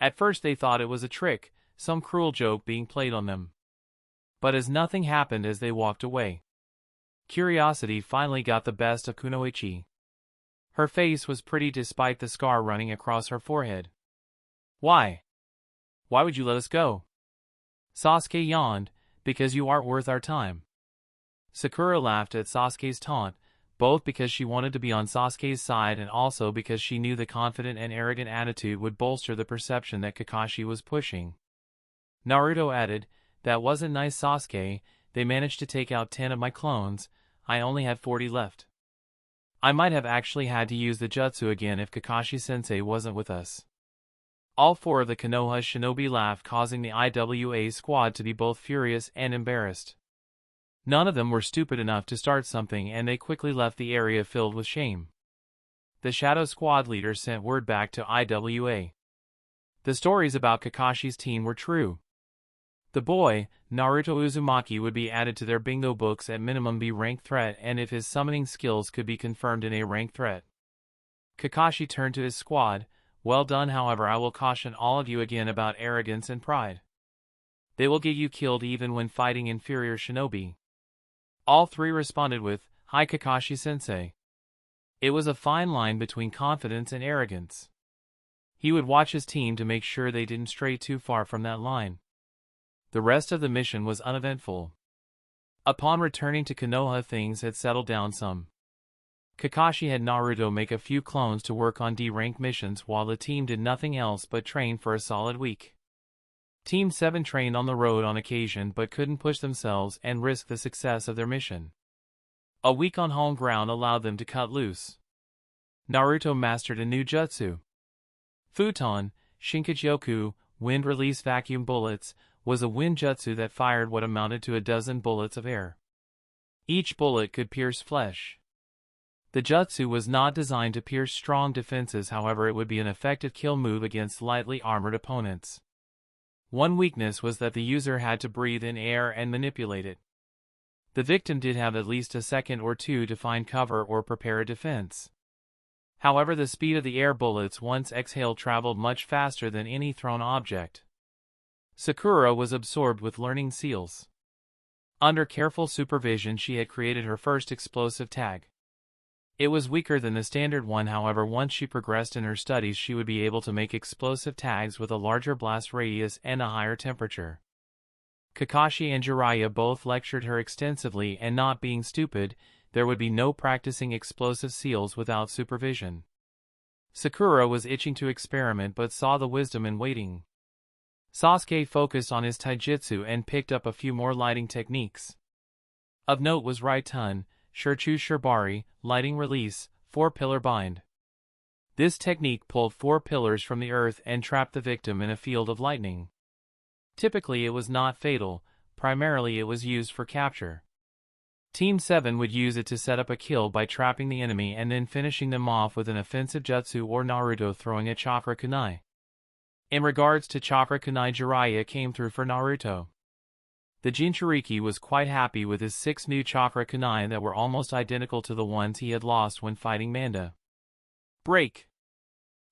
At first they thought it was a trick, some cruel joke being played on them. But as nothing happened as they walked away, curiosity finally got the best of Kunoichi. Her face was pretty despite the scar running across her forehead. Why? Why would you let us go? Sasuke yawned. Because you aren't worth our time. Sakura laughed at Sasuke's taunt, both because she wanted to be on Sasuke's side and also because she knew the confident and arrogant attitude would bolster the perception that Kakashi was pushing. Naruto added, that wasn't nice, Sasuke. They managed to take out 10 of my clones. I only had 40 left. I might have actually had to use the jutsu again if Kakashi-sensei wasn't with us. All four of the Konoha shinobi laughed, causing the IWA squad to be both furious and embarrassed. None of them were stupid enough to start something, and they quickly left the area filled with shame. The Shadow Squad leader sent word back to IWA. The stories about Kakashi's team were true. The boy, Naruto Uzumaki, would be added to their bingo books at minimum B rank threat, and if his summoning skills could be confirmed in A rank threat. Kakashi turned to his squad. Well done, however, I will caution all of you again about arrogance and pride. They will get you killed even when fighting inferior shinobi. All three responded with, Hi Kakashi-sensei. It was a fine line between confidence and arrogance. He would watch his team to make sure they didn't stray too far from that line. The rest of the mission was uneventful. Upon returning to Konoha, things had settled down some. Kakashi had Naruto make a few clones to work on D-rank missions while the team did nothing else but train for a solid week. Team 7 trained on the road on occasion but couldn't push themselves and risk the success of their mission. A week on home ground allowed them to cut loose. Naruto mastered a new jutsu. Futon, Shinkajyoku, wind release vacuum bullets, was a wind jutsu that fired what amounted to a dozen bullets of air. Each bullet could pierce flesh. The jutsu was not designed to pierce strong defenses, however it would be an effective kill move against lightly armored opponents. One weakness was that the user had to breathe in air and manipulate it. The victim did have at least a second or two to find cover or prepare a defense. However, the speed of the air bullets once exhaled traveled much faster than any thrown object. Sakura was absorbed with learning seals. Under careful supervision, she had created her first explosive tag. It was weaker than the standard one, however, once she progressed in her studies, she would be able to make explosive tags with a larger blast radius and a higher temperature. Kakashi and Jiraiya both lectured her extensively, and not being stupid, there would be no practicing explosive seals without supervision. Sakura was itching to experiment but saw the wisdom in waiting. Sasuke focused on his taijutsu and picked up a few more lighting techniques. Of note was Raitun, Shirchu Shirbari, lighting release, 4-pillar bind. This technique pulled 4 pillars from the earth and trapped the victim in a field of lightning. Typically it was not fatal, primarily it was used for capture. Team 7 would use it to set up a kill by trapping the enemy and then finishing them off with an offensive jutsu or Naruto throwing a chakra kunai. In regards to chakra kunai, Jiraiya came through for Naruto. The Jinchuriki was quite happy with his 6 new chakra kunai that were almost identical to the ones he had lost when fighting Manda. Break.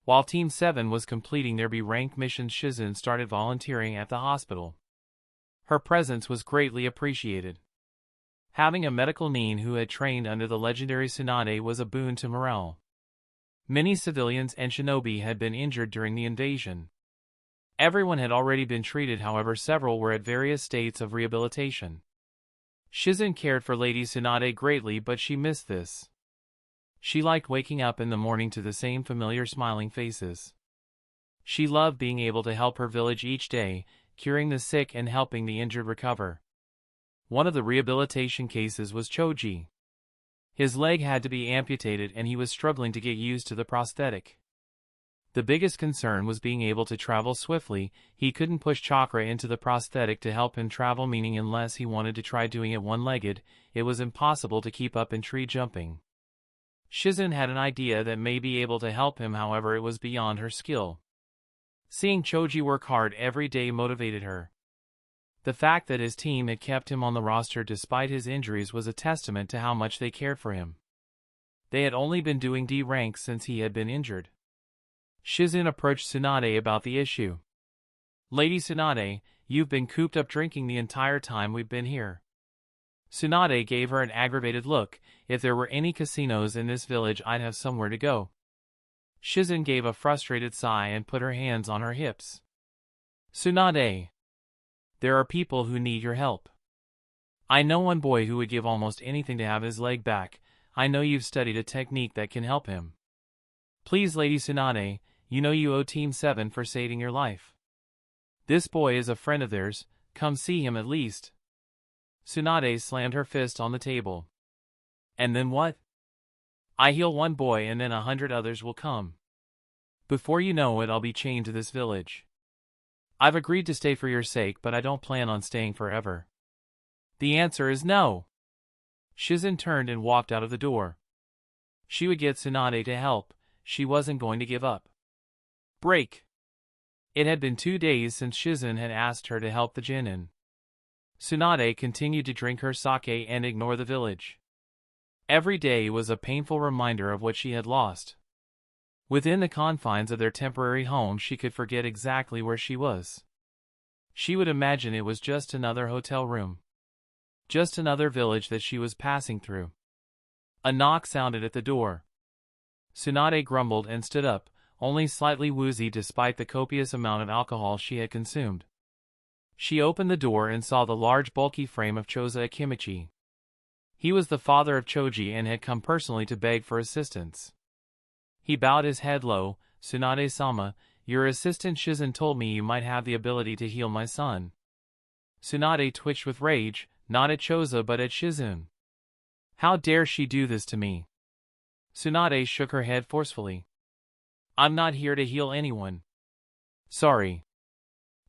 While Team 7 was completing their B-ranked missions, Shizen started volunteering at the hospital. Her presence was greatly appreciated. Having a medical nin who had trained under the legendary Tsunade was a boon to morale. Many civilians and shinobi had been injured during the invasion. Everyone had already been treated, however several were at various states of rehabilitation. Shizen cared for Lady Tsunade greatly, but she missed this. She liked waking up in the morning to the same familiar smiling faces. She loved being able to help her village each day, curing the sick and helping the injured recover. One of the rehabilitation cases was Choji. His leg had to be amputated and he was struggling to get used to the prosthetic. The biggest concern was being able to travel swiftly. He couldn't push chakra into the prosthetic to help him travel, meaning unless he wanted to try doing it one-legged, it was impossible to keep up in tree jumping. Shizen had an idea that may be able to help him, however it was beyond her skill. Seeing Choji work hard every day motivated her. The fact that his team had kept him on the roster despite his injuries was a testament to how much they cared for him. They had only been doing D rank since he had been injured. Shizen approached Tsunade about the issue. "Lady Tsunade, you've been cooped up drinking the entire time we've been here." Tsunade gave her an aggravated look. "If there were any casinos in this village, I'd have somewhere to go." Shizen gave a frustrated sigh and put her hands on her hips. "Tsunade, there are people who need your help. I know one boy who would give almost anything to have his leg back. I know you've studied a technique that can help him. Please, Lady Tsunade, you know you owe Team 7 for saving your life. This boy is a friend of theirs, come see him at least." Tsunade slammed her fist on the table. "And then what? I heal one boy and then 100 others will come. Before you know it, I'll be chained to this village. I've agreed to stay for your sake, but I don't plan on staying forever." "The answer is no." Shizen turned and walked out of the door. She would get Tsunade to help. She wasn't going to give up. Break. It had been 2 days since Shizen had asked her to help the genin. Tsunade continued to drink her sake and ignore the village. Every day was a painful reminder of what she had lost. Within the confines of their temporary home, she could forget exactly where she was. She would imagine it was just another hotel room. Just another village that she was passing through. A knock sounded at the door. Tsunade grumbled and stood up, only slightly woozy despite the copious amount of alcohol she had consumed. She opened the door and saw the large bulky frame of Choza Akimichi. He was the father of Choji and had come personally to beg for assistance. He bowed his head low. "Tsunade-sama, your assistant Shizen told me you might have the ability to heal my son." Tsunade twitched with rage, not at Choza but at Shizen. "How dare she do this to me?" Tsunade shook her head forcefully. "I'm not here to heal anyone." "Sorry."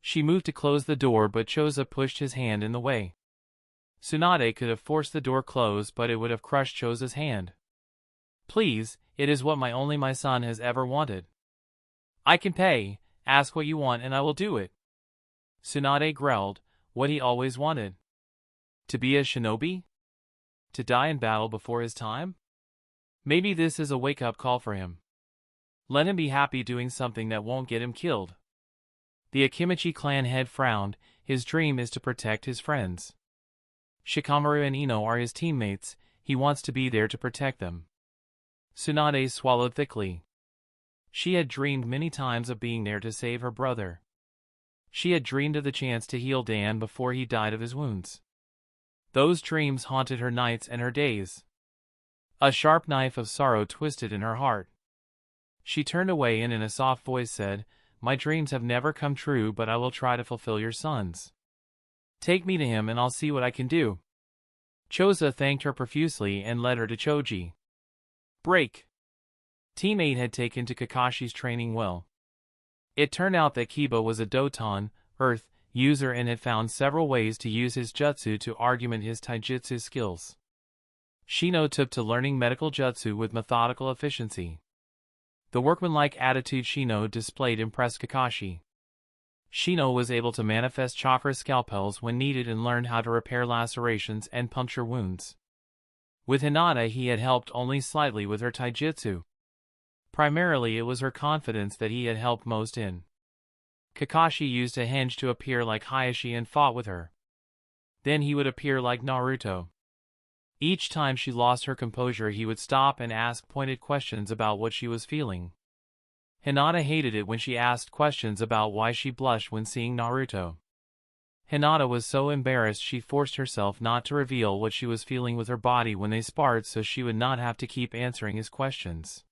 She moved to close the door, but Choza pushed his hand in the way. Tsunade could have forced the door closed, but it would have crushed Choza's hand. "Please, it is what my son has ever wanted." "I can pay. Ask what you want and I will do it." Tsunade growled, what he always wanted. To be a shinobi? To die in battle before his time? Maybe this is a wake-up call for him. Let him be happy doing something that won't get him killed. The Akimichi clan head frowned. His dream is to protect his friends. Shikamaru and Ino are his teammates. He wants to be there to protect them. Tsunade swallowed thickly. She had dreamed many times of being there to save her brother. She had dreamed of the chance to heal Dan before he died of his wounds. Those dreams haunted her nights and her days. A sharp knife of sorrow twisted in her heart. She turned away and in a soft voice said, "My dreams have never come true, but I will try to fulfill your sons. Take me to him and I'll see what I can do." Choza thanked her profusely and led her to Choji. Break. Team 8 had taken to Kakashi's training well. It turned out that Kiba was a Doton, Earth, user and had found several ways to use his jutsu to augment his taijutsu skills. Shino took to learning medical jutsu with methodical efficiency. The workmanlike attitude Shino displayed impressed Kakashi. Shino was able to manifest chakra scalpels when needed and learned how to repair lacerations and puncture wounds. With Hinata he had helped only slightly with her taijutsu. Primarily it was her confidence that he had helped most in. Kakashi used a henge to appear like Hayashi and fought with her. Then he would appear like Naruto. Each time she lost her composure he would stop and ask pointed questions about what she was feeling. Hinata hated it when she asked questions about why she blushed when seeing Naruto. Hinata was so embarrassed she forced herself not to reveal what she was feeling with her body when they sparred so she would not have to keep answering his questions.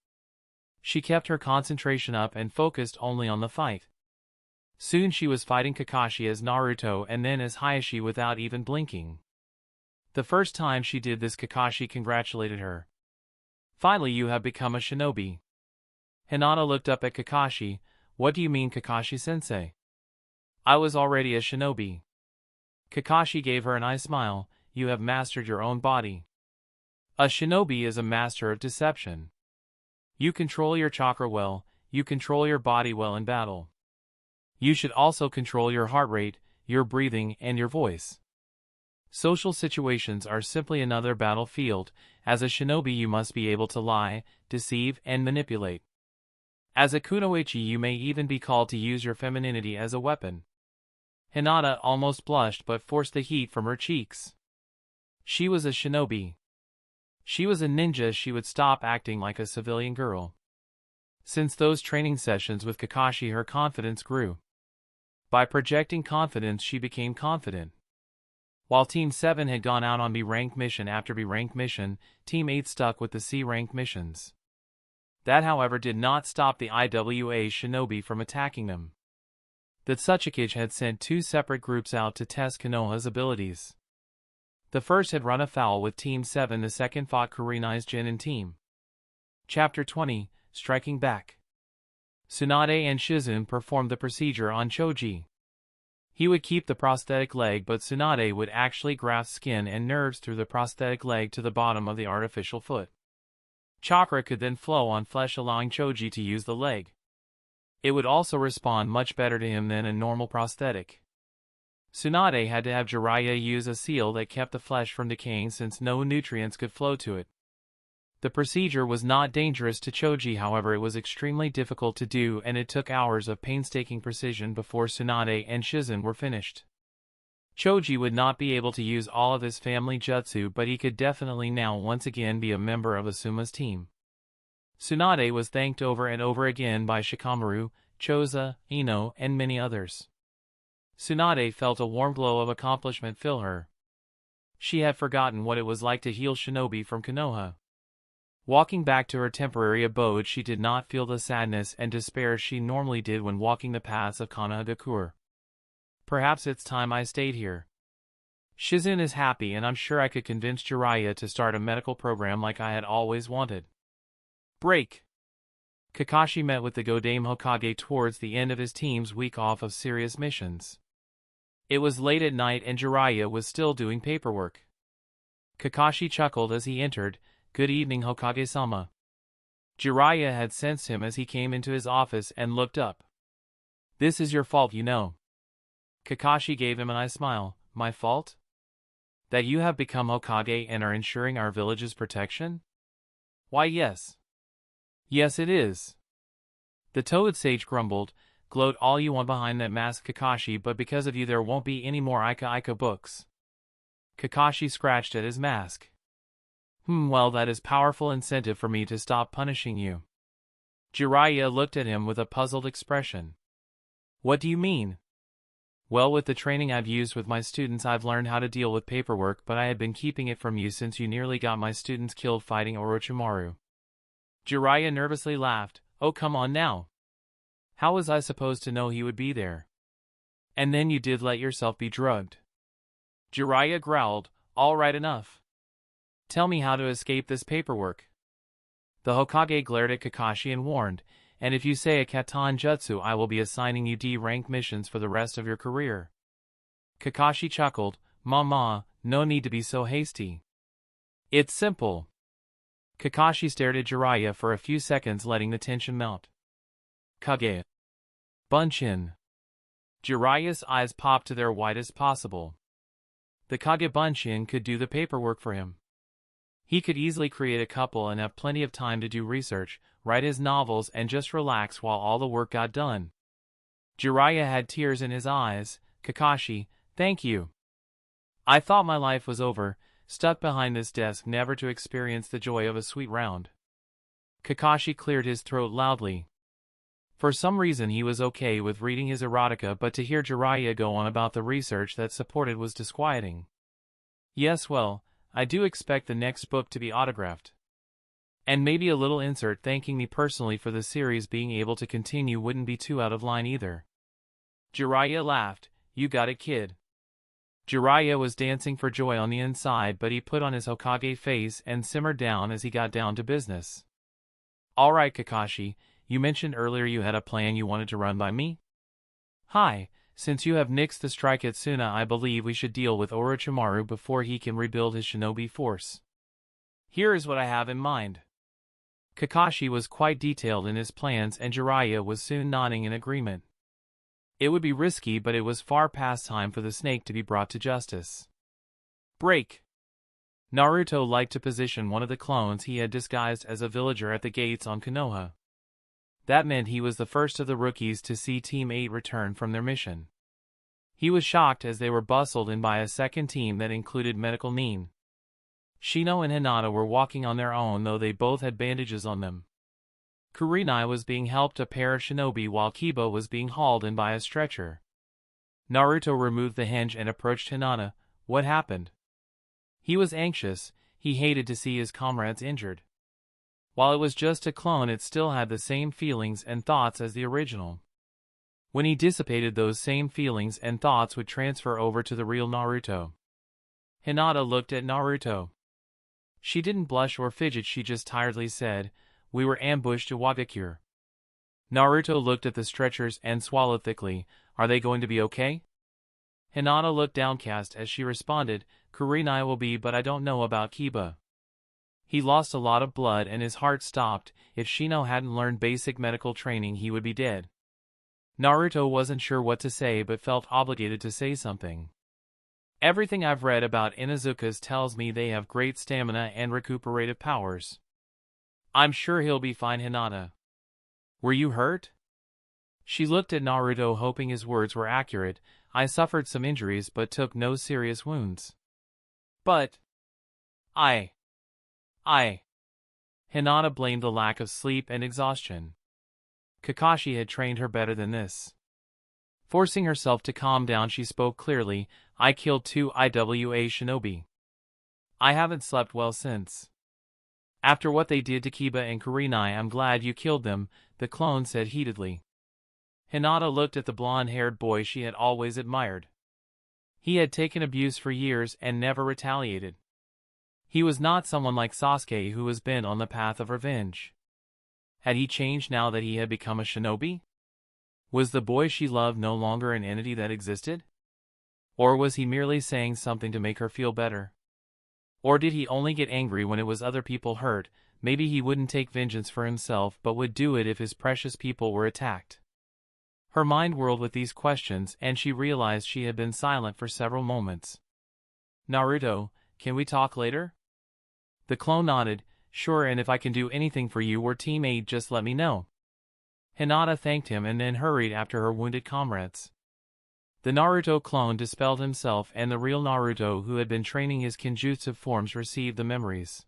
She kept her concentration up and focused only on the fight. Soon she was fighting Kakashi as Naruto and then as Hayashi without even blinking. The first time she did this Kakashi congratulated her. "Finally you have become a shinobi." Hinata looked up at Kakashi. "What do you mean, Kakashi-sensei?" "I was already a shinobi." Kakashi gave her an eye smile. "You have mastered your own body." A shinobi is a master of deception. You control your chakra well, you control your body well in battle. You should also control your heart rate, your breathing, and your voice. Social situations are simply another battlefield. As a shinobi you must be able to lie, deceive, and manipulate. As a kunoichi you may even be called to use your femininity as a weapon. Hinata almost blushed but forced the heat from her cheeks. She was a shinobi. She was a ninja. She would stop acting like a civilian girl. Since those training sessions with Kakashi her confidence grew. By projecting confidence she became confident. While Team 7 had gone out on B-rank mission after B-rank mission, Team 8 stuck with the C-rank missions. That however did not stop the IWA shinobi from attacking them. The Tsuchikage had sent 2 separate groups out to test Konoha's abilities. The first had run afoul with Team 7, the second fought Kurenai's genin team. Chapter 20, Striking Back. Tsunade and Shizune performed the procedure on Choji. He would keep the prosthetic leg but Tsunade would actually graft skin and nerves through the prosthetic leg to the bottom of the artificial foot. Chakra could then flow on flesh allowing Choji to use the leg. It would also respond much better to him than a normal prosthetic. Tsunade had to have Jiraiya use a seal that kept the flesh from decaying since no nutrients could flow to it. The procedure was not dangerous to Choji, however it was extremely difficult to do and it took hours of painstaking precision before Tsunade and Shizune were finished. Choji would not be able to use all of his family jutsu but he could definitely now once again be a member of Asuma's team. Tsunade was thanked over and over again by Shikamaru, Choza, Ino, and many others. Tsunade felt a warm glow of accomplishment fill her. She had forgotten what it was like to heal shinobi from Konoha. Walking back to her temporary abode she did not feel the sadness and despair she normally did when walking the paths of Konohagakure. Perhaps it's time I stayed here. Shizune is happy and I'm sure I could convince Jiraiya to start a medical program like I had always wanted. Break. Kakashi met with the Godame Hokage towards the end of his team's week off of serious missions. It was late at night and Jiraiya was still doing paperwork. Kakashi chuckled as he entered. "Good evening, Hokage-sama." Jiraiya had sensed him as he came into his office and looked up. "This is your fault, you know." Kakashi gave him an eye smile. "My fault? That you have become Hokage and are ensuring our village's protection?" "Why yes. Yes it is. The Toad Sage grumbled, "Gloat all you want behind that mask, Kakashi, but because of you there won't be any more Ika books." Kakashi scratched at his mask. Well, that is powerful incentive for me to stop punishing you." Jiraiya looked at him with a puzzled expression. "What do you mean?" "Well, with the training I've used with my students I've learned how to deal with paperwork, but I had been keeping it from you since you nearly got my students killed fighting Orochimaru." Jiraiya nervously laughed. "Oh, come on now. How was I supposed to know he would be there? And then you did let yourself be drugged." Jiraiya growled, "All right, enough. Tell me how to escape this paperwork." The Hokage glared at Kakashi and warned, "And if you say a katan jutsu I will be assigning you D-rank missions for the rest of your career." Kakashi chuckled, "Mama, no need to be so hasty. It's simple." Kakashi stared at Jiraiya for a few seconds, letting the tension melt. "Kage Bunshin." Jiraiya's eyes popped to their widest possible. The Kage Bunshin could do the paperwork for him. He could easily create a couple and have plenty of time to do research, write his novels, and just relax while all the work got done. Jiraiya had tears in his eyes. "Kakashi, thank you. I thought my life was over, stuck behind this desk never to experience the joy of a sweet round." Kakashi cleared his throat loudly. For some reason he was okay with reading his erotica, but to hear Jiraiya go on about the research that supported was disquieting. "Yes, well, I do expect the next book to be autographed. And maybe a little insert thanking me personally for the series being able to continue wouldn't be too out of line either." Jiraiya laughed. "You got it, kid." Jiraiya was dancing for joy on the inside, but he put on his Hokage face and simmered down as he got down to business. "All right, Kakashi, you mentioned earlier you had a plan you wanted to run by me? Hi, since you have nixed the strike at Tsuna, I believe we should deal with Orochimaru before he can rebuild his shinobi force. Here is what I have in mind." Kakashi was quite detailed in his plans and Jiraiya was soon nodding in agreement. It would be risky, but it was far past time for the snake to be brought to justice. Break. Naruto liked to position one of the clones he had disguised as a villager at the gates on Konoha. That meant he was the first of the rookies to see Team 8 return from their mission. He was shocked as they were bustled in by a second team that included medical Nin. Shino and Hinata were walking on their own, though they both had bandages on them. Kurenai was being helped a pair of shinobi while Kiba was being hauled in by a stretcher. Naruto removed the hinge and approached Hinata. What happened? He was anxious. He hated to see his comrades injured. While it was just a clone, it still had the same feelings and thoughts as the original. When he dissipated, those same feelings and thoughts would transfer over to the real Naruto. Hinata looked at Naruto. She didn't blush or fidget, she just tiredly said, "We were ambushed to Wagakure." Naruto looked at the stretchers and swallowed thickly. "Are they going to be okay?" Hinata looked downcast as she responded, "Kurenai will be, but I don't know about Kiba. He lost a lot of blood and his heart stopped. If Shino hadn't learned basic medical training, he would be dead." Naruto wasn't sure what to say but felt obligated to say something. "Everything I've read about Inuzukas tells me they have great stamina and recuperative powers. I'm sure he'll be fine." "Hinata, were you hurt?" She looked at Naruto, hoping his words were accurate. "I suffered some injuries but took no serious wounds." "But I... Hinata blamed the lack of sleep and exhaustion. Kakashi had trained her better than this. Forcing herself to calm down, she spoke clearly. "I killed 2 IWA shinobi. I haven't slept well since. After what they did to Kiba and Kurenai, I'm glad you killed them," the clone said heatedly. Hinata looked at the blonde-haired boy she had always admired. He had taken abuse for years and never retaliated. He was not someone like Sasuke who was bent on the path of revenge. Had he changed now that he had become a shinobi? Was the boy she loved no longer an entity that existed? Or was he merely saying something to make her feel better? Or did he only get angry when it was other people hurt? Maybe he wouldn't take vengeance for himself but would do it if his precious people were attacked. Her mind whirled with these questions and she realized she had been silent for several moments. "Naruto, can we talk later?" The clone nodded. "Sure, and if I can do anything for you or Team 8, just let me know." Hinata thanked him and then hurried after her wounded comrades. The Naruto clone dispelled himself and the real Naruto who had been training his Kenjutsu forms received the memories.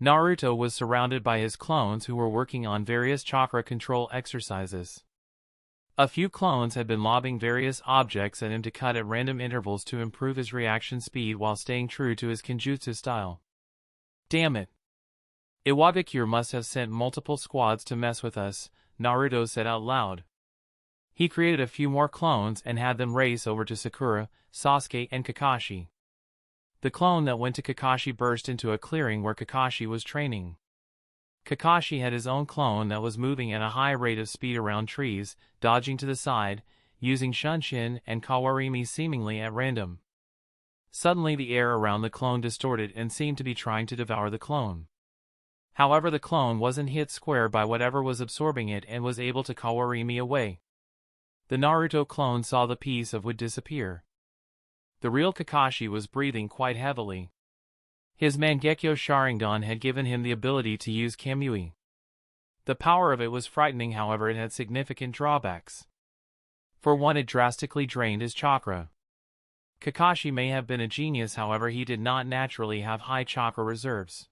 Naruto was surrounded by his clones who were working on various chakra control exercises. A few clones had been lobbing various objects at him to cut at random intervals to improve his reaction speed while staying true to his Kenjutsu style. Damn it. Iwabikure must have sent multiple squads to mess with us, Naruto said out loud. He created a few more clones and had them race over to Sakura, Sasuke and Kakashi. The clone that went to Kakashi burst into a clearing where Kakashi was training. Kakashi had his own clone that was moving at a high rate of speed around trees, dodging to the side, using Shunshin and Kawarimi seemingly at random. Suddenly the air around the clone distorted and seemed to be trying to devour the clone. However, the clone wasn't hit square by whatever was absorbing it and was able to Kawarimi away. The Naruto clone saw the piece of wood disappear. The real Kakashi was breathing quite heavily. His Mangekyo Sharingan had given him the ability to use Kamui. The power of it was frightening, however it had significant drawbacks. For one, it drastically drained his chakra. Kakashi may have been a genius, however he did not naturally have high chakra reserves.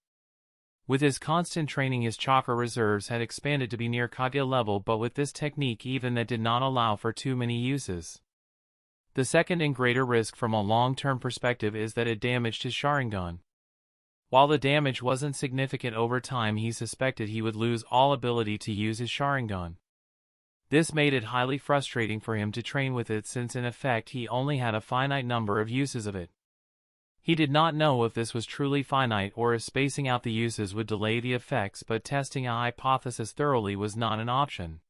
With his constant training his chakra reserves had expanded to be near Kage level, but with this technique even that did not allow for too many uses. The second and greater risk from a long-term perspective is that it damaged his Sharingan. While the damage wasn't significant over time, he suspected he would lose all ability to use his Sharingan. This made it highly frustrating for him to train with it since in effect he only had a finite number of uses of it. He did not know if this was truly finite or if spacing out the uses would delay the effects, but testing a hypothesis thoroughly was not an option.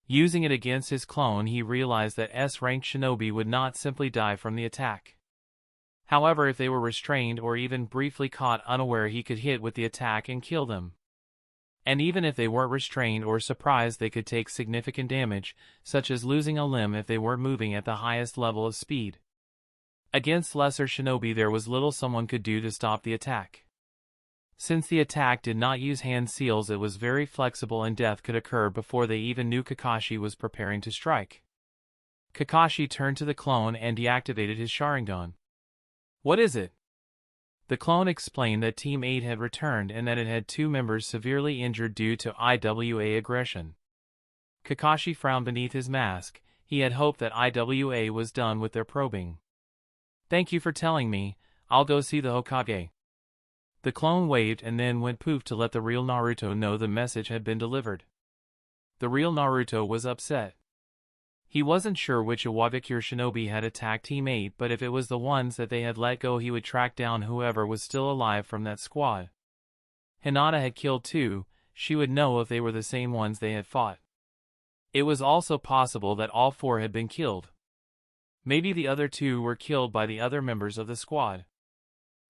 Using it against his clone, he realized that S-ranked shinobi would not simply die from the attack. However, if they were restrained or even briefly caught unaware, he could hit with the attack and kill them. And even if they weren't restrained or surprised, they could take significant damage, such as losing a limb if they weren't moving at the highest level of speed. Against lesser shinobi there was little someone could do to stop the attack. Since the attack did not use hand seals, it was very flexible and death could occur before they even knew Kakashi was preparing to strike. Kakashi turned to the clone and deactivated his Sharingan. "What is it?" The clone explained that Team 8 had returned and that it had 2 members severely injured due to IWA aggression. Kakashi frowned beneath his mask. He had hoped that IWA was done with their probing. "Thank you for telling me. I'll go see the Hokage." The clone waved and then went poof to let the real Naruto know the message had been delivered. The real Naruto was upset. He wasn't sure which Iwabikure shinobi had attacked Team 8, but if it was the ones that they had let go, he would track down whoever was still alive from that squad. Hinata had killed 2, she would know if they were the same ones they had fought. It was also possible that all 4 had been killed. Maybe the other 2 were killed by the other members of the squad.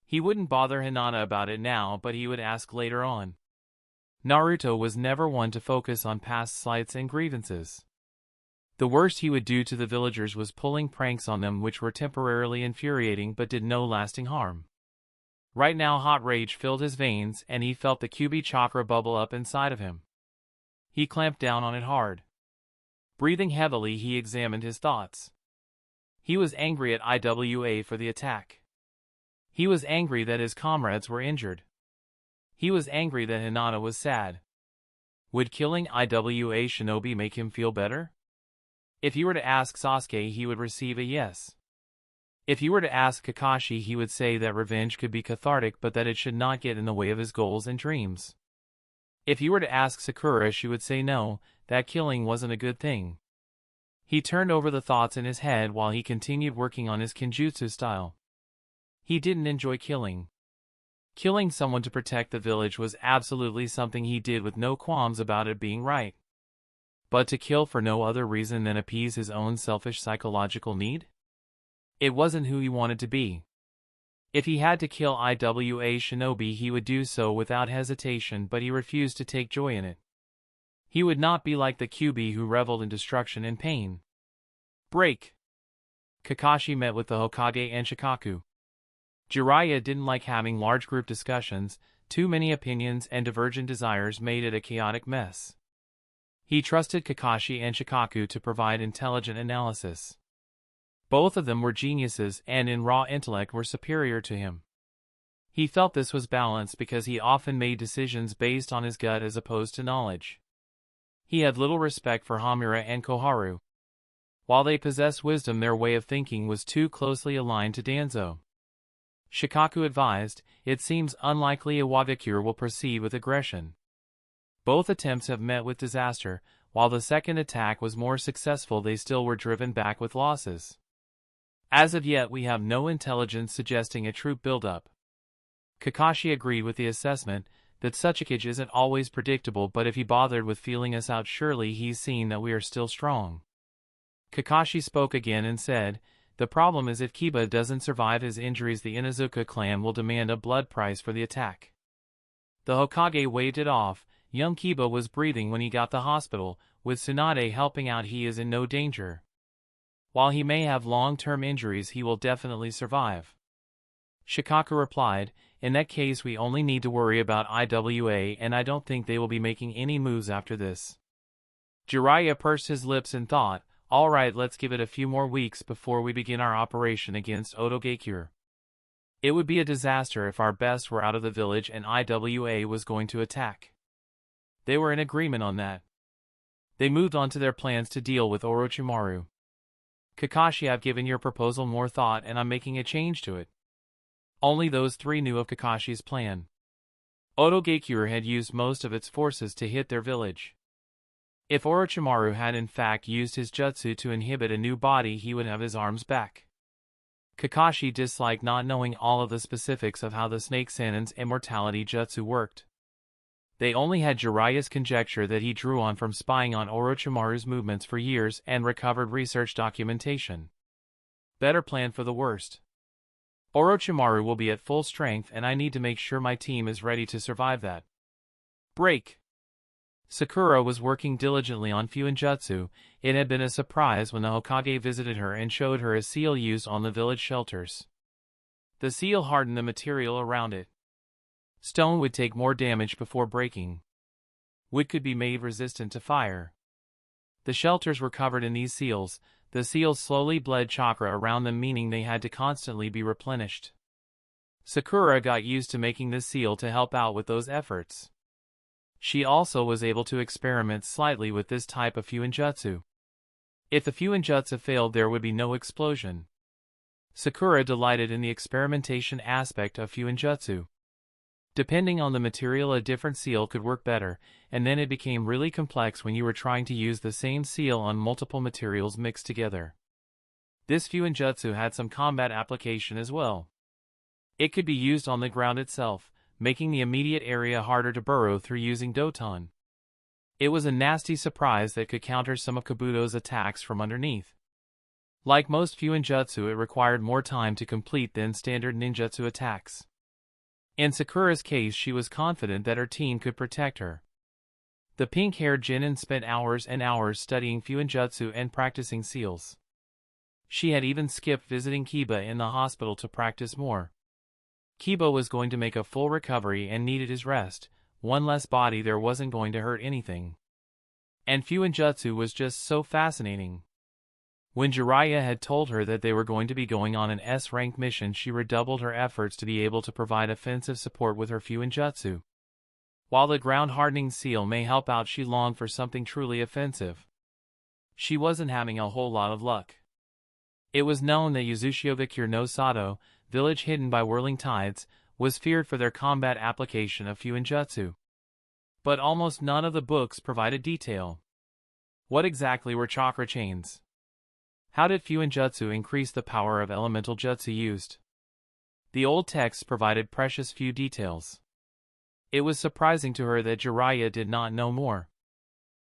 He wouldn't bother Hinata about it now, but he would ask later on. Naruto was never one to focus on past slights and grievances. The worst he would do to the villagers was pulling pranks on them, which were temporarily infuriating but did no lasting harm. Right now hot rage filled his veins and he felt the Kyuubi chakra bubble up inside of him. He clamped down on it hard. Breathing heavily, he examined his thoughts. He was angry at IWA for the attack. He was angry that his comrades were injured. He was angry that Hinata was sad. Would killing IWA shinobi make him feel better? If he were to ask Sasuke, he would receive a yes. If he were to ask Kakashi, he would say that revenge could be cathartic but that it should not get in the way of his goals and dreams. If he were to ask Sakura, she would say no, that killing wasn't a good thing. He turned over the thoughts in his head while he continued working on his Kenjutsu style. He didn't enjoy killing. Killing someone to protect the village was absolutely something he did with no qualms about it being right. But to kill for no other reason than appease his own selfish psychological need? It wasn't who he wanted to be. If he had to kill IWA shinobi, he would do so without hesitation, but he refused to take joy in it. He would not be like the Kyuubi who reveled in destruction and pain. Break. Kakashi met with the Hokage and Shikaku. Jiraiya didn't like having large group discussions. Too many opinions and divergent desires made it a chaotic mess. He trusted Kakashi and Shikaku to provide intelligent analysis. Both of them were geniuses and in raw intellect were superior to him. He felt this was balanced because he often made decisions based on his gut as opposed to knowledge. He had little respect for Hamura and Koharu. While they possessed wisdom, their way of thinking was too closely aligned to Danzo. Shikaku advised, "It seems unlikely Iwagakure will proceed with aggression. Both attempts have met with disaster. While the second attack was more successful, they still were driven back with losses. As of yet, we have no intelligence suggesting a troop buildup." Kakashi agreed with the assessment that Tsuchikage isn't always predictable, but if he bothered with feeling us out, surely he's seen that we are still strong. Kakashi spoke again and said, "The problem is if Kiba doesn't survive his injuries, the Inuzuka clan will demand a blood price for the attack." The Hokage waved it off. Young Kiba was breathing when he got to the hospital. With Tsunade helping out, he is in no danger. While he may have long-term injuries, he will definitely survive. Shikaku replied, "In that case, we only need to worry about IWA, and I don't think they will be making any moves after this." Jiraiya pursed his lips and thought, "All right, let's give it a few more weeks before we begin our operation against Hokage. It would be a disaster if our best were out of the village and IWA was going to attack." They were in agreement on that. They moved on to their plans to deal with Orochimaru. "Kakashi, I've given your proposal more thought and I'm making a change to it." Only those three knew of Kakashi's plan. Hokage had used most of its forces to hit their village. If Orochimaru had in fact used his jutsu to inhibit a new body, he would have his arms back. Kakashi disliked not knowing all of the specifics of how the Snake Sannin's immortality jutsu worked. They only had Jiraiya's conjecture that he drew on from spying on Orochimaru's movements for years and recovered research documentation. Better plan for the worst. Orochimaru will be at full strength and I need to make sure my team is ready to survive that. Break. Sakura was working diligently on Fuinjutsu. It had been a surprise when the Hokage visited her and showed her a seal used on the village shelters. The seal hardened the material around it. Stone would take more damage before breaking. Wood could be made resistant to fire. The shelters were covered in these seals. The seals slowly bled chakra around them, meaning they had to constantly be replenished. Sakura got used to making this seal to help out with those efforts. She also was able to experiment slightly with this type of Fuinjutsu. If the Fuinjutsu failed, there would be no explosion. Sakura delighted in the experimentation aspect of Fuinjutsu. Depending on the material, a different seal could work better, and then it became really complex when you were trying to use the same seal on multiple materials mixed together. This Fuinjutsu had some combat application as well. It could be used on the ground itself, making the immediate area harder to burrow through using Doton. It was a nasty surprise that could counter some of Kabuto's attacks from underneath. Like most Fuinjutsu, it required more time to complete than standard ninjutsu attacks. In Sakura's case, she was confident that her team could protect her. The pink-haired genin spent hours and hours studying Fuinjutsu and practicing seals. She had even skipped visiting Kiba in the hospital to practice more. Kiba was going to make a full recovery and needed his rest. One less body there wasn't going to hurt anything. And Fuinjutsu was just so fascinating. When Jiraiya had told her that they were going to be going on an S-rank mission, she redoubled her efforts to be able to provide offensive support with her Fuinjutsu. While the ground-hardening seal may help out, she longed for something truly offensive. She wasn't having a whole lot of luck. It was known that Yuzushiogakure no Sato, village hidden by whirling tides, was feared for their combat application of Fuinjutsu. But almost none of the books provided detail. What exactly were chakra chains? How did Fuinjutsu increase the power of elemental jutsu used? The old texts provided precious few details. It was surprising to her that Jiraiya did not know more.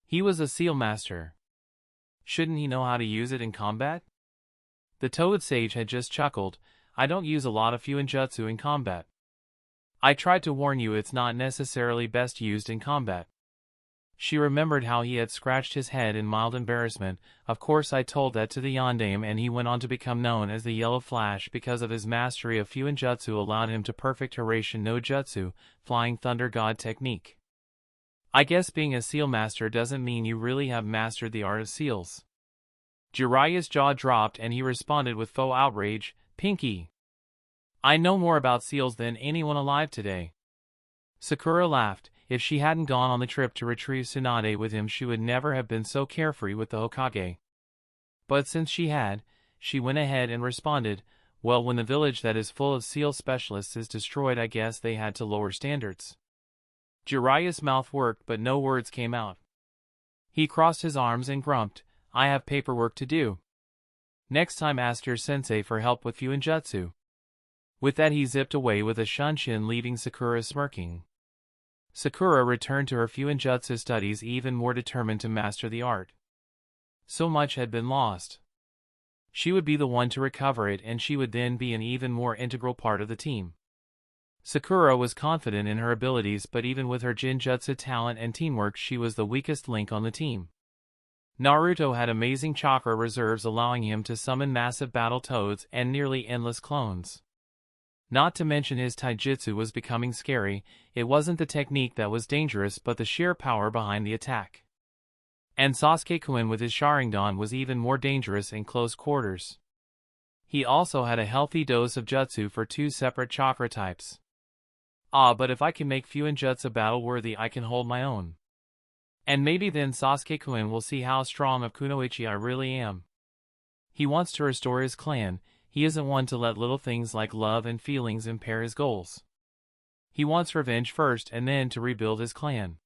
He was a seal master. Shouldn't he know how to use it in combat? The Toad Sage had just chuckled. I don't use a lot of Fuinjutsu in combat. I tried to warn you, it's not necessarily best used in combat. She remembered how he had scratched his head in mild embarrassment. Of course I told that to the Yondaime, and he went on to become known as the Yellow Flash because of his mastery of Fuinjutsu allowed him to perfect Hiraishin no Jutsu, Flying Thunder God technique. I guess being a seal master doesn't mean you really have mastered the art of seals. Jiraiya's jaw dropped and he responded with faux outrage, Pinky. I know more about seals than anyone alive today. Sakura laughed. If she hadn't gone on the trip to retrieve Tsunade with him, she would never have been so carefree with the Hokage. But since she had, she went ahead and responded, well, when the village that is full of seal specialists is destroyed, I guess they had to lower standards. Jiraiya's mouth worked but no words came out. He crossed his arms and grumped, I have paperwork to do. Next time ask your sensei for help with Fuinjutsu. With that he zipped away with a shunshin, leaving Sakura smirking. Sakura returned to her Fuinjutsu studies even more determined to master the art. So much had been lost. She would be the one to recover it, and she would then be an even more integral part of the team. Sakura was confident in her abilities, but even with her Jinjutsu talent and teamwork, she was the weakest link on the team. Naruto had amazing chakra reserves, allowing him to summon massive battle toads and nearly endless clones. Not to mention his taijutsu was becoming scary. It wasn't the technique that was dangerous but the sheer power behind the attack. And Sasuke-kun with his Sharingan was even more dangerous in close quarters. He also had a healthy dose of jutsu for 2 separate chakra types. But if I can make Fuinjutsu battle-worthy, I can hold my own. And maybe then Sasuke-kun will see how strong of kunoichi I really am. He wants to restore his clan. He isn't one to let little things like love and feelings impair his goals. He wants revenge first and then to rebuild his clan.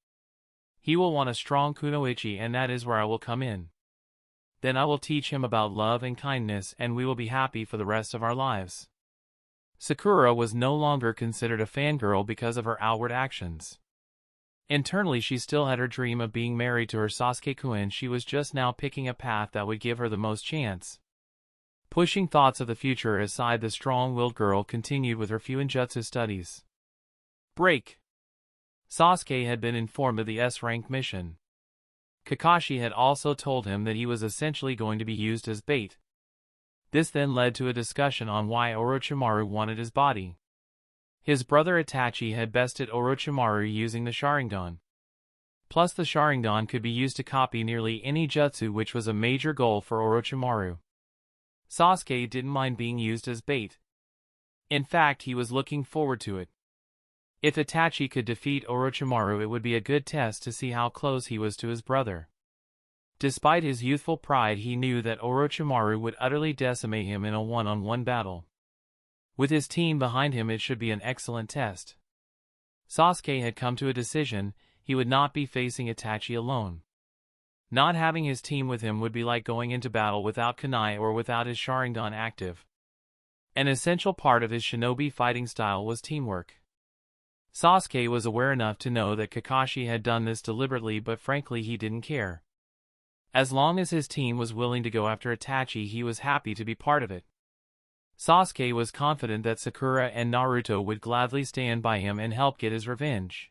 He will want a strong kunoichi, and that is where I will come in. Then I will teach him about love and kindness, and we will be happy for the rest of our lives. Sakura was no longer considered a fangirl because of her outward actions. Internally she still had her dream of being married to her Sasuke-kun. She was just now picking a path that would give her the most chance. Pushing thoughts of the future aside, the strong-willed girl continued with her Fuinjutsu studies. Break. Sasuke had been informed of the S-rank mission. Kakashi had also told him that he was essentially going to be used as bait. This then led to a discussion on why Orochimaru wanted his body. His brother Itachi had bested Orochimaru using the Sharingan. Plus the Sharingan could be used to copy nearly any jutsu, which was a major goal for Orochimaru. Sasuke didn't mind being used as bait. In fact, he was looking forward to it. If Itachi could defeat Orochimaru, it would be a good test to see how close he was to his brother. Despite his youthful pride, he knew that Orochimaru would utterly decimate him in a one-on-one battle. With his team behind him, it should be an excellent test. Sasuke had come to a decision. He would not be facing Itachi alone. Not having his team with him would be like going into battle without kunai or without his Sharingan active. An essential part of his shinobi fighting style was teamwork. Sasuke was aware enough to know that Kakashi had done this deliberately, but frankly he didn't care. As long as his team was willing to go after Itachi, he was happy to be part of it. Sasuke was confident that Sakura and Naruto would gladly stand by him and help get his revenge.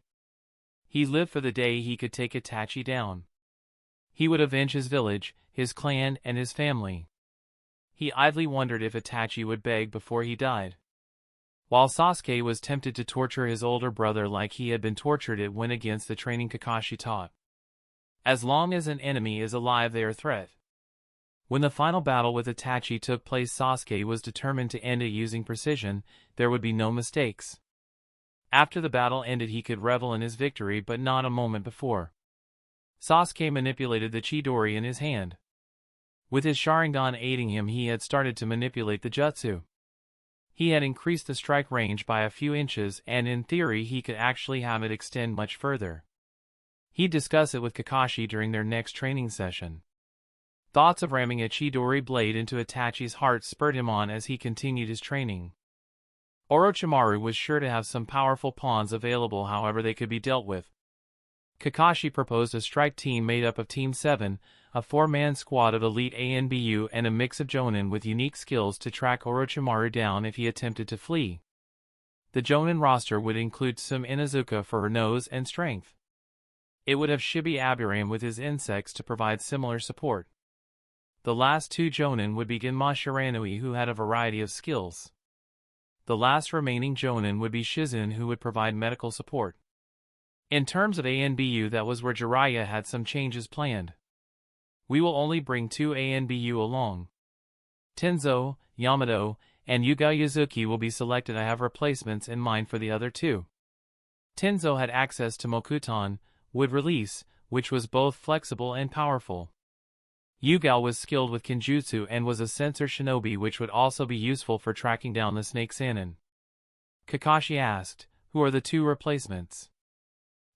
He lived for the day he could take Itachi down. He would avenge his village, his clan, and his family. He idly wondered if Itachi would beg before he died. While Sasuke was tempted to torture his older brother like he had been tortured, it went against the training Kakashi taught. As long as an enemy is alive, they are a threat. When the final battle with Itachi took place, Sasuke was determined to end it using precision. There would be no mistakes. After the battle ended, he could revel in his victory, but not a moment before. Sasuke manipulated the Chidori in his hand. With his Sharingan aiding him, he had started to manipulate the jutsu. He had increased the strike range by a few inches, and in theory he could actually have it extend much further. He'd discuss it with Kakashi during their next training session. Thoughts of ramming a Chidori blade into Itachi's heart spurred him on as he continued his training. Orochimaru was sure to have some powerful pawns available, however they could be dealt with. Kakashi proposed a strike team made up of Team 7, a 4-man squad of elite ANBU and a mix of jonin with unique skills to track Orochimaru down if he attempted to flee. The jonin roster would include some Inuzuka for her nose and strength. It would have Shibi Aburame with his insects to provide similar support. The last 2 jonin would be Genma Shiranui, who had a variety of skills. The last remaining jonin would be Shizun, who would provide medical support. In terms of ANBU, that was where Jiraiya had some changes planned. We will only bring 2 ANBU along. Tenzo, Yamato, and Yuga Yuzuki will be selected. I have replacements in mind for the other 2. Tenzo had access to Mokuton, would release, which was both flexible and powerful. Yuga was skilled with Kenjutsu and was a sensor shinobi, which would also be useful for tracking down the snake Sannin. Kakashi asked, who are the 2 replacements?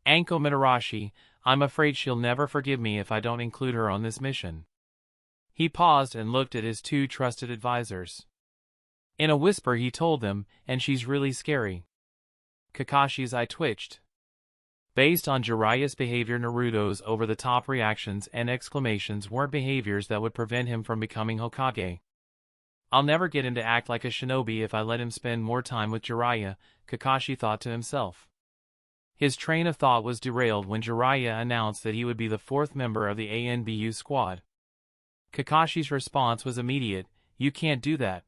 Anko Mitarashi. I'm afraid she'll never forgive me if I don't include her on this mission. He paused and looked at his 2 trusted advisors. In a whisper he told them, and she's really scary. Kakashi's eye twitched. Based on Jiraiya's behavior, Naruto's over-the-top reactions and exclamations weren't behaviors that would prevent him from becoming Hokage. I'll never get him to act like a shinobi if I let him spend more time with Jiraiya, Kakashi thought to himself. His train of thought was derailed when Jiraiya announced that he would be the 4th member of the ANBU squad. Kakashi's response was immediate, you can't do that.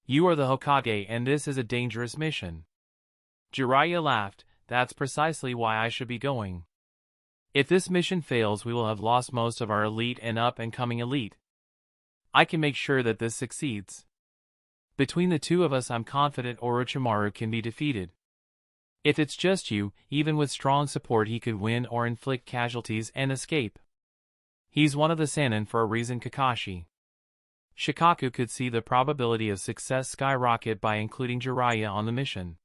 You are the Hokage and this is a dangerous mission. Jiraiya laughed, that's precisely why I should be going. If this mission fails, we will have lost most of our elite and up-and-coming elite. I can make sure that this succeeds. Between the 2 of us, I'm confident Orochimaru can be defeated. If it's just you, even with strong support he could win or inflict casualties and escape. He's one of the Sannin for a reason, Kakashi. Shikaku could see the probability of success skyrocket by including Jiraiya on the mission.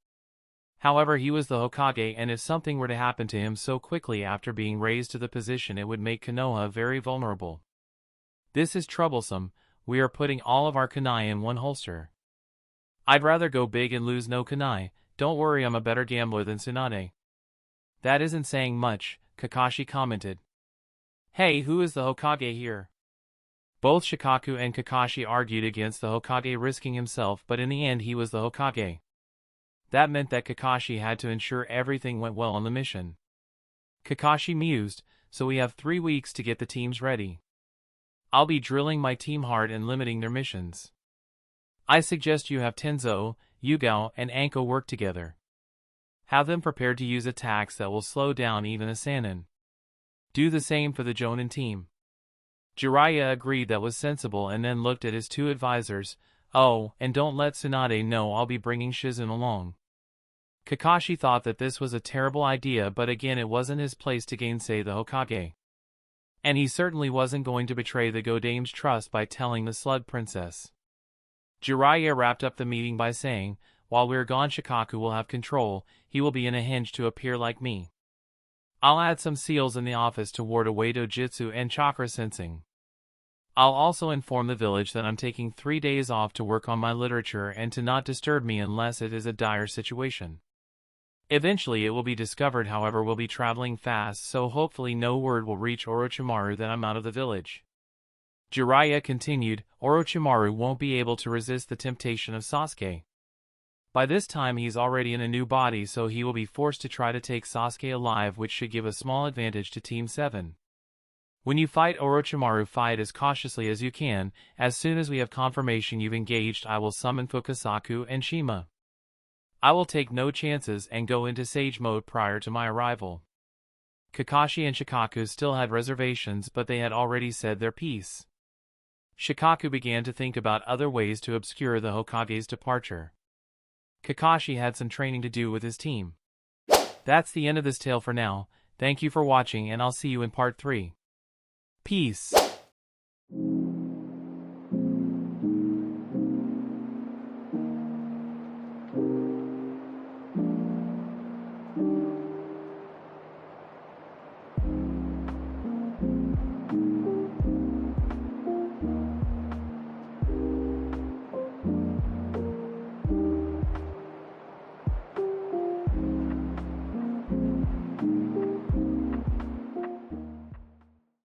However, he was the Hokage, and if something were to happen to him so quickly after being raised to the position, it would make Konoha very vulnerable. This is troublesome. We are putting all of our kunai in one holster. I'd rather go big and lose no kunai. Don't worry, I'm a better gambler than Tsunade. That isn't saying much, Kakashi commented. Hey, who is the Hokage here? Both Shikaku and Kakashi argued against the Hokage risking himself, but in the end he was the Hokage. That meant that Kakashi had to ensure everything went well on the mission. Kakashi mused, so we have 3 weeks to get the teams ready. I'll be drilling my team hard and limiting their missions. I suggest you have Tenzo, Yugao, and Anko work together. Have them prepared to use attacks that will slow down even a Sannin. Do the same for the Jonin team. Jiraiya agreed that was sensible and then looked at his 2 advisors. Oh, and don't let Tsunade know I'll be bringing Shizune along. Kakashi thought that this was a terrible idea, but again it wasn't his place to gainsay the Hokage. And he certainly wasn't going to betray the Godame's trust by telling the Slug Princess. Jiraiya wrapped up the meeting by saying, while we're gone Shikaku will have control, he will be in a hinge to appear like me. I'll add some seals in the office to ward away dojutsu and chakra sensing. I'll also inform the village that I'm taking 3 days off to work on my literature and to not disturb me unless it is a dire situation. Eventually it will be discovered, however we'll be traveling fast, so hopefully no word will reach Orochimaru that I'm out of the village. Jiraiya continued, Orochimaru won't be able to resist the temptation of Sasuke. By this time he's already in a new body, so he will be forced to try to take Sasuke alive, which should give a small advantage to Team 7. When you fight Orochimaru, fight as cautiously as you can. As soon as we have confirmation you've engaged, I will summon Fukasaku and Shima. I will take no chances and go into Sage mode prior to my arrival. Kakashi and Shikaku still had reservations, but they had already said their piece. Shikaku began to think about other ways to obscure the Hokage's departure. Kakashi had some training to do with his team. That's the end of this tale for now. Thank you for watching and I'll see you in part 3. Peace.